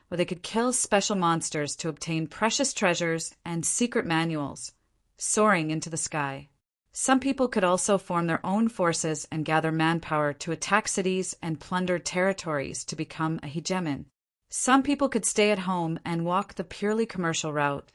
where they could kill special monsters to obtain precious treasures and secret manuals, soaring into the sky. Some people could also form their own forces and gather manpower to attack cities and plunder territories to become a hegemon. Some people could stay at home and walk the purely commercial route,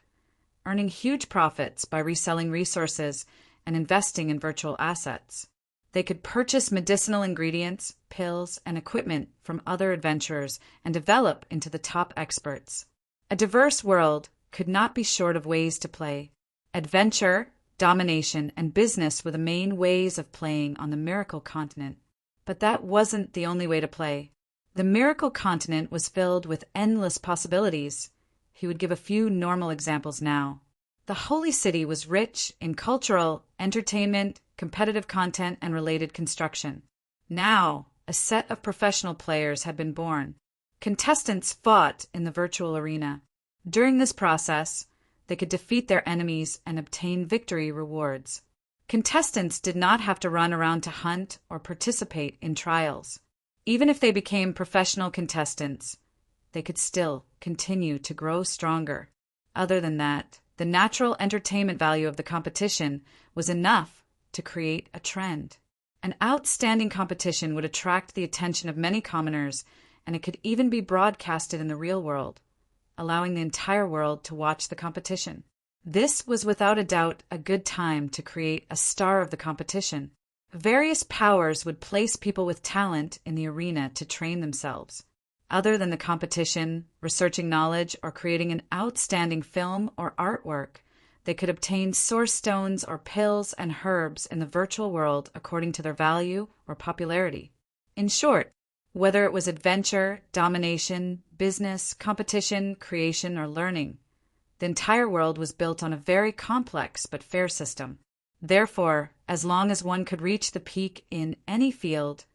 earning huge profits by reselling resources and investing in virtual assets. They could purchase medicinal ingredients, pills, and equipment from other adventurers and develop into the top experts. A diverse world could not be short of ways to play. Adventure, domination, and business were the main ways of playing on the Miracle Continent. But that wasn't the only way to play. The Miracle Continent was filled with endless possibilities. He would give a few normal examples now. The Holy City was rich in cultural, entertainment, competitive content, and related construction. Now, a set of professional players had been born. Contestants fought in the virtual arena. During this process, they could defeat their enemies and obtain victory rewards. Contestants did not have to run around to hunt or participate in trials. Even if they became professional contestants, they could still continue to grow stronger. Other than that, the natural entertainment value of the competition was enough to create a trend. An outstanding competition would attract the attention of many commoners, and it could even be broadcasted in the real world, allowing the entire world to watch the competition. This was without a doubt a good time to create a star of the competition. Various powers would place people with talent in the arena to train themselves. Other than the competition, researching knowledge, or creating an outstanding film or artwork, they could obtain source stones or pills and herbs in the virtual world according to their value or popularity. In short, whether it was adventure, domination, business, competition, creation, or learning, the entire world was built on a very complex but fair system. Therefore, as long as one could reach the peak in any field,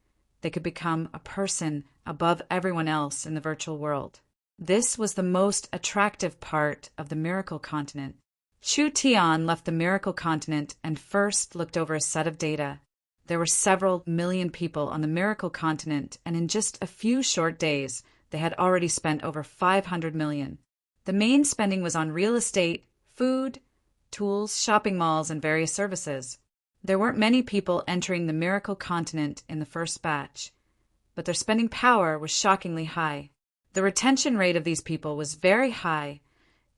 they could become a person above everyone else in the virtual world. This was the most attractive part of the Miracle Continent. Chu Tian left the Miracle Continent and first looked over a set of data. There were several million people on the Miracle Continent, and in just a few short days, they had already spent over 500 million. The main spending was on real estate, food, tools, shopping malls, and various services. There weren't many people entering the Miracle Continent in the first batch, but their spending power was shockingly high. The retention rate of these people was very high.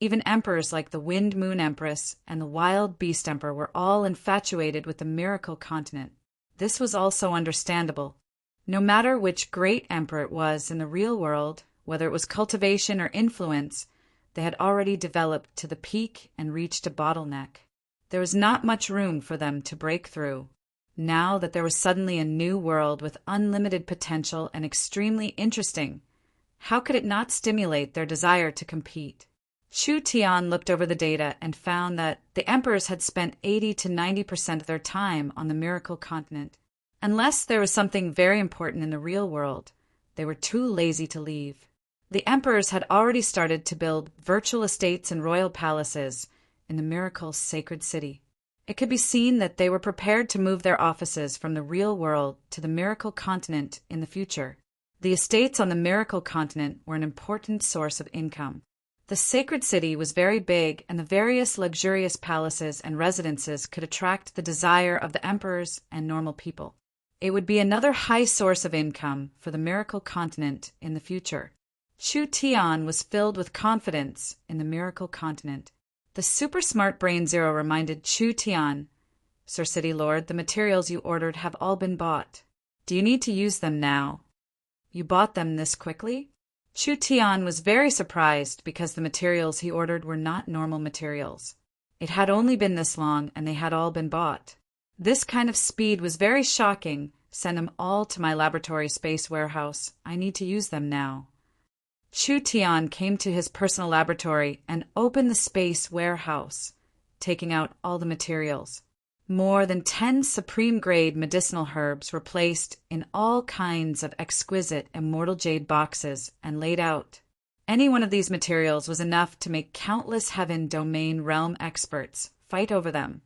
Even emperors like the Wind Moon Empress and the Wild Beast Emperor were all infatuated with the Miracle Continent. This was also understandable. No matter which great emperor it was in the real world, whether it was cultivation or influence, they had already developed to the peak and reached a bottleneck. There was not much room for them to break through. Now that there was suddenly a new world with unlimited potential and extremely interesting, how could it not stimulate their desire to compete? Chu Tian looked over the data and found that the emperors had spent 80 to 90% of their time on the Miracle Continent. Unless there was something very important in the real world, they were too lazy to leave. The emperors had already started to build virtual estates and royal palaces in the Miracle Sacred City. It could be seen that they were prepared to move their offices from the real world to the Miracle Continent in the future. The estates on the Miracle Continent were an important source of income. The Sacred City was very big, and the various luxurious palaces and residences could attract the desire of the emperors and normal people. It would be another high source of income for the Miracle Continent in the future. Chu Tian was filled with confidence in the Miracle Continent. The super smart Brain Zero reminded Chu Tian, "Sir City Lord, the materials you ordered have all been bought. Do you need to use them now? You bought them this quickly?" Chu Tian was very surprised because the materials he ordered were not normal materials. It had only been this long, and they had all been bought. This kind of speed was very shocking. "Send them all to my laboratory space warehouse. I need to use them now." Chu Tian came to his personal laboratory and opened the space warehouse, taking out all the materials. More than 10 supreme-grade medicinal herbs were placed in all kinds of exquisite immortal jade boxes and laid out. Any one of these materials was enough to make countless heaven domain realm experts fight over them.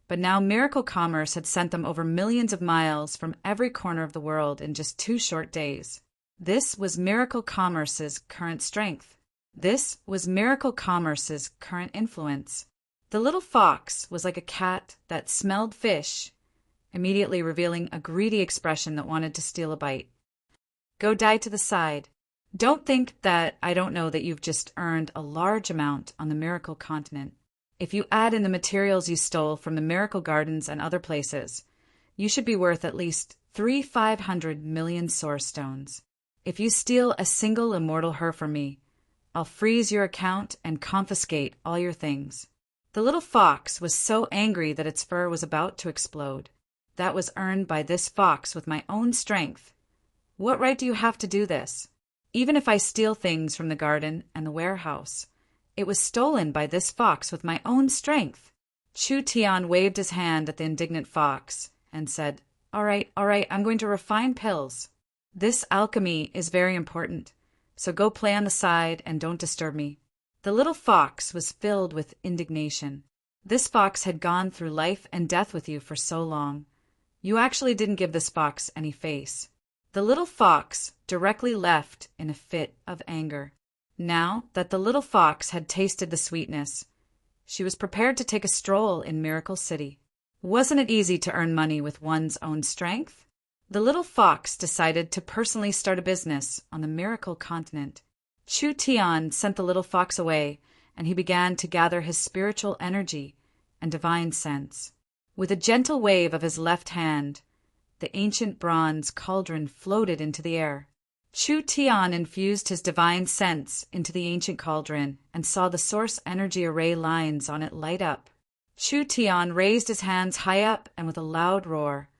But now Miracle Commerce had sent them over millions of miles from every corner of the world in just 2 short days. This was Miracle Commerce's current strength. This was Miracle Commerce's current influence. The little fox was like a cat that smelled fish, immediately revealing a greedy expression that wanted to steal a bite. Go die to the side. Don't think that I don't know that you've just earned a large amount on the Miracle Continent. If you add in the materials you stole from the Miracle Gardens and other places, you should be worth at least 500 million source stones. If you steal a single immortal her from me, I'll freeze your account and confiscate all your things. The little fox was so angry that its fur was about to explode. That was earned by this fox with my own strength. What right do you have to do this? Even if I steal things from the garden and the warehouse, it was stolen by this fox with my own strength. Chu Tian waved his hand at the indignant fox and said, all right, I'm going to refine pills. This alchemy is very important, so go play on the side and don't disturb me. The little fox was filled with indignation. This fox had gone through life and death with you for so long. You actually didn't give this fox any face. The little fox directly left in a fit of anger. Now that the little fox had tasted the sweetness, she was prepared to take a stroll in Miracle City. Wasn't it easy to earn money with one's own strength? The little fox decided to personally start a business on the Miracle Continent. Chu Tian sent the little fox away, and he began to gather his spiritual energy and divine sense. With a gentle wave of his left hand, the ancient bronze cauldron floated into the air. Chu Tian infused his divine sense into the ancient cauldron and saw the source energy array lines on it light up. Chu Tian raised his hands high up, and with a loud roar,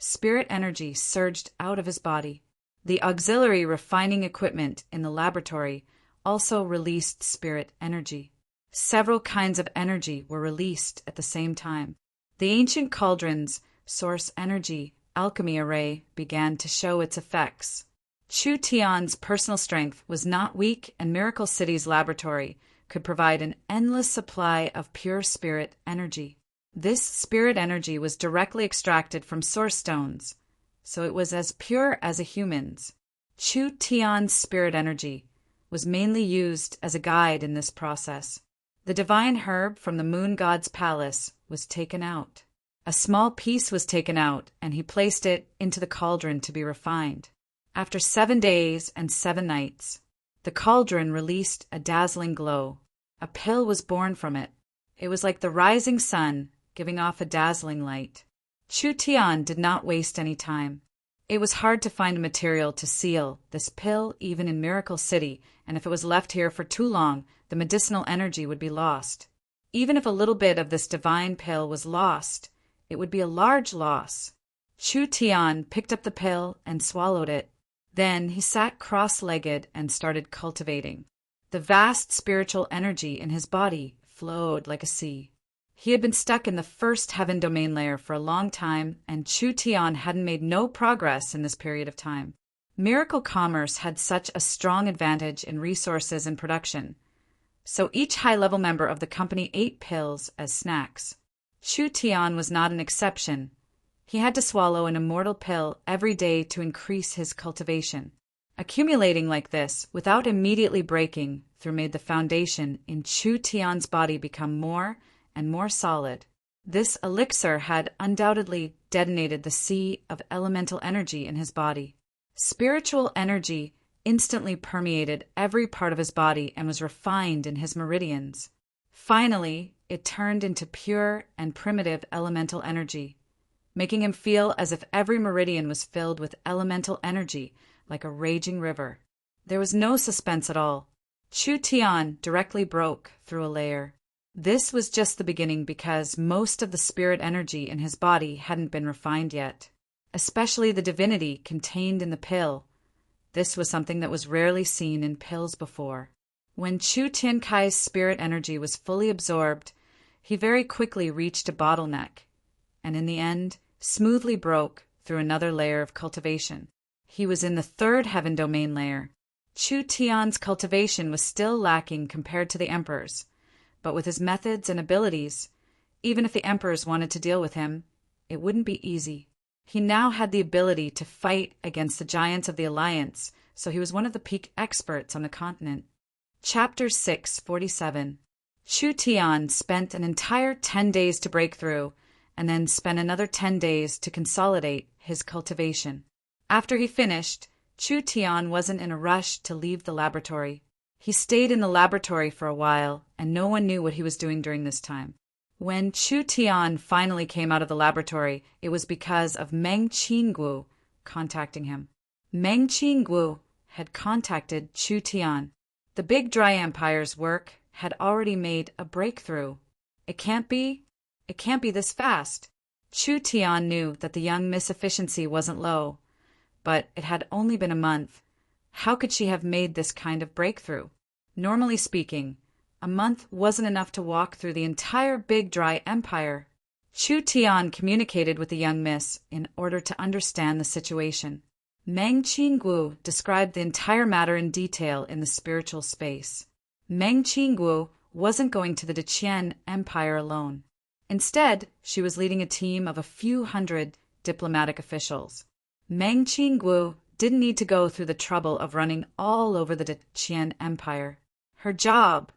spirit energy surged out of his body. The auxiliary refining equipment in the laboratory also released spirit energy. Several kinds of energy were released at the same time. The ancient cauldron's source energy alchemy array began to show its effects. Chu Tian's personal strength was not weak, and Miracle City's laboratory could provide an endless supply of pure spirit energy. This spirit energy was directly extracted from source stones, so it was as pure as a human's. Chu Tian's spirit energy was mainly used as a guide in this process. The divine herb from the moon god's palace was taken out. A small piece was taken out, and he placed it into the cauldron to be refined. After 7 days and 7 nights, the cauldron released a dazzling glow. A pill was born from it. It was like the rising sun, giving off a dazzling light. Chu Tian did not waste any time. It was hard to find a material to seal this pill even in Miracle City, and if it was left here for too long, the medicinal energy would be lost. Even if a little bit of this divine pill was lost, it would be a large loss. Chu Tian picked up the pill and swallowed it. Then he sat cross-legged and started cultivating. The vast spiritual energy in his body flowed like a sea. He had been stuck in the first heaven domain layer for a long time, and Chu Tian hadn't made no progress in this period of time. Miracle Commerce had such a strong advantage in resources and production, so each high-level member of the company ate pills as snacks. Chu Tian was not an exception. He had to swallow an immortal pill every day to increase his cultivation. Accumulating like this, without immediately breaking through, made the foundation in Chu Tian's body become more and more solid. This elixir had undoubtedly detonated the sea of elemental energy in his body. Spiritual energy instantly permeated every part of his body and was refined in his meridians. Finally, it turned into pure and primitive elemental energy, making him feel as if every meridian was filled with elemental energy like a raging river. There was no suspense at all. Chu Tian directly broke through a layer. This was just the beginning because most of the spirit energy in his body hadn't been refined yet, especially the divinity contained in the pill. This was something that was rarely seen in pills before. When Chu Tiankai's spirit energy was fully absorbed, he very quickly reached a bottleneck, and in the end, smoothly broke through another layer of cultivation. He was in the third heaven domain layer. Chu Tian's cultivation was still lacking compared to the emperor's, but with his methods and abilities, even if the emperors wanted to deal with him, it wouldn't be easy. He now had the ability to fight against the giants of the Alliance, so he was one of the peak experts on the continent. Chapter 647. Chu Tian spent an entire 10 days to break through, and then spent another 10 days to consolidate his cultivation. After he finished, Chu Tian wasn't in a rush to leave the laboratory. He stayed in the laboratory for a while, and no one knew what he was doing during this time. When Chu Tian finally came out of the laboratory, it was because of Meng Qingguo contacting him. Meng Qingguo had contacted Chu Tian. The Big Dry Empire's work had already made a breakthrough. It can't be this fast. Chu Tian knew that the young Miss Efficiency wasn't low, but it had only been a month. How could she have made this kind of breakthrough? Normally speaking, a month wasn't enough to walk through the entire Big Dry Empire. Chu Tian communicated with the young miss in order to understand the situation. Meng Qingguo described the entire matter in detail in the spiritual space. Meng Qingguo wasn't going to the Deqian Empire alone. Instead, she was leading a team of a few hundred diplomatic officials. Meng Qingguo didn't need to go through the trouble of running all over the Deqian Empire. Her job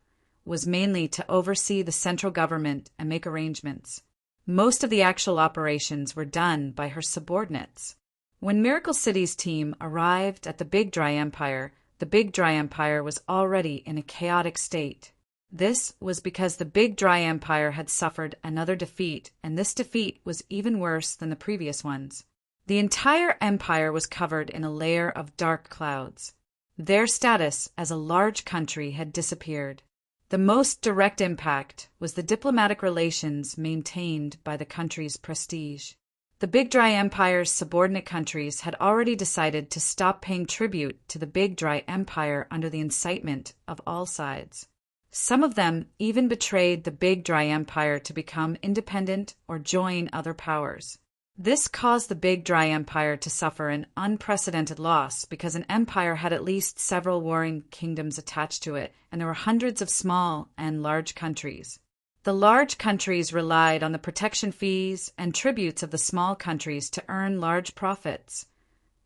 was mainly to oversee the central government and make arrangements. Most of the actual operations were done by her subordinates. When Miracle City's team arrived at the Big Dry Empire, the Big Dry Empire was already in a chaotic state. This was because the Big Dry Empire had suffered another defeat, and this defeat was even worse than the previous ones. The entire empire was covered in a layer of dark clouds. Their status as a large country had disappeared. The most direct impact was the diplomatic relations maintained by the country's prestige. The Big Dry Empire's subordinate countries had already decided to stop paying tribute to the Big Dry Empire under the incitement of all sides. Some of them even betrayed the Big Dry Empire to become independent or join other powers. This caused the Big Dry Empire to suffer an unprecedented loss because an empire had at least several warring kingdoms attached to it, and there were hundreds of small and large countries. The large countries relied on the protection fees and tributes of the small countries to earn large profits,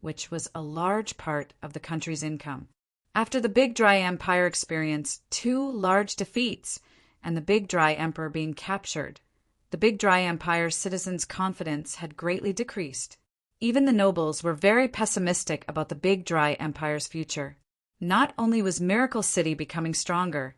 which was a large part of the country's income. After the Big Dry Empire experienced 2 large defeats and the Big Dry Emperor being captured, the Big Dry Empire's citizens' confidence had greatly decreased. Even the nobles were very pessimistic about the Big Dry Empire's future. Not only was Miracle City becoming stronger,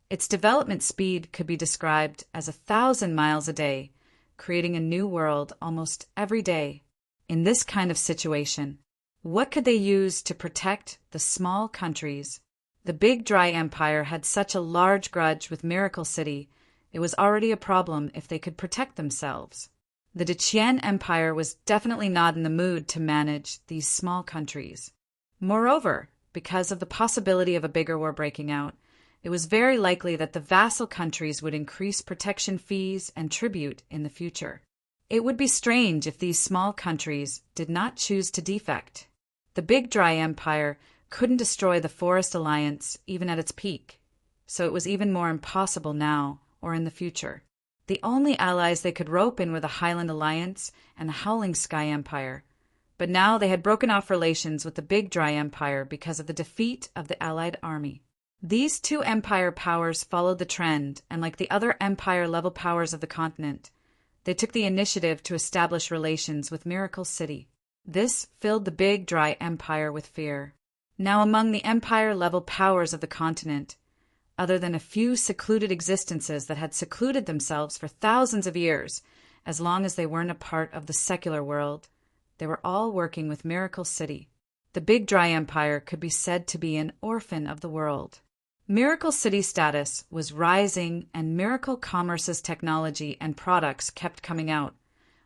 its development speed could be described as 1,000 miles a day, creating a new world almost every day. In this kind of situation, what could they use to protect the small countries? The Big Dry Empire had such a large grudge with Miracle City, it was already a problem if they could protect themselves. The Deqian Empire was definitely not in the mood to manage these small countries. Moreover, because of the possibility of a bigger war breaking out, it was very likely that the vassal countries would increase protection fees and tribute in the future. It would be strange if these small countries did not choose to defect. The Big Dry Empire couldn't destroy the Forest Alliance even at its peak, so it was even more impossible now or in the future. The only allies they could rope in were the Highland Alliance and the Howling Sky Empire, but now they had broken off relations with the Big Dry Empire because of the defeat of the Allied army. These 2 empire powers followed the trend, and like the other empire-level powers of the continent, they took the initiative to establish relations with Miracle City. This filled the Big Dry Empire with fear. Now among the empire-level powers of the continent, other than a few secluded existences that had secluded themselves for thousands of years, as long as they weren't a part of the secular world, they were all working with Miracle City. The Big Dry Empire could be said to be an orphan of the world. Miracle City's status was rising, and Miracle Commerce's technology and products kept coming out,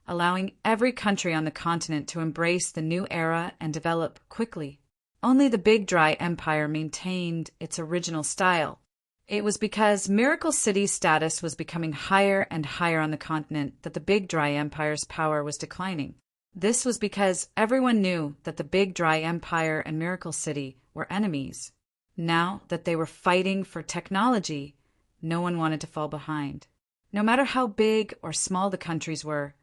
allowing every country on the continent to embrace the new era and develop quickly. Only the Big Dry Empire maintained its original style. It was because Miracle City's status was becoming higher and higher on the continent that the Big Dry Empire's power was declining. This was because everyone knew that the Big Dry Empire and Miracle City were enemies. Now that they were fighting for technology, no one wanted to fall behind. No matter how big or small the countries were,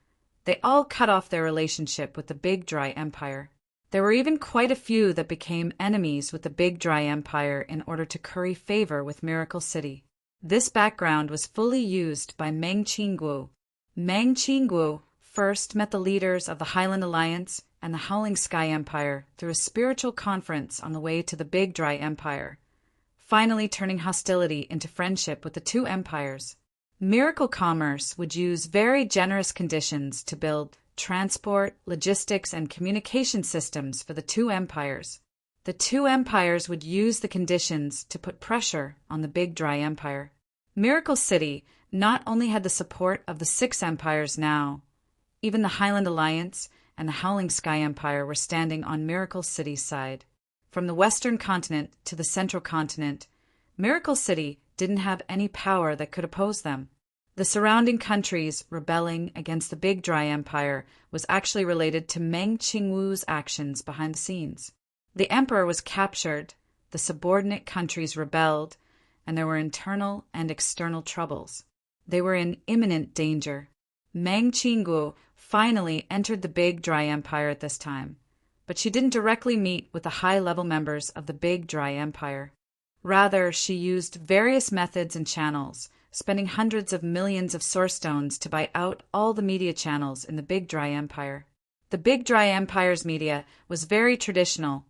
they all cut off their relationship with the Big Dry Empire. There were even quite a few that became enemies with the Big Dry Empire in order to curry favor with Miracle City. This background was fully used by Meng Qingguo. Meng Qingguo first met the leaders of the Highland Alliance and the Howling Sky Empire through a spiritual conference on the way to the Big Dry Empire, finally turning hostility into friendship with the two empires. Miracle Commerce would use very generous conditions to build transport, logistics, and communication systems for the two empires. The two empires would use the conditions to put pressure on the Big Dry Empire. Miracle City not only had the support of the six empires now, even the Highland Alliance and the Howling Sky Empire were standing on Miracle City's side. From the western continent to the central continent, Miracle City didn't have any power that could oppose them. The surrounding countries rebelling against the Big Dry Empire was actually related to Meng Qingguo's actions behind the scenes. The emperor was captured, the subordinate countries rebelled, and there were internal and external troubles. They were in imminent danger. Meng Qingguo finally entered the Big Dry Empire at this time, but she didn't directly meet with the high-level members of the Big Dry Empire. Rather, she used various methods and channels, spending hundreds of millions of source stones to buy out all the media channels in the Big Dry Empire. The Big Dry Empire's media was very traditional,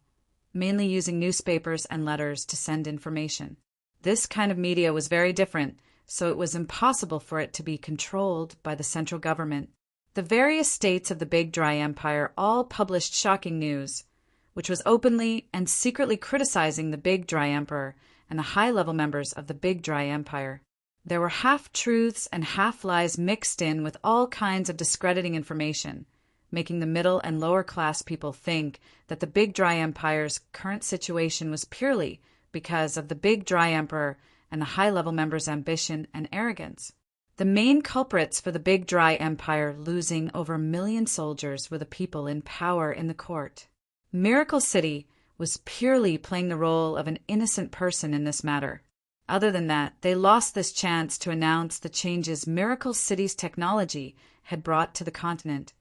mainly using newspapers and letters to send information. This kind of media was very different, so it was impossible for it to be controlled by the central government. The various states of the Big Dry Empire all published shocking news, which was openly and secretly criticizing the Big Dry Emperor and the high-level members of the Big Dry Empire. There were half-truths and half-lies mixed in with all kinds of discrediting information, making the middle and lower-class people think that the Big Dry Empire's current situation was purely because of the Big Dry Emperor and the high-level members' ambition and arrogance. The main culprits for the Big Dry Empire losing over 1 million soldiers were the people in power in the court. Miracle City was purely playing the role of an innocent person in this matter. Other than that, they lost this chance to announce the changes Miracle City's technology had brought to the continent,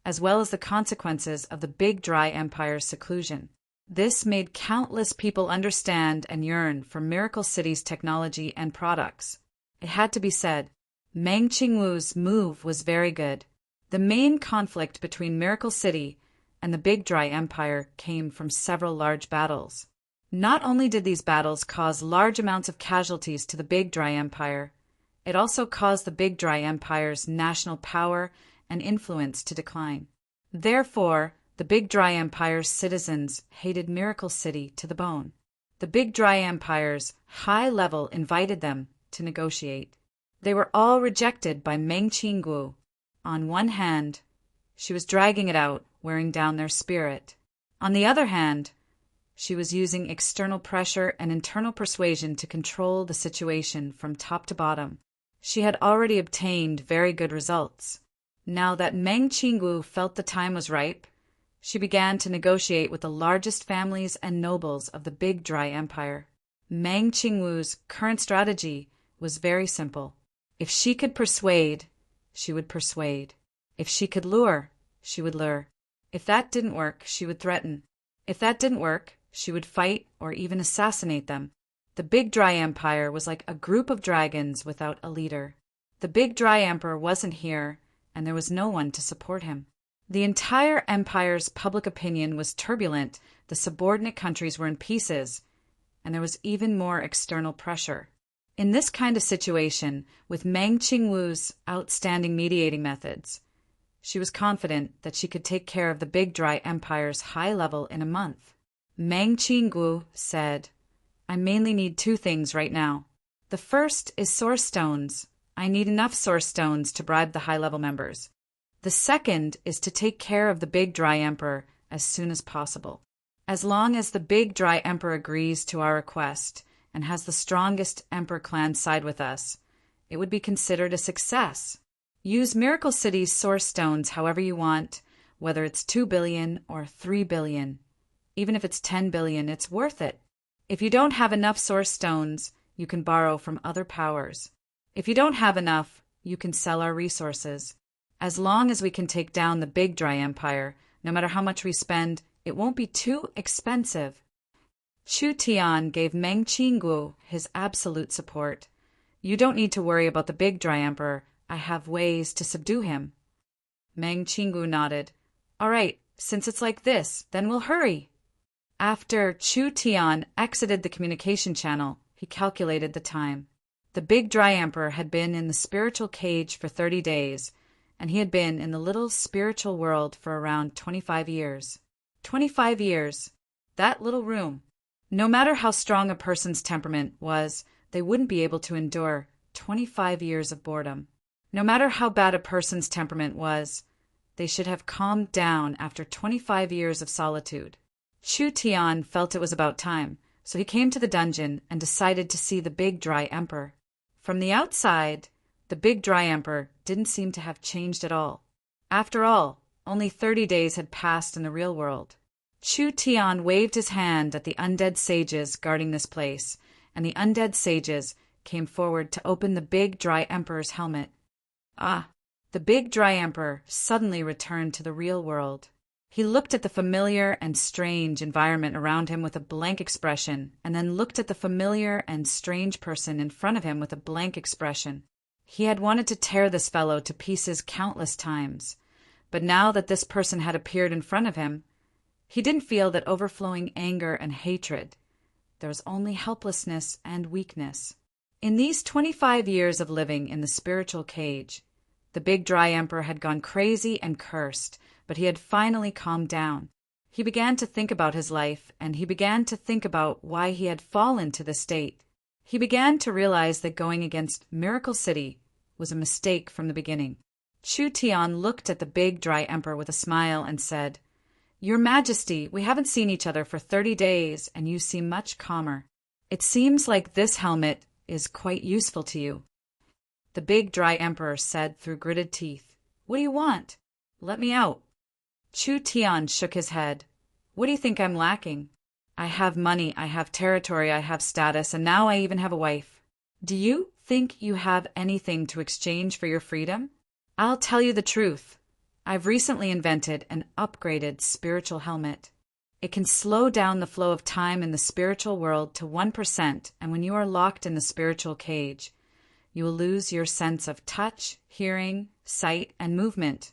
as well as the consequences of the Big Dry Empire's seclusion. This made countless people understand and yearn for Miracle City's technology and products. It had to be said, Meng Qingguo's move was very good. The main conflict between Miracle City and the Big Dry Empire came from several large battles. Not only did these battles cause large amounts of casualties to the Big Dry Empire, it also caused the Big Dry Empire's national power and influence to decline. Therefore, the Big Dry Empire's citizens hated Miracle City to the bone. The Big Dry Empire's high level invited them to negotiate. They were all rejected by Meng Qingguo. On one hand, she was dragging it out, wearing down their spirit. On the other hand, she was using external pressure and internal persuasion to control the situation from top to bottom. She had already obtained very good results. Now that Meng Qingguo felt the time was ripe, she began to negotiate with the largest families and nobles of the Big Dry Empire. Meng Qingguo's current strategy was very simple. If she could persuade, she would persuade. If she could lure, she would lure. If that didn't work, she would threaten. If that didn't work, she would fight or even assassinate them. The Big Dry Empire was like a group of dragons without a leader. The Big Dry Emperor wasn't here, and there was no one to support him. The entire empire's public opinion was turbulent, the subordinate countries were in pieces, and there was even more external pressure. In this kind of situation, with Meng Qingguo's outstanding mediating methods, she was confident that she could take care of the Big Dry Empire's high level in a month. Meng Qingguo said, "I mainly need 2 things right now. The first is source stones. I need enough source stones to bribe the high-level members. The second is to take care of the Big Dry Emperor as soon as possible." As long as the big dry emperor agrees to our request and has the strongest emperor clan side with us, it would be considered a success. Use Miracle City's source stones however you want, whether it's 2 billion or 3 billion. Even if it's 10 billion, it's worth it. If you don't have enough source stones, you can borrow from other powers. If you don't have enough, you can sell our resources. As long as we can take down the big dry empire, no matter how much we spend, it won't be too expensive. Chu Tian gave Meng Qinggu his absolute support. You don't need to worry about the big dry emperor. I have ways to subdue him. Meng Qinggu nodded. All right, since it's like this, then we'll hurry. After Chu Tian exited the communication channel, he calculated the time. The big dry emperor had been in the spiritual cage for 30 days, and he had been in the little spiritual world for around 25 years. 25 years. That little room. No matter how strong a person's temperament was, they wouldn't be able to endure 25 years of boredom. No matter how bad a person's temperament was, they should have calmed down after 25 years of solitude. Chu Tian felt it was about time, so he came to the dungeon and decided to see the big dry emperor. From the outside, the big dry emperor didn't seem to have changed at all. After all, only 30 days had passed in the real world. Chu Tian waved his hand at the undead sages guarding this place, and the undead sages came forward to open the big dry emperor's helmet. The big dry emperor suddenly returned to the real world. He looked at the familiar and strange environment around him with a blank expression, and then looked at the familiar and strange person in front of him with a blank expression. He had wanted to tear this fellow to pieces countless times, but now that this person had appeared in front of him, he didn't feel that overflowing anger and hatred. There was only helplessness and weakness. In these 25 years of living in the spiritual cage, the big dry emperor had gone crazy and cursed, but he had finally calmed down. He began to think about his life, and he began to think about why he had fallen to this state. He began to realize that going against Miracle City was a mistake from the beginning. Chu Tian looked at the big dry emperor with a smile and said, "Your Majesty, we haven't seen each other for 30 days, and you seem much calmer. It seems like this helmet is quite useful to you." The big dry emperor said through gritted teeth, "What do you want? Let me out." Chu Tian shook his head. "What do you think I'm lacking? I have money, I have territory, I have status, and now I even have a wife. Do you think you have anything to exchange for your freedom? I'll tell you the truth. I've recently invented an upgraded spiritual helmet. It can slow down the flow of time in the spiritual world to 1%, and when you are locked in the spiritual cage, you will lose your sense of touch, hearing, sight, and movement.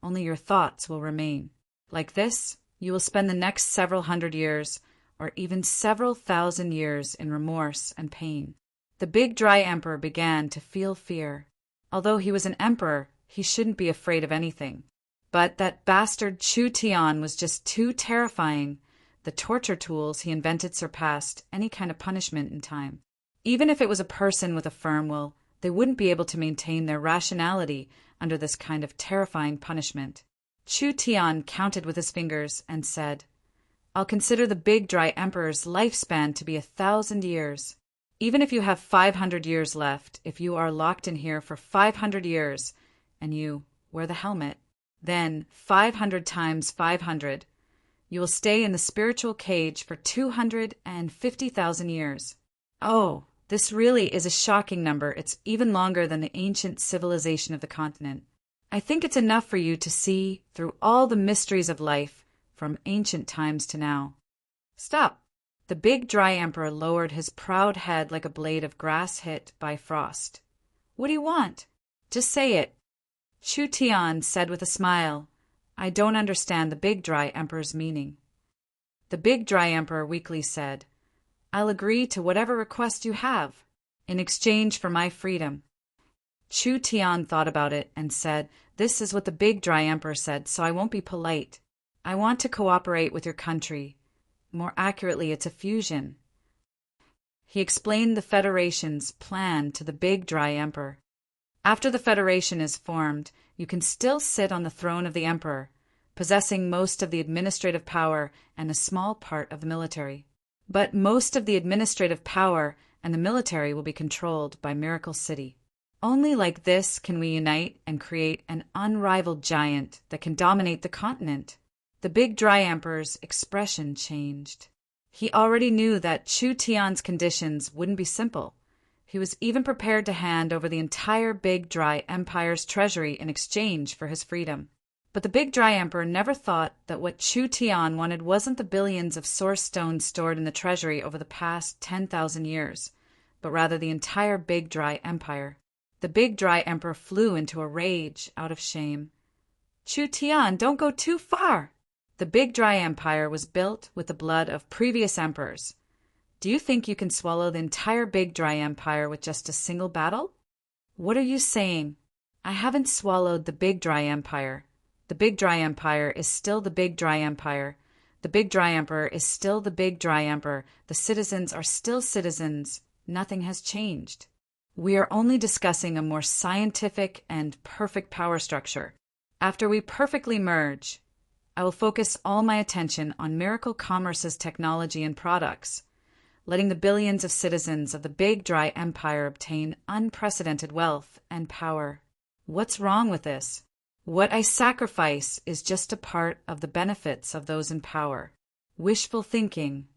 Only your thoughts will remain. Like this, you will spend the next several hundred years, or even several thousand years in remorse and pain." The big dry emperor began to feel fear. Although he was an emperor, he shouldn't be afraid of anything. But that bastard Chu Tian was just too terrifying. The torture tools he invented surpassed any kind of punishment in time. Even if it was a person with a firm will, they wouldn't be able to maintain their rationality under this kind of terrifying punishment. Chu Tian counted with his fingers and said, "I'll consider the big dry emperor's lifespan to be 1,000 years. Even if you have 500 years left, if you are locked in here for 500 years, and you wear the helmet, then 500 times 500, you will stay in the spiritual cage for 250,000 years. Oh, this really is a shocking number. It's even longer than the ancient civilization of the continent. I think it's enough for you to see through all the mysteries of life from ancient times to now." "Stop!" The big dry emperor lowered his proud head like a blade of grass hit by frost. "What do you want? Just say it." Chu Tian said with a smile, "I don't understand the big dry emperor's meaning." The big dry emperor weakly said, "I'll agree to whatever request you have, in exchange for my freedom." Chu Tian thought about it and said, "This is what the big dry emperor said, so I won't be polite. I want to cooperate with your country. More accurately, it's a fusion." He explained the Federation's plan to the big dry emperor. After the Federation is formed, you can still sit on the throne of the emperor. possessing most of the administrative power and a small part of the military. But most of the administrative power and the military will be controlled by Miracle City. Only like this can we unite and create an unrivaled giant that can dominate the continent. The Big Dry Emperor's expression changed. He already knew that Chu Tian's conditions wouldn't be simple. He was even prepared to hand over the entire Big Dry Empire's treasury in exchange for his freedom. But the Big Dry Emperor never thought that what Chu Tian wanted wasn't the billions of source stones stored in the treasury over the past 10,000 years, but rather the entire Big Dry Empire. The Big Dry Emperor flew into a rage out of shame. Chu Tian, don't go too far! The Big Dry Empire was built with the blood of previous emperors. Do you think you can swallow the entire Big Dry Empire with just a single battle? What are you saying? I haven't swallowed the Big Dry Empire. The Big Dry Empire is still the Big Dry Empire. The Big Dry Emperor is still the Big Dry Emperor. The citizens are still citizens. Nothing has changed. We are only discussing a more scientific and perfect power structure. After we perfectly merge, I will focus all my attention on Miracle Commerce's technology and products, letting the billions of citizens of the Big Dry Empire obtain unprecedented wealth and power. What's wrong with this? What I sacrifice is just a part of the benefits of those in power. Wishful thinking.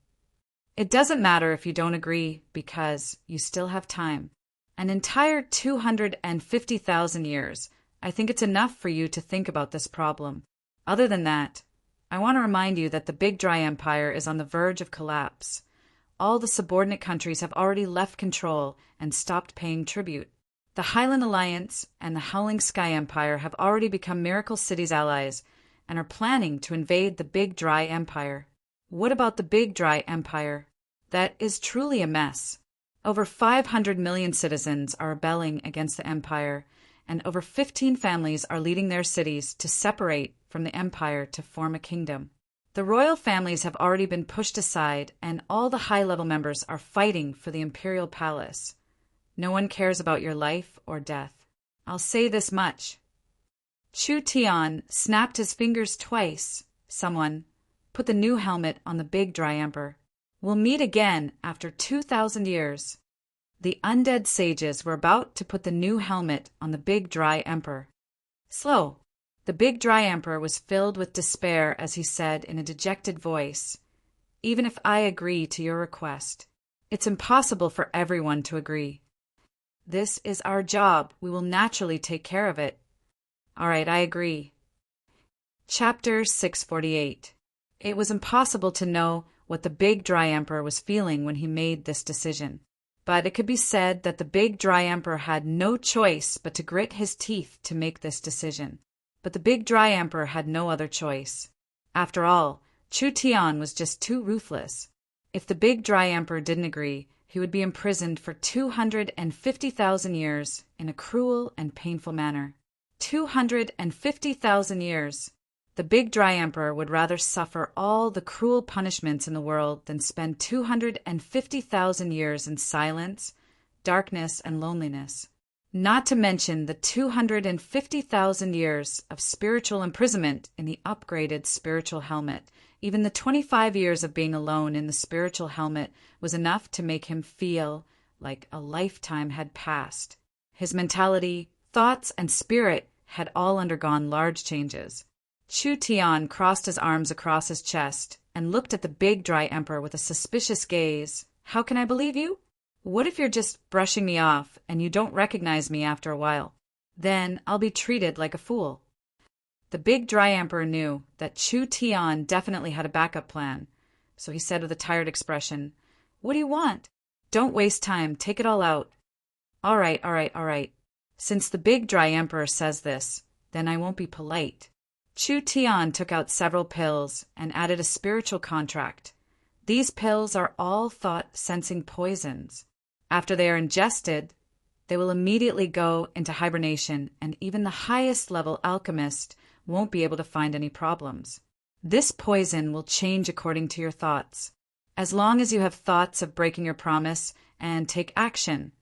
It doesn't matter if you don't agree because you still have time. An entire 250,000 years. I think it's enough for you to think about this problem. Other than that, I want to remind you that the Big Dry Empire is on the verge of collapse. All the subordinate countries have already left control and stopped paying tribute. The Highland Alliance and the Howling Sky Empire have already become Miracle City's allies and are planning to invade the Big Dry Empire. What about the Big Dry Empire? That is truly a mess. Over 500 million citizens are rebelling against the empire, and over 15 families are leading their cities to separate from the empire to form a kingdom. The royal families have already been pushed aside, and all the high-level members are fighting for the imperial palace. No one cares about your life or death. I'll say this much. Chu Tian snapped his fingers twice. Someone put the new helmet on the Big Dry Emperor. We'll meet again after 2,000 years. The undead sages were about to put the new helmet on the Big Dry Emperor. Slow. The Big Dry Emperor was filled with despair as he said in a dejected voice, "Even if I agree to your request, it's impossible for everyone to agree. This is our job. We will naturally take care of it." All right, I agree. Chapter 648. It was impossible to know what the Big Dry Emperor was feeling when he made this decision. But it could be said that the Big Dry Emperor had no choice but to grit his teeth to make this decision. But the Big Dry Emperor had no other choice. After all, Chu Tian was just too ruthless. If the Big Dry Emperor didn't agree, he would be imprisoned for 250,000 years in a cruel and painful manner. 250,000 years. The Big Dry Emperor would rather suffer all the cruel punishments in the world than spend 250,000 years in silence, darkness, and loneliness. Not to mention the 250,000 years of spiritual imprisonment in the upgraded spiritual helmet. Even the 25 years of being alone in the spiritual helmet was enough to make him feel like a lifetime had passed. His mentality, thoughts, and spirit had all undergone large changes. Chu Tian crossed his arms across his chest and looked at the Big Dry Emperor with a suspicious gaze. "How can I believe you? What if you're just brushing me off and you don't recognize me after a while? Then I'll be treated like a fool." The Big Dry Emperor knew that Chu Tian definitely had a backup plan, so he said with a tired expression, "What do you want? Don't waste time. Take it all out." All right. Since the Big Dry Emperor says this, then I won't be polite." Chu Tian took out several pills and added a spiritual contract. These pills are all thought-sensing poisons. After they are ingested, they will immediately go into hibernation, and even the highest-level alchemist won't be able to find any problems. This poison will change according to your thoughts. As long as you have thoughts of breaking your promise and take action,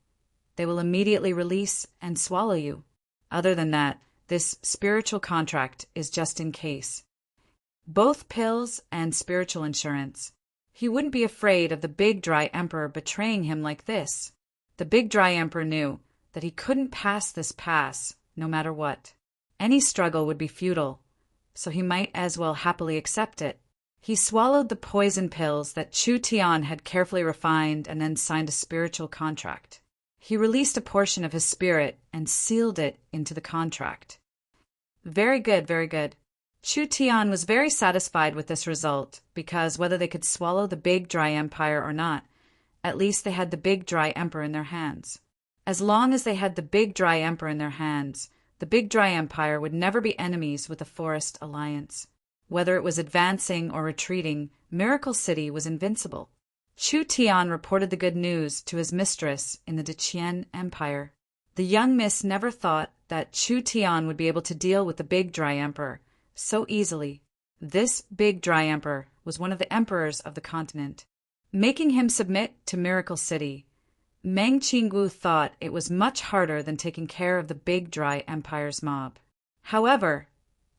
they will immediately release and swallow you. Other than that, this spiritual contract is just in case. both pills and spiritual insurance. He wouldn't be afraid of the Big Dry Emperor betraying him like this. The Big Dry Emperor knew that he couldn't pass this pass no matter what. Any struggle would be futile, so he might as well happily accept it. He swallowed the poison pills that Chu Tian had carefully refined and then signed a spiritual contract. He released a portion of his spirit and sealed it into the contract. Very good, very good. Chu Tian was very satisfied with this result because whether they could swallow the Big Dry Empire or not, at least they had the Big Dry Emperor in their hands. As long as they had the Big Dry Emperor in their hands, the Big Dry Empire would never be enemies with the Forest Alliance. Whether it was advancing or retreating, Miracle City was invincible. Chu Tian reported the good news to his mistress in the Deqian Empire. The young miss never thought that Chu Tian would be able to deal with the Big Dry Emperor so easily. This Big Dry Emperor was one of the emperors of the continent. Making him submit to Miracle City, Meng Qinggu thought it was much harder than taking care of the Big Dry Empire's mob. However,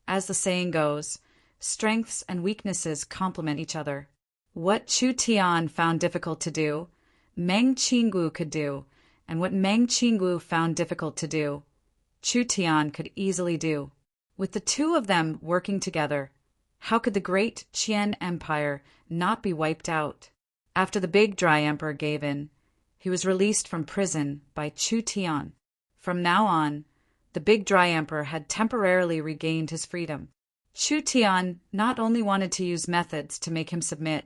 as the saying goes, strengths and weaknesses complement each other. What Chu Tian found difficult to do, Meng Qinggu could do, and what Meng Qinggu found difficult to do, Chu Tian could easily do. With the two of them working together, how could the great Qian Empire not be wiped out? After the Big Dry Emperor gave in, he was released from prison by Chu Tian. From now on, the Big Dry Emperor had temporarily regained his freedom. Chu Tian not only wanted to use methods to make him submit,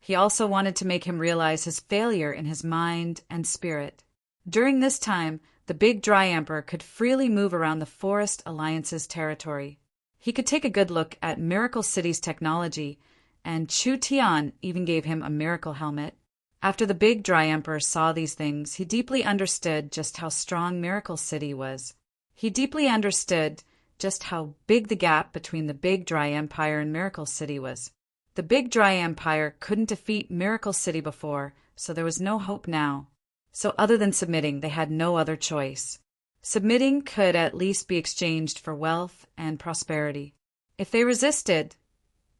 he also wanted to make him realize his failure in his mind and spirit. During this time, the Big Dry Emperor could freely move around the Forest Alliance's territory. He could take a good look at Miracle City's technology, and Chu Tian even gave him a miracle helmet. After the Big Dry Emperor saw these things, he deeply understood just how strong Miracle City was. He deeply understood just how big the gap between the Big Dry Empire and Miracle City was. The Big Dry Empire couldn't defeat Miracle City before, so there was no hope now. So other than submitting, they had no other choice. Submitting could at least be exchanged for wealth and prosperity. If they resisted,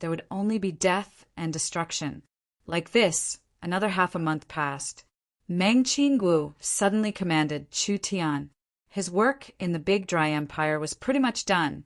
there would only be death and destruction. Like this, another half a month passed. Meng Qinggu suddenly commanded Chu Tian. His work in the Big Dry Empire was pretty much done,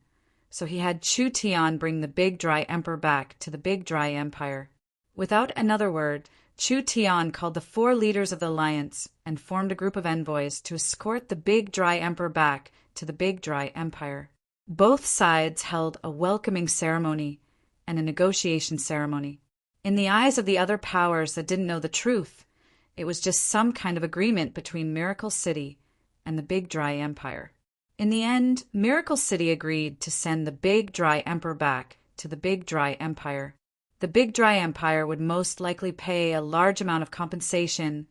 so he had Chu Tian bring the Big Dry Emperor back to the Big Dry Empire. Without another word, Chu Tian called the 4 leaders of the alliance and formed a group of envoys to escort the Big Dry Emperor back to the Big Dry Empire. Both sides held a welcoming ceremony and a negotiation ceremony. In the eyes of the other powers that didn't know the truth, it was just some kind of agreement between Miracle City and the Big Dry Empire. In the end, Miracle City agreed to send the Big Dry Emperor back to the Big Dry Empire. The Big Dry Empire would most likely pay a large amount of compensation,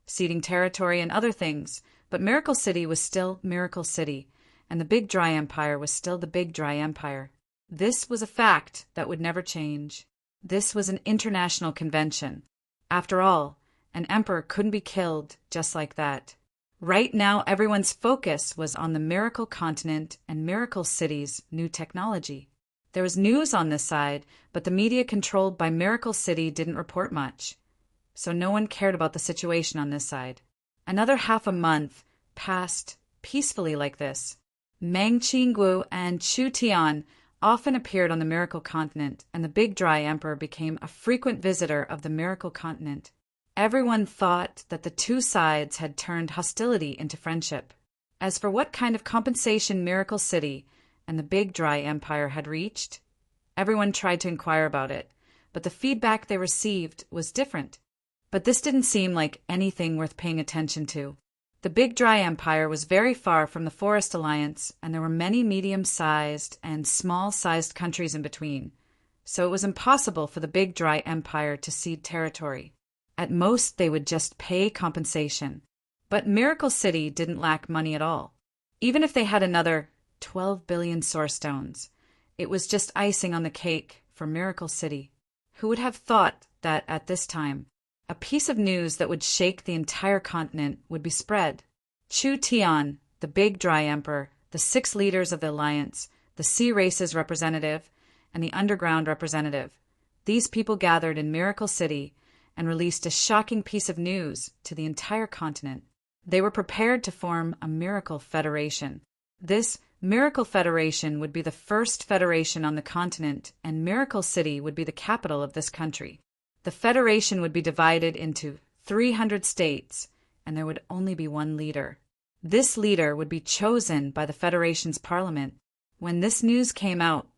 ceding territory and other things, but Miracle City was still Miracle City, and the Big Dry Empire was still the Big Dry Empire. This was a fact that would never change. This was an international convention. After all, an emperor couldn't be killed just like that. Right now, everyone's focus was on the Miracle Continent and Miracle City's new technology. There was news on this side, but the media controlled by Miracle City didn't report much, so no one cared about the situation on this side. Another half a month passed peacefully like this. Meng Qinggu and Chu Tian often appeared on the Miracle Continent, and the Big Dry Emperor became a frequent visitor of the Miracle Continent. Everyone thought that the two sides had turned hostility into friendship. As for what kind of compensation Miracle City and the Big Dry Empire had reached, everyone tried to inquire about it, but the feedback they received was different. But this didn't seem like anything worth paying attention to. The Big Dry Empire was very far from the Forest Alliance, and there were many medium-sized and small-sized countries in between, so it was impossible for the Big Dry Empire to cede territory. At most, they would just pay compensation. But Miracle City didn't lack money at all. Even if they had another 12 billion source stones, it was just icing on the cake for Miracle City. Who would have thought that at this time, a piece of news that would shake the entire continent would be spread? Chu Tian, the Big Dry Emperor, the 6 leaders of the alliance, the sea race's representative, and the underground representative. These people gathered in Miracle City and released a shocking piece of news to the entire continent. They were prepared to form a Miracle Federation. This Miracle Federation would be the first federation on the continent, and Miracle City would be the capital of this country. The federation would be divided into 300 states, and there would only be one leader. This leader would be chosen by the Federation's parliament. When this news came out,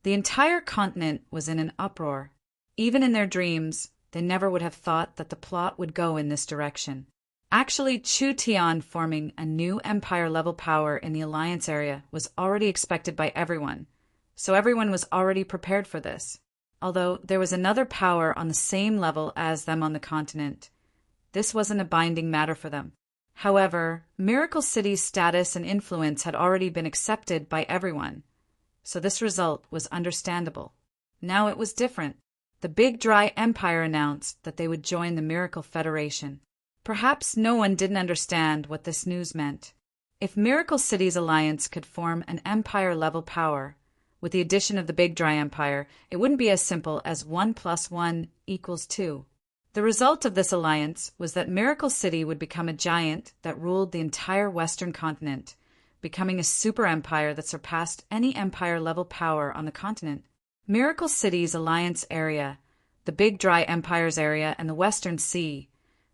the entire continent was in an uproar. Even in their dreams, they never would have thought that the plot would go in this direction. Actually, Chu Tian forming a new empire-level power in the alliance area was already expected by everyone, so everyone was already prepared for this. Although there was another power on the same level as them on the continent, this wasn't a binding matter for them. However, Miracle City's status and influence had already been accepted by everyone, so this result was understandable. Now it was different. The Big Dry Empire announced that they would join the Miracle Federation. Perhaps no one didn't understand what this news meant. If Miracle City's alliance could form an empire-level power, with the addition of the Big Dry Empire, it wouldn't be as simple as 1 + 1 = 2. The result of this alliance was that Miracle City would become a giant that ruled the entire Western continent, becoming a super empire that surpassed any empire-level power on the continent. Miracle City's alliance area, the Big Dry Empire's area, and the Western Sea,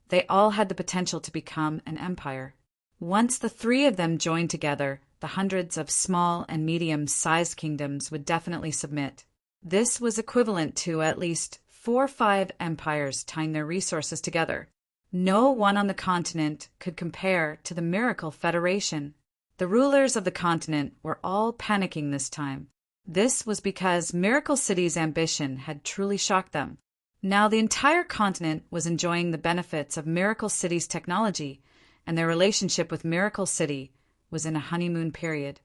they all had the potential to become an empire. Once the three of them joined together, the hundreds of small and medium-sized kingdoms would definitely submit. This was equivalent to at least 4 or 5 empires tying their resources together. No one on the continent could compare to the Miracle Federation. The rulers of the continent were all panicking this time. This was because Miracle City's ambition had truly shocked them. Now the entire continent was enjoying the benefits of Miracle City's technology, and their relationship with Miracle City was in a honeymoon period.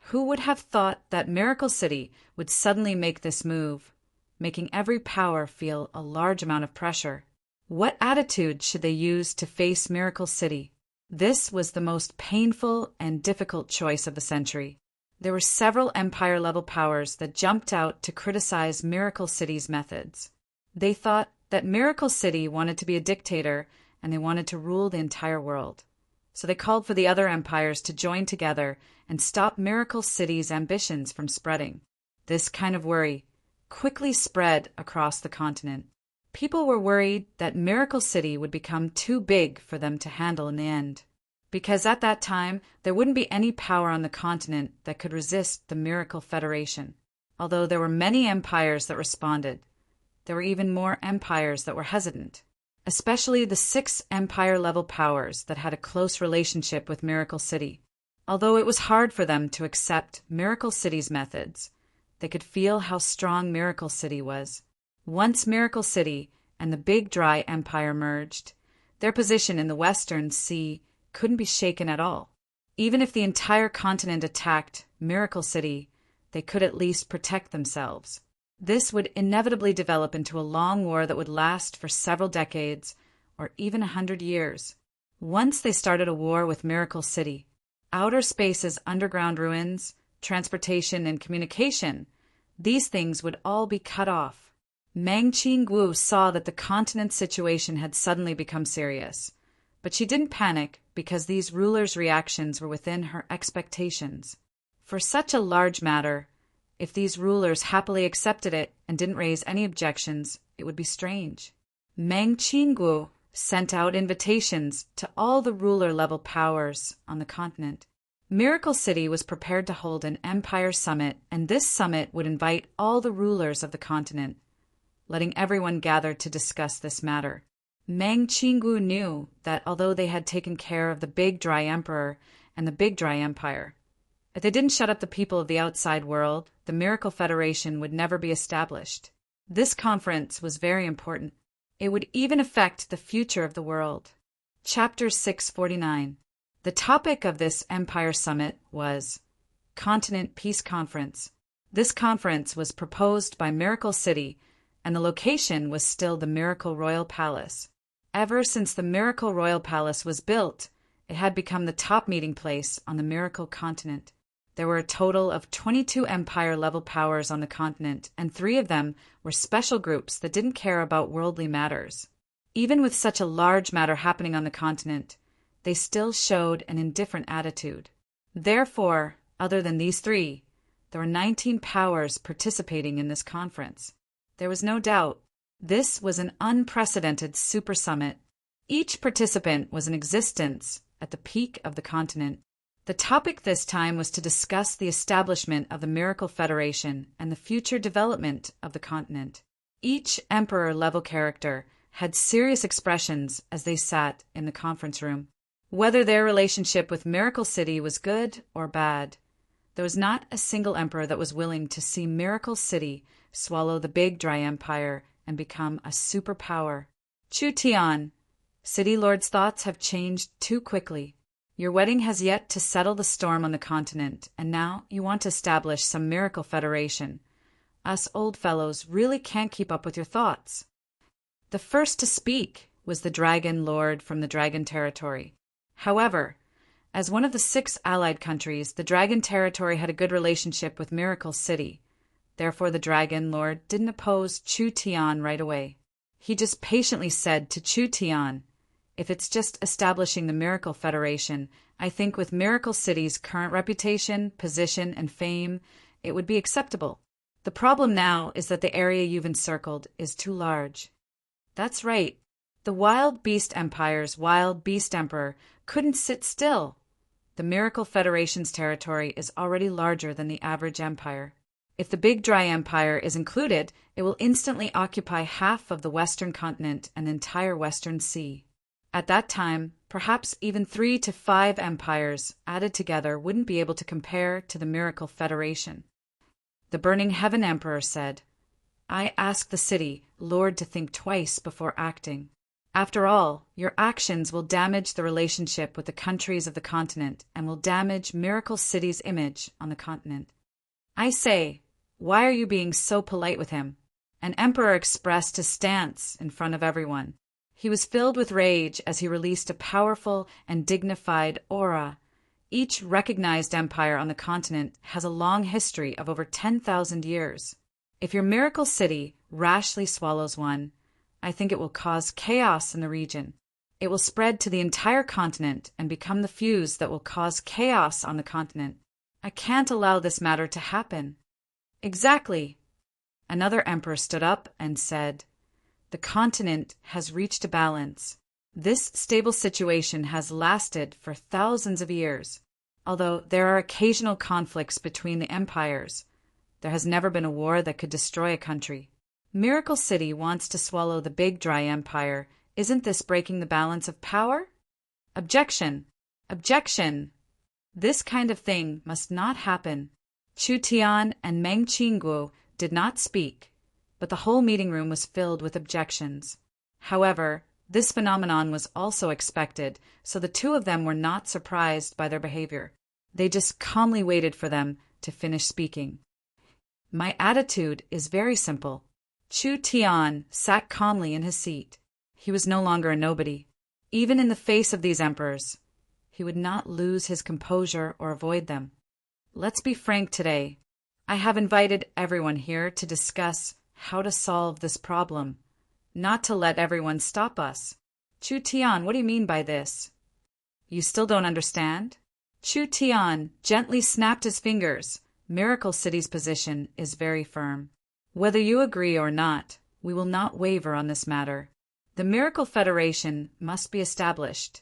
Who would have thought that Miracle City would suddenly make this move, making every power feel a large amount of pressure? What attitude should they use to face Miracle City? This was the most painful and difficult choice of the century. There were several empire-level powers that jumped out to criticize Miracle City's methods. They thought that Miracle City wanted to be a dictator and they wanted to rule the entire world. So they called for the other empires to join together and stop Miracle City's ambitions from spreading. This kind of worry quickly spread across the continent. People were worried that Miracle City would become too big for them to handle in the end, because at that time there wouldn't be any power on the continent that could resist the Miracle Federation. Although there were many empires that responded, there were even more empires that were hesitant, especially the 6 empire-level powers that had a close relationship with Miracle City. Although it was hard for them to accept Miracle City's methods, they could feel how strong Miracle City was. Once Miracle City and the Big Dry Empire merged, their position in the Western Sea couldn't be shaken at all. Even if the entire continent attacked Miracle City, they could at least protect themselves. This would inevitably develop into a long war that would last for several decades or even 100 years. Once they started a war with Miracle City, outer space's underground ruins, transportation, and communication, these things would all be cut off. Meng Qingguo saw that the continent's situation had suddenly become serious, but she didn't panic because these rulers' reactions were within her expectations. For such a large matter, if these rulers happily accepted it and didn't raise any objections, it would be strange. Meng Qingguo sent out invitations to all the ruler-level powers on the continent. Miracle City was prepared to hold an empire summit, and this summit would invite all the rulers of the continent, letting everyone gather to discuss this matter. Meng Qingguo knew that although they had taken care of the Big Dry Emperor and the Big Dry Empire, if they didn't shut up the people of the outside world, the Miracle Federation would never be established. This conference was very important. It would even affect the future of the world. Chapter 649. The topic of this Empire Summit was Continent Peace Conference. This conference was proposed by Miracle City, and the location was still the Miracle Royal Palace. Ever since the Miracle Royal Palace was built, it had become the top meeting place on the Miracle continent. There were a total of 22 empire-level powers on the continent, and 3 of them were special groups that didn't care about worldly matters. Even with such a large matter happening on the continent, they still showed an indifferent attitude. Therefore, other than these 3, there were 19 powers participating in this conference. There was no doubt this was an unprecedented super summit. Each participant was in existence at the peak of the continent. The topic this time was to discuss the establishment of the Miracle Federation and the future development of the continent. Each emperor-level character had serious expressions as they sat in the conference room. Whether their relationship with Miracle City was good or bad, there was not a single emperor that was willing to see Miracle City swallow the Big Dry Empire and become a superpower. Chu Tian, City Lord's thoughts have changed too quickly. Your wedding has yet to settle the storm on the continent, and now you want to establish some miracle federation. Us old fellows really can't keep up with your thoughts. The first to speak was the Dragon Lord from the Dragon Territory. However, as one of the 6 allied countries, the Dragon Territory had a good relationship with Miracle City. Therefore, the Dragon Lord didn't oppose Chu Tian right away. He just patiently said to Chu Tian, "If it's just establishing the Miracle Federation, I think with Miracle City's current reputation, position, and fame, it would be acceptable. The problem now is that the area you've encircled is too large." That's right. The Wild Beast Empire's Wild Beast Emperor couldn't sit still. The Miracle Federation's territory is already larger than the average empire. If the Big Dry Empire is included, it will instantly occupy half of the western continent and the entire western sea. At that time, perhaps even 3 to 5 empires added together wouldn't be able to compare to the Miracle Federation. The Burning Heaven Emperor said, "I ask the city, Lord, to think twice before acting. After all, your actions will damage the relationship with the countries of the continent and will damage Miracle City's image on the continent. I say, why are you being so polite with him?" An emperor expressed his stance in front of everyone. He was filled with rage as he released a powerful and dignified aura. Each recognized empire on the continent has a long history of over 10,000 years. If your Miracle City rashly swallows one, I think it will cause chaos in the region. It will spread to the entire continent and become the fuse that will cause chaos on the continent. I can't allow this matter to happen. Exactly. Another emperor stood up and said, "The continent has reached a balance. This stable situation has lasted for thousands of years. Although there are occasional conflicts between the empires, there has never been a war that could destroy a country. Miracle City wants to swallow the Big Dry Empire. Isn't this breaking the balance of power?" Objection! Objection! This kind of thing must not happen. Chu Tian and Meng Qingguo did not speak, but the whole meeting room was filled with objections. However, this phenomenon was also expected, so the 2 of them were not surprised by their behavior. They just calmly waited for them to finish speaking. My attitude is very simple. Chu Tian sat calmly in his seat. He was no longer a nobody. Even in the face of these emperors, he would not lose his composure or avoid them. Let's be frank today. I have invited everyone here to discuss how to solve this problem, not to let everyone stop us. Chu Tian, what do you mean by this? You still don't understand? Chu Tian gently snapped his fingers. Miracle City's position is very firm. Whether you agree or not, we will not waver on this matter. The Miracle Federation must be established.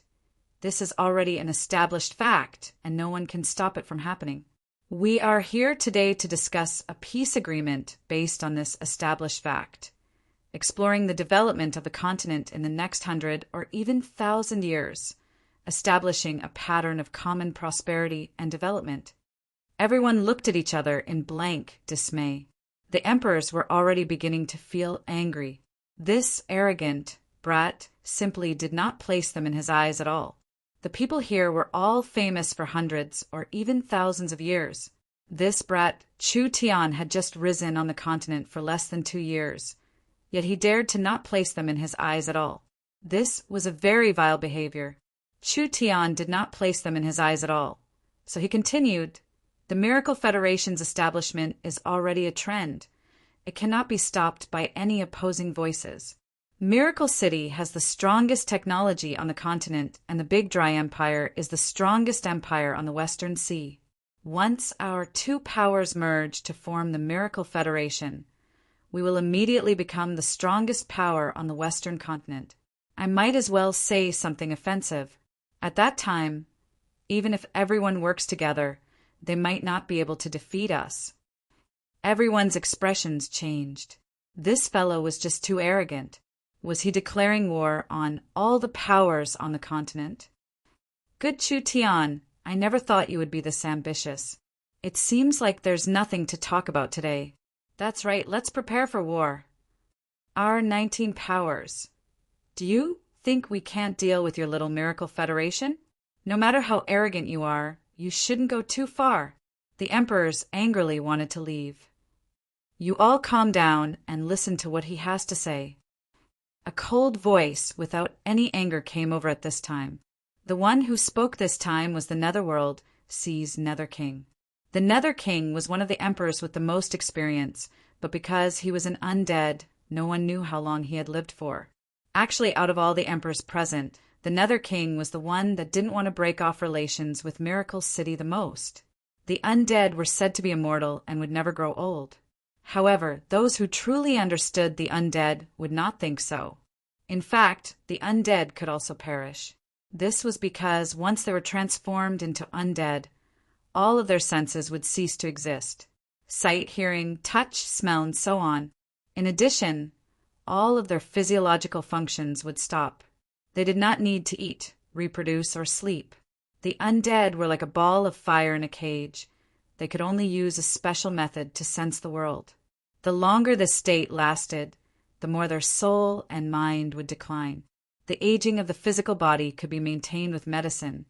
This is already an established fact, and no one can stop it from happening. We are here today to discuss a peace agreement based on this established fact, exploring the development of the continent in the next 100 or even 1,000 years, establishing a pattern of common prosperity and development. Everyone looked at each other in blank dismay. The emperors were already beginning to feel angry. This arrogant brat simply did not place them in his eyes at all. The people here were all famous for hundreds or even thousands of years. This brat, Chu Tian, had just risen on the continent for less than 2 years, yet he dared to not place them in his eyes at all. This was a very vile behavior. Chu Tian did not place them in his eyes at all, so he continued, The Miracle Federation's establishment is already a trend. It cannot be stopped by any opposing voices. Miracle City has the strongest technology on the continent, and the Big Dry Empire is the strongest empire on the Western Sea. Once our two powers merge to form the Miracle Federation, we will immediately become the strongest power on the Western continent. I might as well say something offensive. At that time, even if everyone works together, they might not be able to defeat us. Everyone's expressions changed. This fellow was just too arrogant. Was he declaring war on all the powers on the continent? Good Chu Tian, I never thought you would be this ambitious. It seems like there's nothing to talk about today. That's right, let's prepare for war. Our 19 powers. Do you think we can't deal with your little Miracle Federation? No matter how arrogant you are, you shouldn't go too far. The emperors angrily wanted to leave. You all calm down and listen to what he has to say. A cold voice without any anger came over at this time. The one who spoke this time was the Netherworld Sea's Nether King. The Nether King was one of the emperors with the most experience, but because he was an undead, no one knew how long he had lived for. Actually, out of all the emperors present, the Nether King was the one that didn't want to break off relations with Miracle City the most. The undead were said to be immortal and would never grow old. However, those who truly understood the undead would not think so. In fact, the undead could also perish. This was because once they were transformed into undead, all of their senses would cease to exist. Sight, hearing, touch, smell, and so on. In addition, all of their physiological functions would stop. They did not need to eat, reproduce, or sleep. The undead were like a ball of fire in a cage. They could only use a special method to sense the world. The longer this state lasted, the more their soul and mind would decline. The aging of the physical body could be maintained with medicine,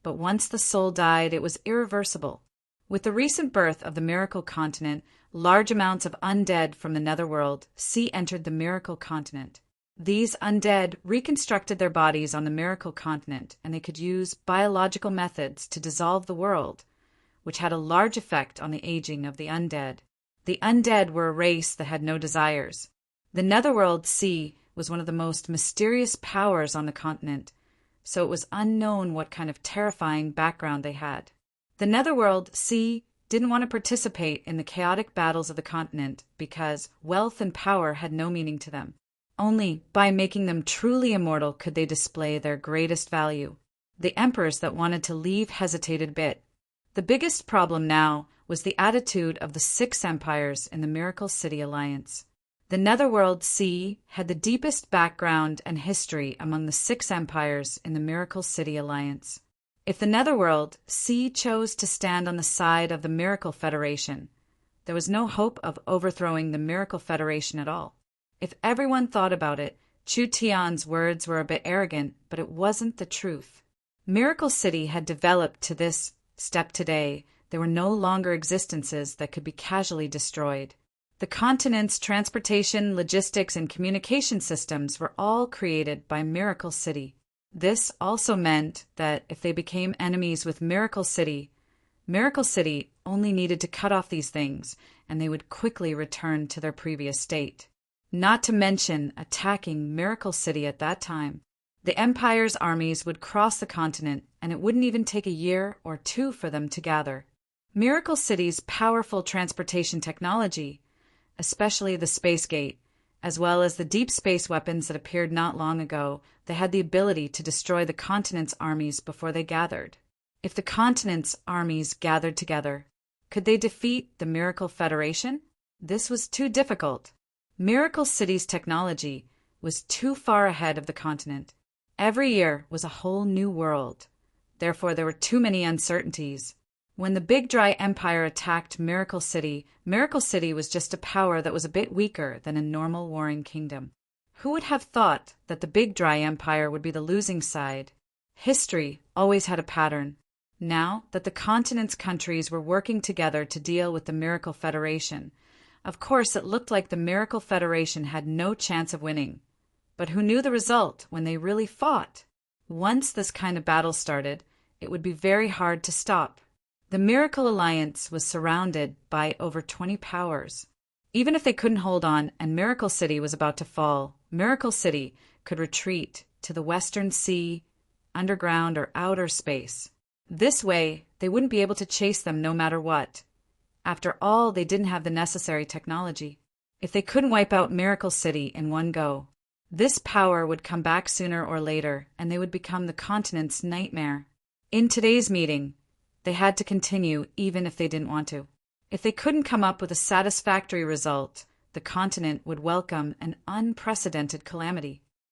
but once the soul died, it was irreversible. With the recent birth of the Miracle Continent, large amounts of undead from the Netherworld Sea entered the Miracle Continent. These undead reconstructed their bodies on the Miracle Continent, and they could use biological methods to dissolve the world, which had a large effect on the aging of the undead. The undead were a race that had no desires. The Netherworld Sea was one of the most mysterious powers on the continent, so it was unknown what kind of terrifying background they had. The Netherworld Sea didn't want to participate in the chaotic battles of the continent because wealth and power had no meaning to them. Only by making them truly immortal could they display their greatest value. The emperors that wanted to leave hesitated a bit. The biggest problem now was the attitude of the 6 empires in the Miracle City Alliance. The Netherworld Sea had the deepest background and history among the 6 empires in the Miracle City Alliance. If the Netherworld Sea chose to stand on the side of the Miracle Federation, there was no hope of overthrowing the Miracle Federation at all. If everyone thought about it, Chu Tian's words were a bit arrogant, but it wasn't the truth. Miracle City had developed to this step today. There were no longer existences that could be casually destroyed. The continent's transportation, logistics, and communication systems were all created by Miracle City. This also meant that if they became enemies with Miracle City only needed to cut off these things, and they would quickly return to their previous state. Not to mention attacking Miracle City at that time. The Empire's armies would cross the continent, and it wouldn't even take a year or 2 for them to gather. Miracle City's powerful transportation technology, especially the Space Gate, as well as the deep space weapons that appeared not long ago, they had the ability to destroy the continent's armies before they gathered. If the continent's armies gathered together, could they defeat the Miracle Federation? This was too difficult. Miracle City's technology was too far ahead of the continent. Every year was a whole new world. Therefore, there were too many uncertainties. When the Big Dry Empire attacked Miracle City was just a power that was a bit weaker than a normal warring kingdom. Who would have thought that the Big Dry Empire would be the losing side? History always had a pattern. Now that the continent's countries were working together to deal with the Miracle Federation, of course it looked like the Miracle Federation had no chance of winning. But who knew the result when they really fought? Once this kind of battle started, it would be very hard to stop. The Miracle Alliance was surrounded by over 20 powers. Even if they couldn't hold on and Miracle City was about to fall, Miracle City could retreat to the Western Sea, underground or outer space. This way, they wouldn't be able to chase them no matter what. After all, they didn't have the necessary technology. If they couldn't wipe out Miracle City in one go, this power would come back sooner or later, and they would become the continent's nightmare. In today's meeting, they had to continue even if they didn't want to. If they couldn't come up with a satisfactory result, the continent would welcome an unprecedented calamity.